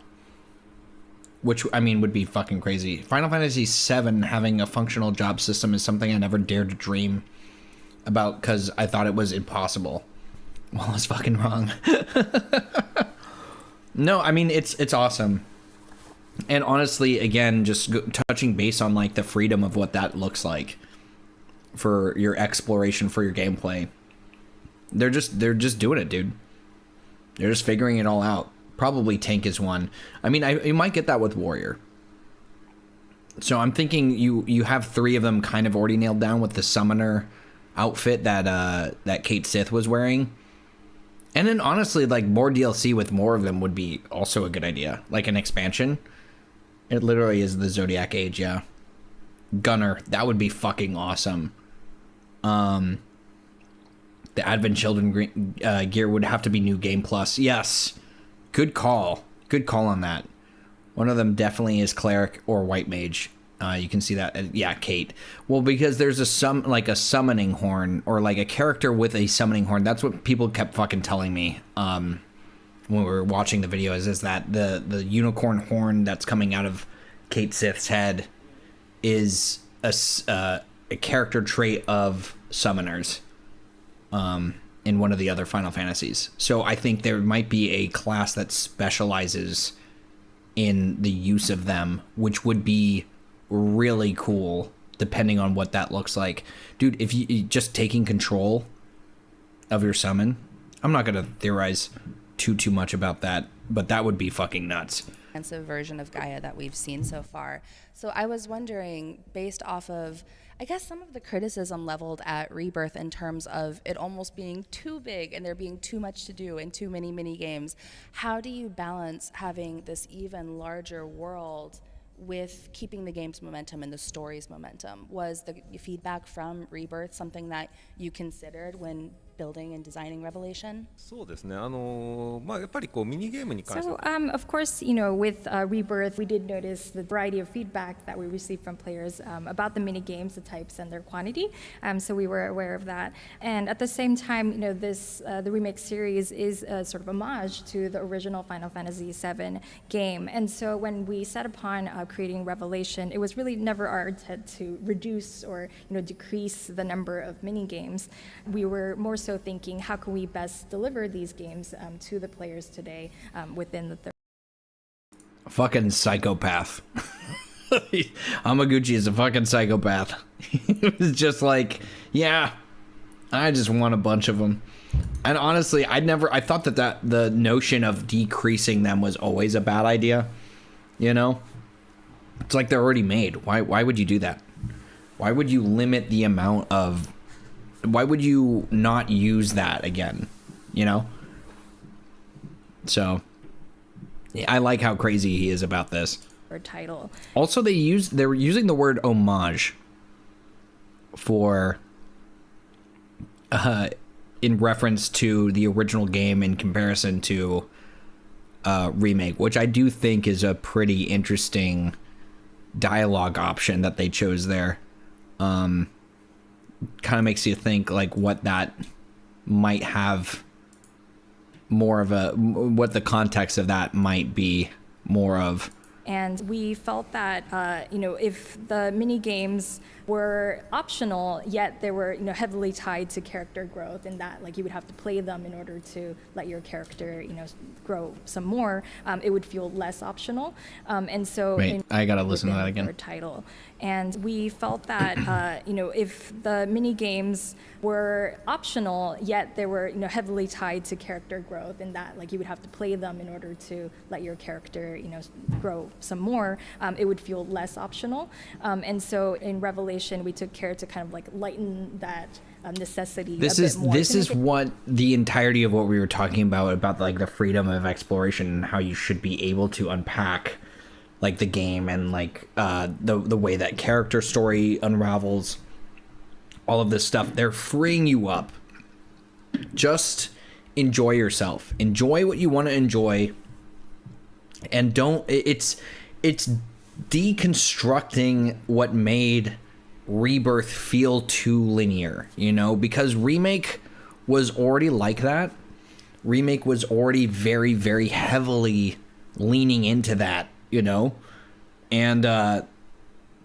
which I mean would be fucking crazy. Final Fantasy VII having a functional job system is something I never dared to dream about because I thought it was impossible. Well, I was fucking wrong. No, I mean it's awesome. And honestly, again, just touching base on like the freedom of what that looks like for your exploration, for your gameplay. They're just doing it, dude. They're just figuring it all out. Probably tank is one. I mean, you might get that with warrior. So I'm thinking you have 3 of them kind of already nailed down with the summoner outfit that Kate Sith was wearing. And then honestly, like more DLC with more of them would be also a good idea. Like an expansion. It literally is the Zodiac Age, yeah. Gunner, that would be fucking awesome. The Advent Children gear would have to be New Game Plus. Yes. Good call. Good call on that. One of them definitely is Cleric or White Mage. You can see that. Yeah, Kate. Well, because there's a summoning horn or like a character with a summoning horn. That's what people kept fucking telling me when we were watching the videos, is that the unicorn horn that's coming out of Kate Sith's head is a character trait of summoners in one of the other Final Fantasies. So I think there might be a class that specializes in the use of them, which would be really cool depending on what that looks like. Dude, if you just taking control of your summon, I'm not going to theorize too much about that, but that would be fucking nuts. Version of Gaia that we've seen so far. So I was wondering, based off of, I guess, some of the criticism leveled at Rebirth in terms of it almost being too big and there being too much to do and too many mini games, how do you balance having this even larger world with keeping the game's momentum and the story's momentum? Was the feedback from Rebirth something that you considered when building and designing Revelation? そうですね。まあやっぱりこうミニゲームに関しては。So, of course, with Rebirth, we did notice the variety of feedback that we received from players about the mini games, the types, and their quantity. So we were aware of that. And at the same time, the remake series is a sort of homage to the original Final Fantasy VII game. And so when we set upon creating Revelation, it was really never our intent to reduce or decrease the number of mini games. We were more so thinking, how can we best deliver these games to the players today within the fucking psychopath. Hamaguchi is a fucking psychopath. He was just like, yeah, I just want a bunch of them. And honestly, I thought that the notion of decreasing them was always a bad idea. It's like they're already made. Why would you do that? Why would you limit the amount of... Why would you not use that again? So, yeah, I like how crazy he is about this. Title. Also, they were using the word homage for in reference to the original game in comparison to remake, which I do think is a pretty interesting dialogue option that they chose there. Kind of makes you think like what that might have more of what the context of that might be more of. And we felt that, if the mini games were optional, yet they were, heavily tied to character growth, and that, like, you would have to play them in order to let your character, grow some more, it would feel less optional. And so, Wait, I gotta listen to that again. Title. And we felt that, if the mini games were optional, yet they were, heavily tied to character growth, and that, like, you would have to play them in order to let your character, grow some more, it would feel less optional. And so in Revelation, we took care to kind of like lighten that necessity. This is what the entirety of what we were talking about like the freedom of exploration and how you should be able to unpack like the game and like the way that character story unravels, all of this stuff. They're freeing you up. Just enjoy yourself. Enjoy what you want to enjoy, and don't. It's deconstructing what made Rebirth feel too linear, because Remake was already like that. Remake was already very, very heavily leaning into that, and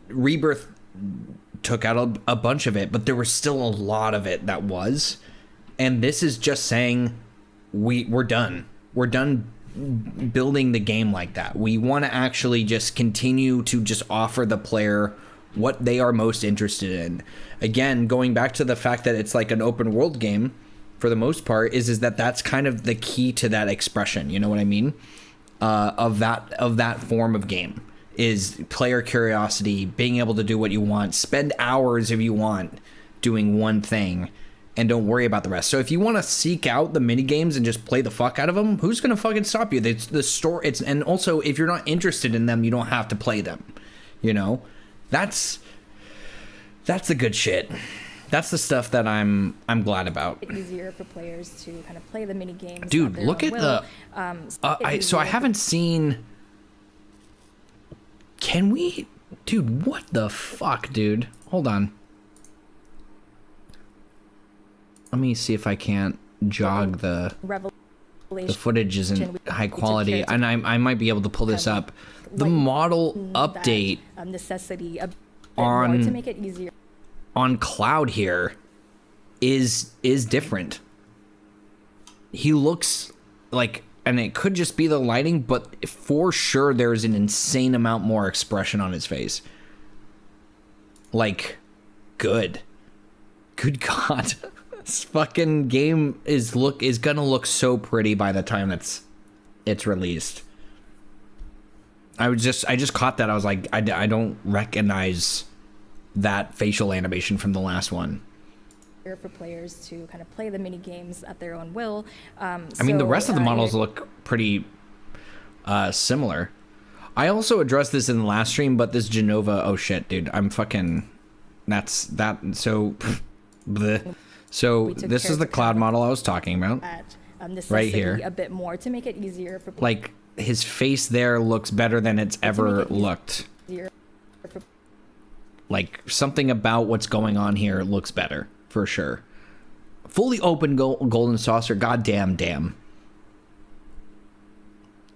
Rebirth took out a bunch of it, but there was still a lot of it that was. And this is just saying we're done. We're done building the game like that. We want to actually just continue to just offer the player what they are most interested in. Again, going back to the fact that it's like an open world game for the most part, is that that's kind of the key to that expression, you know what I mean? Of that form of game is player curiosity, being able to do what you want, spend hours if you want doing one thing, and don't worry about the rest. So if you want to seek out the mini games and just play the fuck out of them, who's gonna fucking stop you? The story. And also, if you're not interested in them, you don't have to play them. That's the good shit. That's the stuff that I'm glad about. It's easier for players to kind of play the mini games. Dude, look at the. I haven't seen. Can we, dude? What the fuck, dude? Hold on. Let me see if I can't jog the footage isn't high quality, and I might be able to pull this up. The model update necessity on to make it easier on Cloud here is different. He looks like, and it could just be the lighting, but for sure there's an insane amount more expression on his face. Like, good God. This fucking game is gonna look so pretty by the time it's released. I just caught that. I was like, I don't recognize that facial animation from the last one. For players to kind of play the mini games at their own will. I mean, the rest of the models look pretty similar. I also addressed this in the last stream, but this Genova, oh shit, dude, I'm fucking. That's that. So, bleh. So this is the Cloud model I was talking about. Right here, a bit more to make it easier for. Like, his face there looks better than it's ever looked. Like, something about what's going on here looks better, for sure. Fully open golden saucer, goddamn damn.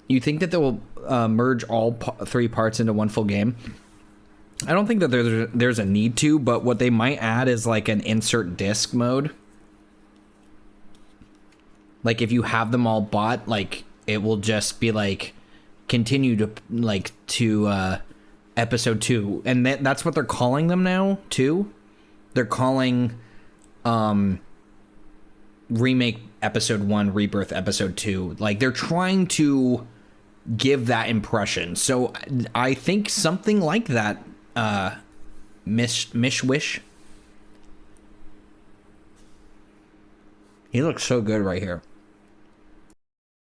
You think that they will merge all three parts into one full game? I don't think that there's a need to, but what they might add is like an insert disc mode. Like, if you have them all bought, like, it will just be like continue to episode 2, and that's what they're calling them now too. They're calling Remake episode 1, Rebirth episode 2. Like, they're trying to give that impression. So I think something like that. Mishwish. He looks so good right here.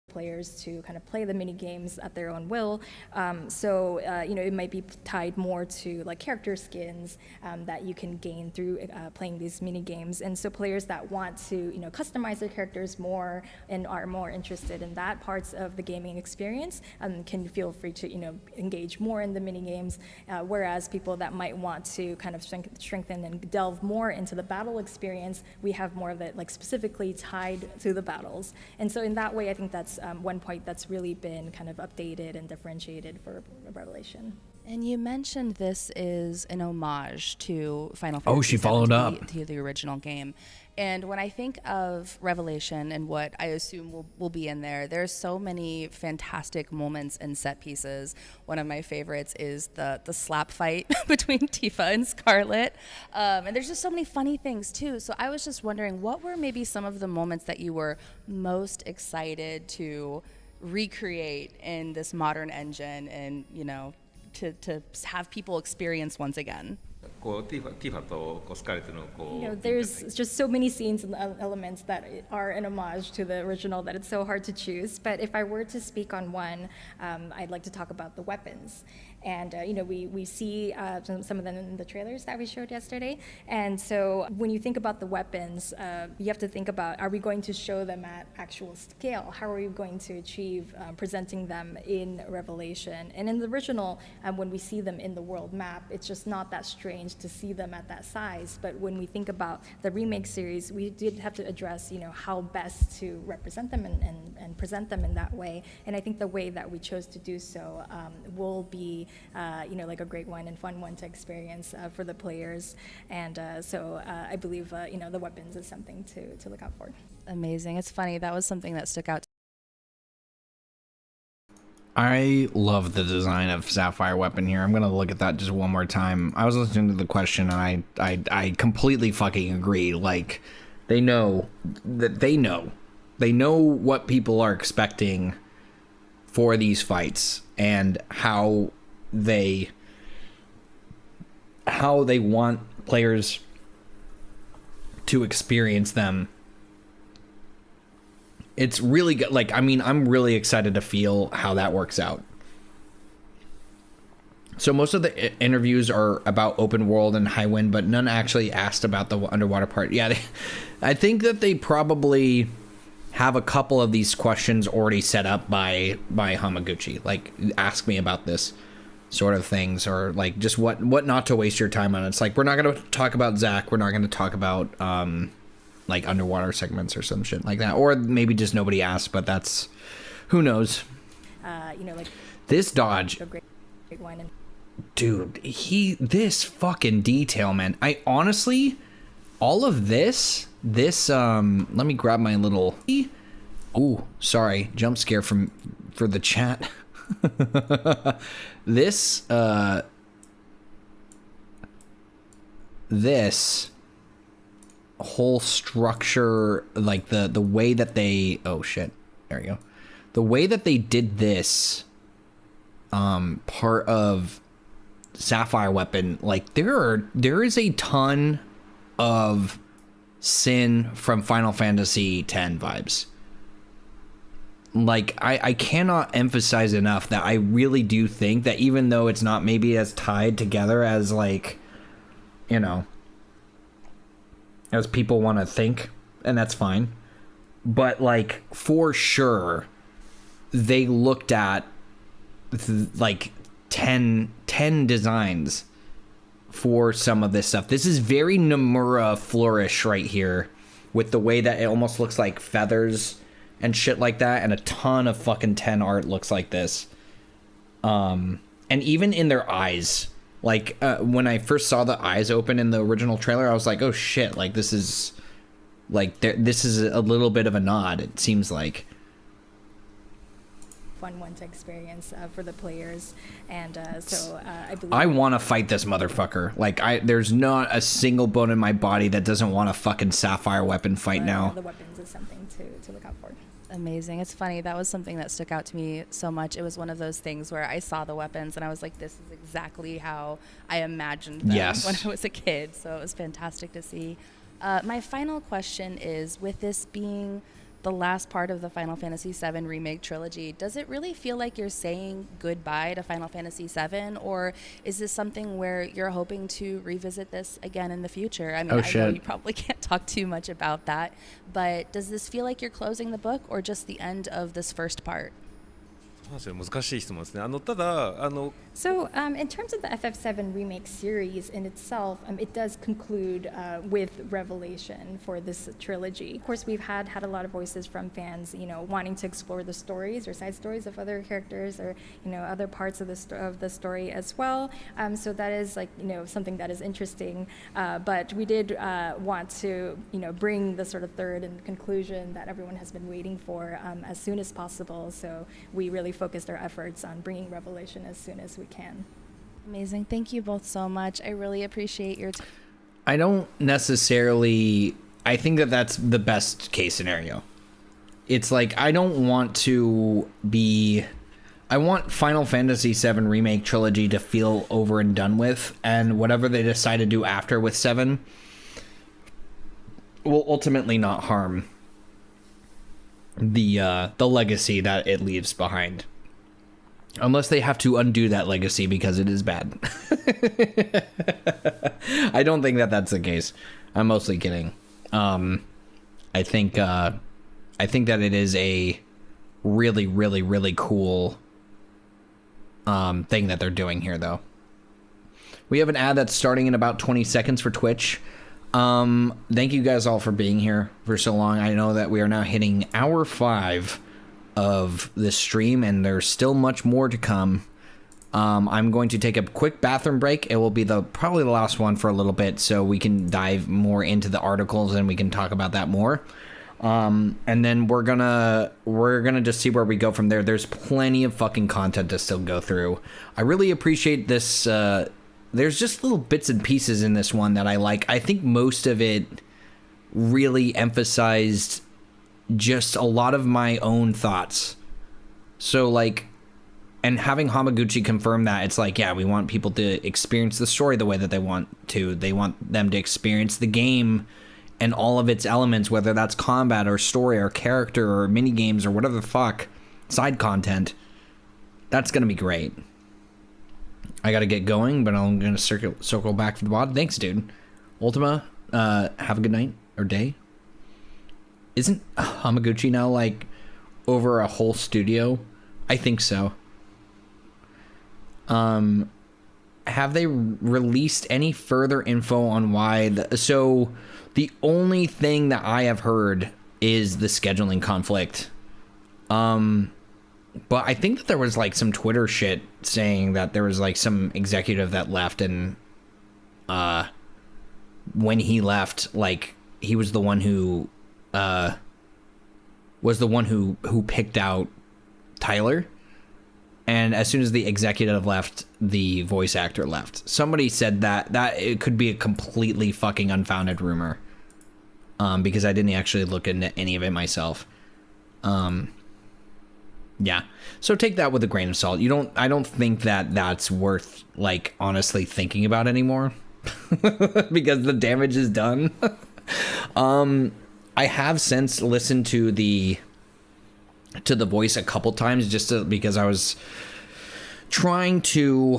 Players to kind of play the mini games at their own will. It might be tied more to like character skins that you can gain through playing these mini games. And so players that want to, customize their characters more and are more interested in that parts of the gaming experience can feel free to, engage more in the mini games. Whereas people that might want to kind of strengthen and delve more into the battle experience, we have more of it like specifically tied to the battles. And so in that way, I think that's one point that's really been kind of updated and differentiated for Revelation. And you mentioned this is an homage to Final Fantasy Oh, she VII, followed up. to the original game. And when I think of Revelation and what I assume will be in there, there's so many fantastic moments and set pieces. One of my favorites is the slap fight between Tifa and Scarlet. And there's just so many funny things too. So I was just wondering, what were maybe some of the moments that you were most excited to recreate in this modern engine and, you know, to have people experience once again? こうティファとこうスカーレットのこ You う know, there's just so many scenes and elements that are an homage to the original that it's so hard to choose. But if I were to speak on one, I'd like to talk about the weapons. And, you know, we see some of them in the trailers that we showed yesterday. And so when you think about the weapons, you have to think about, are we going to show them at actual scale? How are we going to achieve presenting them in Revelation? And in the original, when we see them in the world map, it's just not that strange to see them at that size. But when we think about the remake series, we did have to address, you know, how best to represent them and present them in that way. And I think the way that we chose to do so will be, you know, like a great one and fun one to experience for the players. And so I believe, you know, the weapons is something to look out for. Amazing. It's funny. That was something that stuck out. I love the design of Sapphire weapon here. I'm gonna look at that just one more time. I was listening to the question and I completely fucking agree. Like, they know what people are expecting for these fights and how they want players to experience them. It's really good. Like, I mean, I'm really excited to feel how that works out. So most of the interviews are about open world and Highwind, but none actually asked about the underwater part. Yeah, I think that they probably have a couple of these questions already set up by Hamaguchi. Like, ask me about this sort of things, or like just what not to waste your time on. It's like, we're not going to talk about Zack. We're not going to talk about like underwater segments or some shit like that, or maybe just nobody asked, but that's, who knows. You know, like this dodge, a great one. And dude, this fucking detail, man. I honestly, all of this, let me grab my little, ooh, sorry, jump scare for the chat. This whole structure, like the way that they, oh shit, there you go, the way that they did this part of Sapphire weapon, like there is a ton of Sin from Final Fantasy X vibes. Like, I cannot emphasize enough that I really do think that even though it's not maybe as tied together as, like, you know, as people want to think, and that's fine, but like, for sure they looked at like 10 designs for some of this stuff. This is very Nomura Flourish right here, with the way that it almost looks like feathers and shit like that, and a ton of fucking 10 art looks like this. And even in their eyes, like when I first saw the eyes open in the original trailer, I was like, oh shit, like this is a little bit of a nod, it seems like. Fun one to experience for the players. And so I believe I want to fight this motherfucker. Like, there's not a single bone in my body that doesn't want a fucking Sapphire weapon fight now. The weapons is something to look out for. Amazing. It's funny. That was something that stuck out to me so much. It was one of those things where I saw the weapons and I was like, this is exactly how I imagined them when I was a kid. So it was fantastic to see. My final question is, with this being the last part of the Final Fantasy VII Remake trilogy, does it really feel like you're saying goodbye to Final Fantasy VII, or is this something where you're hoping to revisit this again in the future? I mean, I know you probably can't talk too much about that, but does this feel like you're closing the book or just the end of this first part? 難しい質問ですね。ただSo, in terms of the FF7 remake series in itself, it does conclude with Revelation for this trilogy. Of course, we've had a lot of voices from fans, wanting to explore the stories or side stories of other characters or, other parts of the story as well. So that is something that is interesting. But we did want to, bring the sort of third and conclusion that everyone has been waiting for as soon as possible. So we really focused our efforts on bringing Revelation as soon as we can. Amazing. Thank you both so much. I really appreciate your time. I don't necessarily... I think that that's the best case scenario. It's like, I don't want to be... I want Final Fantasy VII Remake Trilogy to feel over and done with, and whatever they decide to do after with 7 will ultimately not harm the legacy that it leaves behind. Unless they have to undo that legacy because it is bad. I don't think that that's the case. I'm mostly kidding. I think that it is a really, really, really cool thing that they're doing here, though. We have an ad that's starting in about 20 seconds for Twitch. Thank you guys all for being here for so long. I know that we are now hitting hour 5 of this stream, and there's still much more to come. I'm going to take a quick bathroom break. It will be probably the last one for a little bit, so we can dive more into the articles and we can talk about that more. And then we're gonna just see where we go from there. There's plenty of fucking content to still go through. I really appreciate this. There's just little bits and pieces in this one that I like. I think most of it really emphasized just a lot of my own thoughts. So like, and having Hamaguchi confirm that, it's like, yeah, we want people to experience the story the way that they want to. They want them to experience the game and all of its elements, whether that's combat or story or character or mini games or whatever the fuck, side content. That's gonna be great. I gotta get going, but I'm gonna circle back for the VOD. Thanks, dude. Ultima, have a good night or day. Isn't Hamaguchi now like over a whole studio? I think so. Have they released any further info on why? So the only thing that I have heard is the scheduling conflict. But I think that there was like some Twitter shit saying that there was like some executive that left, and when he left, like he was the one who picked out Tyler, and as soon as the executive left, the voice actor left. Somebody said that it could be a completely fucking unfounded rumor, because I didn't actually look into any of it myself. Yeah, so take that with a grain of salt. I don't think that that's worth like honestly thinking about anymore, because the damage is done. I have since listened to the voice a couple times because I was trying to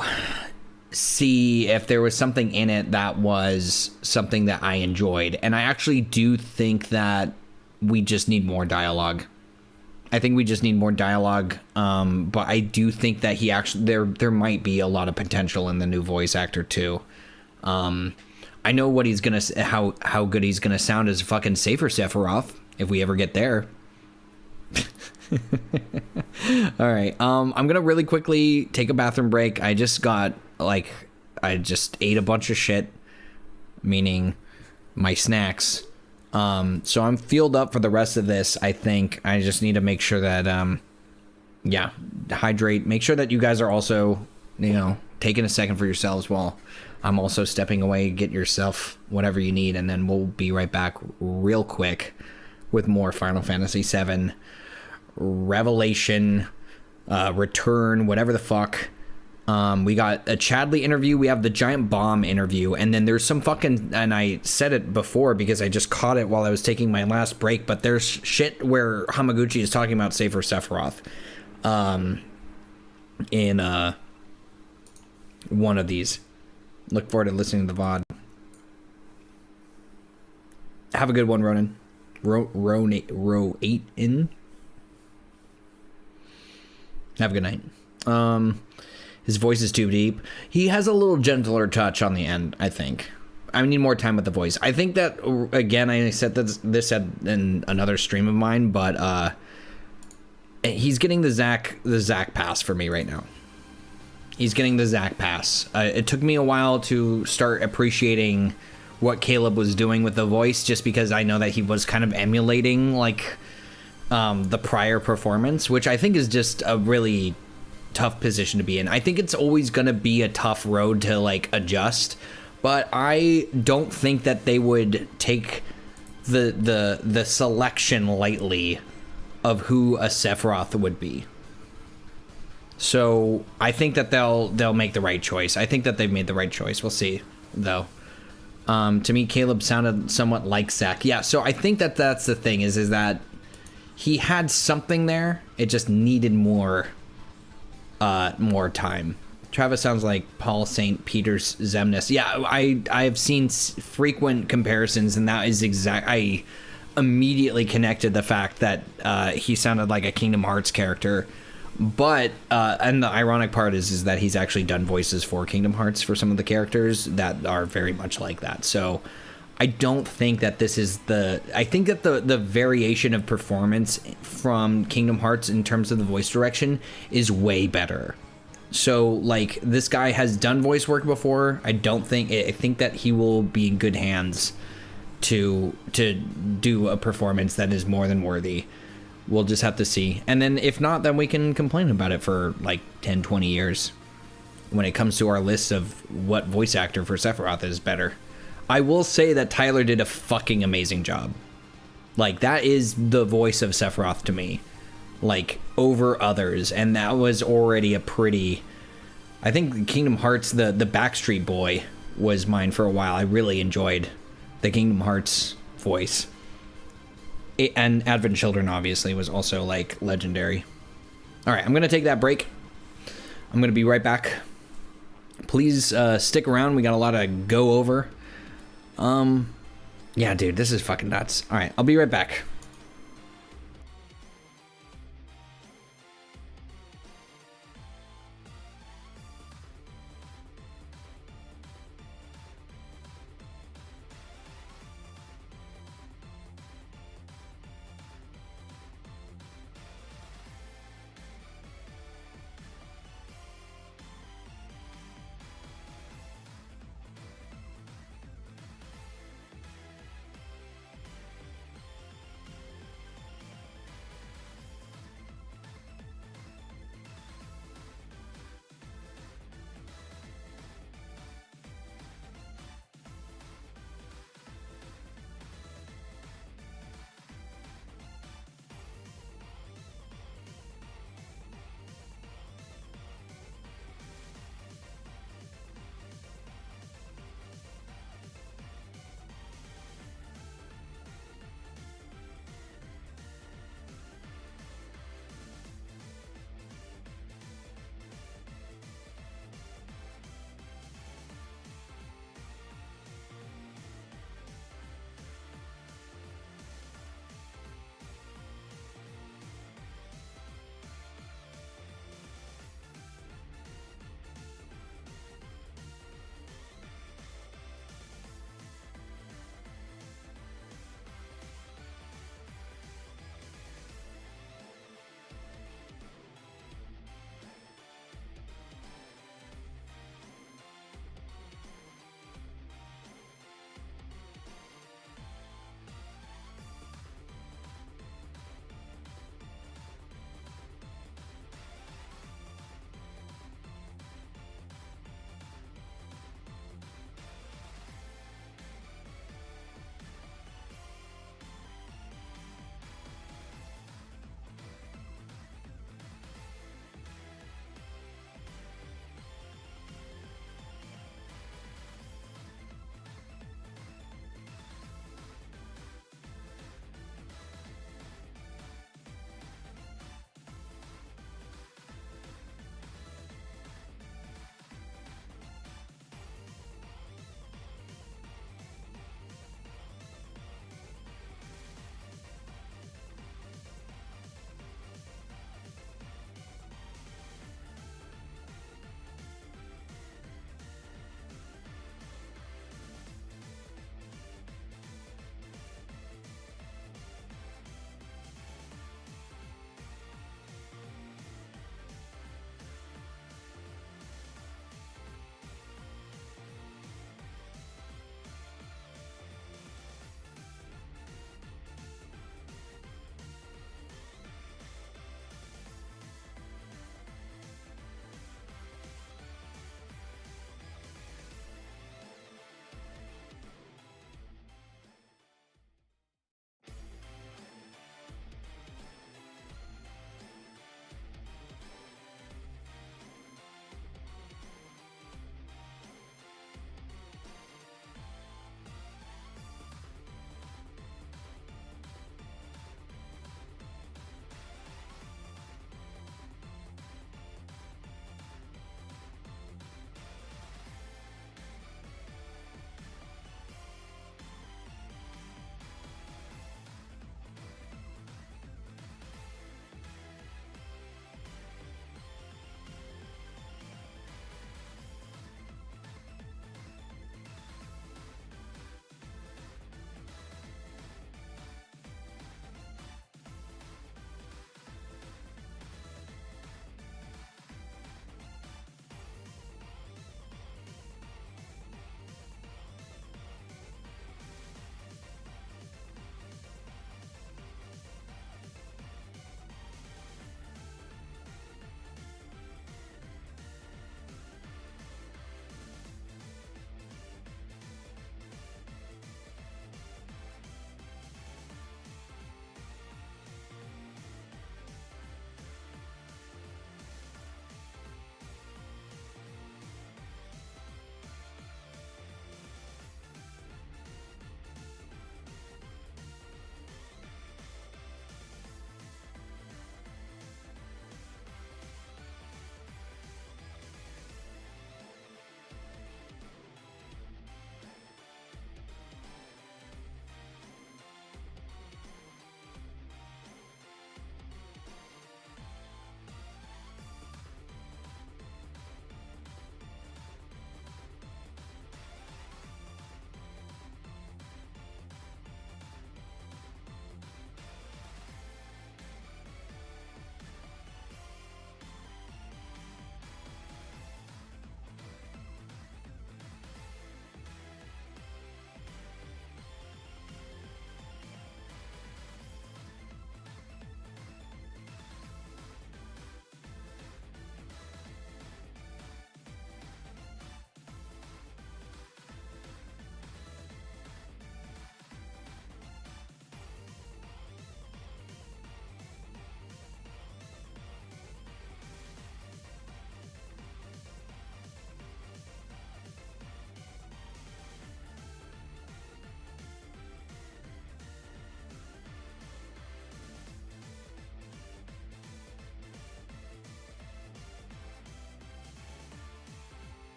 see if there was something in it that was something that I enjoyed, and I actually do think that we just need more dialogue. I think we just need more dialogue, but I do think that he actually there might be a lot of potential in the new voice actor too. I know what he's gonna how good he's gonna sound as fucking Safer Sephiroth if we ever get there. All right, I'm gonna really quickly take a bathroom break. I just ate a bunch of shit, meaning my snacks. So I'm fueled up for the rest of this. I think I just need to make sure that, hydrate. Make sure that you guys are also, taking a second for yourselves while I'm also stepping away. Get yourself whatever you need, and then we'll be right back real quick with more Final Fantasy VII Revelation, Return, whatever the fuck. We got a Chadley interview, we have the Giant Bomb interview, and then there's some fucking, and I said it before because I just caught it while I was taking my last break, but there's shit where Hamaguchi is talking about Safer Sephiroth in one of these. Look forward to listening to the VOD. Have a good one, Ronan. Row 8 in. Have a good night. His voice is too deep. He has a little gentler touch on the end, I think. I need more time with the voice. I think that, again, I said this in another stream of mine, but he's getting the Zach pass for me right now. He's getting the Zach pass. It took me a while to start appreciating what Caleb was doing with the voice, just because I know that he was kind of emulating like the prior performance, which I think is just a really tough position to be in. I think it's always going to be a tough road to like adjust, but I don't think that they would take the selection lightly of who a Sephiroth would be. So I think that they'll make the right choice. I think that they've made the right choice. We'll see, though. To me, Caleb sounded somewhat like Zack. Yeah, so I think that that's the thing is that he had something there. It just needed more time. Travis sounds like Paul St. Peter's Xemnas. Yeah, I've seen frequent comparisons, and that is exact. I immediately connected the fact that he sounded like a Kingdom Hearts character. But and the ironic part is that he's actually done voices for Kingdom Hearts for some of the characters that are very much like that. So I don't think that this is I think that the variation of performance from Kingdom Hearts in terms of the voice direction is way better. So like this guy has done voice work before. I think that he will be in good hands to do a performance that is more than worthy. We'll just have to see. And then if not, then we can complain about it for like 10, 20 years when it comes to our list of what voice actor for Sephiroth is better. I will say that Tyler did a fucking amazing job. Like, that is the voice of Sephiroth to me. Like, over others. And that was already a pretty... I think Kingdom Hearts, the Backstreet Boy was mine for a while. I really enjoyed the Kingdom Hearts voice. And Advent Children, obviously, was also, like, legendary. All right, I'm going to take that break. I'm going to be right back. Please stick around. We got a lot to go over. Yeah, dude, this is fucking nuts. All right, I'll be right back.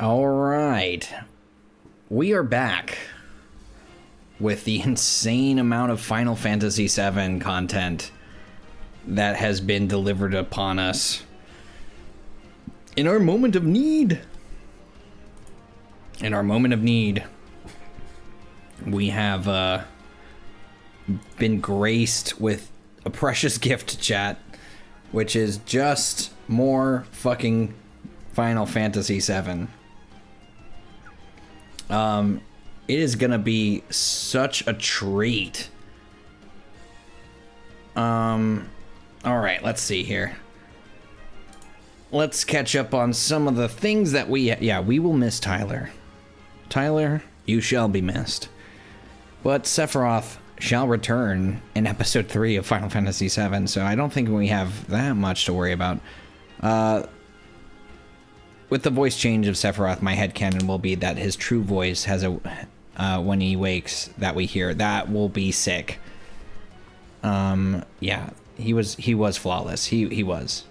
All right. We are back with the insane amount of Final Fantasy VII content that has been delivered upon us in our moment of need. In our moment of need, we have been graced with a precious gift, chat, which is just more fucking Final Fantasy VII. It is gonna be such a treat. All right, let's see here. Let's catch up on some of the things that we will miss Tyler. Tyler, you shall be missed. But Sephiroth shall return in episode 3 of Final Fantasy VII, so I don't think we have that much to worry about. With the voice change of Sephiroth, my headcanon will be that his true voice has when he wakes, that we hear. That will be sick. Yeah, he was flawless. He was.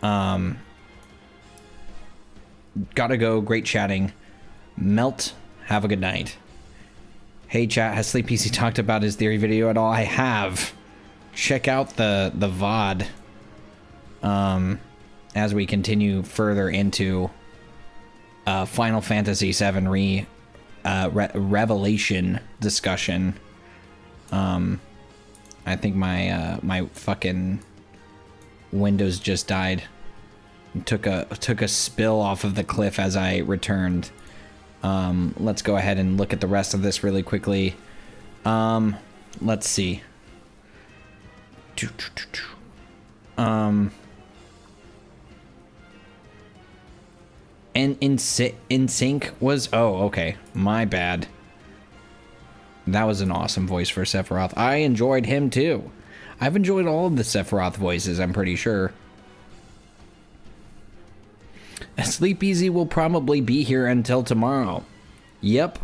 Gotta go. Great chatting. Melt. Have a good night. Hey chat, has Sleepezi talked about his theory video at all? I have. Check out the VOD. As we continue further into Final Fantasy VII Revelation discussion. I think my fucking Windows just died. Took a spill off of the cliff as I returned. Let's go ahead and look at the rest of this really quickly. Let's see. And in sync was, oh, okay, my bad. That was an awesome voice for Sephiroth. I enjoyed him too. I've enjoyed all of the Sephiroth voices, I'm pretty sure. Sleepezi will probably be here until tomorrow. Yep.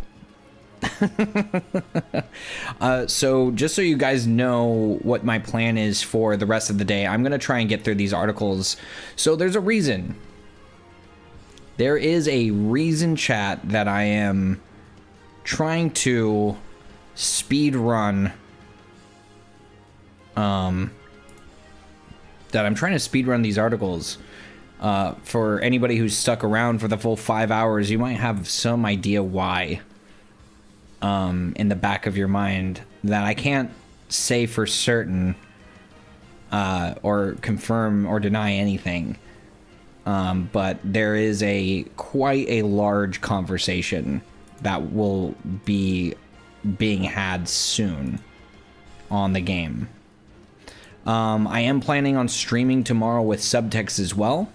So just so you guys know what my plan is for the rest of the day, I'm gonna try and get through these articles. So there's a reason. There is a reason, chat, that I am trying to speed run. That I'm trying to speed run these articles. For anybody who's stuck around for the full 5 hours, you might have some idea why. In the back of your mind that I can't say for certain, or confirm or deny anything. But there is quite a large conversation that will be being had soon on the game. I am planning on streaming tomorrow with subtext as well.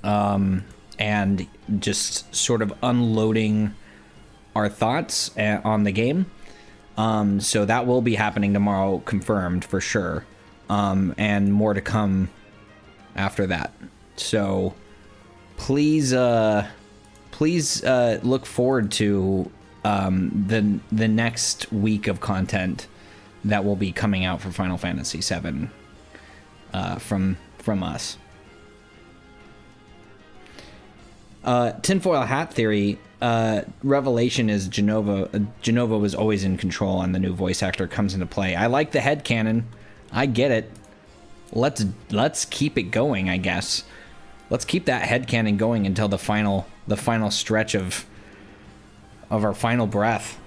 And just sort of unloading our thoughts on the game. So that will be happening tomorrow, confirmed for sure. And more to come after that. So please look forward to the next week of content that will be coming out for Final Fantasy VII from us. Tinfoil hat theory. Revelation is Genova. Genova was always in control, and the new voice actor comes into play. I like the headcanon. I get it. Let's keep it going, I guess. Let's keep that headcanon going until the final stretch of our final breath.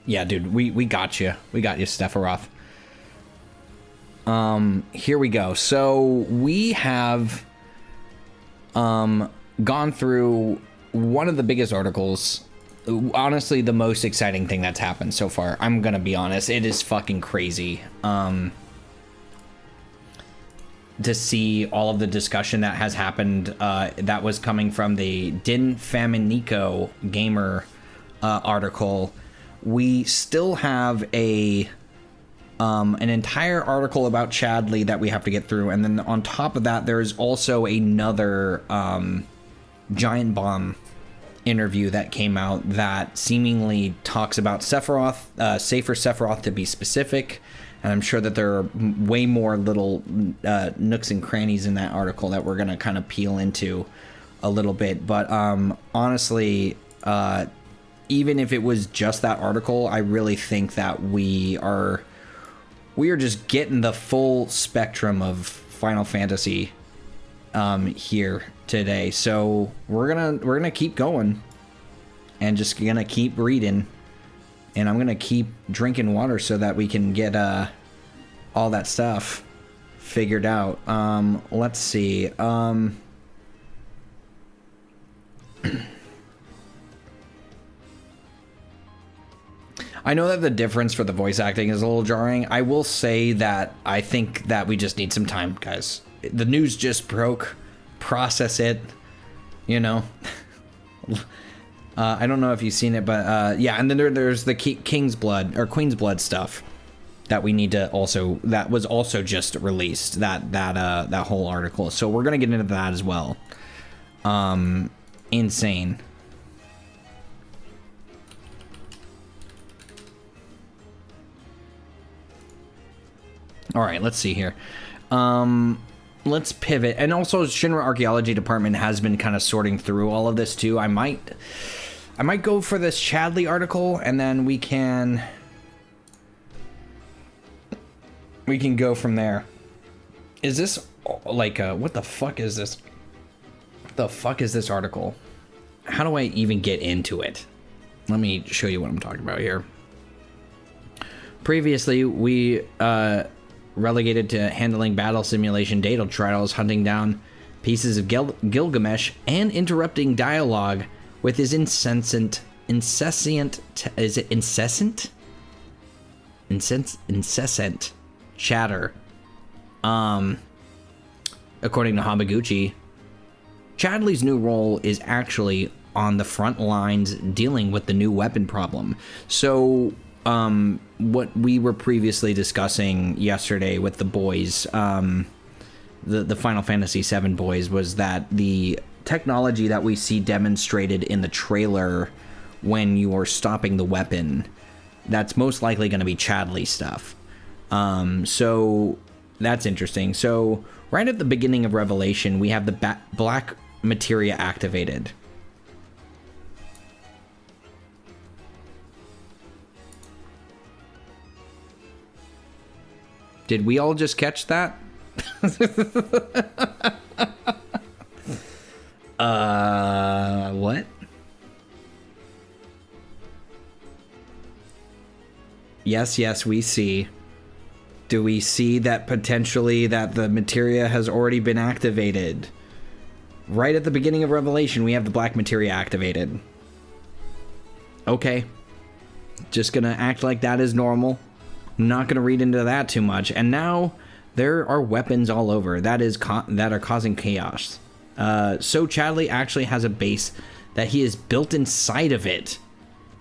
Yeah, dude, we got you. We got you, Sephiroth. Here we go. So we have gone through one of the biggest articles. Honestly, the most exciting thing that's happened so far. I'm gonna be honest, it is fucking crazy. To see all of the discussion that has happened, that was coming from the Din Faminico Gamer article. We still have an entire article about Chadley that we have to get through, and then on top of that, there is also another Giant Bomb interview that came out that seemingly talks about Sephiroth, safer Sephiroth to be specific, And I'm sure that there are way more little nooks and crannies in that article that we're going to kind of peel into a little bit. But honestly, even if it was just that article, I really think that we are just getting the full spectrum of Final Fantasy here today. So we're gonna keep going and just gonna keep reading, and I'm gonna keep drinking water so that we can get all that stuff figured out. Let's see. I know that the difference for the voice acting is a little jarring. I will say that I think that we just need some time, guys. The news just broke. Process it, you know. I don't know if you've seen it, but yeah. And then there's the King's Blood or Queen's Blood stuff that we need to also. That was also just released. That whole article. So we're gonna get into that as well. Insane. All right, let's see here. Let's pivot. And also, Shinra Archaeology Department has been kind of sorting through all of this too. I might go for this Chadley article, and then we can go from there. Is this like what the fuck is this? What the fuck is this article? How do I even get into it? Let me show you what I'm talking about here. Previously, we relegated to handling battle simulation data trials, hunting down pieces of Gilgamesh, and interrupting dialogue with his incessant chatter. According to Hamaguchi, Chadley's new role is actually on the front lines dealing with the new weapon problem. So what we were previously discussing yesterday with the boys, the Final Fantasy VII boys, was that the technology that we see demonstrated in the trailer when you are stopping the weapon, that's most likely going to be Chadley stuff. So that's interesting. So right at the beginning of Revelation, we have the black materia activated. Did we all just catch that? What? Yes, we see. Do we see that potentially that the materia has already been activated? Right at the beginning of Revelation, we have the black materia activated. Okay. Just gonna act like that is normal. Not gonna read into that too much. And now there are weapons all over that are causing chaos. So Chadley actually has a base that he has built inside of it,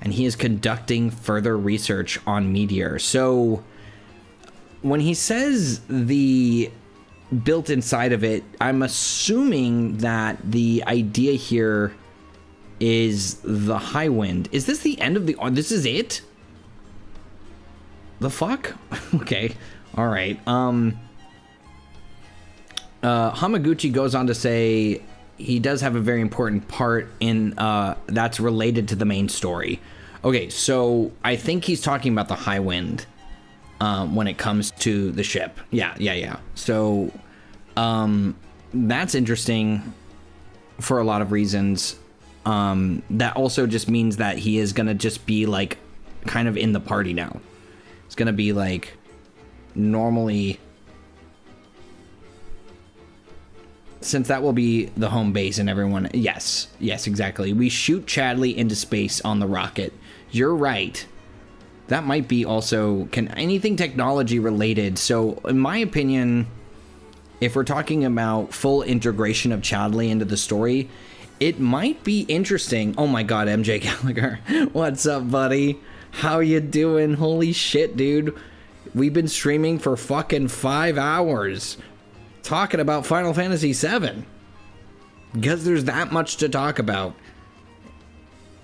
and he is conducting further research on Meteor. So when he says the built inside of it, I'm assuming that the idea here is the High Wind. Is this the end of the... this is it? The fuck? Okay. All right. Hamaguchi goes on to say he does have a very important part in that's related to the main story. Okay, so I think he's talking about the High Wind when it comes to the ship. Yeah. So that's interesting for a lot of reasons. That also just means that he is gonna just be like kind of in the party now. It's gonna be like normally, since that will be the home base and everyone. Yes, exactly. We shoot Chadley into space on the rocket. You're right. That might be also anything technology related. So in my opinion, if we're talking about full integration of Chadley into the story, it might be interesting. Oh my god, MJ Gallagher. What's up, buddy? How you doing? Holy shit, dude. We've been streaming for fucking 5 hours talking about Final Fantasy VII. Because there's that much to talk about.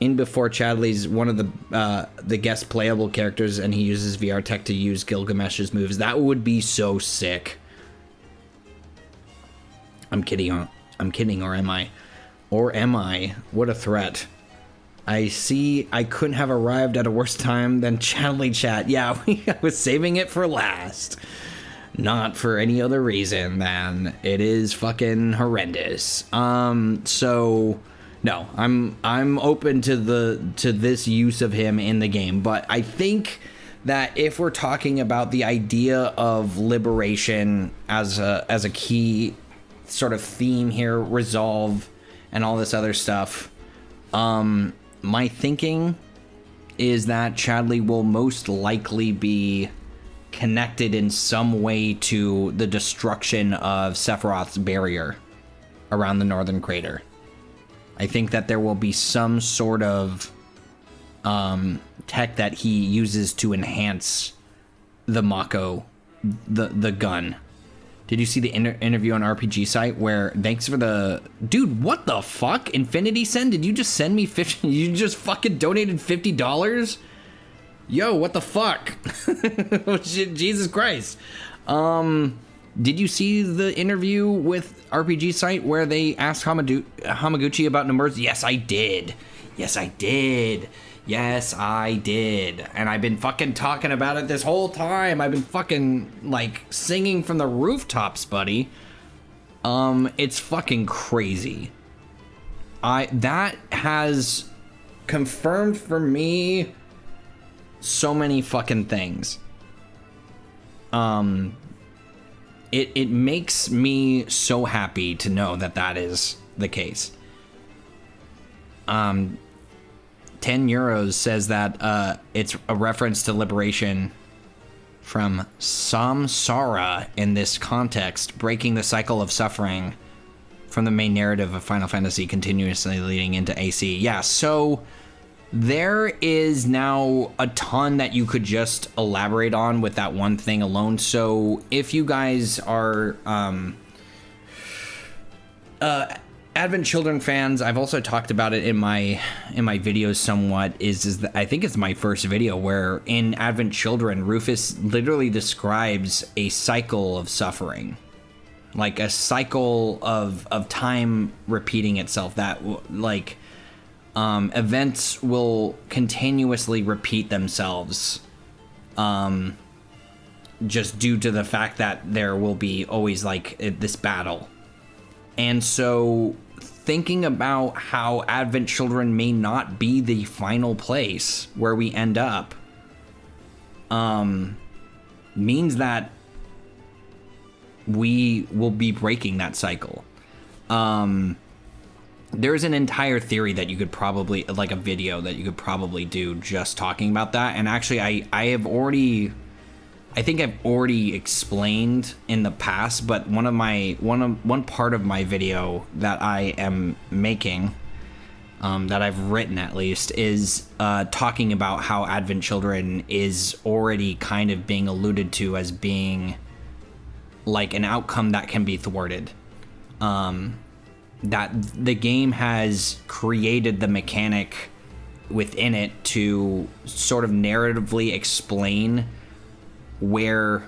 in before Chadley's one of the guest playable characters, and he uses VR tech to use Gilgamesh's moves. That would be so sick. I'm kidding, or am I? Or am I? What a threat. I see I couldn't have arrived at a worse time than Chadley chat. Yeah, I was saving it for last. Not for any other reason than it is fucking horrendous. So no, I'm open to this use of him in the game, but I think that if we're talking about the idea of liberation as a key sort of theme here, resolve and all this other stuff, my thinking is that Chadley will most likely be connected in some way to the destruction of Sephiroth's barrier around the northern crater. I think that there will be some sort of tech that he uses to enhance the Mako, the gun. Did you see the interview on RPG site where, thanks for the... Dude, what the fuck? Infinity Send? Did you just send me 50... You just fucking donated $50? Yo, what the fuck? Jesus Christ. Did you see the interview with RPG site where they asked Hamaguchi about Nomura's? Yes, I did. Yes, I did. Yes, I did. And I've been fucking talking about it this whole time. I've been fucking, like, singing from the rooftops, buddy. It's fucking crazy. That has confirmed for me so many fucking things. It makes me so happy to know that that is the case. 10 Euros says that it's a reference to liberation from samsara in this context, breaking the cycle of suffering from the main narrative of Final Fantasy continuously leading into AC. Yeah, so there is now a ton that you could just elaborate on with that one thing alone. So if you guys are Advent Children fans, I've also talked about it in my videos somewhat, is that I think it's my first video where in Advent Children, Rufus literally describes a cycle of suffering. Like a cycle of time repeating itself, that like events will continuously repeat themselves just due to the fact that there will be always like this battle. And so thinking about how Advent Children may not be the final place where we end up means that we will be breaking that cycle. There's an entire theory that you could probably, like a video that you could probably do just talking about that. And actually I think I've already explained in the past, but one part of my video that I am making, that I've written at least, is talking about how Advent Children is already kind of being alluded to as being like an outcome that can be thwarted. That the game has created the mechanic within it to sort of narratively explain what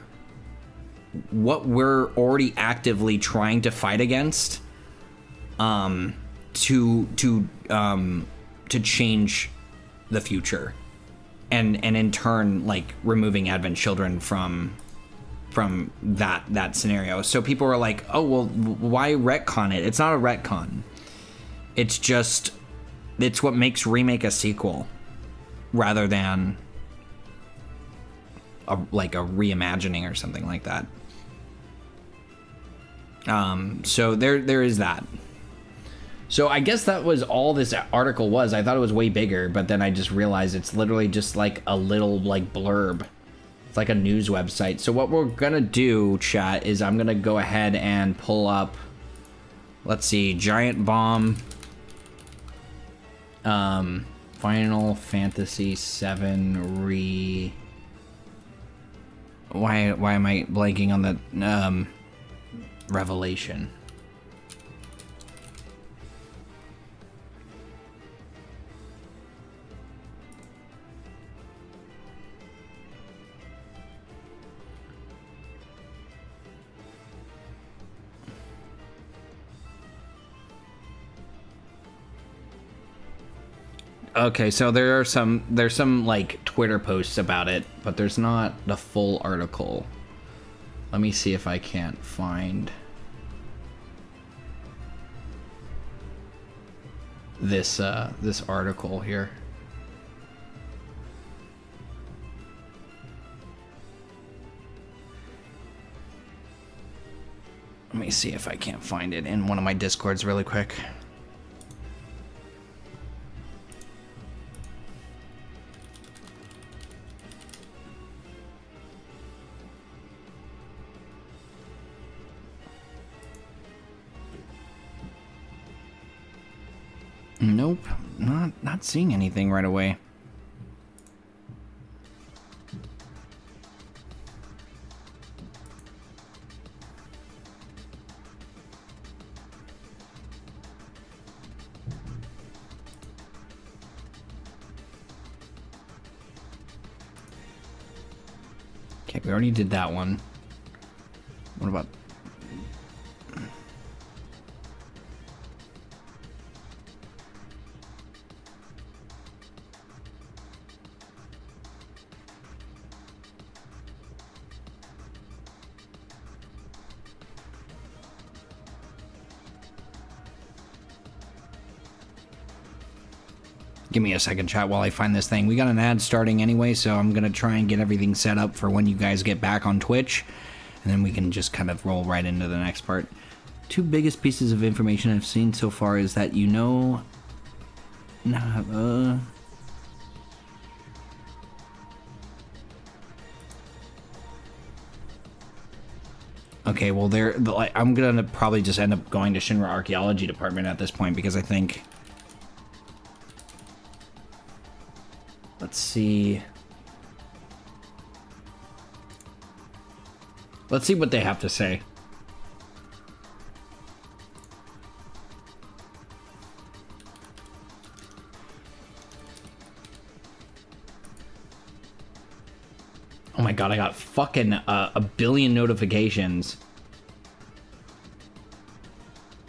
we're already actively trying to fight against, to change the future, and in turn, like, removing Advent Children from that scenario. So people are like, oh well, why retcon it? It's not a retcon. It's what makes Remake a sequel rather than a reimagining or something like that. So there is that. So I guess that was all this article was. I thought it was way bigger, but then I just realized it's literally just like a little like blurb. It's like a news website. So what we're gonna do, chat, is I'm gonna go ahead and pull up, let's see, Giant Bomb, Final Fantasy 7 Why am I blanking on the Revelation? Okay, so there's some like Twitter posts about it, but there's not the full article. Let me see if I can't find this this article here. Let me see if I can't find it in one of my Discords really quick. Nope, not seeing anything right away. Okay, we already did that one. What about... Give me a second, chat, while I find this thing. We got an ad starting anyway, so I'm gonna try and get everything set up for when you guys get back on Twitch, and then we can just kind of roll right into the next part. Two biggest pieces of information I've seen so far is that okay, well, I'm gonna probably just end up going to Shinra Archaeology Department at this point, because I think... Let's see. Let's see what they have to say. Oh my god, I got fucking a billion notifications.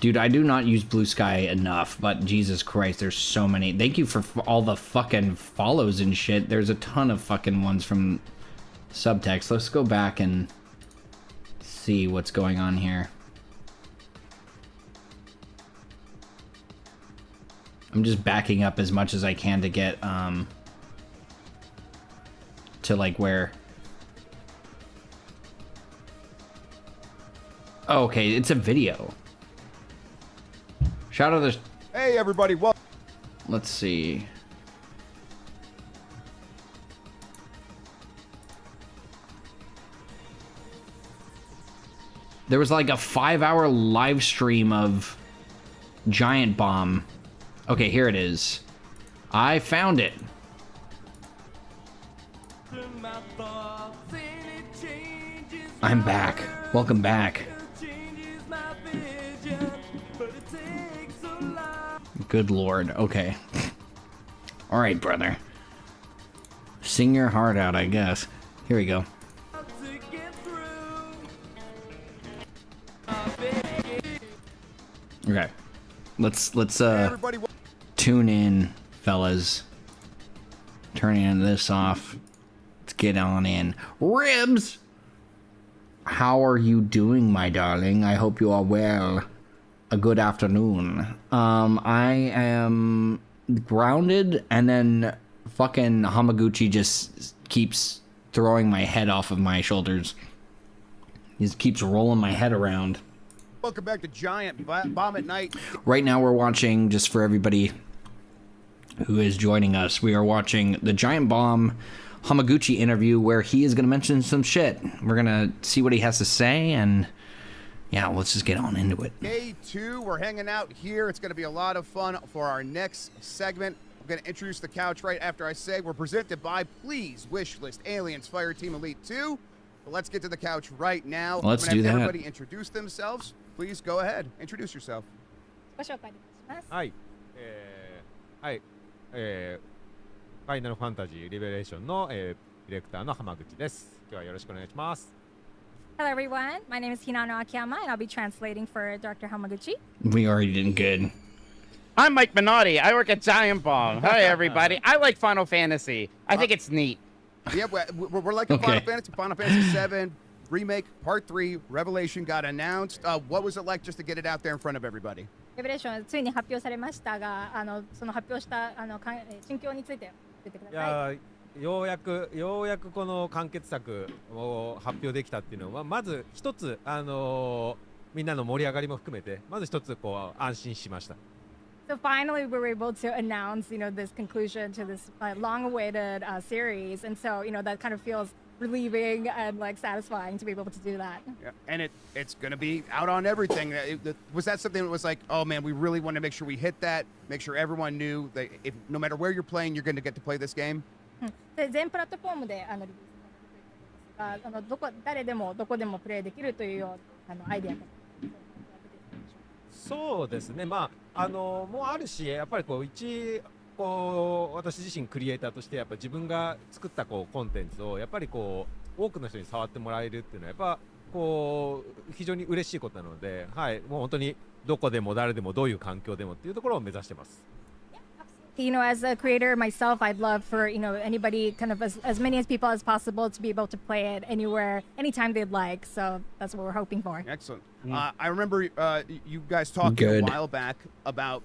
Dude, I do not use Blue Sky enough, but Jesus Christ, there's so many. Thank you for all the fucking follows and shit. There's a ton of fucking ones from Subtext. Let's go back and see what's going on here. I'm just backing up as much as I can to get, to like where... Oh, okay, it's a video. Shout out to... Hey everybody, well... Let's see. There was like a 5-hour live stream of Giant Bomb. Okay, here it is. I found it. I'm back. Welcome back. Good lord. Okay. Alright, brother. Sing your heart out, I guess. Here we go. Okay. Let's tune in, fellas. Turning this off. Let's get on in. Ribs! How are you doing, my darling? I hope you are well. A good afternoon. I am grounded, and then fucking Hamaguchi just keeps throwing my head off of my shoulders. He just keeps rolling my head around. Welcome back to Giant Bomb at Night. Right now we're watching, just for everybody who is joining us, we are watching the Giant Bomb Hamaguchi interview where he is going to mention some shit. We're going to see what he has to say, and yeah, let's just get on into it. Day 2, we're hanging out here. It's going to be a lot of fun for our next segment. I'm going to introduce the couch right after I say we're presented by Please Wishlist Aliens Fireteam Elite 2. But let's get to the couch right now. Let's do that. Everybody introduce themselves. Please go ahead. Introduce yourself. ご紹介します。はい。はい。ファイナルファンタジーリベレーションの、ディレクターの浜口です。今日はよろしくお願いします。Hello everyone, my name is Hinano Akiyama and I'll be translating for Dr. Hamaguchi. We already did good. I'm Mike Minotti. I work at Giant Bomb. Hi, everybody. I like Final Fantasy. I think it's neat. Yeah, we're like Final Fantasy. Final Fantasy 7 Remake Part 3 Revelation got announced. What was it like just to get it out there in front of everybody? レベレーションついに発表されましたが、その発表した心境について言ってください。ようやくこの完結作を発表できたっていうのはまず一つみんなの盛り上がりも含めてまず一つこう安心しました。So finally, we were able to announce, this conclusion to this long-awaited series, and so, that kind of feels relieving and like satisfying to be able to do that. Yeah, and it's going to be out on everything. Was that something that was like, oh man, we really want to make sure we hit that, make sure everyone knew that if no matter where you're playing, you're going to get to play this game? で全プラットフォームでリリースされているんですが、誰でもどこでもプレイできるというようなアイデアが。そうですね。もうあるし、やっぱり私自身クリエイターとしてやっぱ自分が作ったコンテンツをやっぱり多くの人に触ってもらえるっていうのはやっぱ非常に嬉しいことなので、はい、もう本当にどこでも誰でもどういう環境でもっていうところを目指してます。As a creator myself, I'd love for, anybody, kind of as many as people as possible to be able to play it anywhere, anytime they'd like. So that's what we're hoping for. Excellent. I remember you guys talking a while back about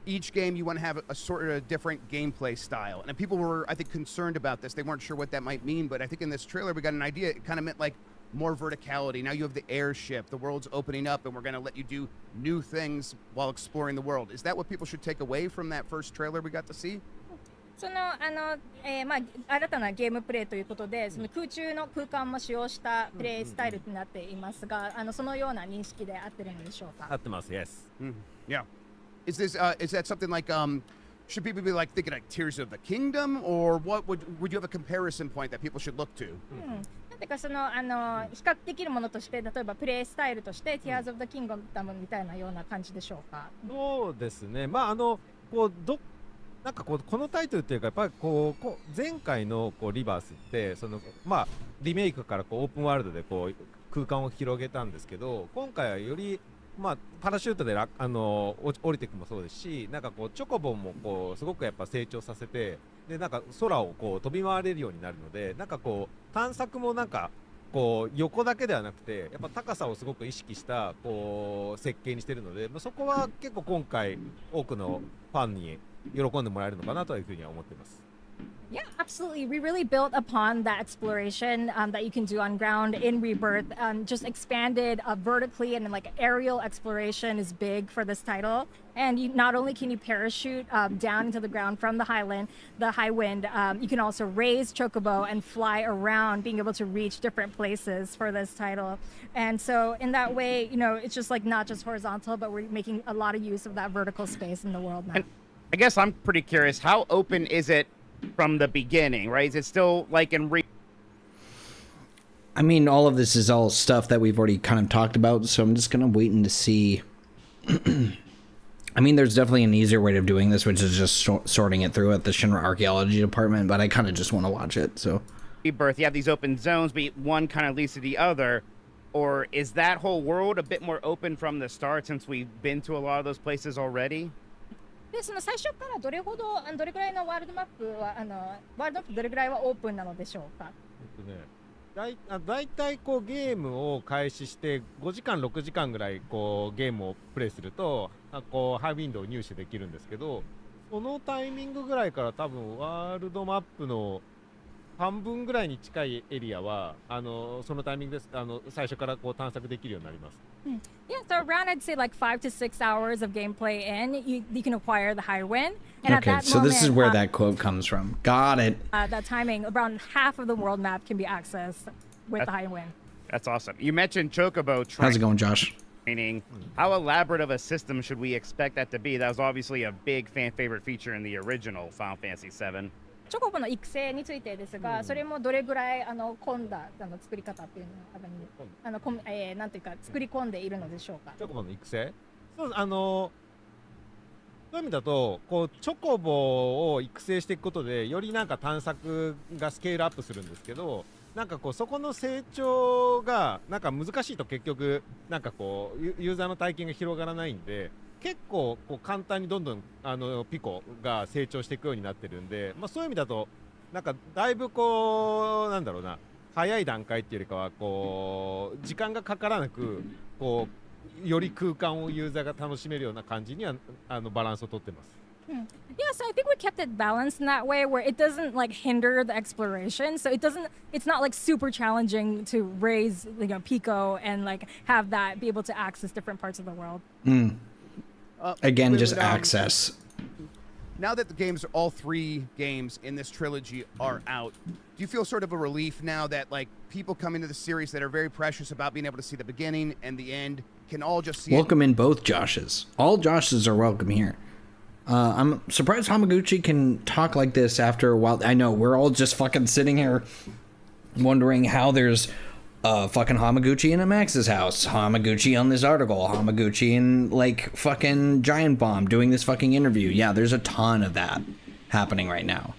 each game you want to have a sort of different gameplay style. And people were, I think, concerned about this. They weren't sure what that might mean. But I think in this trailer, we got an idea. It kind of meant like more verticality. Now you have the airship. The world's opening up, and we're going to let you do new things while exploring the world. Is that what people should take away from that first trailer we got to see? 新たなゲームプレイということで、その空中の空間も使用したプレイスタイルになっていますが、そのような認識で合ってるのでしょうか？合ってます。Yes. Yeah. Is that something like should people be like thinking like Tears of the Kingdom, or what would you have a comparison point that people should look to? てか比較できるものとして例えばプレイスタイルとして Tears of the Kingdom みたいなような感じでしょうか？そうですね。なんかこのタイトルっていうかやっぱり前回のリバースってリメイクからオープンワールドで空間を広げたんですけど、今回はよりパラシュートで降りていくもそうですし、なんかチョコボンもすごくやっぱ成長させて、でなんか空を飛び回れるようになるので、なんか探索もなんか横だけではなくてやっぱ高さをすごく意識した設計にしてるので、そこは結構今回多くのファンに喜んでもらえるのかなというふうには思っています。Yeah, absolutely. We really built upon that exploration that you can do on ground in Rebirth. Just expanded vertically, and like aerial exploration is big for this title. And not only can you parachute down into the ground from the high wind, you can also raise Chocobo and fly around, being able to reach different places for this title. And so in that way, it's just like not just horizontal, but we're making a lot of use of that vertical space in the world now. And I guess I'm pretty curious, how open is it from the beginning, right? Is it still like in I mean, all of this is all stuff that we've already kind of talked about, so I'm just gonna wait to see. I mean, there's definitely an easier way of doing this, which is just sorting it through at the Shinra Archaeology Department, but I kind of just want to watch it, so. Rebirth, you have these open zones, but one kind of leads to the other, or is that whole world a bit more open from the start since we've been to a lot of those places already? でその最初からどれくらいのワールドマップはどれくらいはオープンなのでしょうか？だいたいゲームを開始して5時間6時間ぐらいゲームをプレイするとハイウィンドウを入手できるんですけど、そのタイミングぐらいから多分ワールドマップの半分ぐらいに近いエリアはそのタイミングです最初から探索できるようになります。Yeah, so around I'd say like 5 to 6 hours of gameplay in, you can acquire the high wind. And okay, at that so moment, this is where that quote comes from. Got it. That timing, around half of the world map can be accessed with the high wind. That's awesome. You mentioned Chocobo training. How's it going, Josh? How elaborate of a system should we expect that to be? That was obviously a big fan favorite feature in the original Final Fantasy 7. チョコボの育成についてですが、それもどれぐらい混んだ作り方っていうのなんていうか作り込んでいるのでしょうか？チョコボの育成？そういう意味だとチョコボを育成していくことでよりなんか探索がスケールアップするんですけど、なんかそこの成長がなんか難しいと結局なんかユーザーの体験が広がらないんで、結構こう簡単にどんどんピコが成長していくようになってるんで、まあ、そういう意味だとなんかだいぶこうなんだろうな早い段階っていうよりかはこう時間がかからなくこうより空間をユーザーが楽しめるような感じにはバランスをとってます。Yeah, so I think we kept it balanced in that way where it doesn't like hinder the exploration. So it's not like super challenging to raise, Pico and like have that be able to access different parts of the world. Again, just access. Now that the games, all 3 games in this trilogy are out, do you feel sort of a relief now that like people come into the series that are very precious about being able to see the beginning and the end can all just see welcome in both Joshes. All Joshes are welcome here. I'm surprised Hamaguchi can talk like this after a while. I know we're all just fucking sitting here wondering how there's fucking Hamaguchi in a Max's house, Hamaguchi on this article, Hamaguchi in like fucking Giant Bomb doing this fucking interview. Yeah, there's a ton of that happening right now.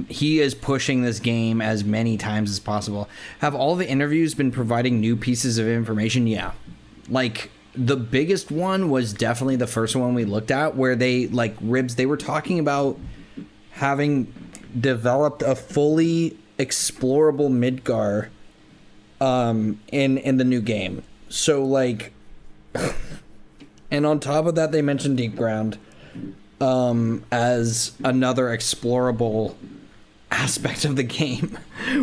He is pushing this game as many times as possible. Have all the interviews been providing new pieces of information? Yeah. Like, the biggest one was definitely the first one we looked at, where they, like, they were talking about having developed a fully explorable Midgar in the new game. So, like, and on top of that, they mentioned Deep Ground as another explorable aspect of the game,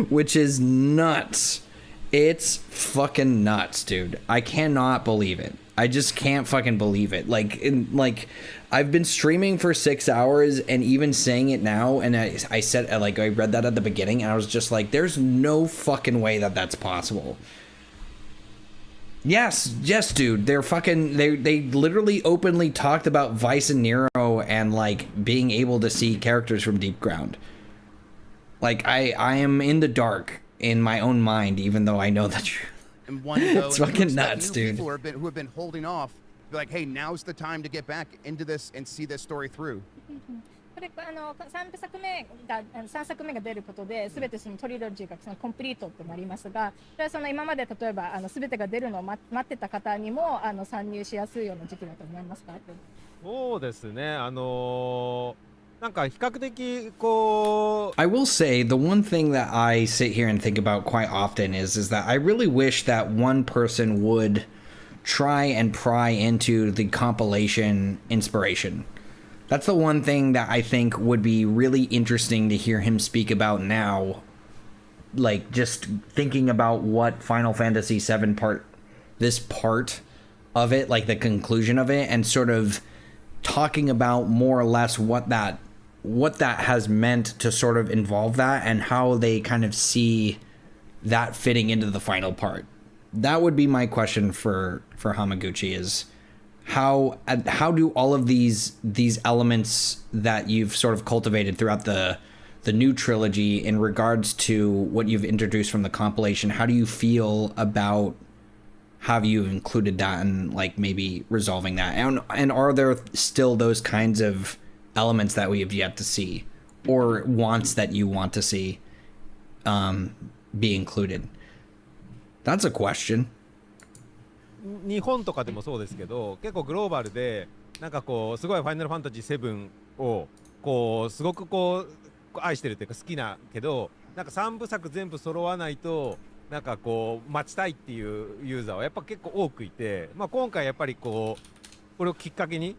which is nuts. It's fucking nuts, dude. I cannot believe it. I just can't fucking believe it. Like, I've been streaming for 6 hours, and even saying it now, and I said, like, I read that at the beginning, and I was just like, there's no fucking way that that's possible. Yes, dude. They're fucking, they literally openly talked about Vice and Nero and, like, being able to see characters from Deep Ground. Like, I am in the dark in my own mind, even though I know the truth. And one go it's fucking nuts, dude. People who have been holding off, be like, hey, now's the time to get back into this and see this story through. これ3作目が出ることで全てそのトリロジーがそのコンプリートとなりますが、それはその今まで例えば全てが出るのを待ってた方にも参入しやすいような時期だと思いますか？そうですね。なんか比較的こう I will say the one thing that I sit here and think about quite often is that I really wish that one person would try and pry into the compilation inspiration. That's the one thing that I think would be really interesting to hear him speak about now. Like, just thinking about what Final Fantasy VII this part of it, like the conclusion of it, and sort of talking about more or less what that has meant to sort of involve that and how they kind of see that fitting into the final part. That would be my question for Hamaguchi is how do all of these elements that you've sort of cultivated throughout the new trilogy in regards to what you've introduced from the compilation, how do you feel about how you've included that and like maybe resolving that? And are there still those kinds of elements that we have yet to see or wants that you want to see be included? That's a question. 日本とかでもそうですけど、結構グローバルでなんかこうすごいファイナルファンタジー7をこうすごくこう愛してるというか好きなけど、なんか3部作全部揃わないとなんかこう待ちたいっていうユーザーはやっぱ結構多くいて、まあ今回やっぱりこうこれをきっかけに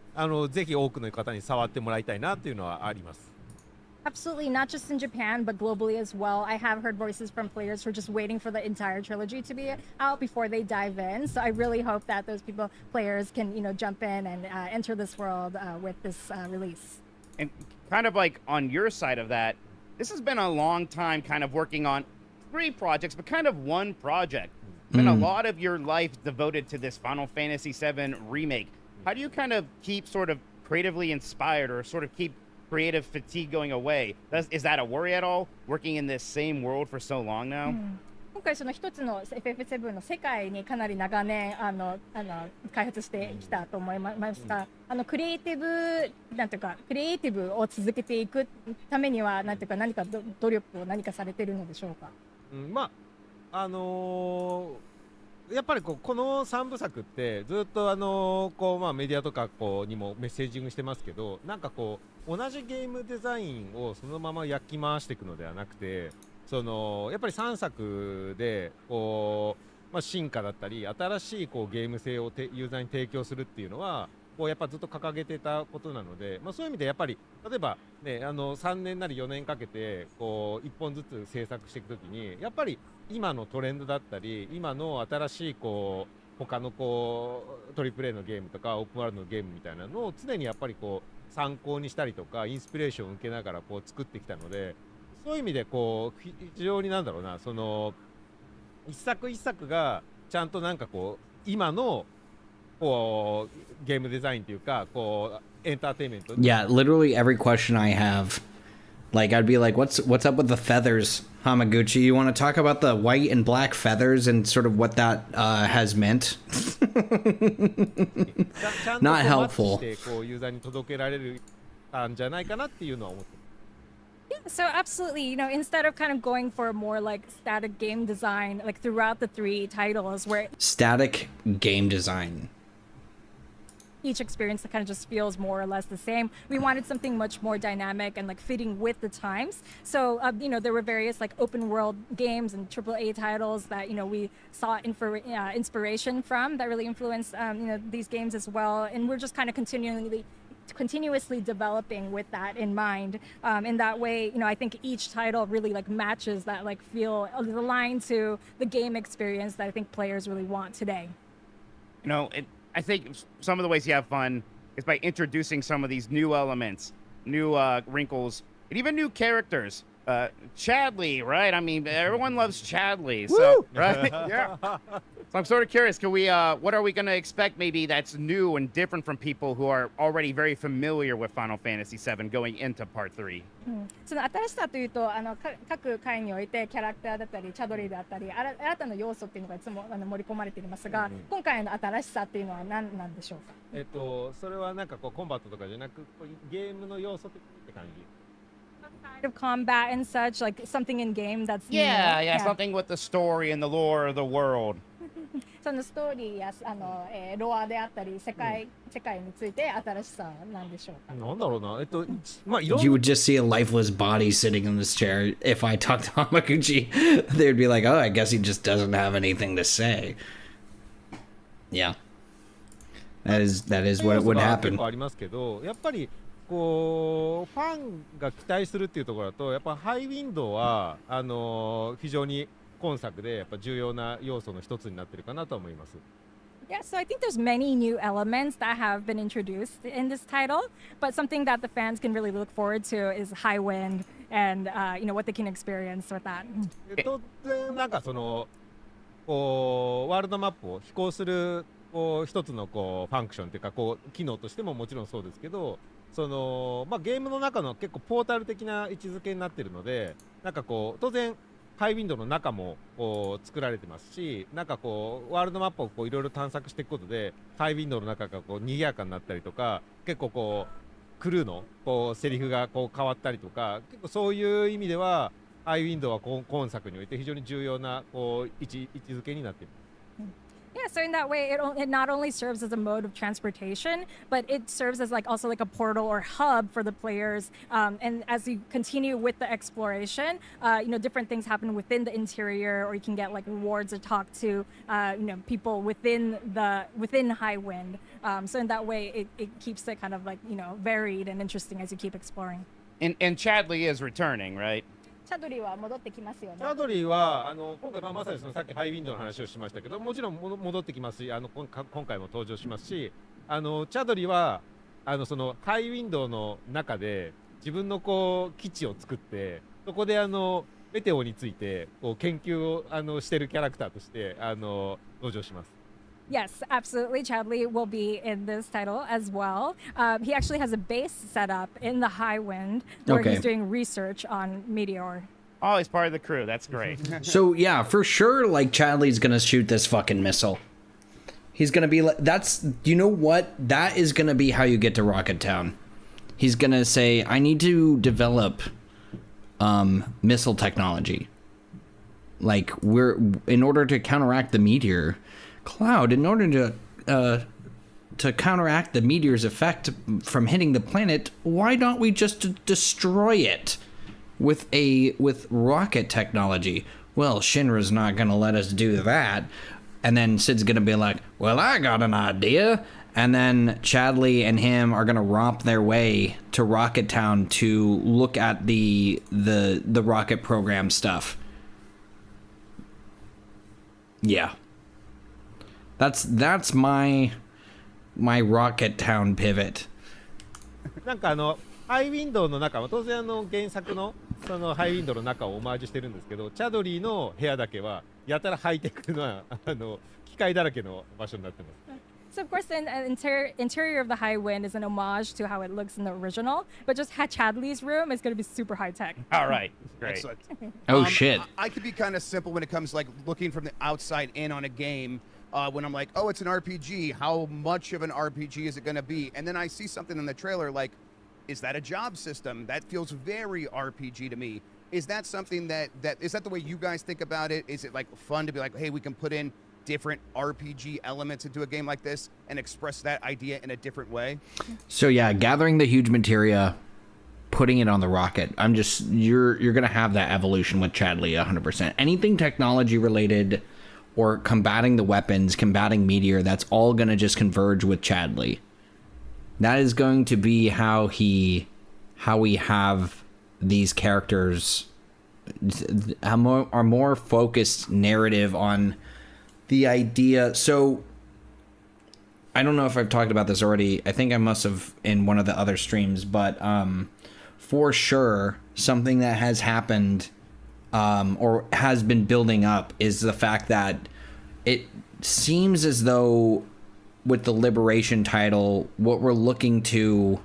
ぜひ多くの方に触ってもらいたいなっていうのはあります。Absolutely, not just in Japan, but globally as well. I have heard voices from players who are just waiting for the entire trilogy to be out before they dive in. So I really hope that those players can, jump in and enter this world with this release. And kind of like on your side of that, this has been a long time kind of working on 3 projects, but kind of one project. Been a lot of your life devoted to this Final Fantasy VII remake. How do you kind of keep sort of creatively inspired or sort of keep creative fatigue going away? Is that a worry at all, working in this same world for so long now? 今回その一つの FF7 の世界にかなり長年開発してきたと思いますが、クリエイティブを続けていくためには何か努力を何かされているのでしょうか？まあややっぱりこの3部作ってずっとメディアとかにもメッセージングしてますけど、なんか同じゲームデザインをそのまま焼き回していくのではなくて、やっぱり3作で進化だったり新しいゲーム性をユーザーに提供するっていうのはやっぱずっと掲げてたことなので、そういう意味でやっぱり例えばね3年なり4年かけて1本ずつ制作していくときにやっぱり今のトレンドだったり今の新しい他のトリプル A のゲームとかオープンワールドのゲームみたいなのを常にやっぱり参考にしたりとかインスピレーションを受けながら作ってきたので、そういう意味で非常になんだろうな、一作一作がちゃんとなんか今のゲームデザインというかエンターテインメント。Yeah, literally every question I have, like I'd be like, "What's up with the feathers, Hamaguchi? You want to talk about the white and black feathers and sort of what that has meant?" Not helpful. ユーザーに届けられるんじゃないかなっていうのは思ってます。Yeah, so absolutely, instead of kind of going for a more like static game design, like throughout the 3 titles, where Static game design. each experience that kind of just feels more or less the same, we wanted something much more dynamic and like fitting with the times. So, there were various like open world games and AAA titles that, we saw inspiration from that really influenced, these games as well. And we're just kind of continuously developing with that in mind. In that way, I think each title really like matches that like feel aligned to the game experience that I think players really want today. I think some of the ways you have fun is by introducing some of these new elements, new wrinkles, and even new characters. Chadley, right? I mean, everyone loves Chadley, so right? Yeah. So I'm sort of curious. Can we? What are we going to expect? Maybe that's new and different from people who are already very familiar with Final Fantasy VII going into Part 3. その新しさというと各回においてキャラクターだったりチャドリーだったり新たな要素っていうのがいつも盛り込まれていますが、今回の新しさっていうのは何なんでしょうか。それはなんかコンバットとかじゃなくゲームの要素的って感じ。Of combat and such, like something in game that's yeah, something with the story and the lore of the world. そのストーリーやロアであったり世界について新しさなんでしょうか。なんだろうな。You would just see a lifeless body sitting in this chair. If I talked to Hamaguchi, they'd be like, "Oh, I guess he just doesn't have anything to say." Yeah, that is what would happen. ありますけど、やっぱりファンが期待するっていうところだと、やっぱハイウィンドウは非常に今作でやっぱ重要な要素の一つになってるかなと思います。Yeah, so I think there's many new elements that have been introduced in this title, but something that the fans can really look forward to is High Wind and what they can experience with that. 当然なんかワールドマップを飛行する一つのファンクションというか機能としてももちろんそうですけど、ゲームの中の結構ポータル的な位置づけになってるので、なんか当然ハイウィンドウの中も作られてますし、なんかワールドマップをいろいろ探索していくことでハイウィンドウの中が賑やかになったりとか、結構クルーのセリフが変わったりとか、結構そういう意味ではハイウィンドウは今作において非常に重要な位置づけになっています。Yeah, so in that way, it not only serves as a mode of transportation, but it serves as also like a portal or hub for the players. And as you continue with the exploration, different things happen within the interior, or you can get like rewards or talk to, people within High Wind. So in that way, it keeps it kind of like, varied and interesting as you keep exploring. And Chadley is returning, right? チャドリーは戻ってきますよね。チャドリーは今回まさにさっきハイウィンドウの話をしましたけど、もちろん戻ってきますし、今回も登場しますし、チャドリーはそのハイウィンドウの中で自分の基地を作って、そこでメテオについて研究をしてるキャラクターとして登場します。Yes, absolutely. Chadley will be in this title as well. He actually has a base set up in the High Wind where he's doing research on Meteor. Oh, he's part of the crew. That's great. So yeah, for sure, like Chadley's gonna shoot this fucking missile. He's gonna be like, you know what? That is gonna be how you get to Rocket Town. He's gonna say, I need to develop missile technology. Like, in order to counteract the meteor, Cloud, in order to counteract the meteor's effect from hitting the planet, why don't we just destroy it with rocket technology? Well, Shinra's not gonna let us do that. And then Sid's gonna be like, well, I got an idea. And then Chadley and him are gonna romp their way to Rocket Town to look at the rocket program stuff. Yeah. That's my Rocket Town pivot. なんかハイウィンドウの中は当然原作のそのハイウィンドウの中をオマージュしてるんですけど、チャドリーの部屋だけはやたらハイテクな機械だらけの場所になってます。So of course, the interior of the High Wind is an homage to how it looks in the original, but just Chadley's room is going to be super high tech. All right, great. Excellent. Oh shit! I could be kind of simple when it comes to like looking from the outside in on a game. When I'm like, oh, it's an RPG. How much of an RPG is it going to be? And then I see something in the trailer like, is that a job system? That feels very RPG to me. Is that something that is that the way you guys think about it? Is it like fun to be like, hey, we can put in different RPG elements into a game like this and express that idea in a different way? So yeah, gathering the huge materia, putting it on the rocket. You're gonna have that evolution with Chadley 100%. Anything technology related or combating the weapons, combating meteor, that's all gonna just converge with Chadley. That is going to be how we have these characters, a more focused narrative on the idea. So I don't know if I've talked about this already. I think I must have in one of the other streams, but for sure, something that has happened or has been building up is the fact that it seems as though with the Liberation title, what we're looking to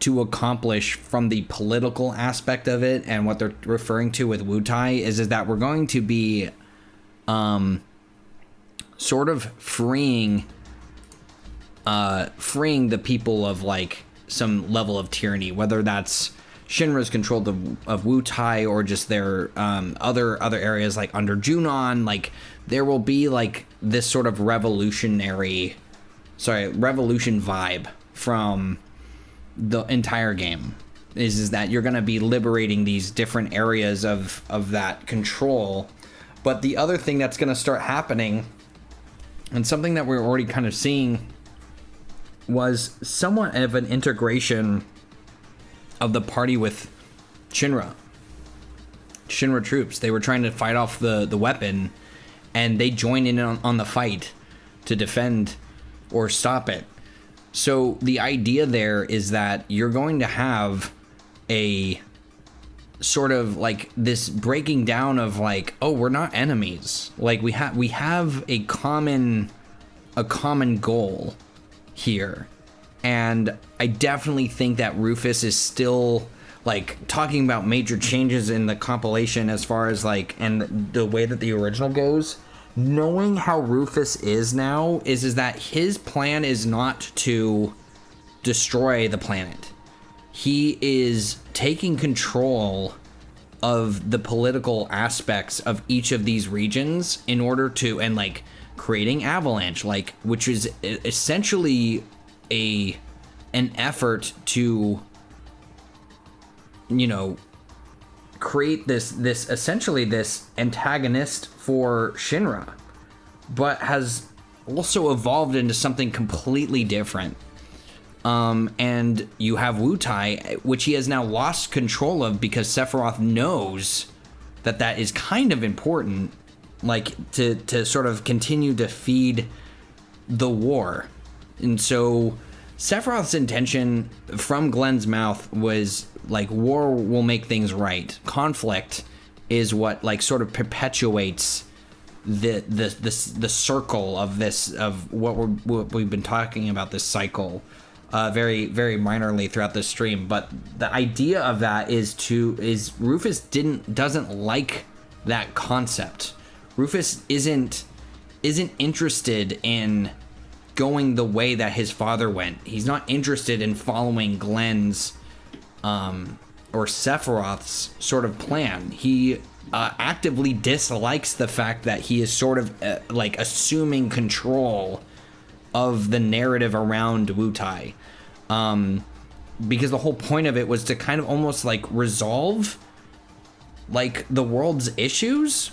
accomplish from the political aspect of it and what they're referring to with Wutai is that we're going to be sort of freeing the people of like some level of tyranny, whether that's Shinra's control of Wutai or just their other areas like under Junon. Like there will be like this sort of revolution vibe from the entire game. Is that you're going to be liberating these different areas of that control. But the other thing that's going to start happening, and something that we're already kind of seeing, was somewhat of an integration of the party with Shinra troops. They were trying to fight off the weapon, and they joined in on the fight to defend or stop it. So the idea there is that you're going to have a sort of like this breaking down of like, oh, we're not enemies. Like we have a common goal here. And I definitely think that Rufus is still like talking about major changes in the compilation as far as like, and the way that the original goes. Knowing how Rufus is now is that his plan is not to destroy the planet. He is taking control of the political aspects of each of these regions in order to, and like creating Avalanche, like, which is essentially an effort to, you know, create this essentially this antagonist for Shinra, but has also evolved into something completely different. And you have Wutai, which he has now lost control of because Sephiroth knows that is kind of important, like to sort of continue to feed the war. And so Sephiroth's intention from Glenn's mouth was like, war will make things right. Conflict is what like sort of perpetuates the circle of this, of what we've been talking about, this cycle very, very minorly throughout this stream. But the idea of that is Rufus doesn't like that concept. Rufus isn't interested in going the way that his father went. He's not interested in following Glenn's or Sephiroth's sort of plan. He actively dislikes the fact that he is sort of like assuming control of the narrative around Wutai. Because the whole point of it was to kind of almost like resolve like the world's issues,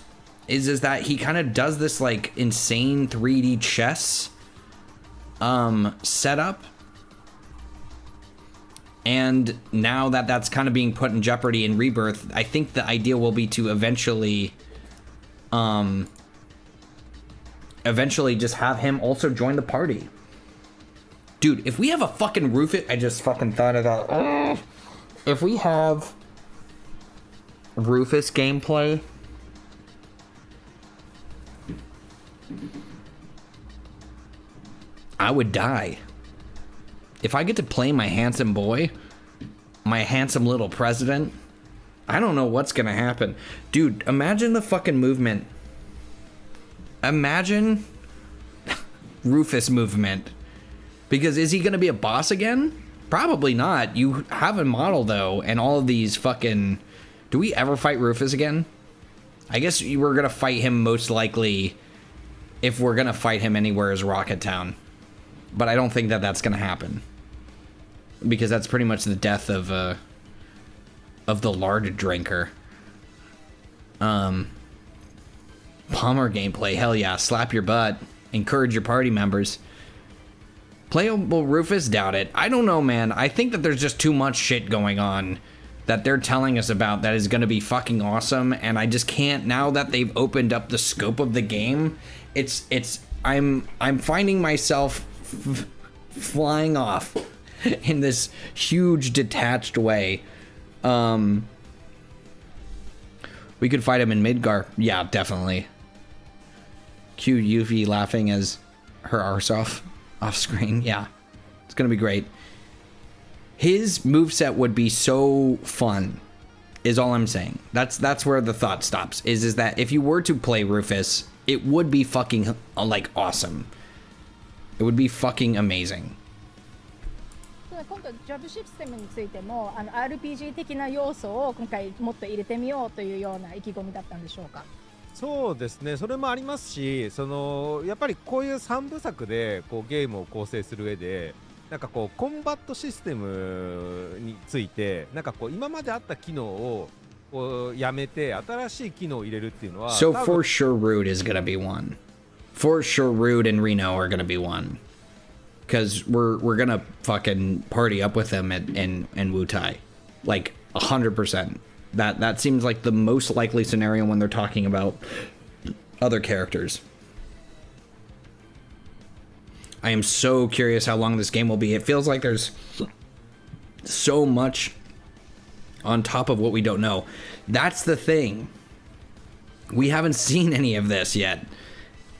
is that he kind of does this like insane 3D chess setup, and now that that's kind of being put in jeopardy in Rebirth, I think the idea will be to eventually just have him also join the party. Dude, if we have a fucking Rufus, I just fucking thought of that. If we have Rufus gameplay, I would die. If I get to play my handsome boy, my handsome little president, I don't know what's gonna happen. Dude, imagine the fucking movement. Imagine Rufus movement. Because is he going to be a boss again? Probably not. You have a model, though, and all of these fucking... Do we ever fight Rufus again? I guess we're going to fight him most likely if we're going to fight him anywhere as Rocket Town. But I don't think that that's going to happen. Because that's pretty much the death of the lard drinker. Palmer gameplay, hell yeah. Slap your butt. Encourage your party members. Playable Rufus? Doubt it. I don't know, man. I think that there's just too much shit going on that they're telling us about that is going to be fucking awesome, and I just can't, now that they've opened up the scope of the game, I'm finding myself flying off in this huge detached way. We could fight him in Midgar. Yeah, definitely. Cue Yuffie laughing as her arse off screen. Yeah, it's gonna be great. His moveset would be so fun, is all I'm saying. That's where the thought stops, is that if you were to play Rufus, it would be fucking like awesome. It would be fucking amazing. 今度ジョブシステムについてもRPG 的な要素を今回もっと入れてみようというような意気込みだったんでしょうか。そうですね、それもありますし、やっぱりこういう3部作でこうゲームを構成する上で、なんかこうコンバットシステムについて、なんかこう今まであった機能をこうやめて新しい機能を入れるっていうのは。So for sure, Rude is gonna be one. For sure, Rude and Reno are gonna be one. Because we're gonna fucking party up with them in Wutai, like 100%. That seems like the most likely scenario when they're talking about other characters. I am so curious how long this game will be. It feels like there's so much on top of what we don't know. That's the thing. We haven't seen any of this yet,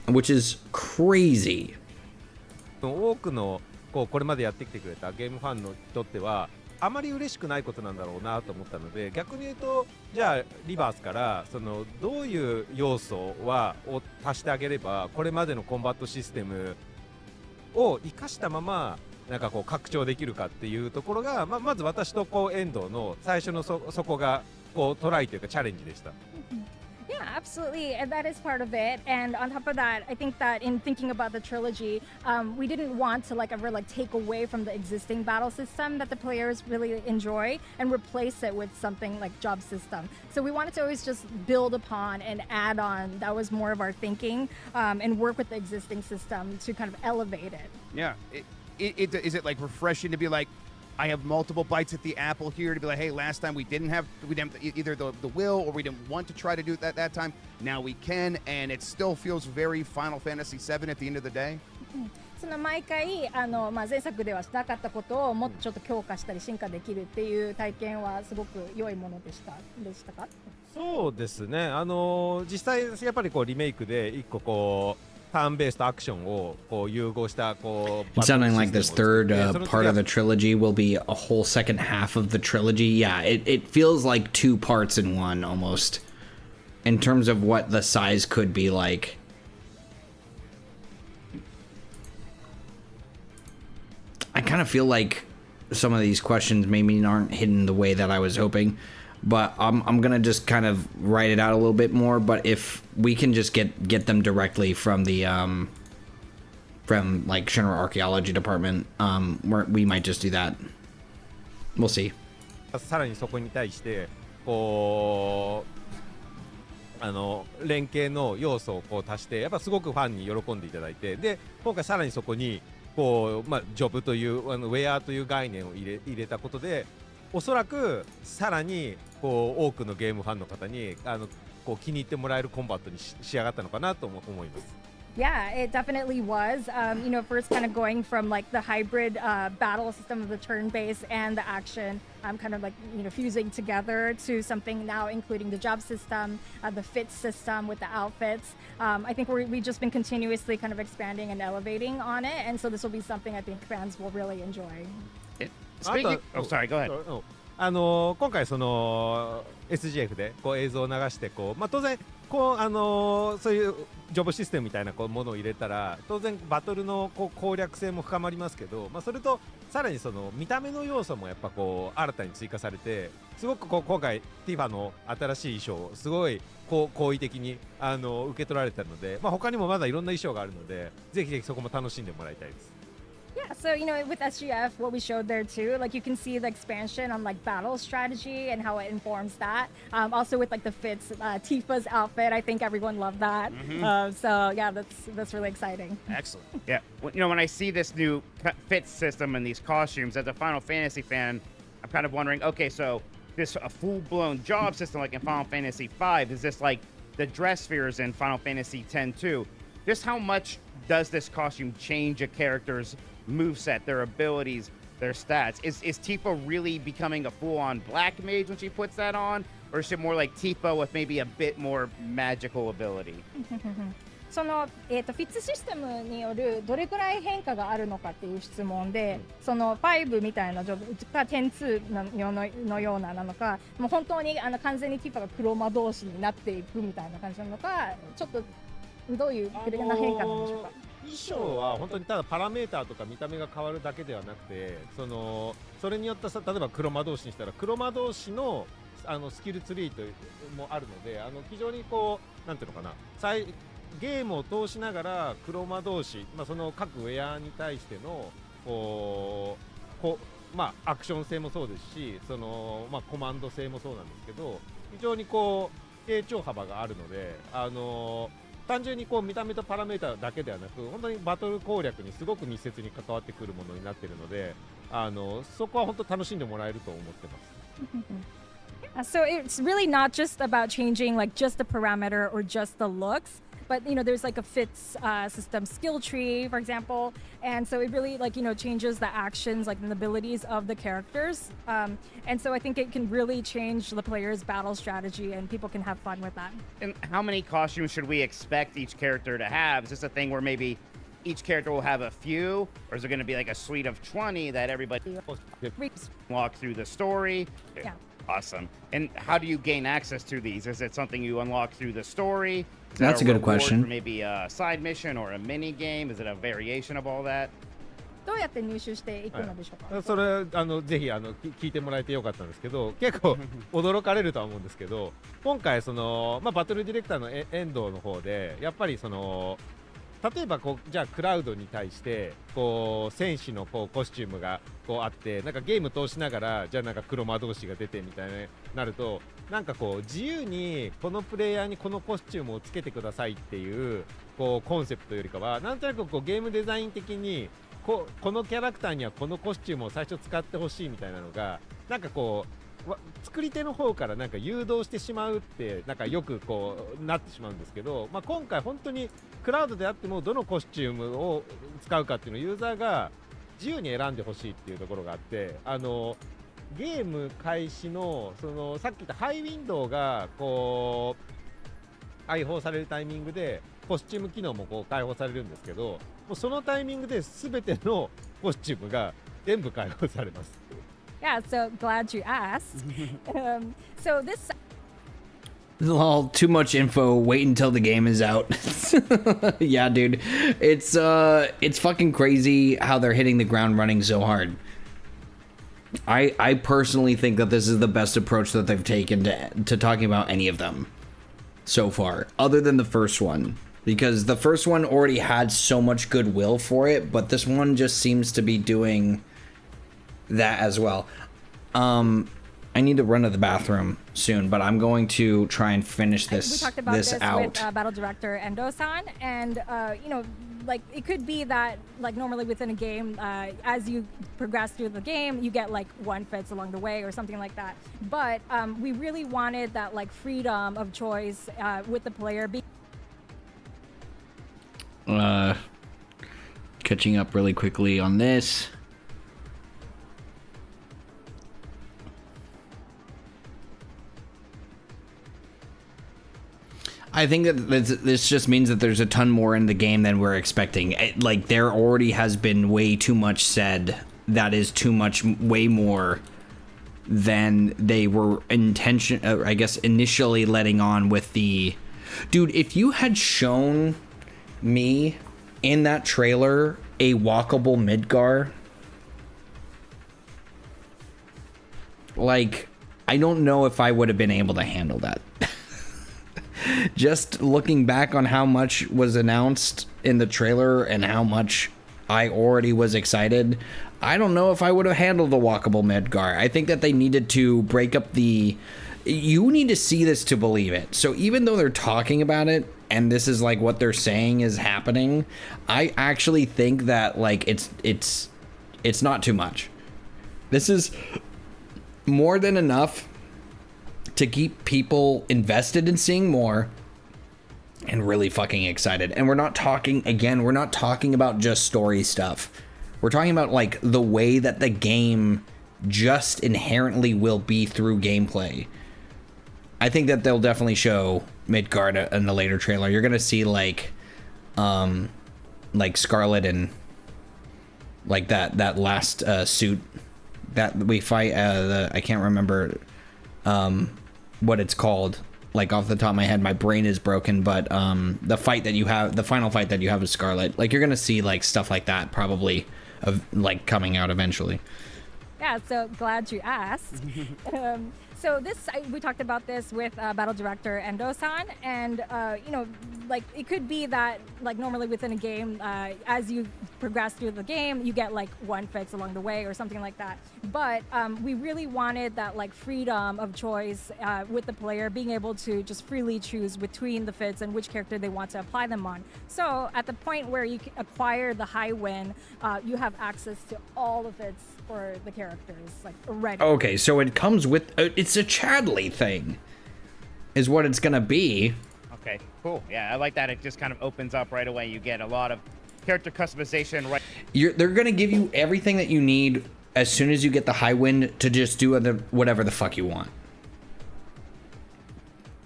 which is crazy. 多くのこれまでやってきてくれたゲームファンにとってはあまり嬉しくないことなんだろうなと思ったので、逆に言うとじゃあリバースからどういう要素を足してあげればこれまでのコンバットシステムを生かしたままなんかこう拡張できるかっていうところが、まず私と遠藤の最初のそこがこうトライというかチャレンジでした。Yeah, absolutely. And that is part of it. And on top of that, I think that in thinking about the trilogy, we didn't want to ever take away from the existing battle system that the players really enjoy and replace it with something like job system. So we wanted to always just build upon and add on. That was more of our thinking, and work with the existing system to kind of elevate it. Yeah. Is it like refreshing to be like, I have multiple bites at the apple here to be like, hey, last time we didn't have either the will or we didn't want to try to do it that time. Now we can, and it still feels very Final Fantasy VII at the end of the day. その毎回前作ではしなかったことをもっとちょっと強化したり進化できるっていう体験はすごく良いものでしたか？そうですね。実際やっぱりリメイクで一個turn-based action を融合したIt's sounding like this third part of the trilogy will be a whole second half of the trilogy. Yeah, it feels like two parts in one almost, in terms of what the size could be like. I kind of feel like some of these questions maybe aren't hidden the way that I was hoping. but I'm gonna just kind of write it out a little bit more. But if we can just get them directly from the from like General Archaeology Department, we might just do that. We'll see. さらにそこに対してこう連携の要素をこう足してやっぱすごくファンに喜んでいただいて、で今回さらにそこにこうジョブというウェアという概念を入れたことで、おそらくさらにこう多くのゲームファンの方にこう気に入ってもらえるコンバットに仕上がったのかなと思います。Yeah, it definitely was. First kind of going from like the hybrid battle system of the turn-based and the action, kind of like, fusing together to something now including the job system, the fit system with the outfits. I think we've just been continuously kind of expanding and elevating on it. And so this will be something I think fans will really enjoy. Sorry, go ahead. 今回その SGF でこう映像を流してこう、当然こうそういうジョブシステムみたいなものを入れたら当然バトルのこう攻略性も深まりますけど、それとさらにその見た目の要素もやっぱこう新たに追加されて、すごくこう今回ティファの新しい衣装をすごいこう好意的に受け取られたので、他にもまだいろんな衣装があるので、ぜひぜひそこも楽しんでもらいたいです。Yeah, so with SGF, what we showed there too, like you can see the expansion on like battle strategy and how it informs that. Also with like the fits, Tifa's outfit, I think everyone loved that. So yeah, that's really exciting. Excellent. Yeah, when I see this new fit system and these costumes as a Final Fantasy fan, I'm kind of wondering, okay, so this a full-blown job system like in Final Fantasy V, is this like the dress spheres in Final Fantasy X too? Just how much does this costume change a character's moveset, their abilities, their stats? Is Tifa really becoming a full-on black mage when she puts that on? Or is it more like Tifa with maybe a bit more magical ability? そのフィッツシステムによるどれくらい変化があるのかっていう質問で、その5みたいなジョブか10-2のようなのか、もう本当に完全にティファが黒魔導士になっていくみたいな感じなのか、ちょっとどういう変化なんでしょうか。衣装は本当にただパラメーターとか見た目が変わるだけではなくて、それによって例えば黒魔導士にしたら黒魔導士のスキルツリーというもあるので、非常にこうなんていうのかな、ゲームを通しながら黒魔導士、その各ウェアに対してのアクション性もそうですし、コマンド性もそうなんですけど、非常にこう成長幅があるので、単純にこう見た目とパラメータだけではなく、本当にバトル攻略にすごく密接に関わってくるものになっているので、そこは本当楽しんでもらえると思ってます。So it's really not just about changing like just the parameter or just the looks, but there's like a fits system skill tree, for example, and so it really like changes the actions, like the abilities of the characters, and so I think it can really change the player's battle strategy, and people can have fun with that. And how many costumes should we expect each character to have? Is this a thing where maybe each character will have a few, or is it going to be like a suite of 20 that everybody walk through the story? Yeah. Awesome. And how do you gain access to these? Is it something you unlock through the story? That's a good question. For maybe a side mission or a mini game? Is it a variation of all that? どうやって入手していくのでしょうか。それぜひ聞いてもらえてよかったんですけど、結構驚かれるとは思うんですけど、今回バトルディレクターの遠藤の方でやっぱり例えばじゃあクラウドに対して戦士のコスチュームがあって、なんかゲーム通しながらじゃあなんか黒魔導士が出てみたいになると、なんか自由にこのプレイヤーにこのコスチュームをつけてくださいっていうコンセプトよりかは、なんとなくゲームデザイン的にこのキャラクターにはこのコスチュームを最初使ってほしいみたいなのが、なんか作り手の方からなんか誘導してしまうってなんかよくなってしまうんですけど、今回本当にクラウドであってもどのコスチュームを使うかっていうのをユーザーが自由に選んでほしいっていうところがあって、ゲーム開始のさっき言ったハイウィンドウが解放されるタイミングでコスチューム機能も解放されるんですけど、もうそのタイミングで全てのコスチュームが全部解放されます。Yeah, so glad you asked. So this. Lol, too much info. Wait until the game is out. Yeah, dude, it's fucking crazy how they're hitting the ground running so hard. I personally think that this is the best approach that they've taken to talking about any of them so far, other than the first one, because the first one already had so much goodwill for it, but this one just seems to be doing that as well. I need to run to the bathroom soon, but I'm going to try and finish this. We talked about this out. with Battle Director Endo-san, and you know, like it could be that like normally within a game, as you progress through the game, you get like one fits along the way or something like that. But we really wanted that like freedom of choice with the player. Catching up really quickly on this. I think that this just means that there's a ton more in the game than we're expecting. Like, there already has been way too much said that is too much, way more than they were I guess, initially letting on with the... Dude, if you had shown me in that trailer a walkable Midgar, like, I don't know if I would have been able to handle that. Just looking back on how much was announced in the trailer and how much I already was excited, I don't know if I would have handled the walkable Midgar. I think that they needed to break up the... You need to see this to believe it. So even though they're talking about it, and this is like what they're saying is happening, I actually think that like it's not too much. This is more than enough to keep people invested in seeing more and really fucking excited. And we're not talking about just story stuff. We're talking about like the way that the game just inherently will be through gameplay. I think that they'll definitely show Midgard in the later trailer. You're gonna see like Scarlet and like that last suit that we fight. I can't remember what it's called, like off the top of my head. My brain is broken, but the final fight that you have with Scarlet, like you're gonna see like stuff like that probably like coming out eventually. Yeah, so glad you asked. So we talked about this with Battle Director Endo-san, and you know, like it could be that like normally within a game, as you progress through the game, you get like one fits along the way or something like that. But we really wanted that like freedom of choice with the player, being able to just freely choose between the fits and which character they want to apply them on. So at the point where you acquire the high win, you have access to all the fits for the characters, like already. Okay, so it comes with it's a Chadley thing, is what it's gonna be. Okay, cool. Yeah, I like that. It just kind of opens up right away. You get a lot of character customization. Right. They're gonna give you everything that you need as soon as you get the high wind to just do whatever the fuck you want.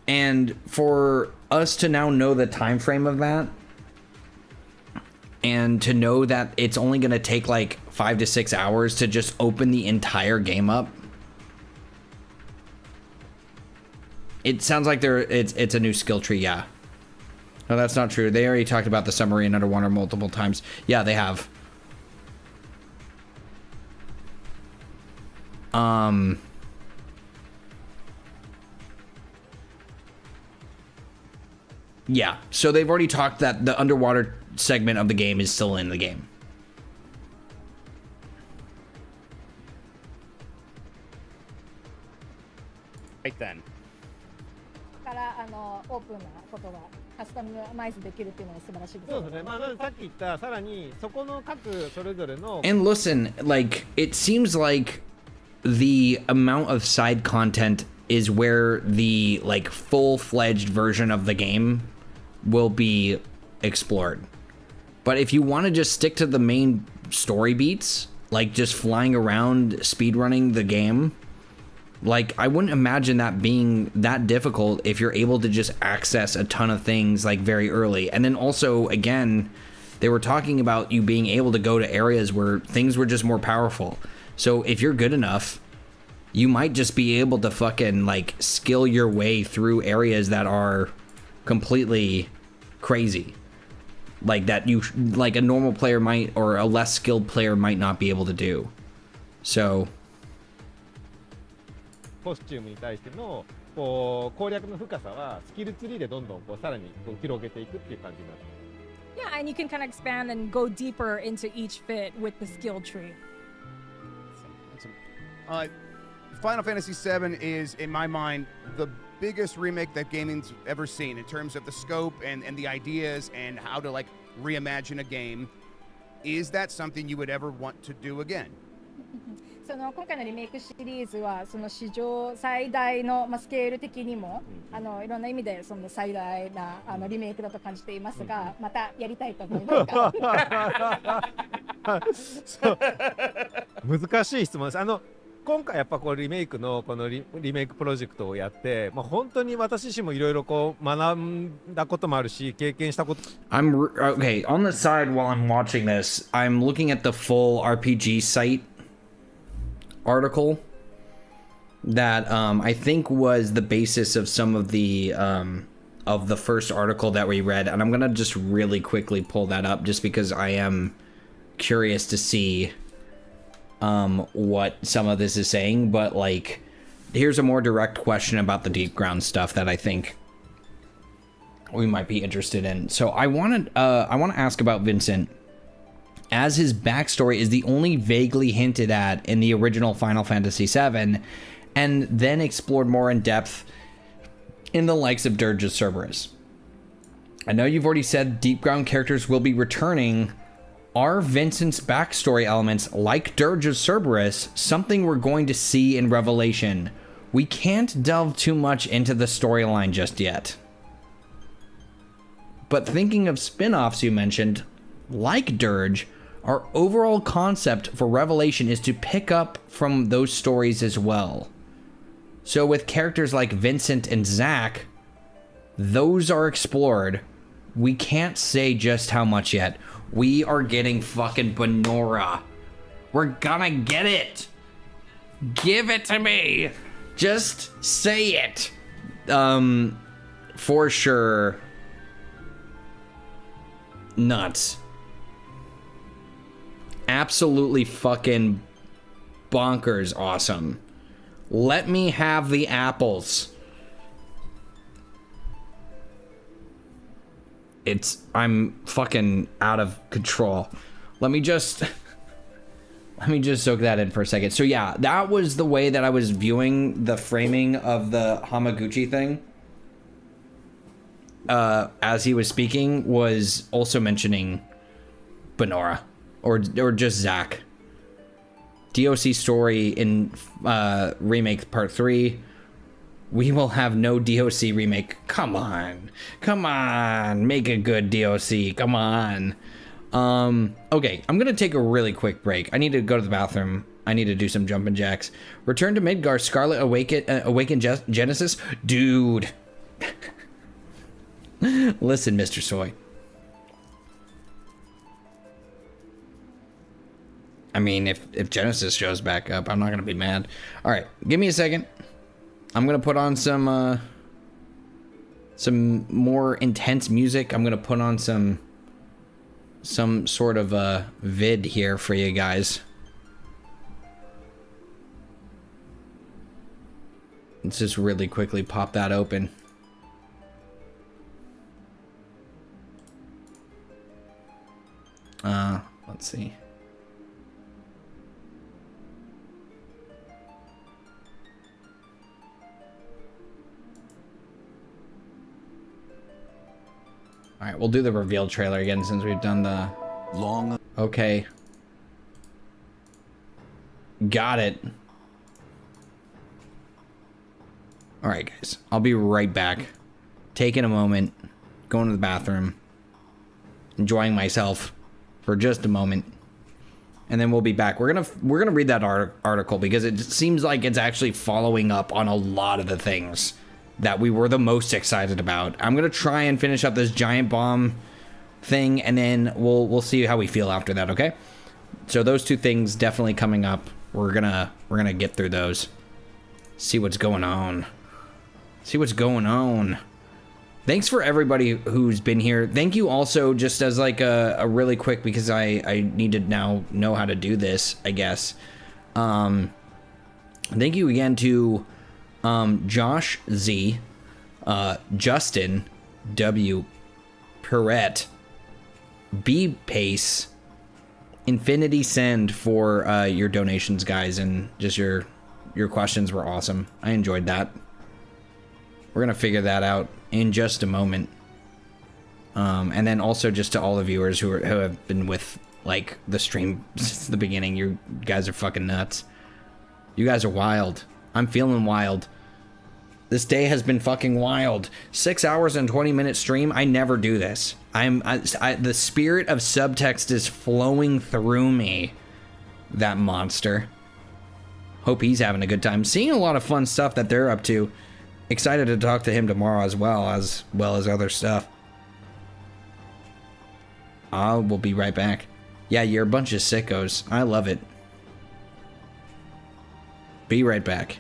And for us to now know the time frame of that, and to know that it's only gonna take like 5 to 6 hours to just open the entire game up. It sounds like it's a new skill tree, yeah. No, that's not true. They already talked about the submarine underwater multiple times. Yeah, they have. Yeah, so they've already talked that the underwater segment of the game is still in the game. Right then. からオープンなことがカスタマイズできるっていうのが素晴らしいです。そうですね。まあさっき言ったさらにそこの各それぞれの And listen, like it seems like the amount of side content is where the like full-fledged version of the game will be explored. But if you want to just stick to the main story beats, like just flying around speedrunning the game, like I wouldn't imagine that being that difficult if you're able to just access a ton of things like very early. And then also, again, they were talking about you being able to go to areas where things were just more powerful. So if you're good enough, you might just be able to fucking like skill your way through areas that are completely crazy. Like that you like a normal player might, or a less skilled player might not be able to do. So コスチュームに対してのこう攻略の深さはスキルツリーでどんどんこうさらにこう広げていくっていう感じになってます。Yeah, and you can kind of expand and go deeper into each fit with the skill tree. Final Fantasy VII is, in my mind, the biggest remake that gaming's ever seen in terms of the scope and the ideas and how to like reimagine a game. Is that something you would ever want to do again? その今回のリメイクシリーズはその史上最大の、スケール的にもいろんな意味でその最大なリメイクだと感じていますが、またやりたいと思いますそう難しい質問です。今回やっぱこうリメイクのこのリメイクプロジェクトをやって、本当に私自身もいろいろこう学んだこともあるし経験したこと。Okay, on the side while I'm watching this, I'm looking at the full RPG site article that I think was the basis of some of the first article that we read, and I'm gonna just really quickly pull that up just because I am curious to see what some of this is saying. But like, here's a more direct question about the deep ground stuff that I think we might be interested in. So I want to ask about Vincent, as his backstory is the only vaguely hinted at in the original Final Fantasy VII, and then explored more in depth in the likes of Dirge of Cerberus. I know you've already said deep ground characters will be returning. Are Vincent's backstory elements, like Dirge of Cerberus, something we're going to see in Revelation? We can't delve too much into the storyline just yet. But thinking of spin-offs you mentioned, like Dirge, our overall concept for Revelation is to pick up from those stories as well. So with characters like Vincent and Zack, those are explored. We can't say just how much yet. We are getting fucking Benora. We're gonna get it. Give it to me. Just say it. For sure. Nuts. Absolutely fucking bonkers awesome. Let me have the apples. I'm fucking out of control. Let me just soak that in for a second. So yeah, that was the way that I was viewing the framing of the Hamaguchi thing. As he was speaking, was also mentioning Benora or just Zack. DOC story in remake part 3. We will have no DOC remake. Come on, make a good DOC. Come on. Okay, I'm gonna take a really quick break. I need to go to the bathroom. I need to do some jumping jacks. Return to Midgar. Scarlet Awaken Genesis, dude. Listen, Mr. Soy. I mean, if Genesis shows back up, I'm not gonna be mad. All right, give me a second. I'm gonna put on some more intense music. I'm gonna put on some sort of a vid here for you guys. Let's just really quickly pop that open. Let's see. All right, we'll do the reveal trailer again since we've done the long. Okay. Got it. All right, guys. I'll be right back. Taking a moment, going to the bathroom, enjoying myself for just a moment, and then we'll be back. We're gonna read that article because it seems like it's actually following up on a lot of the things that we were the most excited about. I'm gonna try and finish up this giant bomb thing, and then we'll see how we feel after that. Okay, so those two things definitely coming up. We're gonna get through those. See what's going on. See what's going on. Thanks for everybody who's been here. Thank you also, just as like a really quick, because I need to now know how to do this, I guess. Thank you again to Josh Z, Justin W, Perrette, B Pace, Infinity Send for your donations, guys, and just your questions were awesome. I enjoyed that. We're gonna figure that out in just a moment. And then also just to all the viewers who have been with like the stream since the beginning, you guys are fucking nuts. You guys are wild. I'm feeling wild. This day has been fucking wild. 6 hours and 20-minute stream. I never do this. The spirit of subtext is flowing through me. That monster. Hope he's having a good time. Seeing a lot of fun stuff that they're up to. Excited to talk to him tomorrow as well as other stuff. I will be right back. Yeah, you're a bunch of sickos. I love it. Be right back.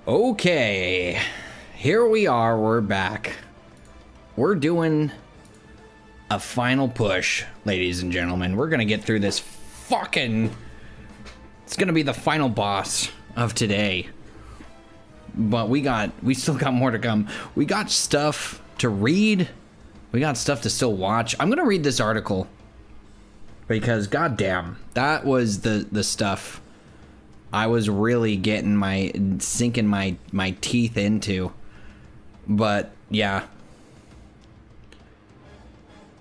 Okay, here we are, we're back. We're doing a final push, ladies and gentlemen. We're gonna get through this fucking... It's gonna be the final boss of today. But we still got more to come. We got stuff to read. We got stuff to still watch. I'm gonna read this article. Because goddamn, that was the stuff I was really sinking my teeth into. But yeah,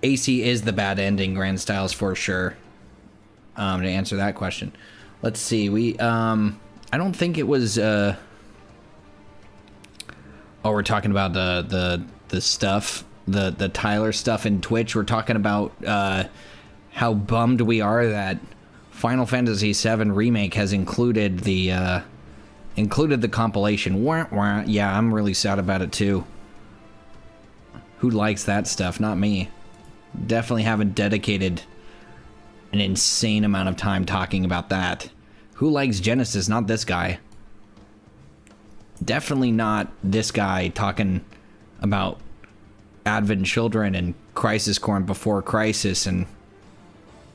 AC is the bad ending, Grand Styles, for sure. To answer that question, let's see. I don't think it was. Oh, we're talking about the stuff, the Tyler stuff in Twitch. We're talking about how bummed we are that Final Fantasy VII Remake has included the compilation. Wah, wah. Yeah, I'm really sad about it too. Who likes that stuff? Not me. Definitely haven't dedicated an insane amount of time talking about that. Who likes Genesis? Not this guy. Definitely not this guy talking about Advent Children and Crisis Core Before Crisis and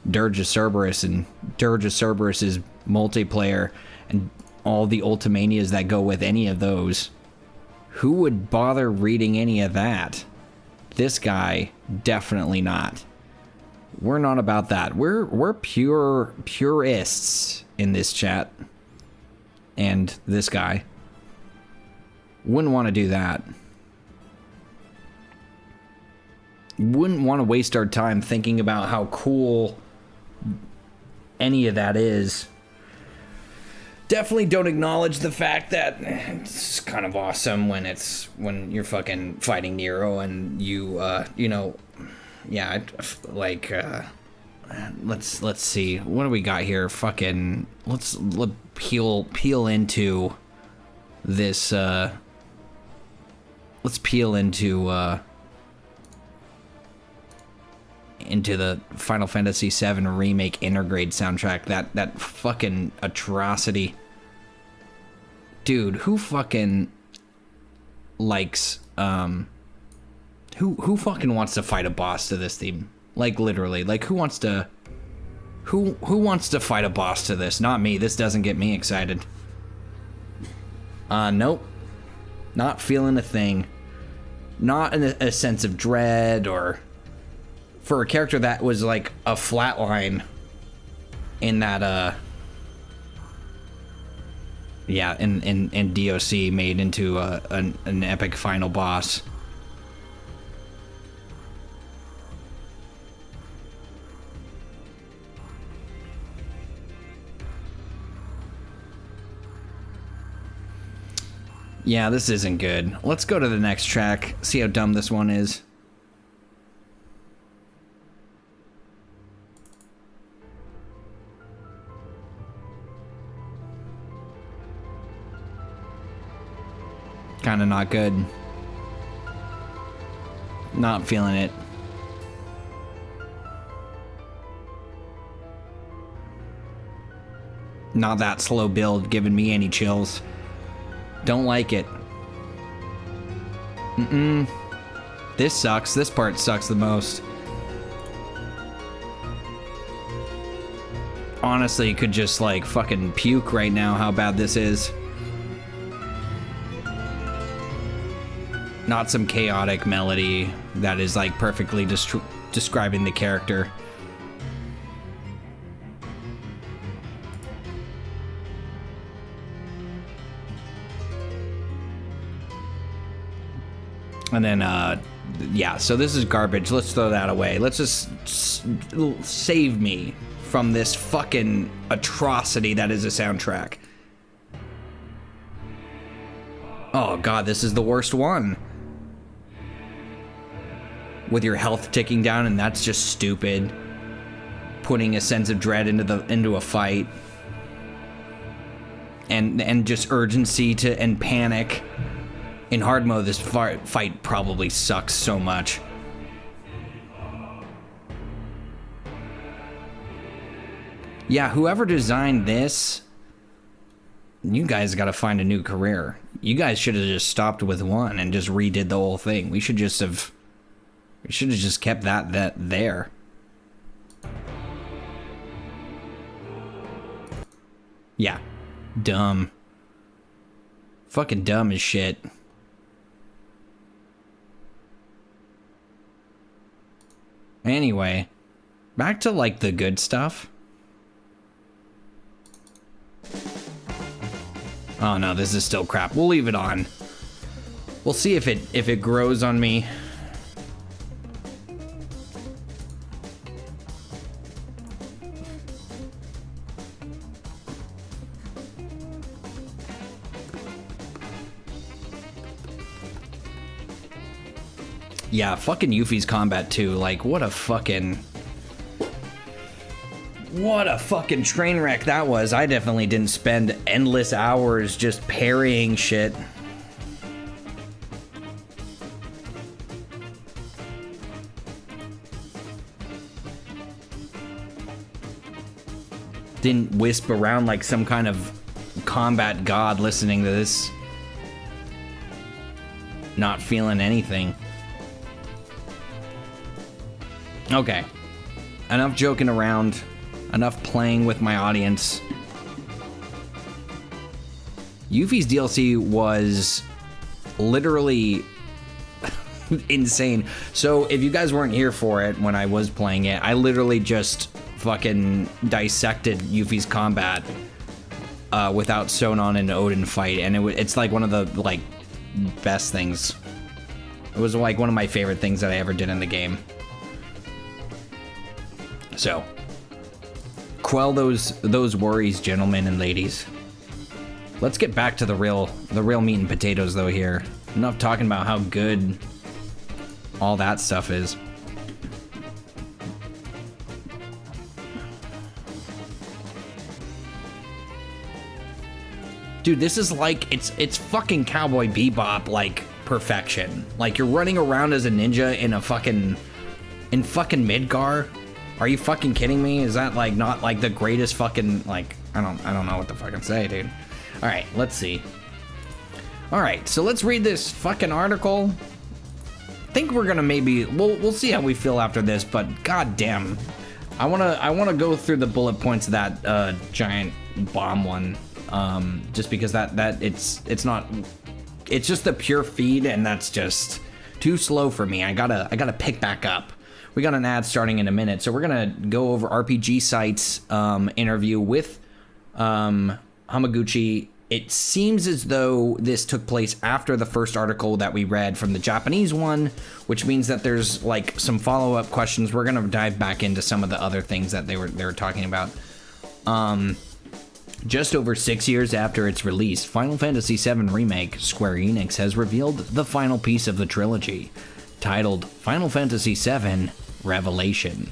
Dirge of Cerberus and Dirge of Cerberus's multiplayer and all the Ultimanias that go with any of those. Who would bother reading any of that? This guy, definitely not. We're not about that. We're purists in this chat. And this guy wouldn't want to do that. Wouldn't want to waste our time thinking about how cool any of that is. Definitely don't acknowledge the fact that it's kind of awesome when you're fucking fighting Nero and you know, yeah, like let's see, what do we got here? Fucking let's peel into this. Let's peel into the Final Fantasy VII Remake Intergrade soundtrack. That fucking atrocity. Dude, who fucking likes, who fucking wants to fight a boss to this theme? Like, literally. Like, who wants to fight a boss to this? Not me. This doesn't get me excited. Nope. Not feeling a thing. Not in a sense of dread or... For a character that was like a flatline in that, yeah, in DOC made into an epic final boss. Yeah, this isn't good. Let's go to the next track, see how dumb this one is. Kind of not good. Not feeling it. Not that slow build giving me any chills. Don't like it. This sucks. This part sucks the most. Honestly, could just like fucking puke right now how bad this is. Not some chaotic melody that is like perfectly describing the character. And then, yeah, so this is garbage. Let's throw that away. Let's just save me from this fucking atrocity that is a soundtrack. Oh god, this is the worst one. With your health ticking down, and that's just stupid. Putting a sense of dread into a fight. And just urgency and panic. In hard mode, this fight probably sucks so much. Yeah, whoever designed this, you guys gotta find a new career. You guys should have just stopped with 1 and just redid the whole thing. We should have just kept that there. Yeah. Dumb. Fucking dumb as shit. Anyway, back to like the good stuff. Oh no, this is still crap. We'll leave it on. We'll see if it grows on me. Yeah, fucking Yuffie's combat too. Like, what a fucking train wreck that was. I definitely didn't spend endless hours just parrying shit. Didn't wisp around like some kind of combat god listening to this. Not feeling anything. Okay. Enough joking around. Enough playing with my audience. Yuffie's DLC was literally insane. So if you guys weren't here for it when I was playing it, I literally just fucking dissected Yuffie's combat without Sonon and Odin fight, and it's like one of the like best things. It was like one of my favorite things that I ever did in the game. So, quell those worries, gentlemen and ladies. Let's get back to the real meat and potatoes, though. Here, enough talking about how good all that stuff is. Dude, this is like it's fucking Cowboy Bebop like perfection. Like you're running around as a ninja in fucking Midgar. Are you fucking kidding me? Is that like not like the greatest fucking like I don't know what to fucking say, dude. All right, let's see. All right, so let's read this fucking article. I think we're gonna maybe we'll see how we feel after this, but goddamn, I wanna go through the bullet points of that giant bomb one, just because that it's just the pure feed, and that's just too slow for me. I gotta pick back up. We got an ad starting in a minute, so we're gonna go over RPG Site's interview with Hamaguchi. It seems as though this took place after the first article that we read from the Japanese one, which means that there's like some follow-up questions. We're gonna dive back into some of the other things that they were talking about. Just over 6 years after its release, Final Fantasy VII Remake, Square Enix has revealed the final piece of the trilogy, titled Final Fantasy VII Revelation.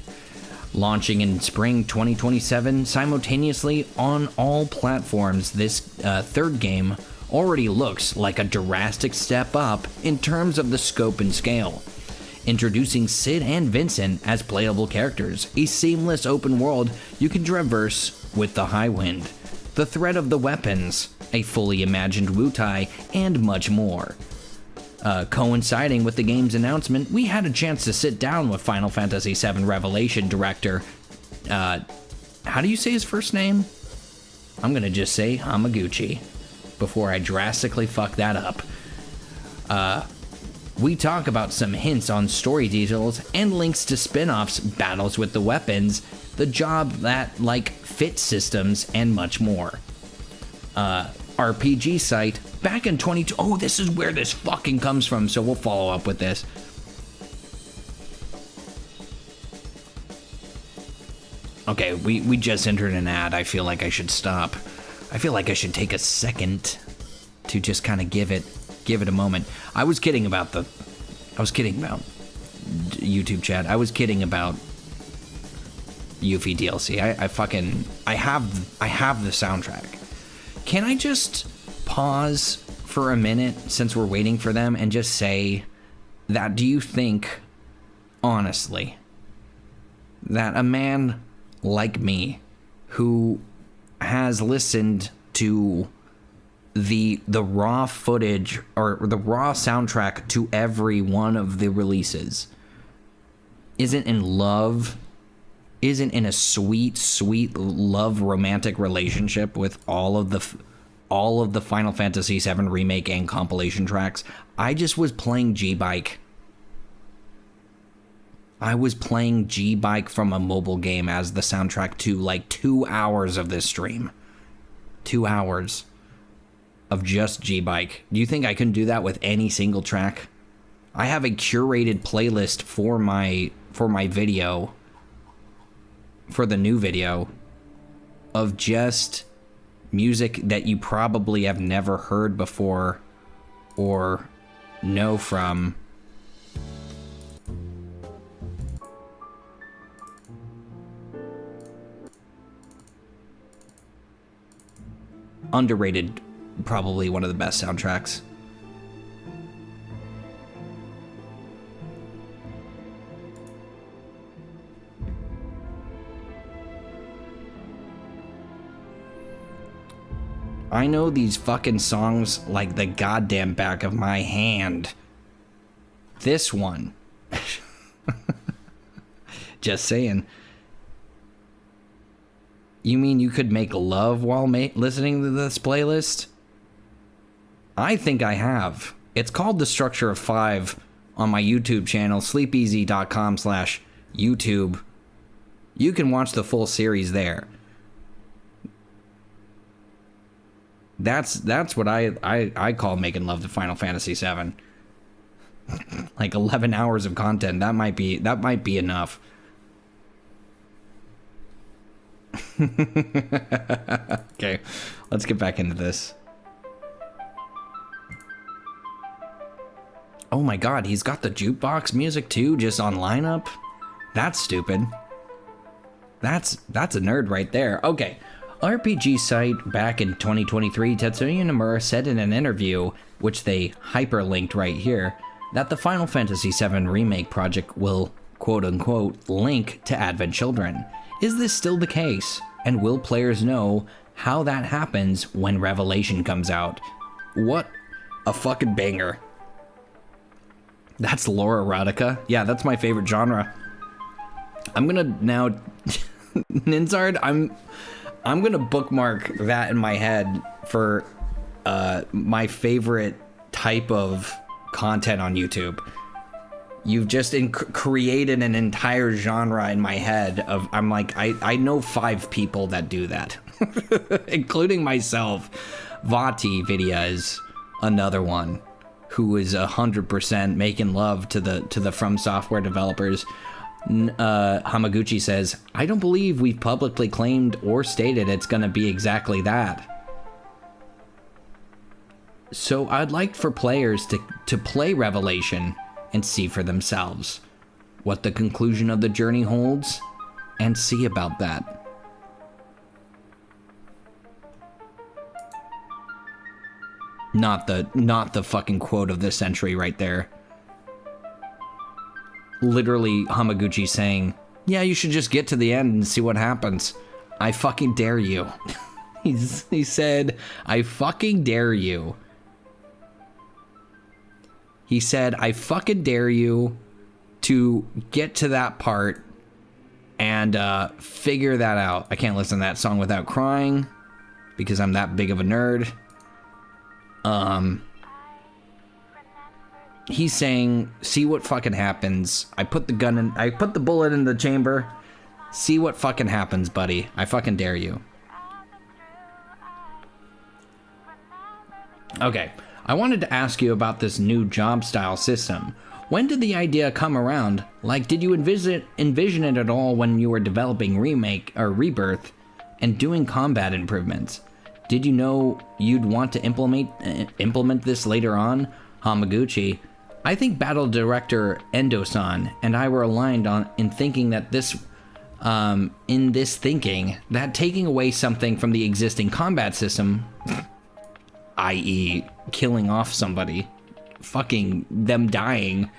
Launching in spring 2027 simultaneously on all platforms, this third game already looks like a drastic step up in terms of the scope and scale. Introducing Sid and Vincent as playable characters, a seamless open world you can traverse with the High Wind, the threat of the weapons, a fully imagined Wutai, and much more. Coinciding with the game's announcement, we had a chance to sit down with Final Fantasy VII Revelation director, how do you say his first name? I'm gonna just say Hamaguchi, before I drastically fuck that up. We talk about some hints on story details and links to spin-offs, battles with the weapons, the job that like fit systems, and much more. RPG Site back in 22. Oh, this is where this fucking comes from, so we'll follow up with this. Okay, we just entered an ad. I feel like I should stop. I feel like I should take a second to just kind of give it a moment. I was kidding about YouTube chat. I was kidding about Yuffie DLC. I have the soundtrack. Can I just pause for a minute since we're waiting for them and just say that, do you think, honestly, that a man like me who has listened to the raw footage or the raw soundtrack to every one of the releases isn't in a sweet love romantic relationship with all of the Final Fantasy VII remake and compilation tracks. I just was playing G-Bike. I was playing G-Bike from a mobile game as the soundtrack to like 2 hours of this stream. 2 hours of just G-Bike. Do you think I can do that with any single track? I have a curated playlist for my video, for the new video, of just music that you probably have never heard before or know from. Underrated, probably one of the best soundtracks. I know these fucking songs like the goddamn back of my hand. This one. Just saying. You mean you could make love while listening to this playlist? I think I have. It's called The Structure of Five on my YouTube channel, sleepezi.com/YouTube. You can watch the full series there. That's what I call making love to Final Fantasy VII. Like 11 hours of content. That might be enough. Okay, let's get back into this. Oh my god, he's got the jukebox music too, just on lineup? That's stupid. That's a nerd right there. Okay. RPG site back in 2023, Tetsuya Nomura said in an interview, which they hyperlinked right here, that the Final Fantasy VII Remake project will, quote-unquote, link to Advent Children. Is this still the case? And will players know how that happens when Revelation comes out? What a fucking banger. That's lore erotica? Yeah, that's my favorite genre. I'm gonna now... Ninzard, I'm gonna bookmark that in my head for my favorite type of content on YouTube. You've just created an entire genre in my head of, I'm like, I know 5 people that do that, including myself. Vati Vidya is another one who is 100% making love to the From Software developers. Hamaguchi says, I don't believe we've publicly claimed or stated it's gonna be exactly that. So I'd like for players to play Revelation and see for themselves what the conclusion of the journey holds, and see about that. Not the fucking quote of the century right there. Literally Hamaguchi saying, yeah, you should just get to the end and see what happens. I fucking dare you. He said, I fucking dare you. He said, I fucking dare you to get to that part and figure that out. I can't listen to that song without crying because I'm that big of a nerd. He's saying, see what fucking happens. I put the bullet in the chamber. See what fucking happens, buddy. I fucking dare you. Okay. I wanted to ask you about this new job style system. When did the idea come around? Like, did you envision it at all when you were developing Remake or Rebirth and doing combat improvements? Did you know you'd want to implement this later on? Hamaguchi, I think battle director Endo-san and I were aligned in thinking that that taking away something from the existing combat system, i.e. killing off somebody, fucking them dying,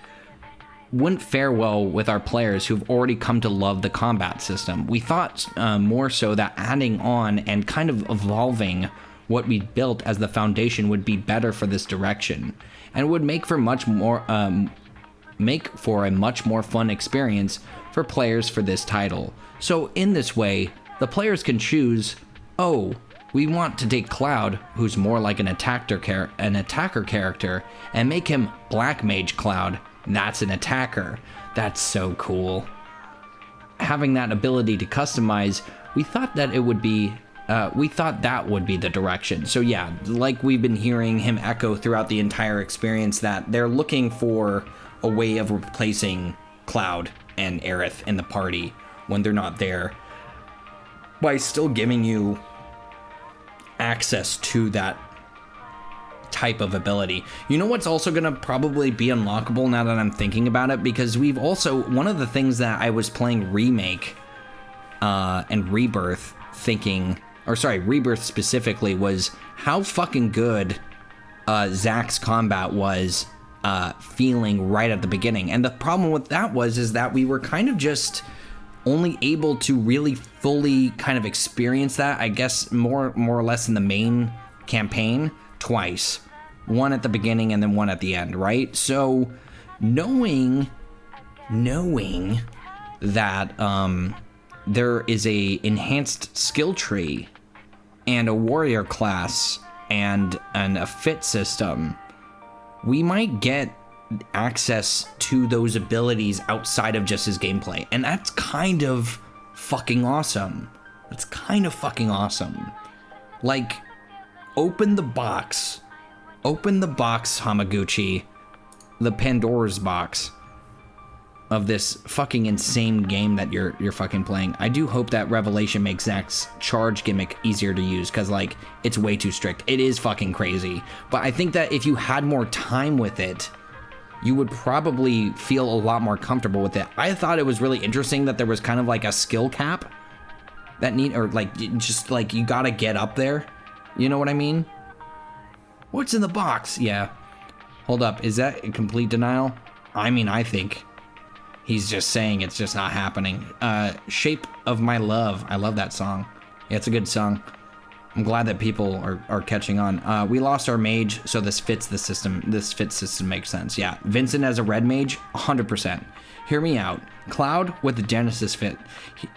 wouldn't fare well with our players who've already come to love the combat system. We thought more so that adding on and kind of evolving what we built as the foundation would be better for this direction, and would make for a much more fun experience for players for this title. So in this way, the players can choose, oh, we want to take Cloud, who's more like an attacker character, and make him Black Mage Cloud. That's an attacker. That's so cool. Having that ability to customize, we thought that would be the direction. So yeah, like we've been hearing him echo throughout the entire experience, that they're looking for a way of replacing Cloud and Aerith in the party when they're not there, by still giving you access to that type of ability. You know what's also gonna probably be unlockable now that I'm thinking about it? Because we've also, one of the things that I was playing Remake and Rebirth thinking, or sorry, Rebirth specifically, was how fucking good Zack's combat was feeling right at the beginning. And the problem with that is that we were kind of just only able to really fully kind of experience that, I guess, more or less in the main campaign twice. One at the beginning and then one at the end, right? So knowing that there is a enhanced skill tree and a warrior class and a fit system, we might get access to those abilities outside of just his gameplay, and that's kind of fucking awesome. It's kind of fucking awesome. Like, open the box, Hamaguchi, the Pandora's box of this fucking insane game that you're fucking playing. I do hope that Revelation makes Zack's charge gimmick easier to use, because like, it's way too strict. It is fucking crazy, but I think that if you had more time with it, you would probably feel a lot more comfortable with it. I thought it was really interesting that there was kind of like a skill cap that just like you gotta get up there. You know what I mean? What's in the box? Yeah. Hold up, is that a complete denial? I mean, I think he's just saying it's just not happening. Shape of My Love. I love that song. Yeah, it's a good song. I'm glad that people are catching on. We lost our mage, so this fits the system. This fit system makes sense. Yeah, Vincent as a red mage, 100%. Hear me out. Cloud with the Genesis fit.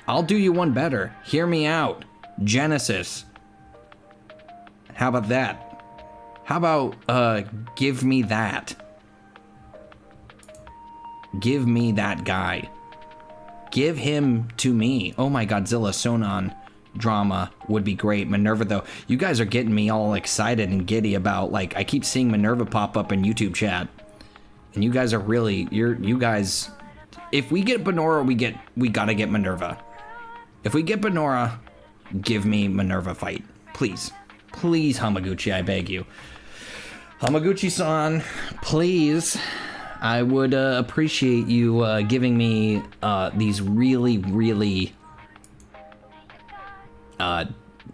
I'll do you one better. Hear me out. Genesis. How about that? How about give me that? Give me that guy. Give him to me. Oh my Godzilla Sonon drama would be great. Minerva, though, you guys are getting me all excited and giddy about, like, I keep seeing Minerva pop up in YouTube chat, and you guys are really, you guys, if we get Benora, we gotta get Minerva. If we get Benora, give me Minerva fight, please. Please, Hamaguchi, I beg you. Hamaguchi-san, please. I would appreciate you giving me these really, really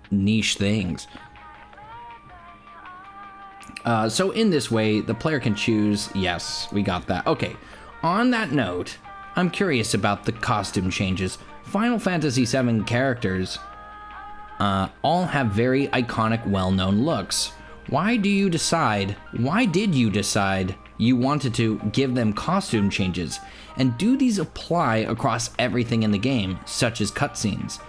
niche things. So in this way, the player can choose. Yes, we got that. Okay, on that note, I'm curious about the costume changes. Final Fantasy VII characters all have very iconic, well-known looks. Why did you decide you wanted to give them costume changes? And do these apply across everything in the game, such as cutscenes?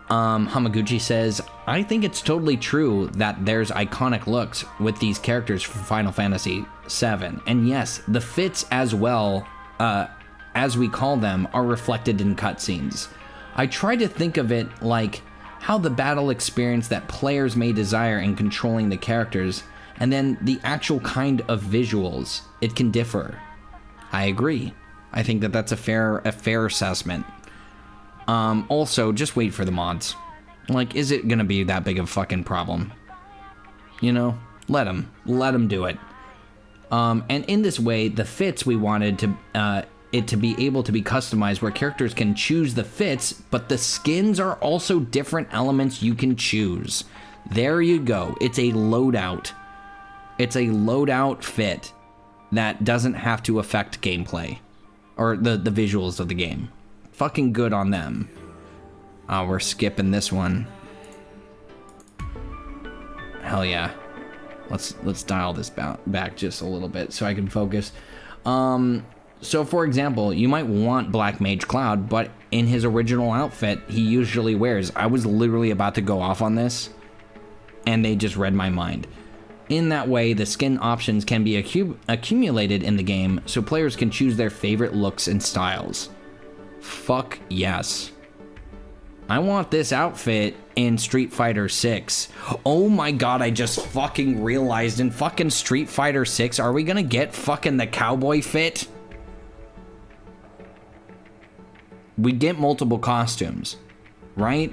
Hamaguchi says, I think it's totally true that there's iconic looks with these characters for Final Fantasy VII. And yes, the fits as well, as we call them, are reflected in cutscenes. I try to think of it like how the battle experience that players may desire in controlling the characters, and then the actual kind of visuals, it can differ. I agree. I think that that's a fair assessment. Also, just wait for the mods. Like, is it gonna be that big of a fucking problem? You know, let them do it. And in this way, the fits, we wanted to it to be able to be customized, where characters can choose the fits, but the skins are also different elements you can choose. There you go. It's a loadout. It's a loadout fit that doesn't have to affect gameplay or the visuals of the game. Fucking good on them. We're skipping this one. Hell yeah. Let's dial this back just a little bit so I can focus. So for example, you might want Black Mage Cloud, but in his original outfit, he usually wears. I was literally about to go off on this, and they just read my mind. In that way, the skin options can be accumulated in the game, so players can choose their favorite looks and styles. Fuck yes. I want this outfit in Street Fighter 6. Oh my god, I just fucking realized in fucking Street Fighter 6, are we gonna get fucking the cowboy fit? We get multiple costumes, right?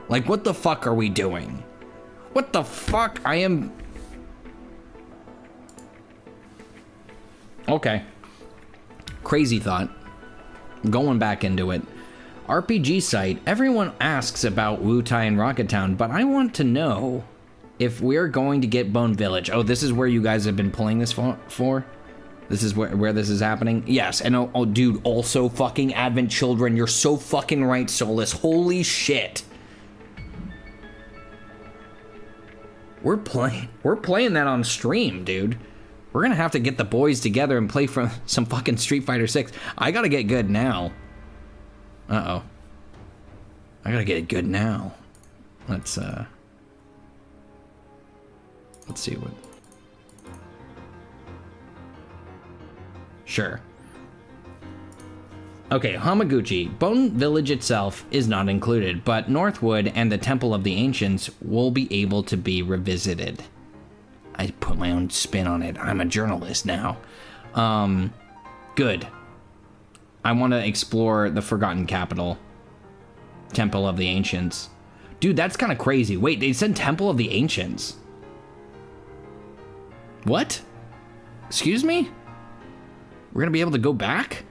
Like, what the fuck are we doing? What the fuck? I am... Okay. Crazy thought. Going back into it. RPG site, everyone asks about Wutai and Rocket Town, but I want to know if we're going to get Bone Village. Oh, this is where you guys have been pulling this for? This is where this is happening? Yes, and oh, dude, also fucking Advent Children. You're so fucking right, Solus. Holy shit. We're playing that on stream, dude. We're gonna have to get the boys together and play from some fucking Street Fighter 6. I gotta get good now. Uh-oh. I gotta get it good now. Let's see what... Sure. Okay, Hamaguchi. Bone Village itself is not included, but Northwood and the Temple of the Ancients will be able to be revisited. I put my own spin on it. I'm a journalist now. Good. I want to explore the Forgotten Capital. Temple of the Ancients. Dude, that's kind of crazy. Wait, they said Temple of the Ancients. What? Excuse me? We're gonna be able to go back?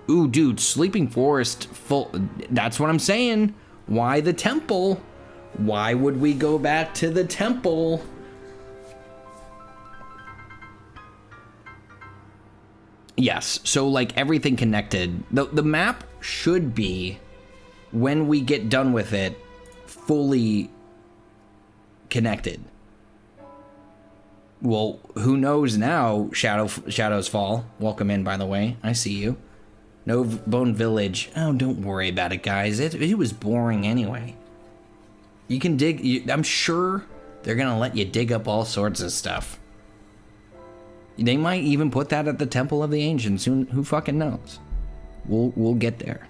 Ooh, dude, Sleeping Forest full... That's what I'm saying. Why the temple? Why would we go back to the temple? Yes, so like everything connected. The map should be, when we get done with it, fully connected. Well, who knows now, Shadows Fall. Welcome in, by the way. I see you. No Bone Village. Oh, don't worry about it, guys. It was boring anyway. You can dig... I'm sure they're going to let you dig up all sorts of stuff. They might even put that at the Temple of the Ancients. Who fucking knows? We'll get there.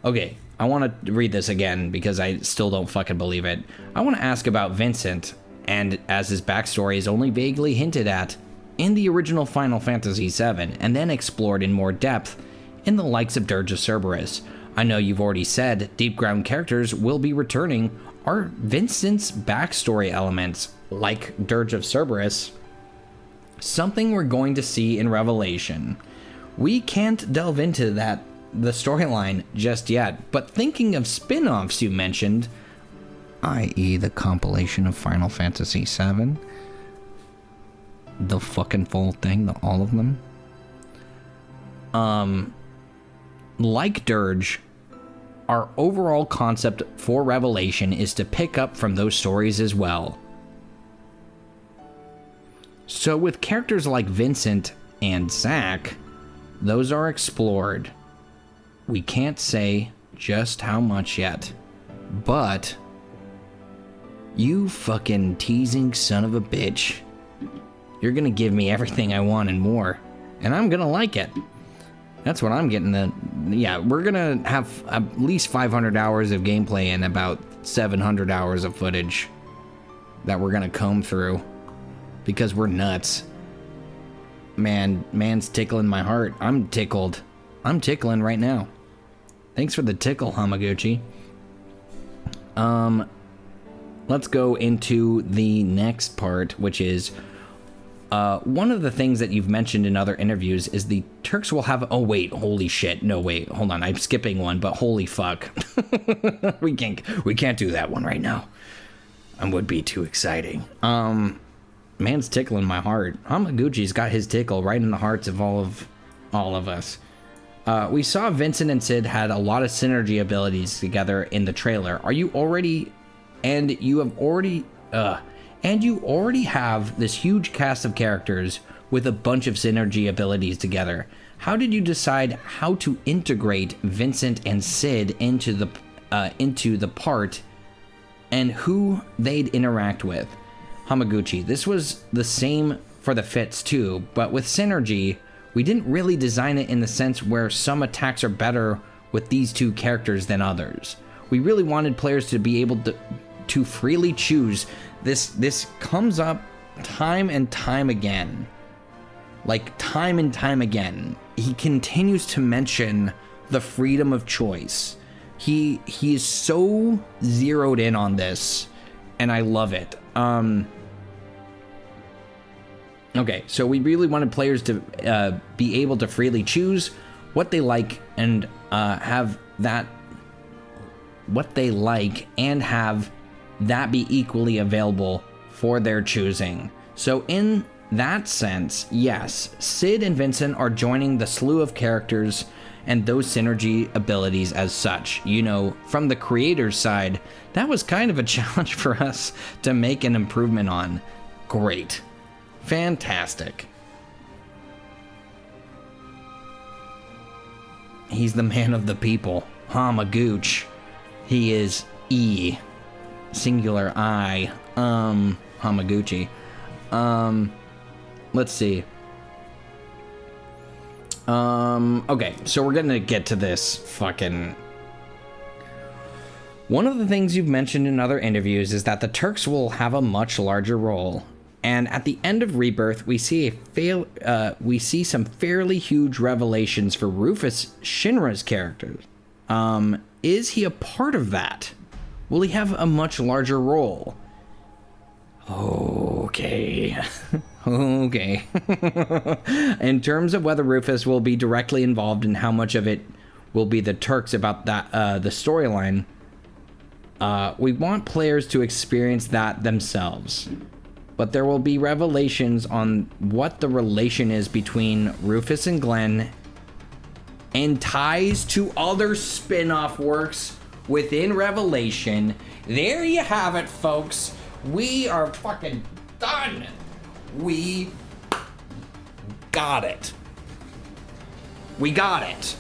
Okay, I want to read this again because I still don't fucking believe it. I want to ask about Vincent, and as his backstory is only vaguely hinted at in the original Final Fantasy VII, and then explored in more depth in the likes of Dirge of Cerberus. I know you've already said deep ground characters will be returning. Are Vincent's backstory elements, like Dirge of Cerberus, something we're going to see in Revelation? We can't delve into the storyline just yet, but thinking of spin-offs you mentioned, i.e. the compilation of Final Fantasy VII, the fucking full thing, all of them, like Dirge, our overall concept for Revelation is to pick up from those stories as well. So with characters like Vincent and Zack, those are explored. We can't say just how much yet, but you fucking teasing son of a bitch. You're gonna give me everything I want and more, and I'm gonna like it. That's what I'm getting. Yeah, we're gonna have at least 500 hours of gameplay and about 700 hours of footage that we're gonna comb through because we're nuts. Man's tickling my heart. I'm tickled. I'm tickling right now. Thanks for the tickle, Hamaguchi. Let's go into the next part, which is one of the things that you've mentioned in other interviews is the Turks will have... Oh, wait. Holy shit. No, wait. Hold on. I'm skipping one, but holy fuck. we can't do that one right now. It would be too exciting. Man's tickling my heart. Hamaguchi's got his tickle right in the hearts of all of us. We saw Vincent and Sid had a lot of synergy abilities together in the trailer. Are you already and you already have this huge cast of characters with a bunch of synergy abilities together. How did you decide how to integrate Vincent and Sid into the part and who they'd interact with? Hamaguchi, this was the same for the Fits too, but with synergy, we didn't really design it in the sense where some attacks are better with these two characters than others. We really wanted players to be able to freely choose. This comes up time and time again. Like, time and time again. He continues to mention the freedom of choice. He is so zeroed in on this, and I love it. Okay, so we really wanted players to be able to freely choose what they like and have that be equally available for their choosing. So in that sense, yes, Sid and Vincent are joining the slew of characters and those synergy abilities as such. You know, from the creator's side, that was kind of a challenge for us to make an improvement on. Great. Fantastic. He's the man of the people. Hamagooch. He is E. Singular I. Hamaguchi. Let's see. Okay, so we're gonna get to this fucking... One of the things you've mentioned in other interviews is that the Turks will have a much larger role. And at the end of Rebirth, we see some fairly huge revelations for Rufus Shinra's character. Is he a part of that? Will he have a much larger role? Okay. Okay. In terms of whether Rufus will be directly involved and how much of it will be the Turks about that the storyline, we want players to experience that themselves. But there will be revelations on what the relation is between Rufus and Glenn and ties to other spin-off works within Revelation. There you have it, folks. We are fucking done. We got it. We got it.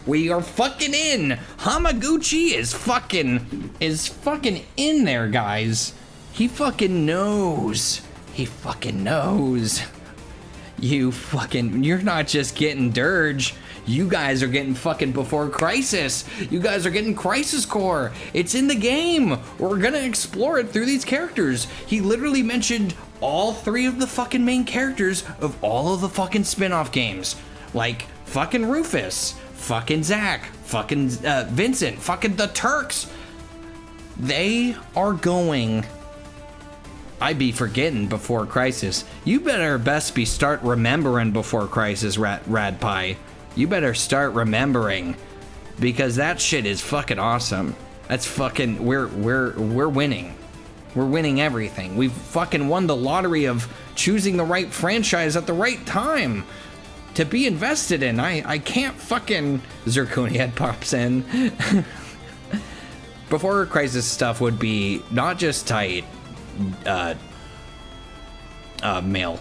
We are fucking in. Hamaguchi is fucking in there, guys. He fucking knows. He fucking knows. You're not just getting Dirge. You guys are getting fucking Before Crisis. You guys are getting Crisis Core. It's in the game. We're gonna explore it through these characters. He literally mentioned all three of the fucking main characters of all of the fucking spin-off games. Like fucking Rufus, fucking Zack, fucking Vincent, fucking the Turks. They are going... I be forgetting Before Crisis. You better best be start remembering Before Crisis, Rad Pie. You better start remembering, because that shit is fucking awesome. That's fucking we're winning. We're winning everything. We've fucking won the lottery of choosing the right franchise at the right time to be invested in. I can't fucking... Zirconia head pops in. Before Crisis stuff would be not just tight, male.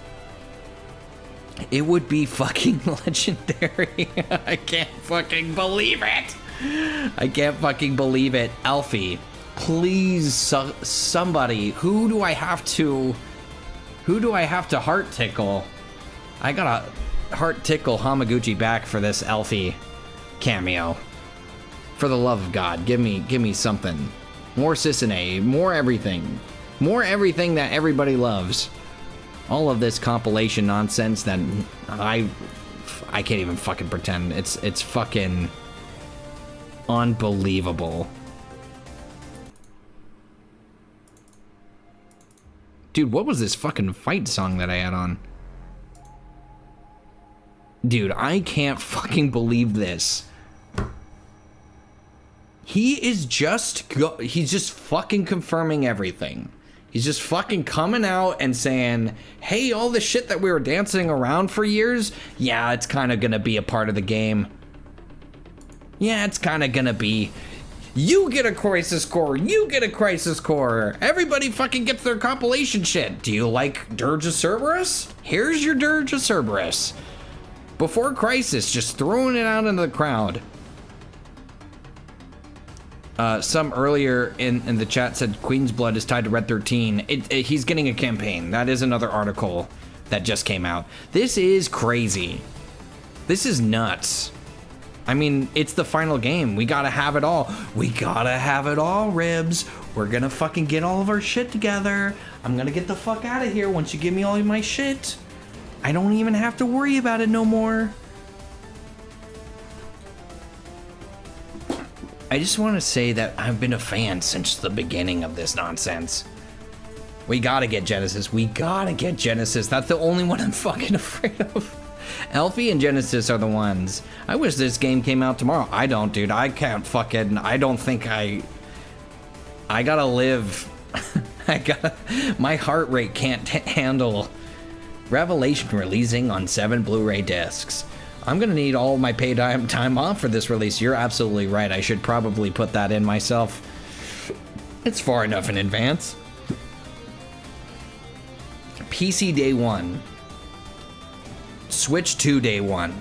It would be fucking legendary. I can't fucking believe it. I can't fucking believe it. Alfie, please, somebody, who do I have to heart tickle? I gotta heart tickle Hamaguchi back for this Alfie cameo. For the love of God, give me something. More Sisane, more everything that everybody loves. All of this compilation nonsense that I can't even fucking pretend. It's fucking unbelievable. Dude, what was this fucking fight song that I had on? Dude, I can't fucking believe this. He's just fucking confirming everything. He's just fucking coming out and saying, hey, all the shit that we were dancing around for years, yeah, it's kind of gonna be a part of the game. Yeah, it's kind of gonna be. You get a crisis core. You get a crisis core. Everybody fucking gets their compilation shit. Do you like Dirge of Cerberus? Here's your Dirge of Cerberus. Before Crisis, just throwing it out into the crowd. Some earlier in the chat said Queen's Blood is tied to Red 13. He's getting a campaign. That is another article that just came out. This is crazy. This is nuts. I mean, it's the final game. We gotta have it all. We gotta have it all, Ribs. We're gonna fucking get all of our shit together. I'm gonna get the fuck out of here once you give me all of my shit. I don't even have to worry about it no more. I just want to say that I've been a fan since the beginning of this nonsense. We gotta get Genesis. We gotta get Genesis. That's the only one I'm fucking afraid of. Elfie and Genesis are the ones. I wish this game came out tomorrow. I don't, dude. I can't fucking... I don't think I gotta live. My heart rate can't handle Revelation releasing on 7 Blu-ray discs. I'm gonna need all my paid time off for this release. You're absolutely right. I should probably put that in myself. It's far enough in advance. PC day 1. Switch 2 day 1.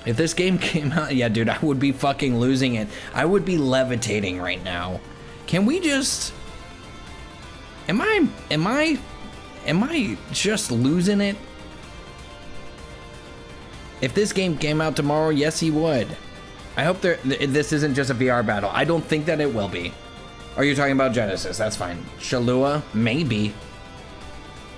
If this game came out, yeah, dude, I would be fucking losing it. I would be levitating right now. Can we just... Am I just losing it? If this game came out tomorrow, yes, he would. I hope this isn't just a VR battle. I don't think that it will be. Are you talking about Genesis? That's fine. Shalua? Maybe.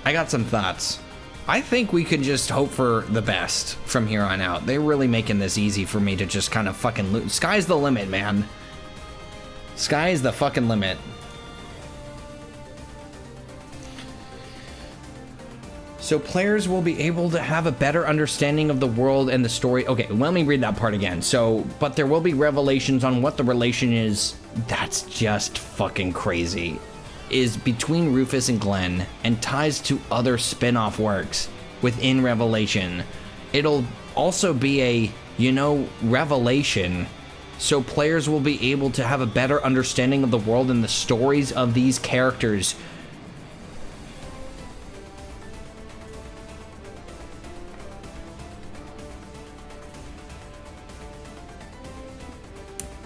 I got some thoughts. I think we could just hope for the best from here on out. They're really making this easy for me to just kind of fucking lose. Sky's the limit, man. Sky's the fucking limit. So players will be able to have a better understanding of the world and the story. Okay, let me read that part again. So, but there will be revelations on what the relation is. That's just fucking crazy. Is between Rufus and Glenn and ties to other spin-off works within Revelation. It'll also be a, revelation, so players will be able to have a better understanding of the world and the stories of these characters.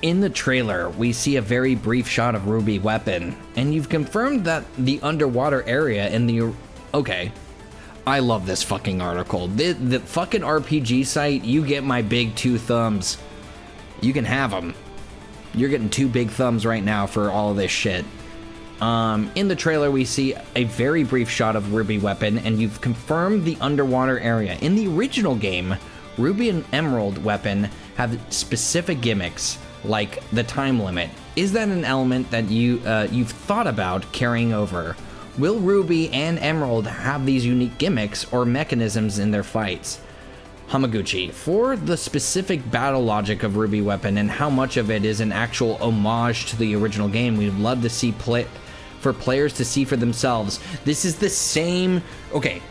In the trailer, we see a very brief shot of Ruby Weapon, and you've confirmed that the underwater area in the... Okay. I love this fucking article. The fucking RPG site, you get my big 2 thumbs. You can have them. You're getting 2 big thumbs right now for all of this shit. In the trailer, we see a very brief shot of Ruby Weapon, and you've confirmed the underwater area. In the original game, Ruby and Emerald Weapon have specific gimmicks, like the time limit. Is that an element that you've thought about carrying over? Will Ruby and Emerald have these unique gimmicks or mechanisms in their fights? Hamaguchi, for the specific battle logic of Ruby Weapon and how much of it is an actual homage to the original game, we'd love to see for players to see for themselves. This is the same... Okay.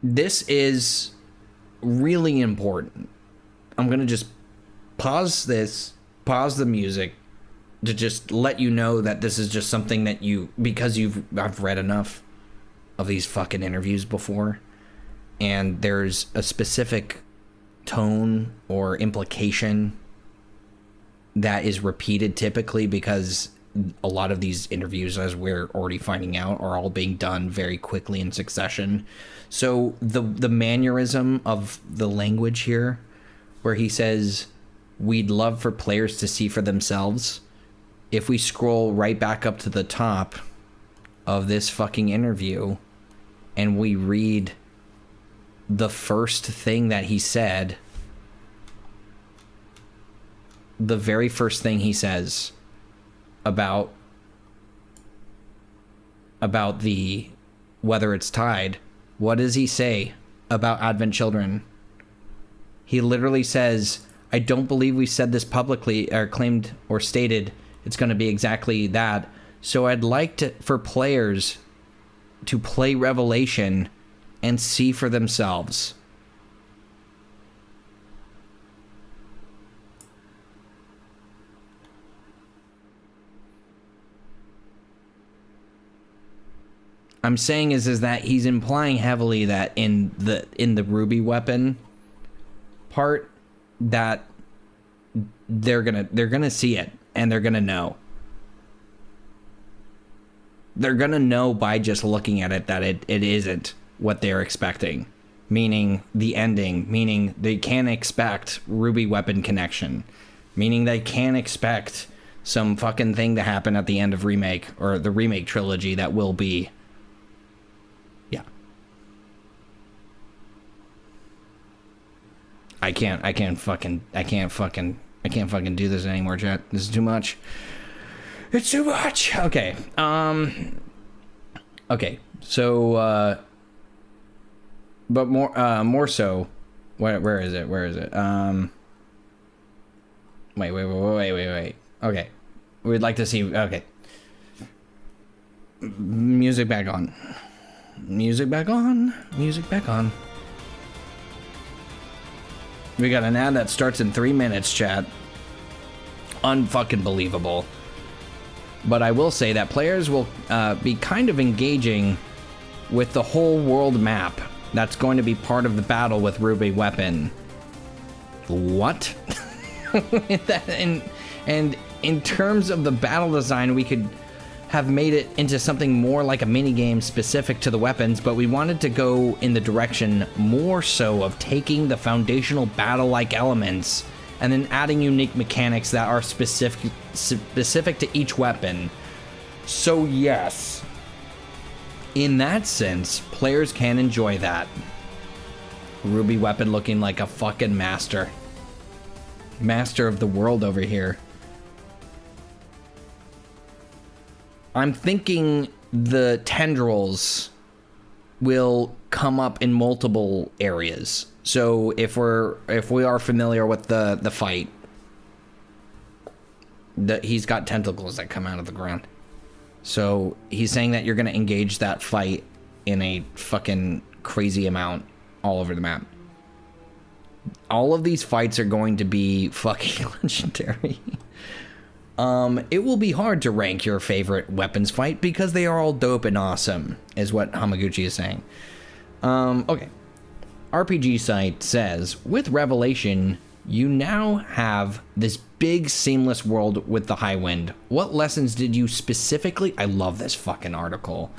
This is really important. I'm gonna just pause the music to just let you know that this is just something that because I've read enough of these fucking interviews before, and there's a specific tone or implication that is repeated typically because a lot of these interviews, as we're already finding out, are all being done very quickly in succession. So the mannerism of the language here, where he says, we'd love for players to see for themselves. If we scroll right back up to the top of this fucking interview and we read the first thing that he said, the very first thing he says about the whether it's tied, what does he say about Advent Children? He literally says, I don't believe we said this publicly or claimed or stated it's going to be exactly that. So I'd like for players to play Revelation and see for themselves. I'm saying is that he's implying heavily that in the Ruby weapon part that they're gonna see it and they're gonna know. They're gonna know by just looking at it that it isn't what they're expecting. Meaning the ending, meaning they can't expect Ruby weapon connection. Meaning they can't expect some fucking thing to happen at the end of Remake or the Remake trilogy that will be. I can't fucking do this anymore, chat. This is too much. It's too much. Okay. Okay. So but more so where is it? Wait. Okay. We'd like to see music back on. We got an ad that starts in 3 minutes, chat. Unfucking believable. But I will say that players will be kind of engaging with the whole world map that's going to be part of the battle with Ruby Weapon. What? And in terms of the battle design, we could have made it into something more like a minigame specific to the weapons, but we wanted to go in the direction more so of taking the foundational battle-like elements and then adding unique mechanics that are specific to each weapon. So yes, in that sense, players can enjoy that. Ruby Weapon looking like a fucking master. Master of the world over here. I'm thinking the tendrils will come up in multiple areas. So if we are familiar with the fight, he's got tentacles that come out of the ground. So he's saying that you're going to engage that fight in a fucking crazy amount all over the map. All of these fights are going to be fucking legendary. It will be hard to rank your favorite weapons fight because they are all dope and awesome, is what Hamaguchi is saying. Okay. RPG site says, with Revelation, you now have this big seamless world with the High Wind. What lessons did you specifically, I love this fucking article,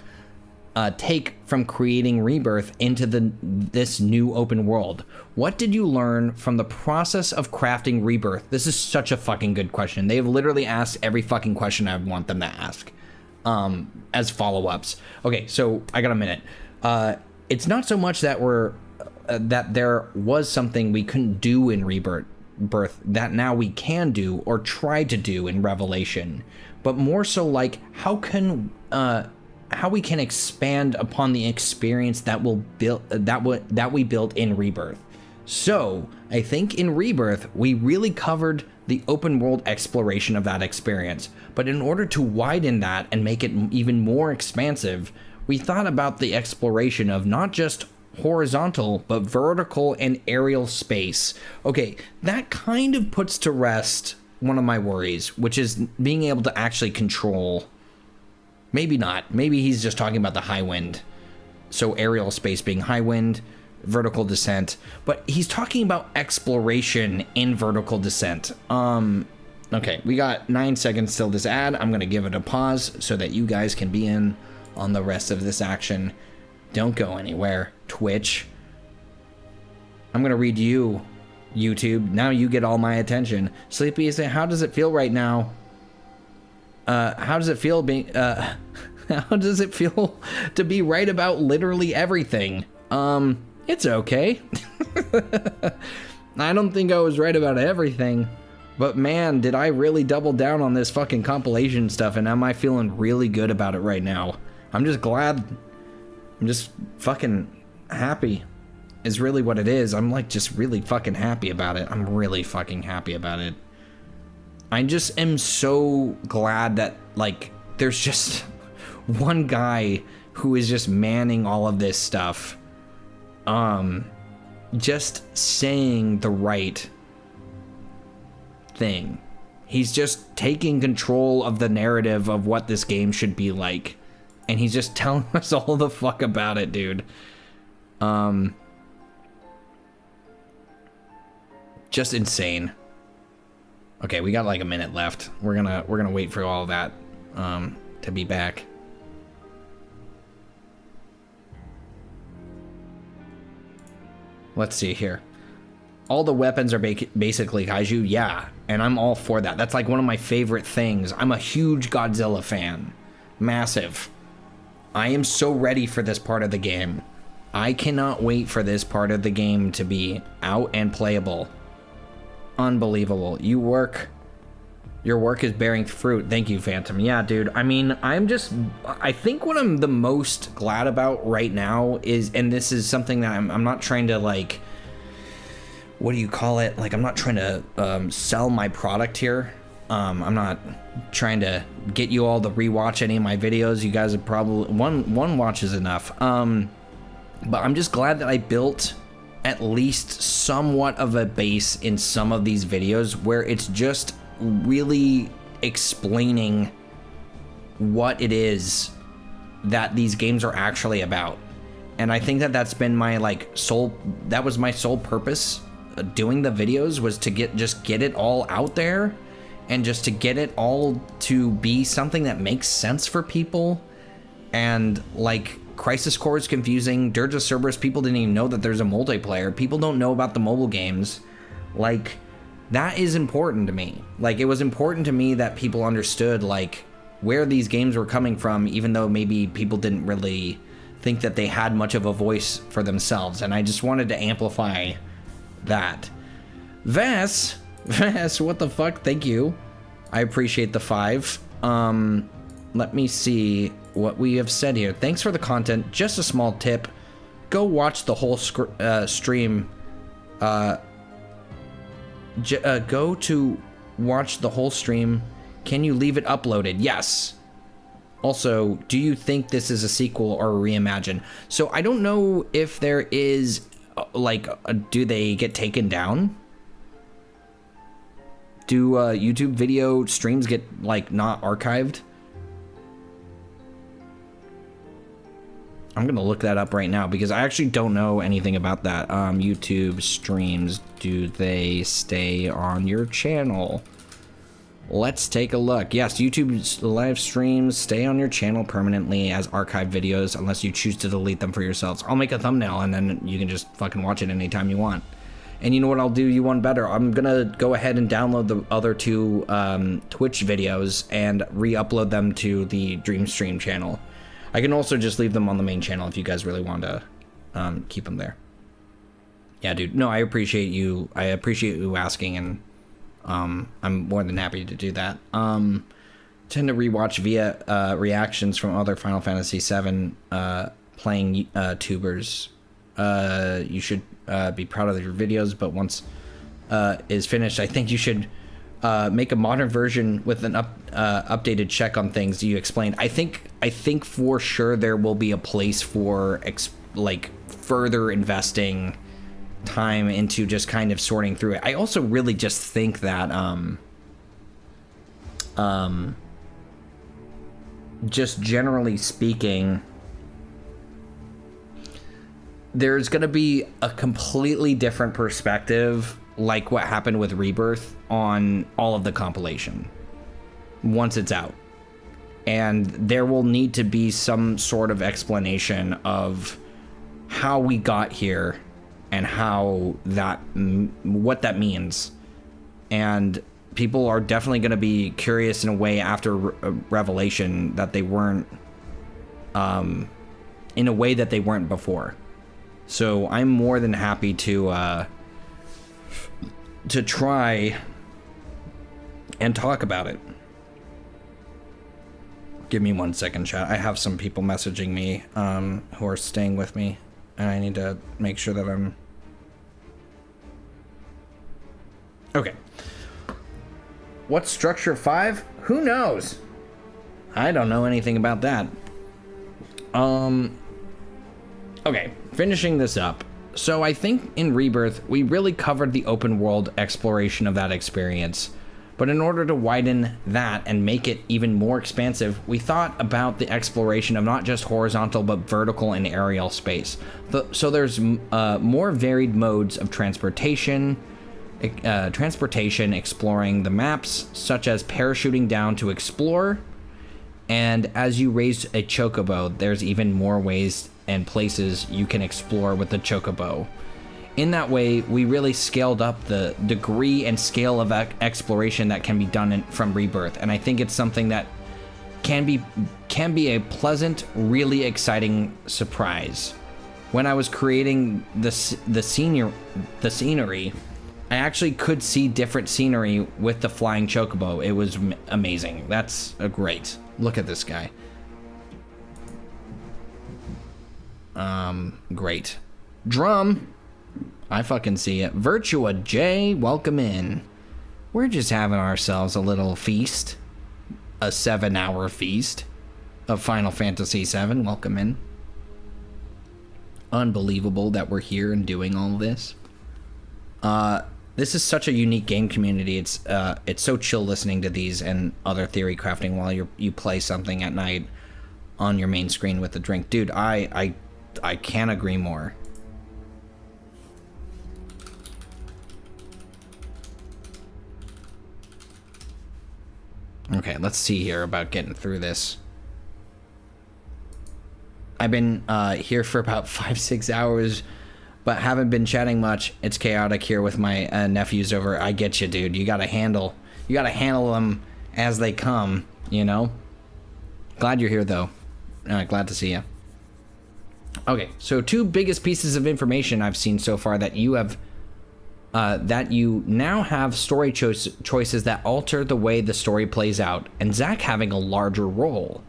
take from creating Rebirth into this new open world? What did you learn from the process of crafting Rebirth? This is such a fucking good question. They've literally asked every fucking question I want them to ask as follow-ups. Okay, so I got a minute. It's not so much that that there was something we couldn't do in Rebirth that now we can do or try to do in Revelation, but more so like how we can expand upon the experience that we built in Rebirth. So I think in Rebirth we really covered the open world exploration of that experience, but in order to widen that and make it even more expansive, we thought about the exploration of not just horizontal but vertical and aerial space. Okay, that kind of puts to rest one of my worries, which is being able to actually control. Maybe not. Maybe he's just talking about the High Wind. So aerial space being High Wind, vertical descent. But he's talking about exploration in vertical descent. Okay, we got 9 seconds till this ad. I'm going to give it a pause so that you guys can be in on the rest of this action. Don't go anywhere, Twitch. I'm going to read you, YouTube. Now you get all my attention. Sleepezi, how does it feel right now? How does it feel being how does it feel to be right about literally everything? It's okay. I don't think I was right about everything, but man, did I really double down on this fucking compilation stuff, and am I feeling really good about it right now? I'm just glad. I'm just fucking happy is really what it is. I'm like just really fucking happy about it. I'm really fucking happy about it. I just am so glad that, like, there's just one guy who is just manning all of this stuff, just saying the right thing. He's just taking control of the narrative of what this game should be like, and he's just telling us all the fuck about it, dude. Just insane. Okay, we got like a minute left. We're gonna wait for all that to be back. Let's see here. All the weapons are basically kaiju, yeah, and I'm all for that. That's like one of my favorite things. I'm a huge Godzilla fan. Massive. I am so ready for this part of the game. I cannot wait for this part of the game to be out and playable. Unbelievable. Your work is bearing fruit. Thank you, Phantom. Yeah, dude. I mean, I think what I'm the most glad about right now is, and this is something that I'm not trying to like, what do you call it? Like, I'm not trying to sell my product here. I'm not trying to get you all to rewatch any of my videos. You guys have probably, one watch is enough. But I'm just glad that I built at least somewhat of a base in some of these videos where it's just really explaining what it is that these games are actually about. And I think that that's been my that was my sole purpose doing the videos, was to just get it all out there and just to get it all to be something that makes sense for people. And like, Crisis Core is confusing. Dirge of Cerberus, people didn't even know that there's a multiplayer. People don't know about the mobile games. Like, that is important to me. Like, it was important to me that people understood, like, where these games were coming from, even though maybe people didn't really think that they had much of a voice for themselves. And I just wanted to amplify that. Vass, what the fuck? Thank you. I appreciate the 5. Let me see what we have said here. Thanks for the content. Just a small tip. Go watch the whole stream. Go to watch the whole stream. Can you leave it uploaded? Yes. Also, do you think this is a sequel or a reimagine? So I don't know if there is, do they get taken down? Do YouTube video streams get, not archived? I'm gonna look that up right now because I actually don't know anything about that. YouTube streams, do they stay on your channel? Let's take a look. Yes, YouTube live streams stay on your channel permanently as archived videos unless you choose to delete them for yourselves. I'll make a thumbnail and then you can just fucking watch it anytime you want. And you know what I'll do you one better? I'm gonna go ahead and download the other 2 Twitch videos and re-upload them to the Dreamstream channel. I can also just leave them on the main channel if you guys really want to keep them there. Yeah, dude. No, I appreciate you. I appreciate you asking, and I'm more than happy to do that. Tend to rewatch via reactions from other Final Fantasy VII playing tubers. You should be proud of your videos, but once is finished, I think you should make a modern version with an updated check on things you explained. I think for sure there will be a place for further investing time into just kind of sorting through it. I also really just think that just generally speaking, there's going to be a completely different perspective, like what happened with Rebirth, on all of the compilation once it's out. And there will need to be some sort of explanation of how we got here and how that, what that means. And people are definitely going to be curious in a way after Revelation that they weren't, in a way that they weren't before. So I'm more than happy to try and talk about it. Give me 1 second, chat. I have some people messaging me who are staying with me, and I need to make sure that I'm... Okay. What's Structure 5? Who knows? I don't know anything about that. Okay, finishing this up. So I think in Rebirth, we really covered the open world exploration of that experience. But in order to widen that and make it even more expansive, we thought about the exploration of not just horizontal, but vertical and aerial space. So there's more varied modes of transportation, exploring the maps, such as parachuting down to explore. And as you raise a chocobo, there's even more ways and places you can explore with the chocobo. In that way, we really scaled up the degree and scale of exploration that can be done from Rebirth, and I think it's something that can be a pleasant, really exciting surprise. When I was creating the scenery, I actually could see different scenery with the flying chocobo. It was amazing. That's great. Look at this guy. Great. Drum. I fucking see it. Virtua J, welcome in. We're just having ourselves a little feast. A 7-hour feast of Final Fantasy VII. Welcome in. Unbelievable that we're here and doing all this. This is such a unique game community. It's so chill listening to these and other theory crafting while you play something at night on your main screen with a drink. Dude, I can't agree more. Okay, let's see here about getting through this. I've been here for about 5-6 hours, but haven't been chatting much. It's chaotic here with my nephews over. I get you, dude. You gotta handle them as they come, you know? Glad you're here, though. Glad to see you. Okay, so 2 biggest pieces of information I've seen so far that you have... that you now have story choices that alter the way the story plays out, and Zack having a larger role.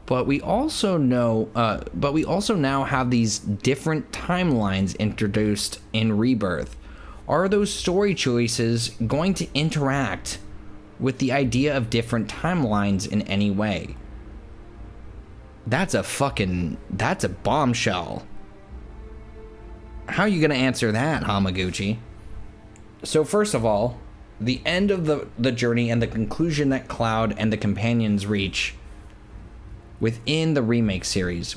But we also know, now have these different timelines introduced in Rebirth. Are those story choices going to interact with the idea of different timelines in any way? That's a bombshell. How are you going to answer that, Hamaguchi? So first of all, the end of the journey and the conclusion that Cloud and the companions reach within the remake series.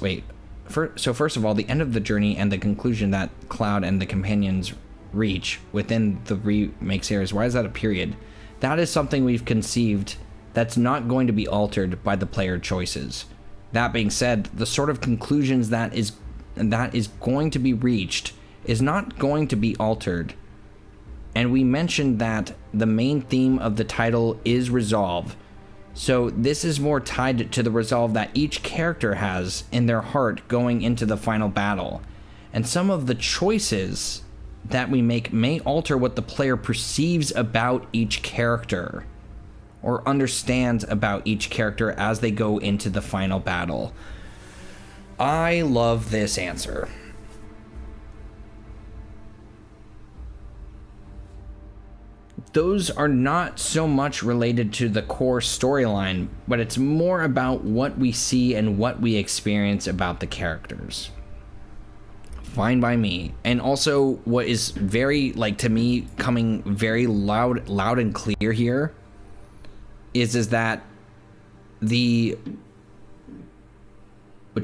So first of all, the end of the journey and the conclusion that Cloud and the companions reach within the remake series. Why is that a period? That is something we've conceived that's not going to be altered by the player choices. That being said, the sort of conclusions that is going to be reached is not going to be altered. And we mentioned that the main theme of the title is resolve. So this is more tied to the resolve that each character has in their heart going into the final battle. And some of the choices that we make may alter what the player perceives about each character or understands about each character as they go into the final battle. I love this answer. Those are not so much related to the core storyline, but it's more about what we see and what we experience about the characters. Fine by me. And also what is very, to me, coming very loud and clear here is that which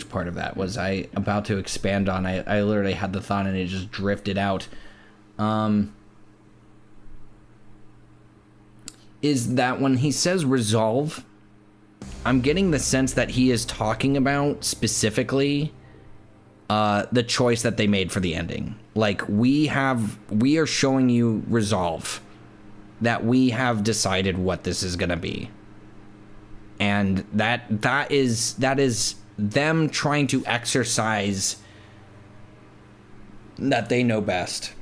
part of that was I about to expand on? I literally had the thought and it just drifted out. Is that when he says resolve, I'm getting the sense that he is talking about specifically the choice that they made for the ending. We are showing you resolve, that we have decided what this is gonna be, and that is them trying to exercise that they know best.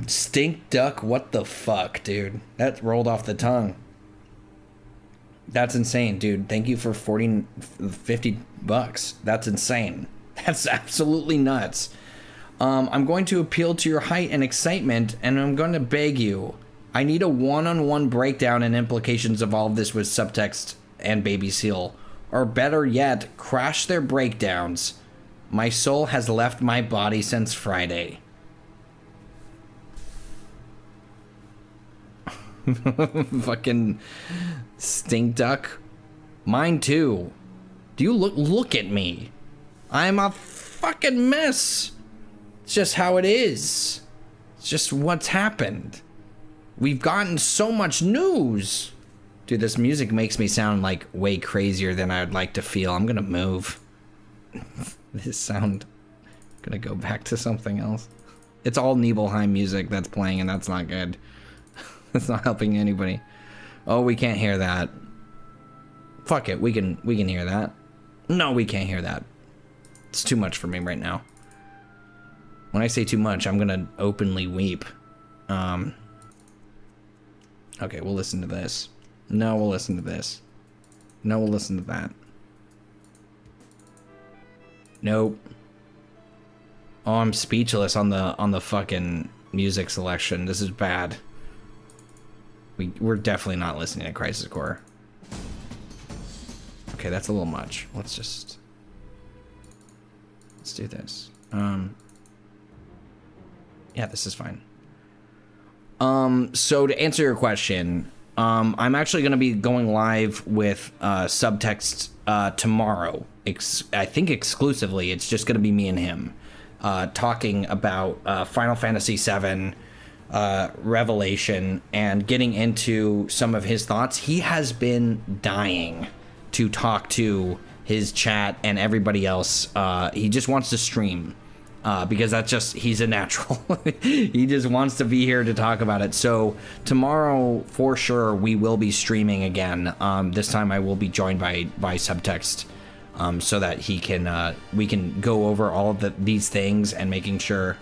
Stink duck, what the fuck, dude? That rolled off the tongue. That's insane, dude. Thank you for $50. That's insane. That's absolutely nuts. I'm going to appeal to your height and excitement, and I'm going to beg you. I need a one-on-one breakdown and implications of all of this with subtext and Baby Seal. or better yet, crash their breakdowns. My soul has left my body since Friday. Fucking stink duck. Mine too. Do you look at me? I'm a fucking mess. It's just how it is. It's just what's happened. We've gotten so much news. Dude, this music makes me sound like way crazier than I would like to feel. I'm gonna move. This sound. Gonna go back to something else. It's all Nibelheim music that's playing, and that's not good. That's not helping anybody. Oh, we can't hear that. Fuck it, we can hear that. No, we can't hear that. It's too much for me right now. When I say too much, I'm gonna openly weep. Okay, we'll listen to this. No, we'll listen to this. No, we'll listen to that. Nope. Oh, I'm speechless on the fucking music selection. This is bad. We're definitely not listening to Crisis Core. Okay, that's a little much. Let's do this. Yeah, this is fine. So to answer your question, I'm actually going to be going live with subtext tomorrow. I think exclusively. It's just going to be me and him talking about Final Fantasy VII Revelation and getting into some of his thoughts. He has been dying to talk to his chat and everybody else. He just wants to stream. Because he's a natural. He just wants to be here to talk about it. So tomorrow, for sure, we will be streaming again. This time I will be joined by subtext, so that we can go over all of these things and making sure.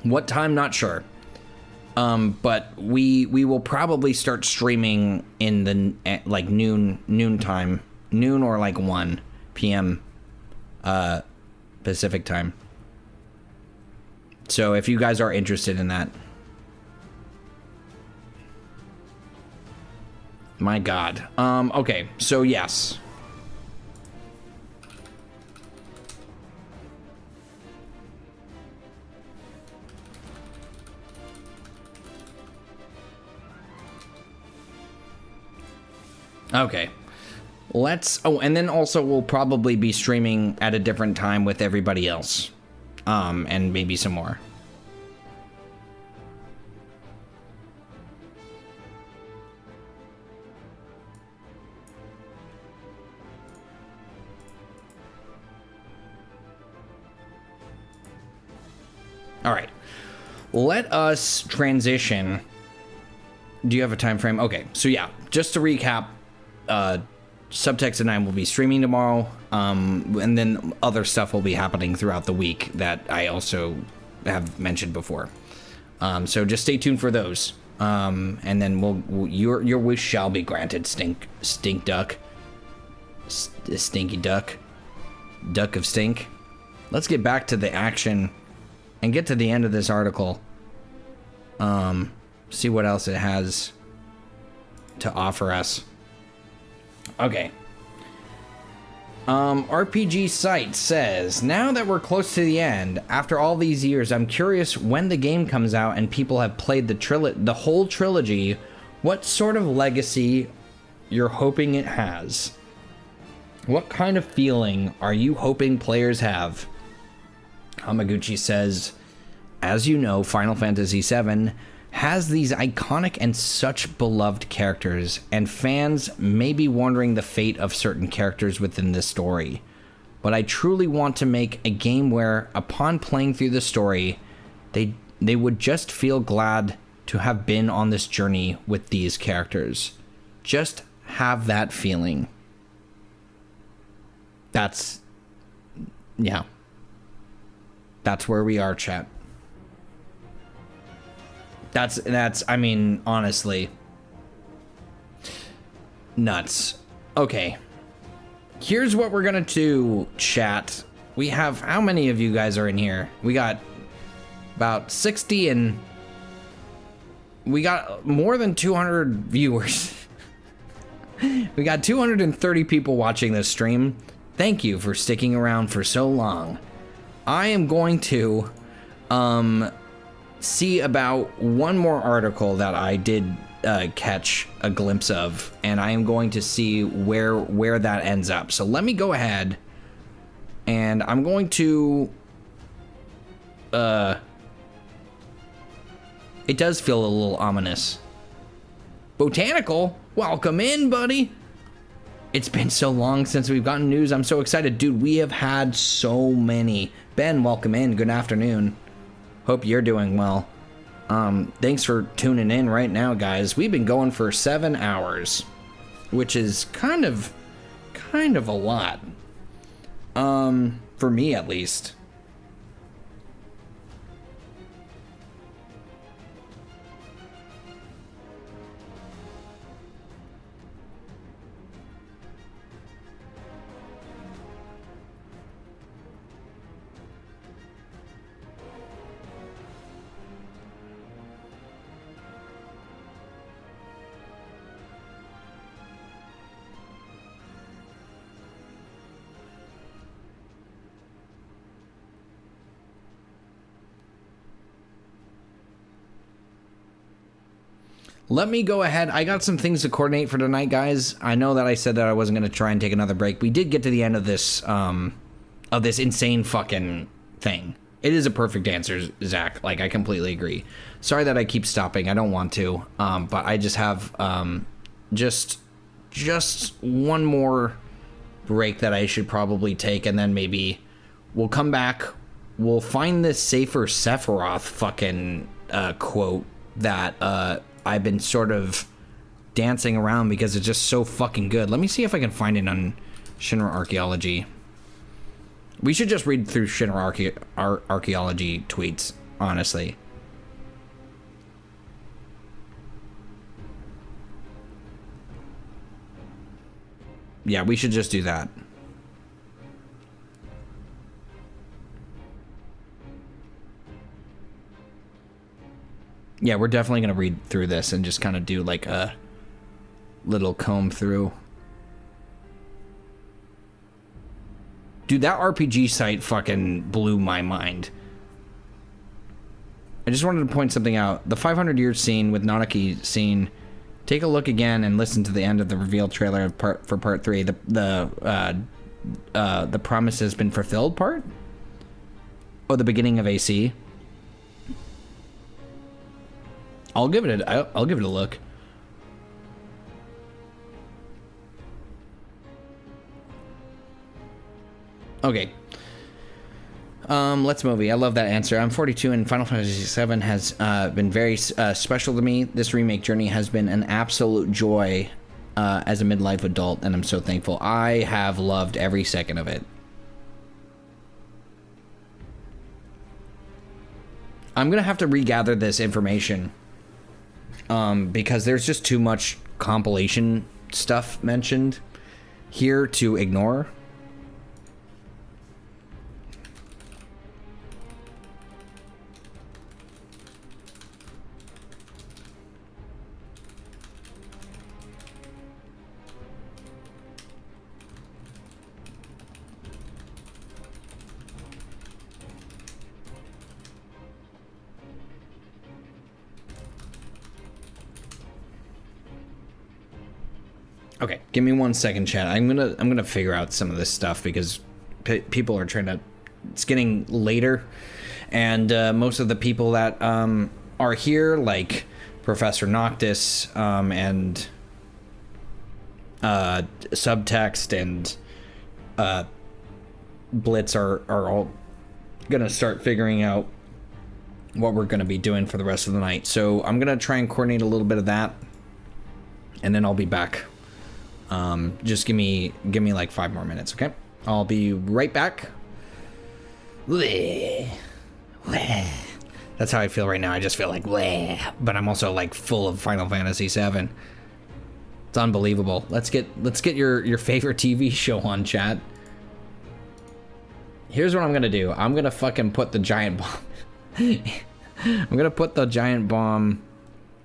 What time? Not sure. But we will probably start streaming in the like noon time, noon or like 1 p.m. Pacific time. So if you guys are interested in that. My God. Okay. So yes. Okay. And then also we'll probably be streaming at a different time with everybody else. And maybe some more. All right. Let us transition. Do you have a time frame? Okay. So yeah, just to recap, Subtext and I will be streaming tomorrow, and then other stuff will be happening throughout the week that I also have mentioned before. So just stay tuned for those, and then your wish shall be granted. Stink duck, stinky duck of stink. Let's get back to the action and get to the end of this article. See what else it has to offer us. Okay. RPG Site says, now that we're close to the end, after all these years, I'm curious when the game comes out and people have played the whole trilogy, what sort of legacy you're hoping it has? What kind of feeling are you hoping players have? Hamaguchi says, as you know, Final Fantasy VII has these iconic and such beloved characters, and fans may be wondering the fate of certain characters within this story. But I truly want to make a game where, upon playing through the story, they would just feel glad to have been on this journey with these characters. Just have that feeling. Yeah. That's where we are, chat. That's, I mean, honestly, nuts. Okay. Here's what we're gonna do, chat. We have, how many of you guys are in here? We got about 60 and we got more than 200 viewers. We got 230 people watching this stream. Thank you for sticking around for so long. I am going to see about one more article that I did catch a glimpse of, and I am going to see where that ends up. So let me go ahead and I'm going to it does feel a little ominous. Botanical, welcome in, buddy. It's been so long since we've gotten news. I'm so excited. Dude, we have had so many. Ben, welcome in. Good afternoon. Hope you're doing well. Thanks for tuning in right now, guys. We've been going for 7 hours, which is kind of a lot. For me at least. Let me go ahead. I got some things to coordinate for tonight, guys. I know that I said that I wasn't going to try and take another break. We did get to the end of this insane fucking thing. It is a perfect answer, Zach. Like, I completely agree. Sorry that I keep stopping. I don't want to. But I just have just one more break that I should probably take, and then maybe we'll come back. We'll find this Safer Sephiroth fucking quote that I've been sort of dancing around because it's just so fucking good. Let me see if I can find it on Shinra Archaeology. We should just read through Shinra Archaeology tweets, honestly. Yeah, we should just do that. Yeah, we're definitely going to read through this and just kind of do like a little comb through. Dude, that RPG site fucking blew my mind. I just wanted to point something out. The 500 years scene with Nanaki scene. Take a look again and listen to the end of the reveal trailer for part 3. The promise has been fulfilled part? Oh, the beginning of AC. I'll give it a look. Okay. Let's movie. I love that answer. I'm 42 and Final Fantasy VII has been very special to me. This remake journey has been an absolute joy as a midlife adult, and I'm so thankful. I have loved every second of it. I'm gonna have to regather this information. Because there's just too much compilation stuff mentioned here to ignore. Okay, give me 1 second, chat. I'm gonna figure out some of this stuff because people are trying to. It's getting later, and most of the people that are here, like Professor Noctis and Subtext and Blitz are all gonna start figuring out what we're gonna be doing for the rest of the night. So I'm gonna try and coordinate a little bit of that, and then I'll be back. Just give me like 5 more minutes, okay? I'll be right back. That's how I feel right now. I just feel like, but I'm also like full of Final Fantasy VII. It's unbelievable. Let's get your favorite TV show on, chat. Here's what I'm gonna do. I'm gonna fucking put the giant bomb. I'm gonna put the giant bomb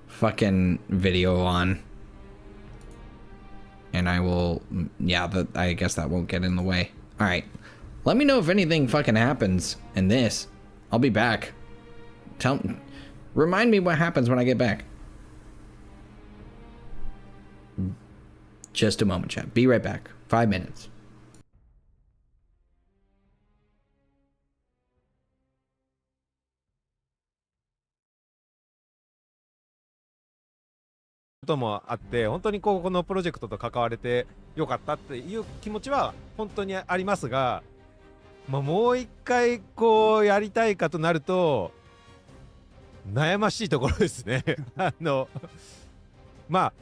fucking video on. And I will, yeah, I guess that won't get in the way. All right, let me know if anything fucking happens in this. I'll be back. Remind me what happens when I get back. Just a moment, chat. Be right back. 5 minutes. こともあって、本当にこのプロジェクトと関われてよかったっていう気持ちは本当にありますが、もう一回こうやりたいかとなると悩ましいところですね。まあ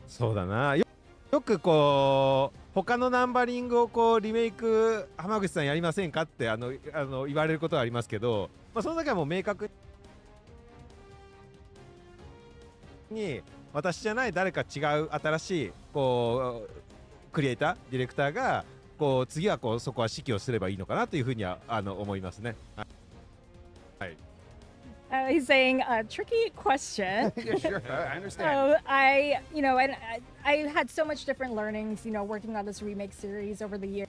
そうだな。よくこう他のナンバリングをこうリメイク浜口さんやりませんかって言われることはありますけど、その時はもう明確に私じゃない誰か違う新しいこうクリエイターディレクターがこう次はこうそこは指揮をすればいいのかなというふうには思いますね。はい。He's saying a tricky question. Yeah, sure. I understand. And I had so much different learnings, working on this remake series over the years.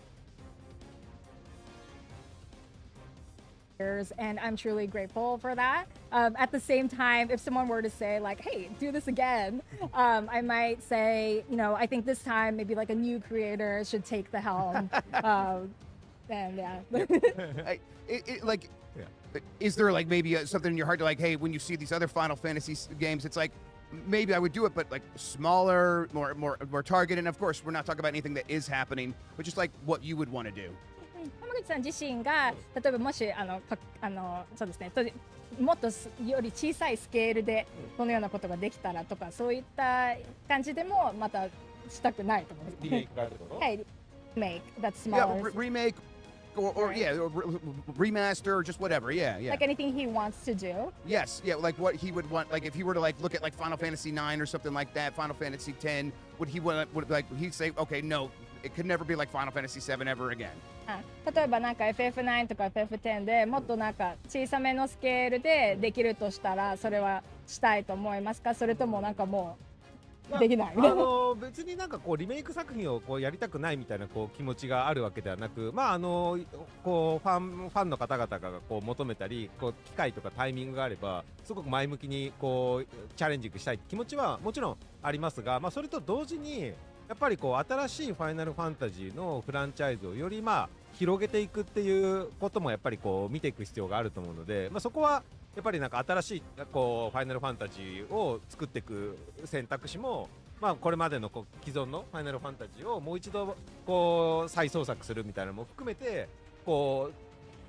And I'm truly grateful for that. At the same time, if someone were to say like, hey, do this again, I might say, I think this time maybe like a new creator should take the helm. And yeah. Is there like maybe something in your heart to like, hey, when you see these other Final Fantasy games, it's like, maybe I would do it, but like smaller, more targeted. And of course, we're not talking about anything that is happening, but just like what you would want to do. 浜口さん自身が例えばもしそうですね、もっとより小さいスケールでこのようなことができたらとか、そういった感じでもまたしたくないと思います。リメイクがあるってこと？はい、リメイク that's smaller. Yeah, remake or yeah, or remaster or just whatever. Yeah. Like anything he wants to do. Yes, yeah, like what he would want, like if he were to like look at like Final Fantasy 9 or something like that, Final Fantasy 10, would he'd say, okay, no, it could never be like Final Fantasy 7 ever again. 例えばなんか FF9 とか FF10 でもっとなんか小さめのスケールでできるとしたら、それはしたいと思いますか？それともなんかもうできない？別になんかこうリメイク作品をこうやりたくないみたいなこう気持ちがあるわけではなく、こうファンの方々がこう求めたり、こう機会とかタイミングがあればすごく前向きにこうチャレンジングしたい気持ちはもちろんありますが、それと同時にやっぱりこう新しいファイナルファンタジーのフランチャイズをより広げていくっていうこともやっぱりこう見ていく必要があると思うので、そこはやっぱりなんか新しいこうファイナルファンタジーを作っていく選択肢も、これまでのこう既存のファイナルファンタジーをもう一度こう再創作するみたいなのも含めて、こ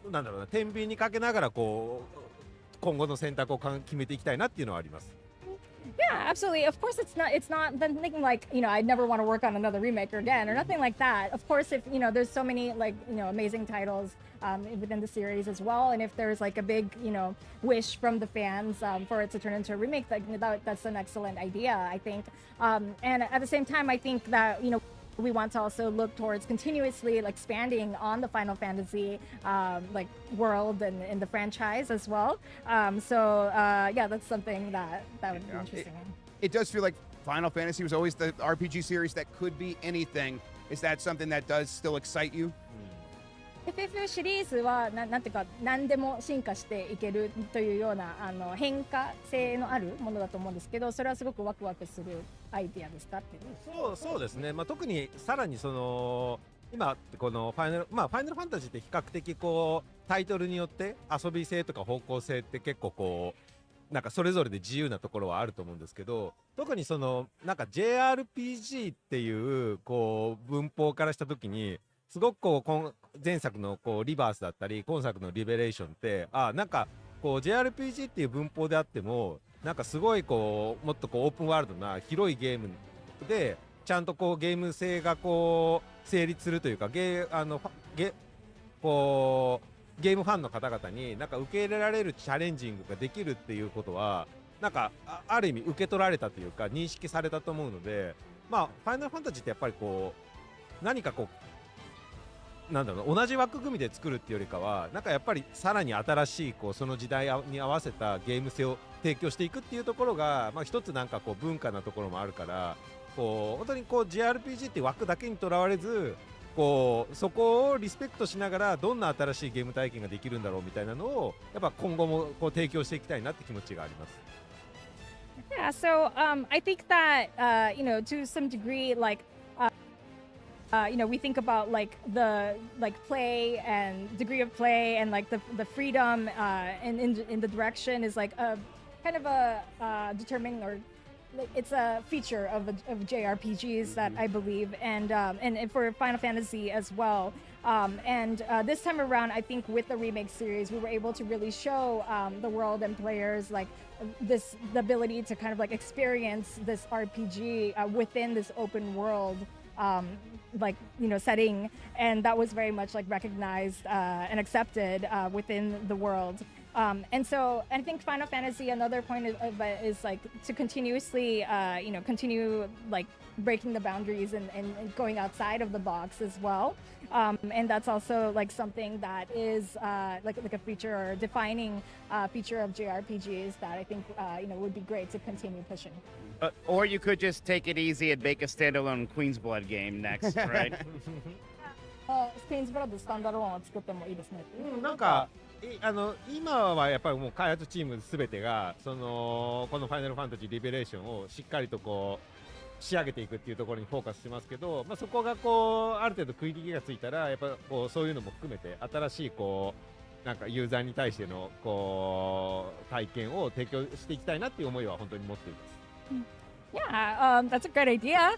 うなんだろうな、天秤にかけながらこう今後の選択を決めていきたいなっていうのはあります。Yeah, absolutely. Of course, it's not then thinking like, I'd never want to work on another remake again or nothing like that. Of course, if, there's so many like, amazing titles within the series as well. And if there's like a big, wish from the fans for it to turn into a remake, that's an excellent idea, I think. And at the same time, I think that, we want to also look towards continuously expanding on the Final Fantasy world and in the franchise as well. Yeah, that's something that would be interesting. It does feel like Final Fantasy was always the RPG series that could be anything. Is that something that does still excite you? FF シリーズはなんていうか何でも進化していけるというような変化性のあるものだと思うんですけど、それはすごくワクワクするアイディアですかっていう。そうですね。特にさらに今このファイナルファンタジーって比較的こうタイトルによって遊び性とか方向性って結構こうなんかそれぞれで自由なところはあると思うんですけど、特になんか JRPG っていうこう文法からした時にすごくこう前作のこうリバースだったり今作のリベレーションってなんかこう JRPG っていう文法であってもなんかすごいこうもっとこうオープンワールドな広いゲームでちゃんとこうゲーム性がこう成立するというかゲームファンの方々になんか受け入れられるチャレンジングができるっていうことはなんかある意味受け取られたというか認識されたと思うので、まあファイナルファンタジーってやっぱりこう何かこうなんだろう同じ枠組みで作るっていうよりかはなんかやっぱりさらに新しいこうその時代に合わせたゲーム性を提供していくっていうところが、まあ、一つなんかこう文化なところもあるからこう本当にこう JRPG っていう枠だけにとらわれずこうそこをリスペクトしながらどんな新しいゲーム体験ができるんだろうみたいなのをやっぱ今後もこう提供していきたいなって気持ちがあります。Yeah, so I think that you know, to some degree, like you know, we think about like the play and degree of play and like the freedom and in the direction is like a kind of a determining or it's a feature of JRPGs that I believe, and for Final Fantasy as well. And this time around, I think with the remake series, we were able to really show the world and players like the ability to kind of like experience this RPG within this open world, like, you know, setting, and that was very much like recognized and accepted within the world. And so I think Final Fantasy, another point of it is like to continuously, you know, continue like breaking the boundaries and going outside of the box as well. And that's also like something that is like a feature or defining feature of JRPGs that I think, you know, would be great to continue pushing. Or you could just take it easy and make a standalone Queen's Blood game next, right? スペインズブラッドスタンダローンを作ってもいいですね。なんか今はやっぱりもう開発チームすべてがこのファイナルファンタジーリベレーションをしっかりとこう仕上げていくっていうところにフォーカスしてますけど、まあ、そこがこうある程度区切りがついたらやっぱこうそういうのも含めて新しいこうなんかユーザーに対してのこう体験を提供していきたいなっていう思いは本当に持っています。Yeah, that's a great idea.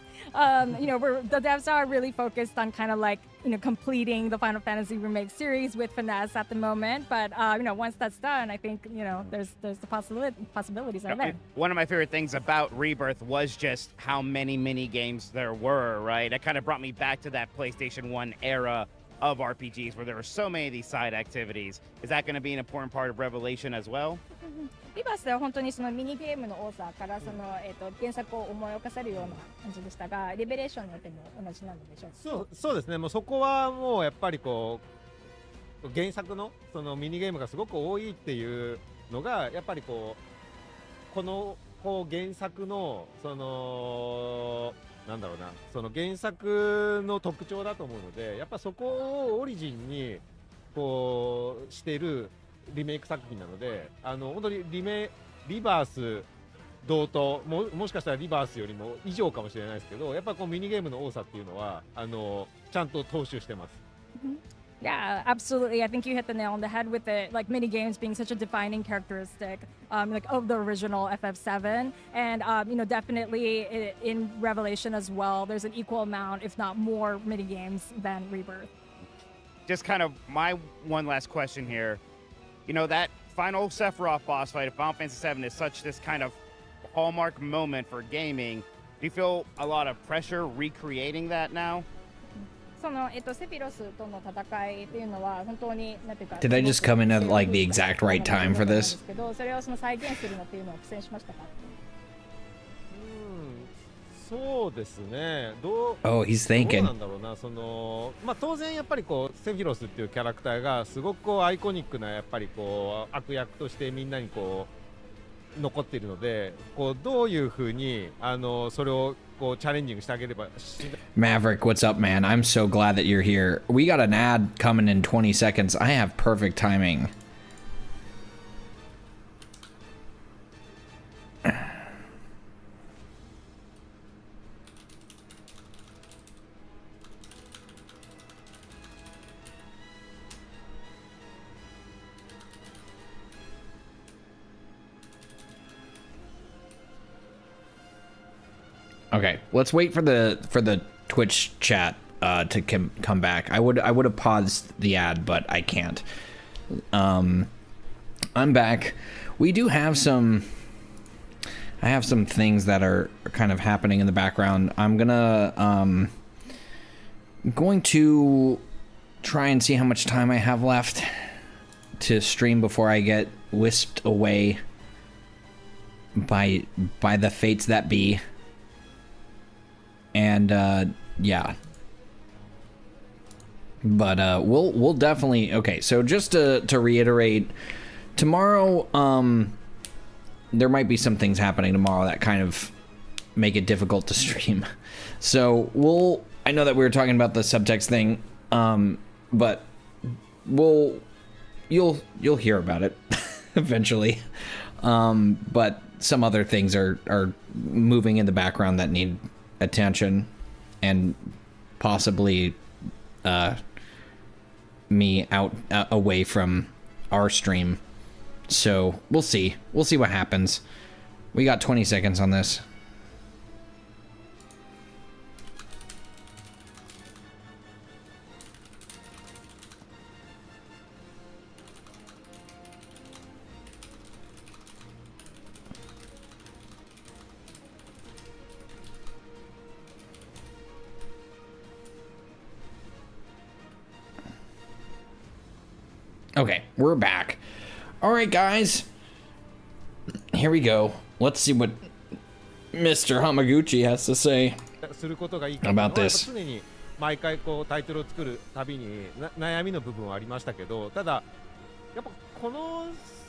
You know, the devs are really focused on kind of like, you know, completing the Final Fantasy remake series with finesse at the moment. But you know, once that's done, I think, you know, there's the possibilities are there. One of my favorite things about Rebirth was just how many mini games there were, right? It kind of brought me back to that PlayStation 1 era of RPGs where there were so many of these side activities. Is that going to be an important part of Revelation as well? リバースでは本当にそのミニゲームの多さからその、原作を思い起こせるような感じでしたが、リベレーションによっても同じなのでしょうか。そうですね。もうそこはもうやっぱりこう原作のそのミニゲームがすごく多いっていうのがやっぱりこのこう原作のそのなんだろうなその原作の特徴だと思うので、やっぱそこをオリジンにこうしてるリメイク作品なので、本当にリバース同等もしかしたらリバースよりも以上かもしれないですけど、やっぱこうミニゲームの多さっていうのはちゃんと踏襲してます。Yeah, absolutely. I think you hit the nail on the head with it, like mini games being such a defining characteristic, like of the original FF7, and you know, definitely in Revelation as well. There's an equal amount, if not more, mini games than Rebirth. Just kind of my one last question here. You know, that final Sephiroth boss fight of Final Fantasy VII is such this kind of hallmark moment for gaming. Do you feel a lot of pressure recreating that now? そのセフィロスとの戦いっていうのは本当になんていうか。Did I just come in at like the exact right time for this? けどそれをその再現するのっていうのを苦戦しましたか。そうですね。Oh, he's thinking. どうなんだろうな。まあ当然やっぱりこうセフィロスっていうキャラクターがすごくこうアイコニックなやっぱりこう悪役としてみんなにこう残っているので、こうどういう風にそれをこうチャレンジングしてあげれば。Maverick, what's up, man? I'm so glad that you're here. We got an ad coming in 20 seconds. I have perfect timing. Okay, let's wait for the Twitch chat to come back. I would have paused the ad, but I can't. I'm back. We do have some. I have some things that are kind of happening in the background. I'm going to try and see how much time I have left to stream before I get whisked away by the fates that be. And yeah. But we'll definitely, okay, so just to reiterate, tomorrow there might be some things happening tomorrow that kind of make it difficult to stream. So I know that we were talking about the subtext thing, but you'll hear about it eventually. But some other things are moving in the background that need attention, and possibly me away from our stream. So we'll see what happens. We got 20 seconds on this. Okay, we're back. All right, guys. Here we go. Let's see what Mr. Hamaguchi has to say about this. 常に毎回こうタイトルを作るたびに悩みの部分はありましたけど、ただやっぱこの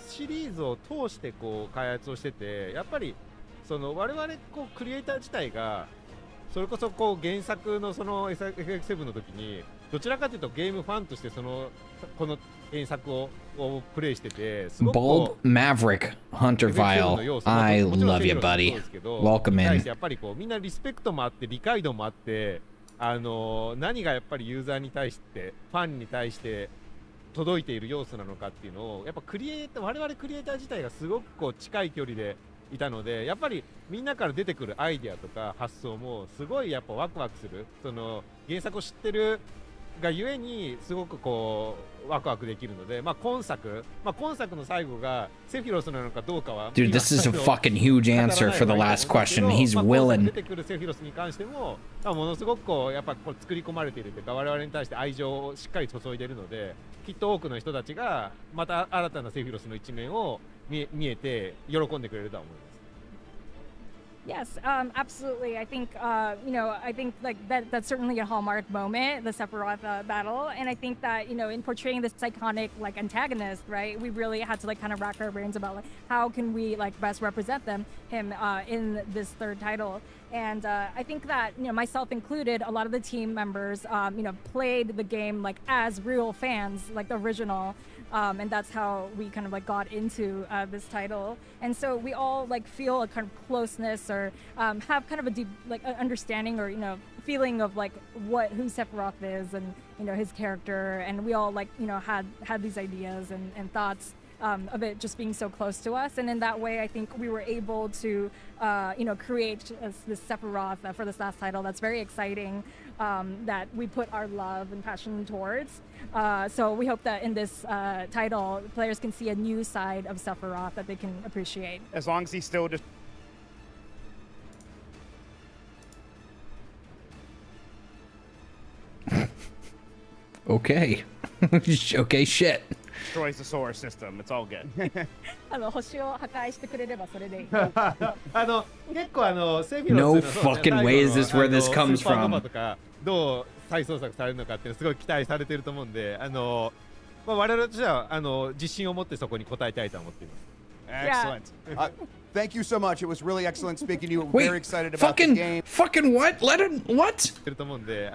シリーズを通してこう開発をしてて、やっぱりその我々こうクリエイター自体がそれこそこう原作のその FF7 の時にどちらかというとゲームファンとしてこの原作をプレイしてて、すごくこう Bulb Maverick Hunter Vile, I love you, buddy. Welcome in. やっぱりこうみんなリスペクトもあって理解度もあって、何がやっぱりユーザーに対してファンに対して届いている要素なのかっていうのをやっぱ我々クリエイター自体がすごくこう近い距離でいたので、やっぱりみんなから出てくるアイディアとか発想もすごいやっぱワクワクする、その原作を知ってるがゆえにすごくこうワクワクできるので、今作の最後がセフィロスなのかどうかは Dude, this is a fucking huge answer for the last question. He's willing. 出てくるセフィロスに関してもものすごくこうやっぱこう作り込まれているというか、我々に対して愛情をしっかり注いでいるので、きっと多くの人たちがまた新たなセフィロスの一面を見えて喜んでくれるとは思います。Yes, absolutely. I think, I think like that's certainly a hallmark moment, the Sephiroth battle. And I think that, in portraying this iconic like antagonist, right, we really had to like kind of rack our brains about like how can we like best represent him in this third title. And I think that, myself included, a lot of the team members, played the game like as real fans, like the original. And that's how we kind of like got into this title. And so we all like feel a kind of closeness or have kind of a deep like understanding or feeling of like who Sephiroth is and his character. And we all like had these ideas and thoughts of it just being so close to us. And in that way, I think we were able to create this Sephiroth for this last title that's very exciting, that we put our love and passion towards. So we hope that in this title, players can see a new side of Sephiroth that they can appreciate. As long as he's still just... Okay. Okay, shit. Destroys the solar system. It's all good. 星を破壊してくれればそれでいい。結構セフィロス No の fucking way is this where this comes スーパーノ from. ヴァとかどう再創作されるのかっていうのすごい期待されてると思うんで、我々としては自信を持ってそこに応えたいと思っています。Excellent. Thank you so much. It was really excellent speaking to you. We're very excited about the game. Fucking what? Let him what? と思うんで、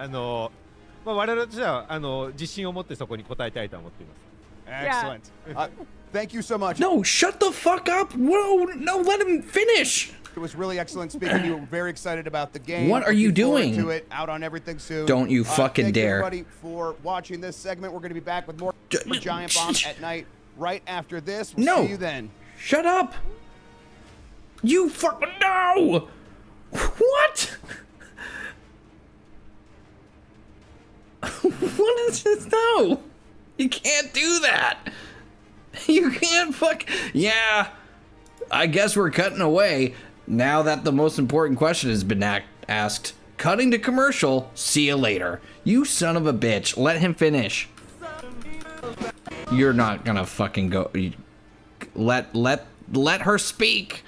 我々としては自信を持ってそこに応えたいと思っています。Excellent. Thank you so much. No, shut the fuck up. Whoa, no, let him finish. It was really excellent speaking to you. We're very excited about the game. What are you Looking forward doing? To it. Out on everything soon. Don't you fucking thank dare. Thank you, everybody, for watching this segment. We're going to be back with more Giant Bomb at night right after this. We'll No. see you then. Shut up. You fucking no. What? What is this? No. You can't do that. You can't Yeah. I guess we're cutting away now that the most important question has been asked. Cutting to commercial. See you later. You son of a bitch. Let him finish. You're not gonna fucking go. Let her speak.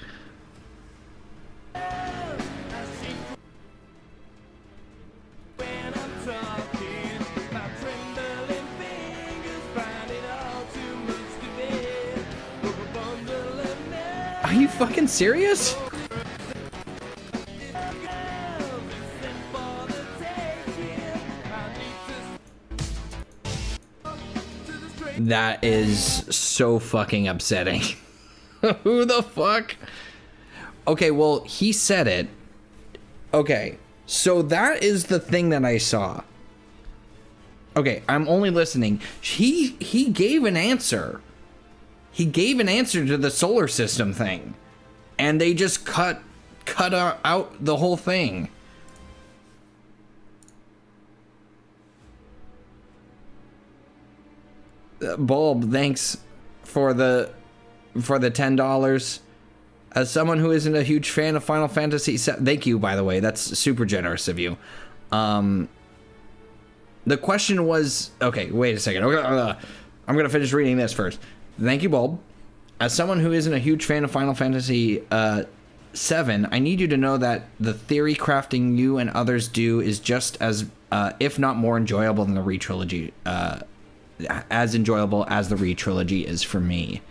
Are you fucking serious? That is so fucking upsetting. Who the fuck? Okay, well, he said it. Okay, so that is the thing that I saw. Okay, I'm only listening. He gave an answer. He gave an answer to the solar system thing. And they just cut out the whole thing. Bulb, thanks for the $10. As someone who isn't a huge fan of Final Fantasy VII, thank you, by the way. That's super generous of you. The question was, okay, wait a second. I'm gonna finish reading this first. Thank you, Bulb. As someone who isn't a huge fan of Final Fantasy VII, I need you to know that the theory crafting you and others do is just as, if not more enjoyable than the re-trilogy. As enjoyable as the re-trilogy is for me.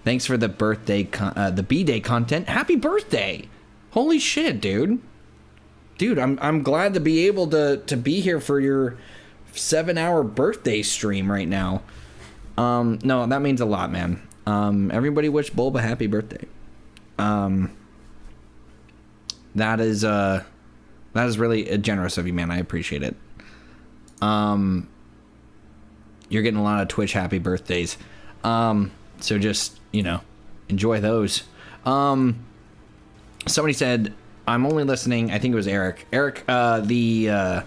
Thanks for the birthday, the B-Day content. Happy birthday! Holy shit, dude. Dude, I'm glad to be able to be here for your 7-hour birthday stream right now. No, that means a lot, man. Everybody wish Bulb a happy birthday. That is really generous of you, man. I appreciate it. You're getting a lot of Twitch happy birthdays. So just, you know, enjoy those. Somebody said, I'm only listening. I think it was Eric. Eric, the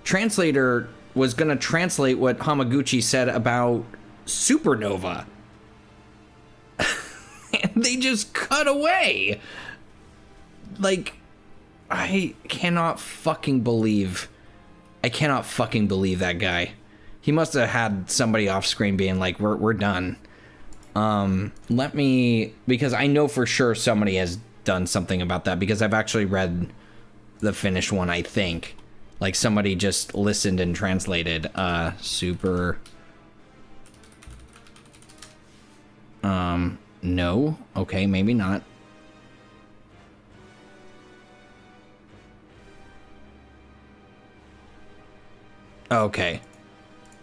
translator was going to translate what Hamaguchi said about Supernova. And they just cut away. Like, I cannot fucking believe that guy. He must have had somebody off screen being like, we're done. Let me, because I know for sure somebody has done something about that, because I've actually read the finished one, I think. Like somebody just listened and translated, super. No. Okay, maybe not. Okay.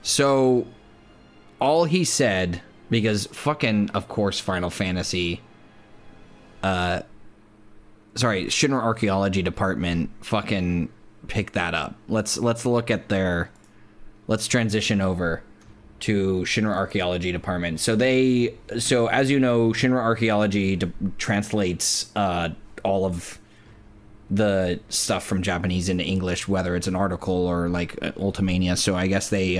So, all he said, because fucking, of course, Final Fantasy, sorry, Shinra Archaeology Department fucking picked that up. Let's look at their, let's transition over to Shinra Archaeology Department. So as you know, Shinra Archaeology translates all of the stuff from Japanese into English, whether it's an article or like Ultimania. So I guess they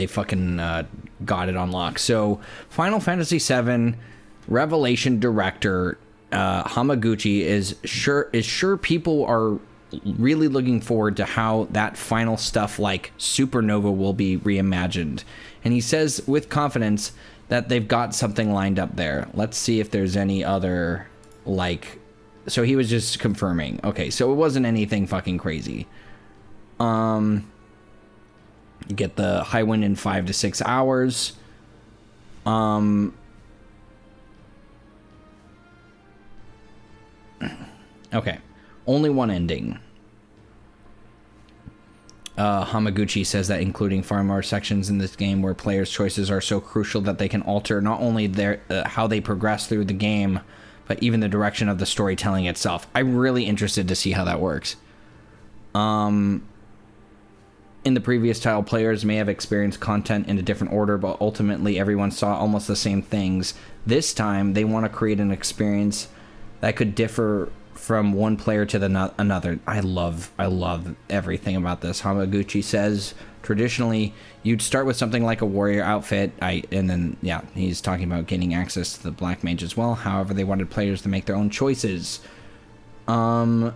fucking got it on lock. So Final Fantasy VII Revelation director Hamaguchi is sure people are really looking forward to how that final stuff like Supernova will be reimagined. And he says with confidence that they've got something lined up there. Let's see if there's any other, like, so he was just confirming. Okay, so it wasn't anything fucking crazy. You get the high wind in 5 to 6 hours. Okay, only one ending. Hamaguchi says that including far more sections in this game where players' choices are so crucial that they can alter not only their how they progress through the game, but even the direction of the storytelling itself. I'm really interested to see how that works. In the previous title, players may have experienced content in a different order, but ultimately everyone saw almost the same things. This time, they want to create an experience that could differ from one player to another. I love everything about this. Hamaguchi says traditionally you'd start with something like a warrior outfit, and then he's talking about gaining access to the black mage as well. However, they wanted players to make their own choices. It'll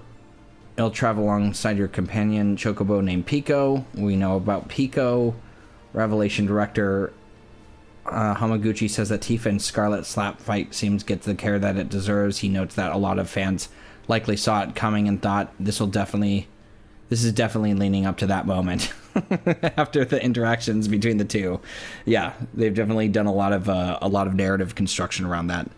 travel alongside your companion Chocobo named Pico. We know about Pico. Revelation director Hamaguchi says that Tifa and Scarlet slap fight seems get the care that it deserves. He notes that a lot of fans likely saw it coming and thought this is definitely leaning up to that moment. After the interactions between the two, yeah, they've definitely done a lot of narrative construction around that.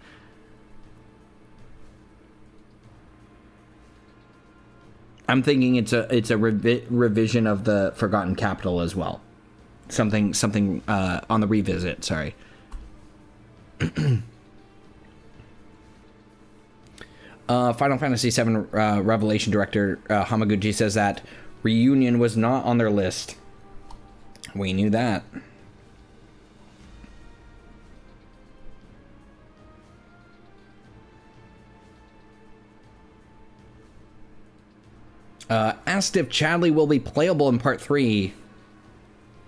I'm thinking it's a revision of the Forgotten Capital as well. Something on the revisit. Sorry. Final Fantasy VII Revelation director Hamaguchi says that Reunion was not on their list. We knew that. Asked if Chadley will be playable in Part 3.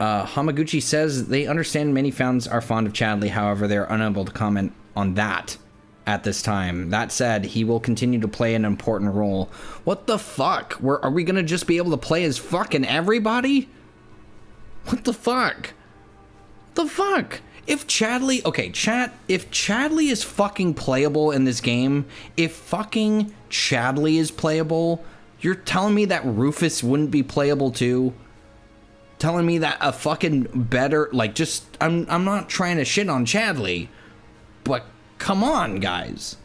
Hamaguchi says they understand many fans are fond of Chadley, however, they are unable to comment on that at this time. That said, he will continue to play an important role. What the fuck? Are we gonna just be able to play as fucking everybody? What the fuck? The fuck? If Chadley... Okay, chat. If Chadley is fucking playable in this game, if fucking Chadley is playable, you're telling me that Rufus wouldn't be playable too? Telling me that a fucking better... Like, just... I'm not trying to shit on Chadley, but come on, guys.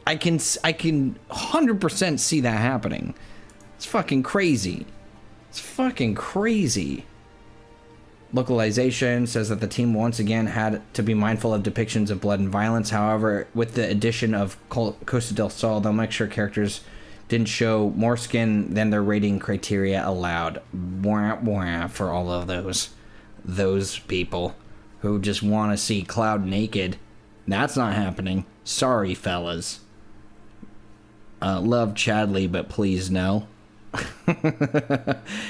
I can 100% see that happening. It's fucking crazy. It's fucking crazy. Localization says that the team once again had to be mindful of depictions of blood and violence. However, with the addition of Costa del Sol, they'll make sure characters didn't show more skin than their rating criteria allowed. Wah, wah, for all of those people who just want to see Cloud naked. That's not happening. Sorry, fellas. Love Chadley, but please no.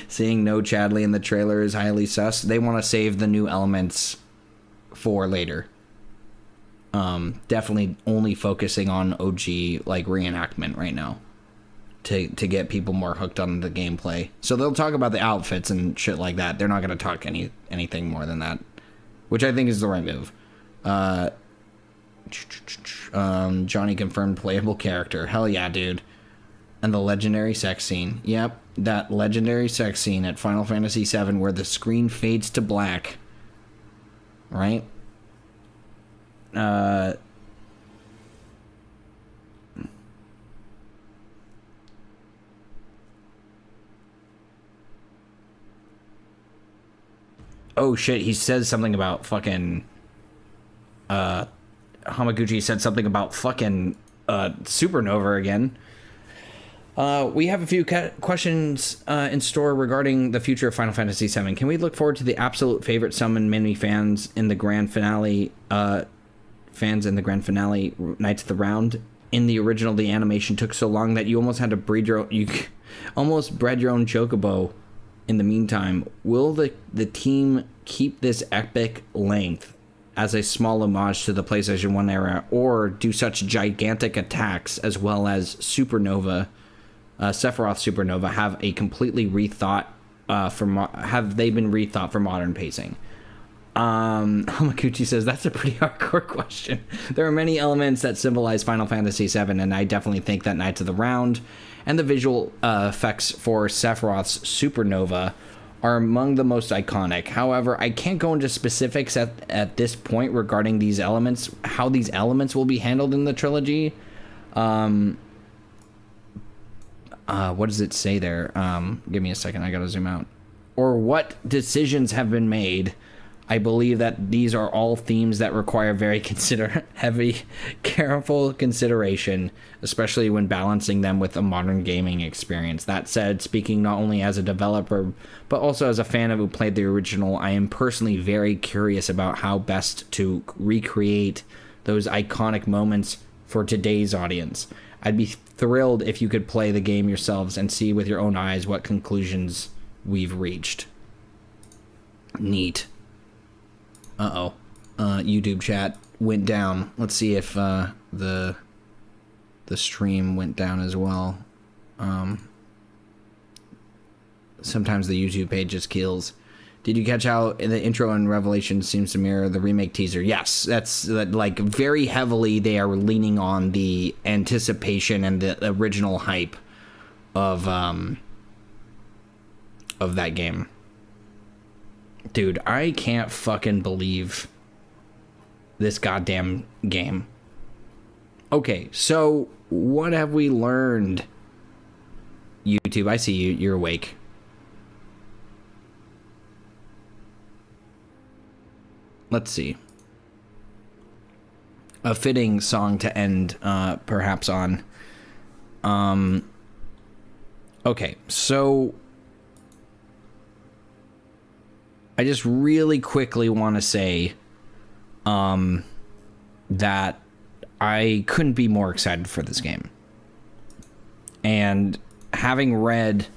Seeing no Chadley in the trailer is highly sus. They want to save the new elements for later. Definitely only focusing on OG like reenactment right now to get people more hooked on the gameplay. So they'll talk about the outfits and shit like that. They're not going to talk anything more than that, which I think is the right move. Johnny confirmed playable character. Hell yeah, dude. And the legendary sex scene. Yep, that legendary sex scene at Final Fantasy VII where the screen fades to black. Right? Oh shit, he says something about fucking... Hamaguchi said something about fucking Supernova again. We have a few questions in store regarding the future of Final Fantasy VII. Can we look forward to the absolute favorite summon many fans in the grand finale? Knights of the Round. In the original, the animation took so long that you almost had to breed your own. You almost bred your own chocobo. In the meantime, will the team keep this epic length as a small homage to the PlayStation 1 era, or do such gigantic attacks as well as Supernova, Sephiroth Supernova, have a completely rethought have they been rethought for modern pacing? Hamaguchi says that's a pretty hardcore question. There are many elements that symbolize Final Fantasy VII, and I definitely think that Knights of the Round and the visual effects for Sephiroth's Supernova are among the most iconic. However, I can't go into specifics at this point regarding these elements, how these elements will be handled in the trilogy. What does it say there? Give me a second, I gotta zoom out. Or what decisions have been made. I believe that these are all themes that require very careful consideration, especially when balancing them with a modern gaming experience. That said, speaking not only as a developer, but also as a fan of who played the original, I am personally very curious about how best to recreate those iconic moments for today's audience. I'd be thrilled if you could play the game yourselves and see with your own eyes what conclusions we've reached. Neat. YouTube chat went down. Let's see if the stream went down as well. Sometimes the YouTube page just kills. Did you catch how the intro and Revelation seems to mirror the remake teaser? Yes, that's like very heavily they are leaning on the anticipation and the original hype of that game. Dude, I can't fucking believe this goddamn game. Okay, so what have we learned? YouTube. I see you. You're awake. Let's see. A fitting song to end, perhaps, on. Okay, so I just really quickly want to say that I couldn't be more excited for this game. And having read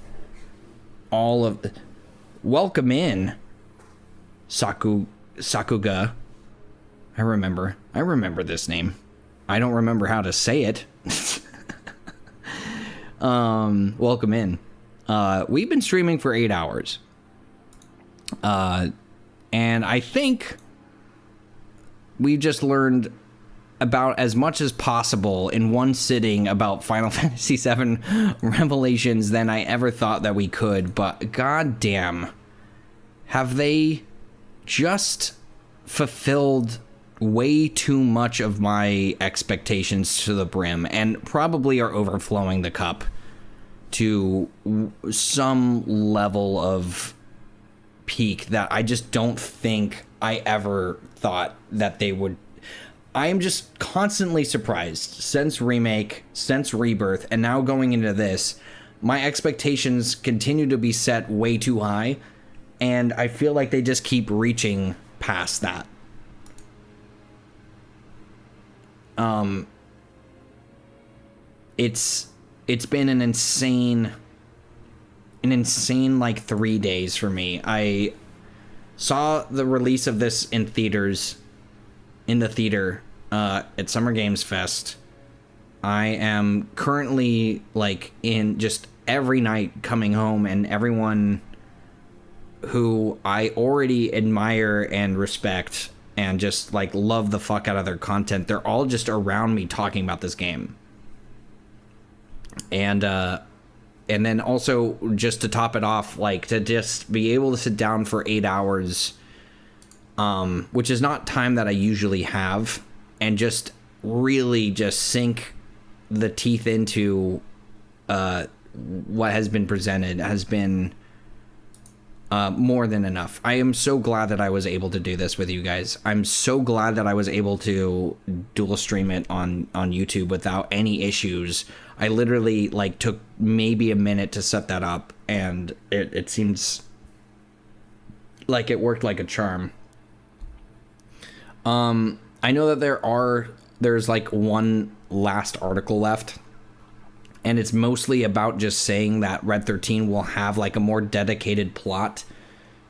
all of... Welcome in, Sakuga. I remember this name. I don't remember how to say it. Welcome in. We've been streaming for 8 hours. And I think we just learned about as much as possible in one sitting about Final Fantasy VII Revelations than I ever thought that we could. But goddamn, have they just fulfilled way too much of my expectations to the brim, and probably are overflowing the cup to some level of peak that I just don't think I ever thought that they would. I am just constantly surprised since Remake, since Rebirth, and now going into this. My expectations continue to be set way too high, and I feel like they just keep reaching past that. It's been an insane like 3 days for me. I saw the release of this in the theater at Summer Games Fest. I am currently like in just every night coming home, and everyone who I already admire and respect and just like love the fuck out of their content, they're all just around me talking about this game. And then also, just to top it off, like to just be able to sit down for 8 hours, which is not time that I usually have, and just really just sink the teeth into what has been presented has been more than enough. I am so glad that I was able to do this with you guys. I'm so glad that I was able to dual stream it on YouTube without any issues. I literally like took maybe a minute to set that up, and it seems like it worked like a charm. I know that there's like one last article left, and it's mostly about just saying that Red 13 will have like a more dedicated plot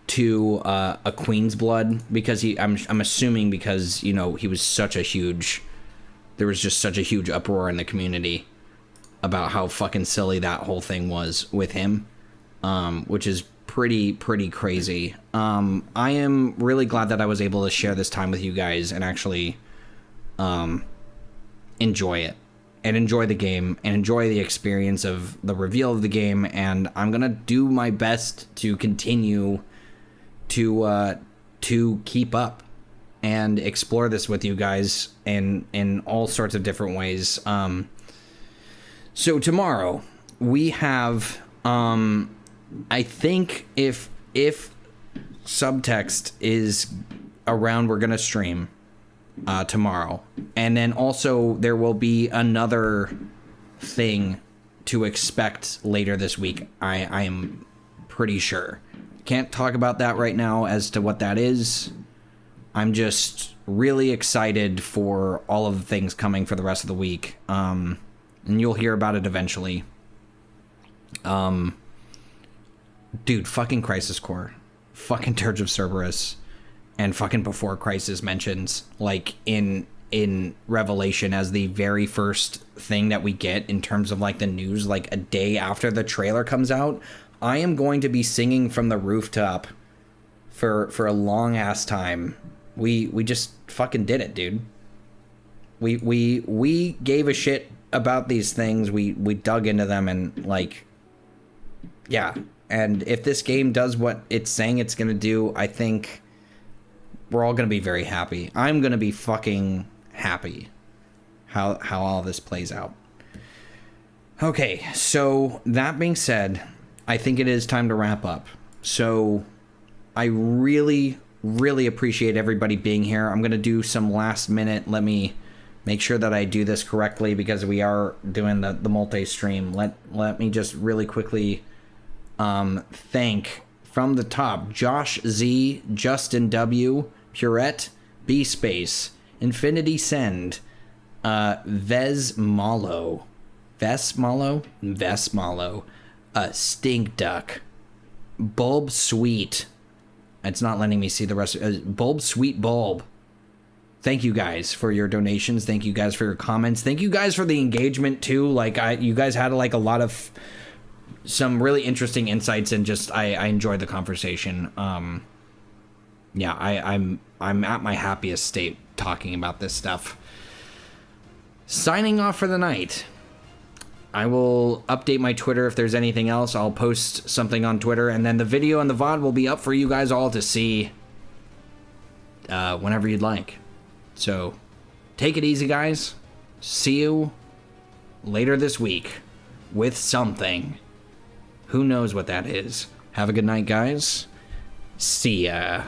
to a Queen's Blood, because I'm assuming because, you know, there was just such a huge uproar in the community about how fucking silly that whole thing was with him, which is pretty crazy. I am really glad that I was able to share this time with you guys and actually enjoy it, and enjoy the game, and enjoy the experience of the reveal of the game. And I'm gonna do my best to continue to keep up and explore this with you guys in all sorts of different ways. So tomorrow we have, I think if subtext is around, we're gonna stream tomorrow, and then also there will be another thing to expect later this week. I am pretty sure. Can't talk about that right now as to what that is. I'm just really excited for all of the things coming for the rest of the week. And you'll hear about it eventually. Dude, fucking Crisis Core, fucking Dirge of Cerberus, and fucking Before Crisis mentions, like, in Revelation as the very first thing that we get in terms of, like, the news, like, a day after the trailer comes out. I am going to be singing from the rooftop for a long-ass time. We just fucking did it, dude. We gave a shit about these things. We dug into them, and like, yeah. And if this game does what it's saying it's gonna do, I think we're all gonna be very happy. I'm gonna be fucking happy how all this plays out. Okay, so that being said, I think it is time to wrap up. So I really, really appreciate everybody being here. I'm going to do some last minute. Let me make sure that I do this correctly because we are doing the multi-stream. Let me just really quickly thank from the top Josh Z, Justin W, Purette, B Space, Infinity Send, Vez Malo, Stink Duck, Bulb Sweet. It's not letting me see the rest. Bulb Sweet Bulb. Thank you guys for your donations. Thank you guys for your comments. Thank you guys for the engagement too. Like you guys had like a lot of some really interesting insights, and just I enjoyed the conversation. Yeah, I'm at my happiest state talking about this stuff. Signing off for the night. I will update my Twitter if there's anything else. I'll post something on Twitter, and then the video and the VOD will be up for you guys all to see whenever you'd like. So, take it easy, guys. See you later this week with something. Who knows what that is? Have a good night, guys. See ya.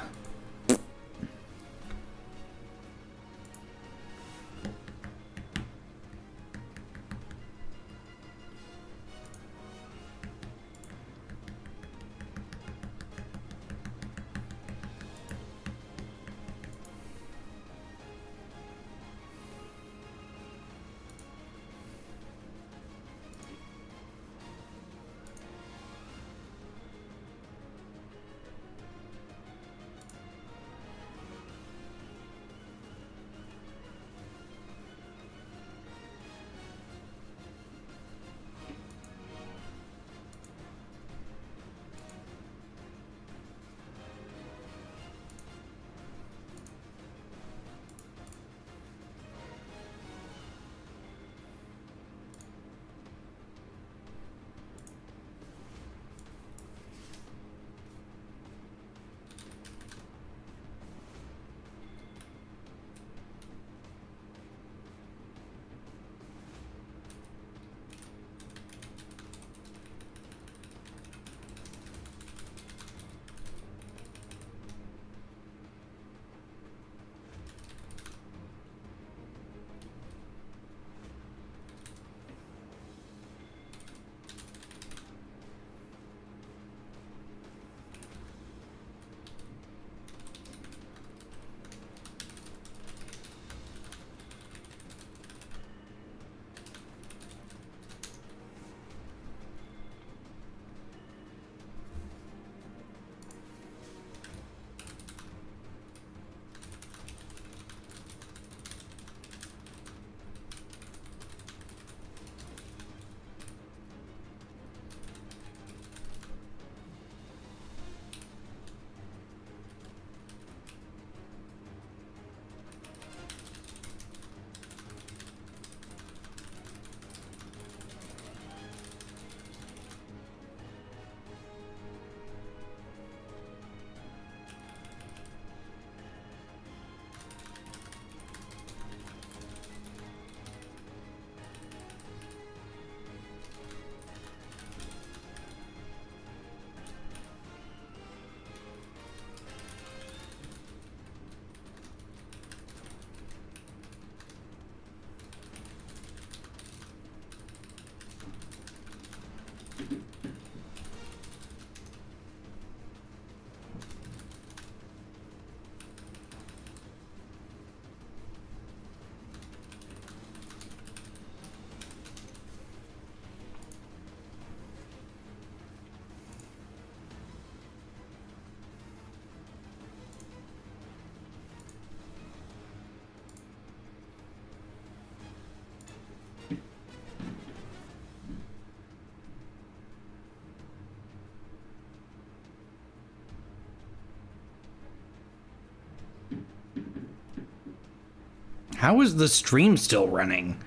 How is the stream still running?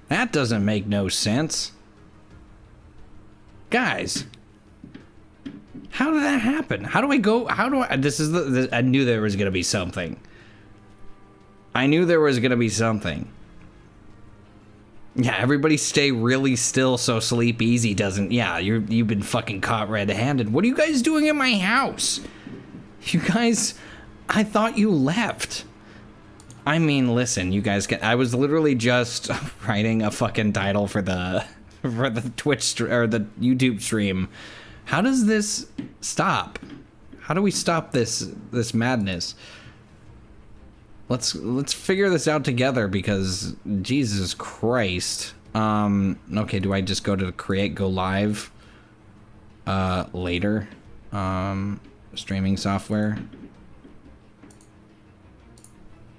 That doesn't make no sense. Guys, how did that happen? How do I go? How do I? I knew there was gonna be something. I knew there was gonna be something. Yeah, everybody stay really still so Sleepezi doesn't. Yeah, you've been fucking caught red-handed. What are you guys doing in my house? You guys, I thought you left. I mean, listen, you guys I was literally just writing a fucking title for the Twitch or the YouTube stream. How does this stop? How do we stop this madness? Let's figure this out together because Jesus Christ. Okay, do I just go to create, go live later? Streaming software.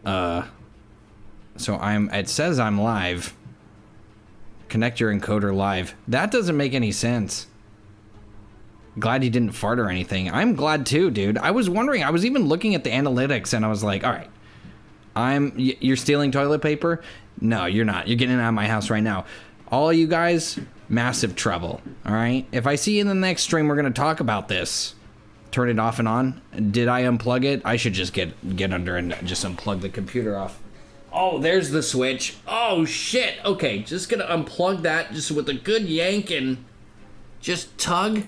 So it says I'm live. Connect your encoder live. That doesn't make any sense. Glad you didn't fart or anything. I'm glad too, dude. I was wondering, I was even looking at the analytics and I was like, all right, you're stealing toilet paper? No, you're not. You're getting out of my house right now. All you guys, massive trouble, all right? If I see you in the next stream, we're gonna talk about this. Turn it off and on. Did I unplug it? I should just get under and just unplug the computer off. Oh, there's the switch. Oh, shit. Okay, just gonna unplug that just with a good yank and just tug.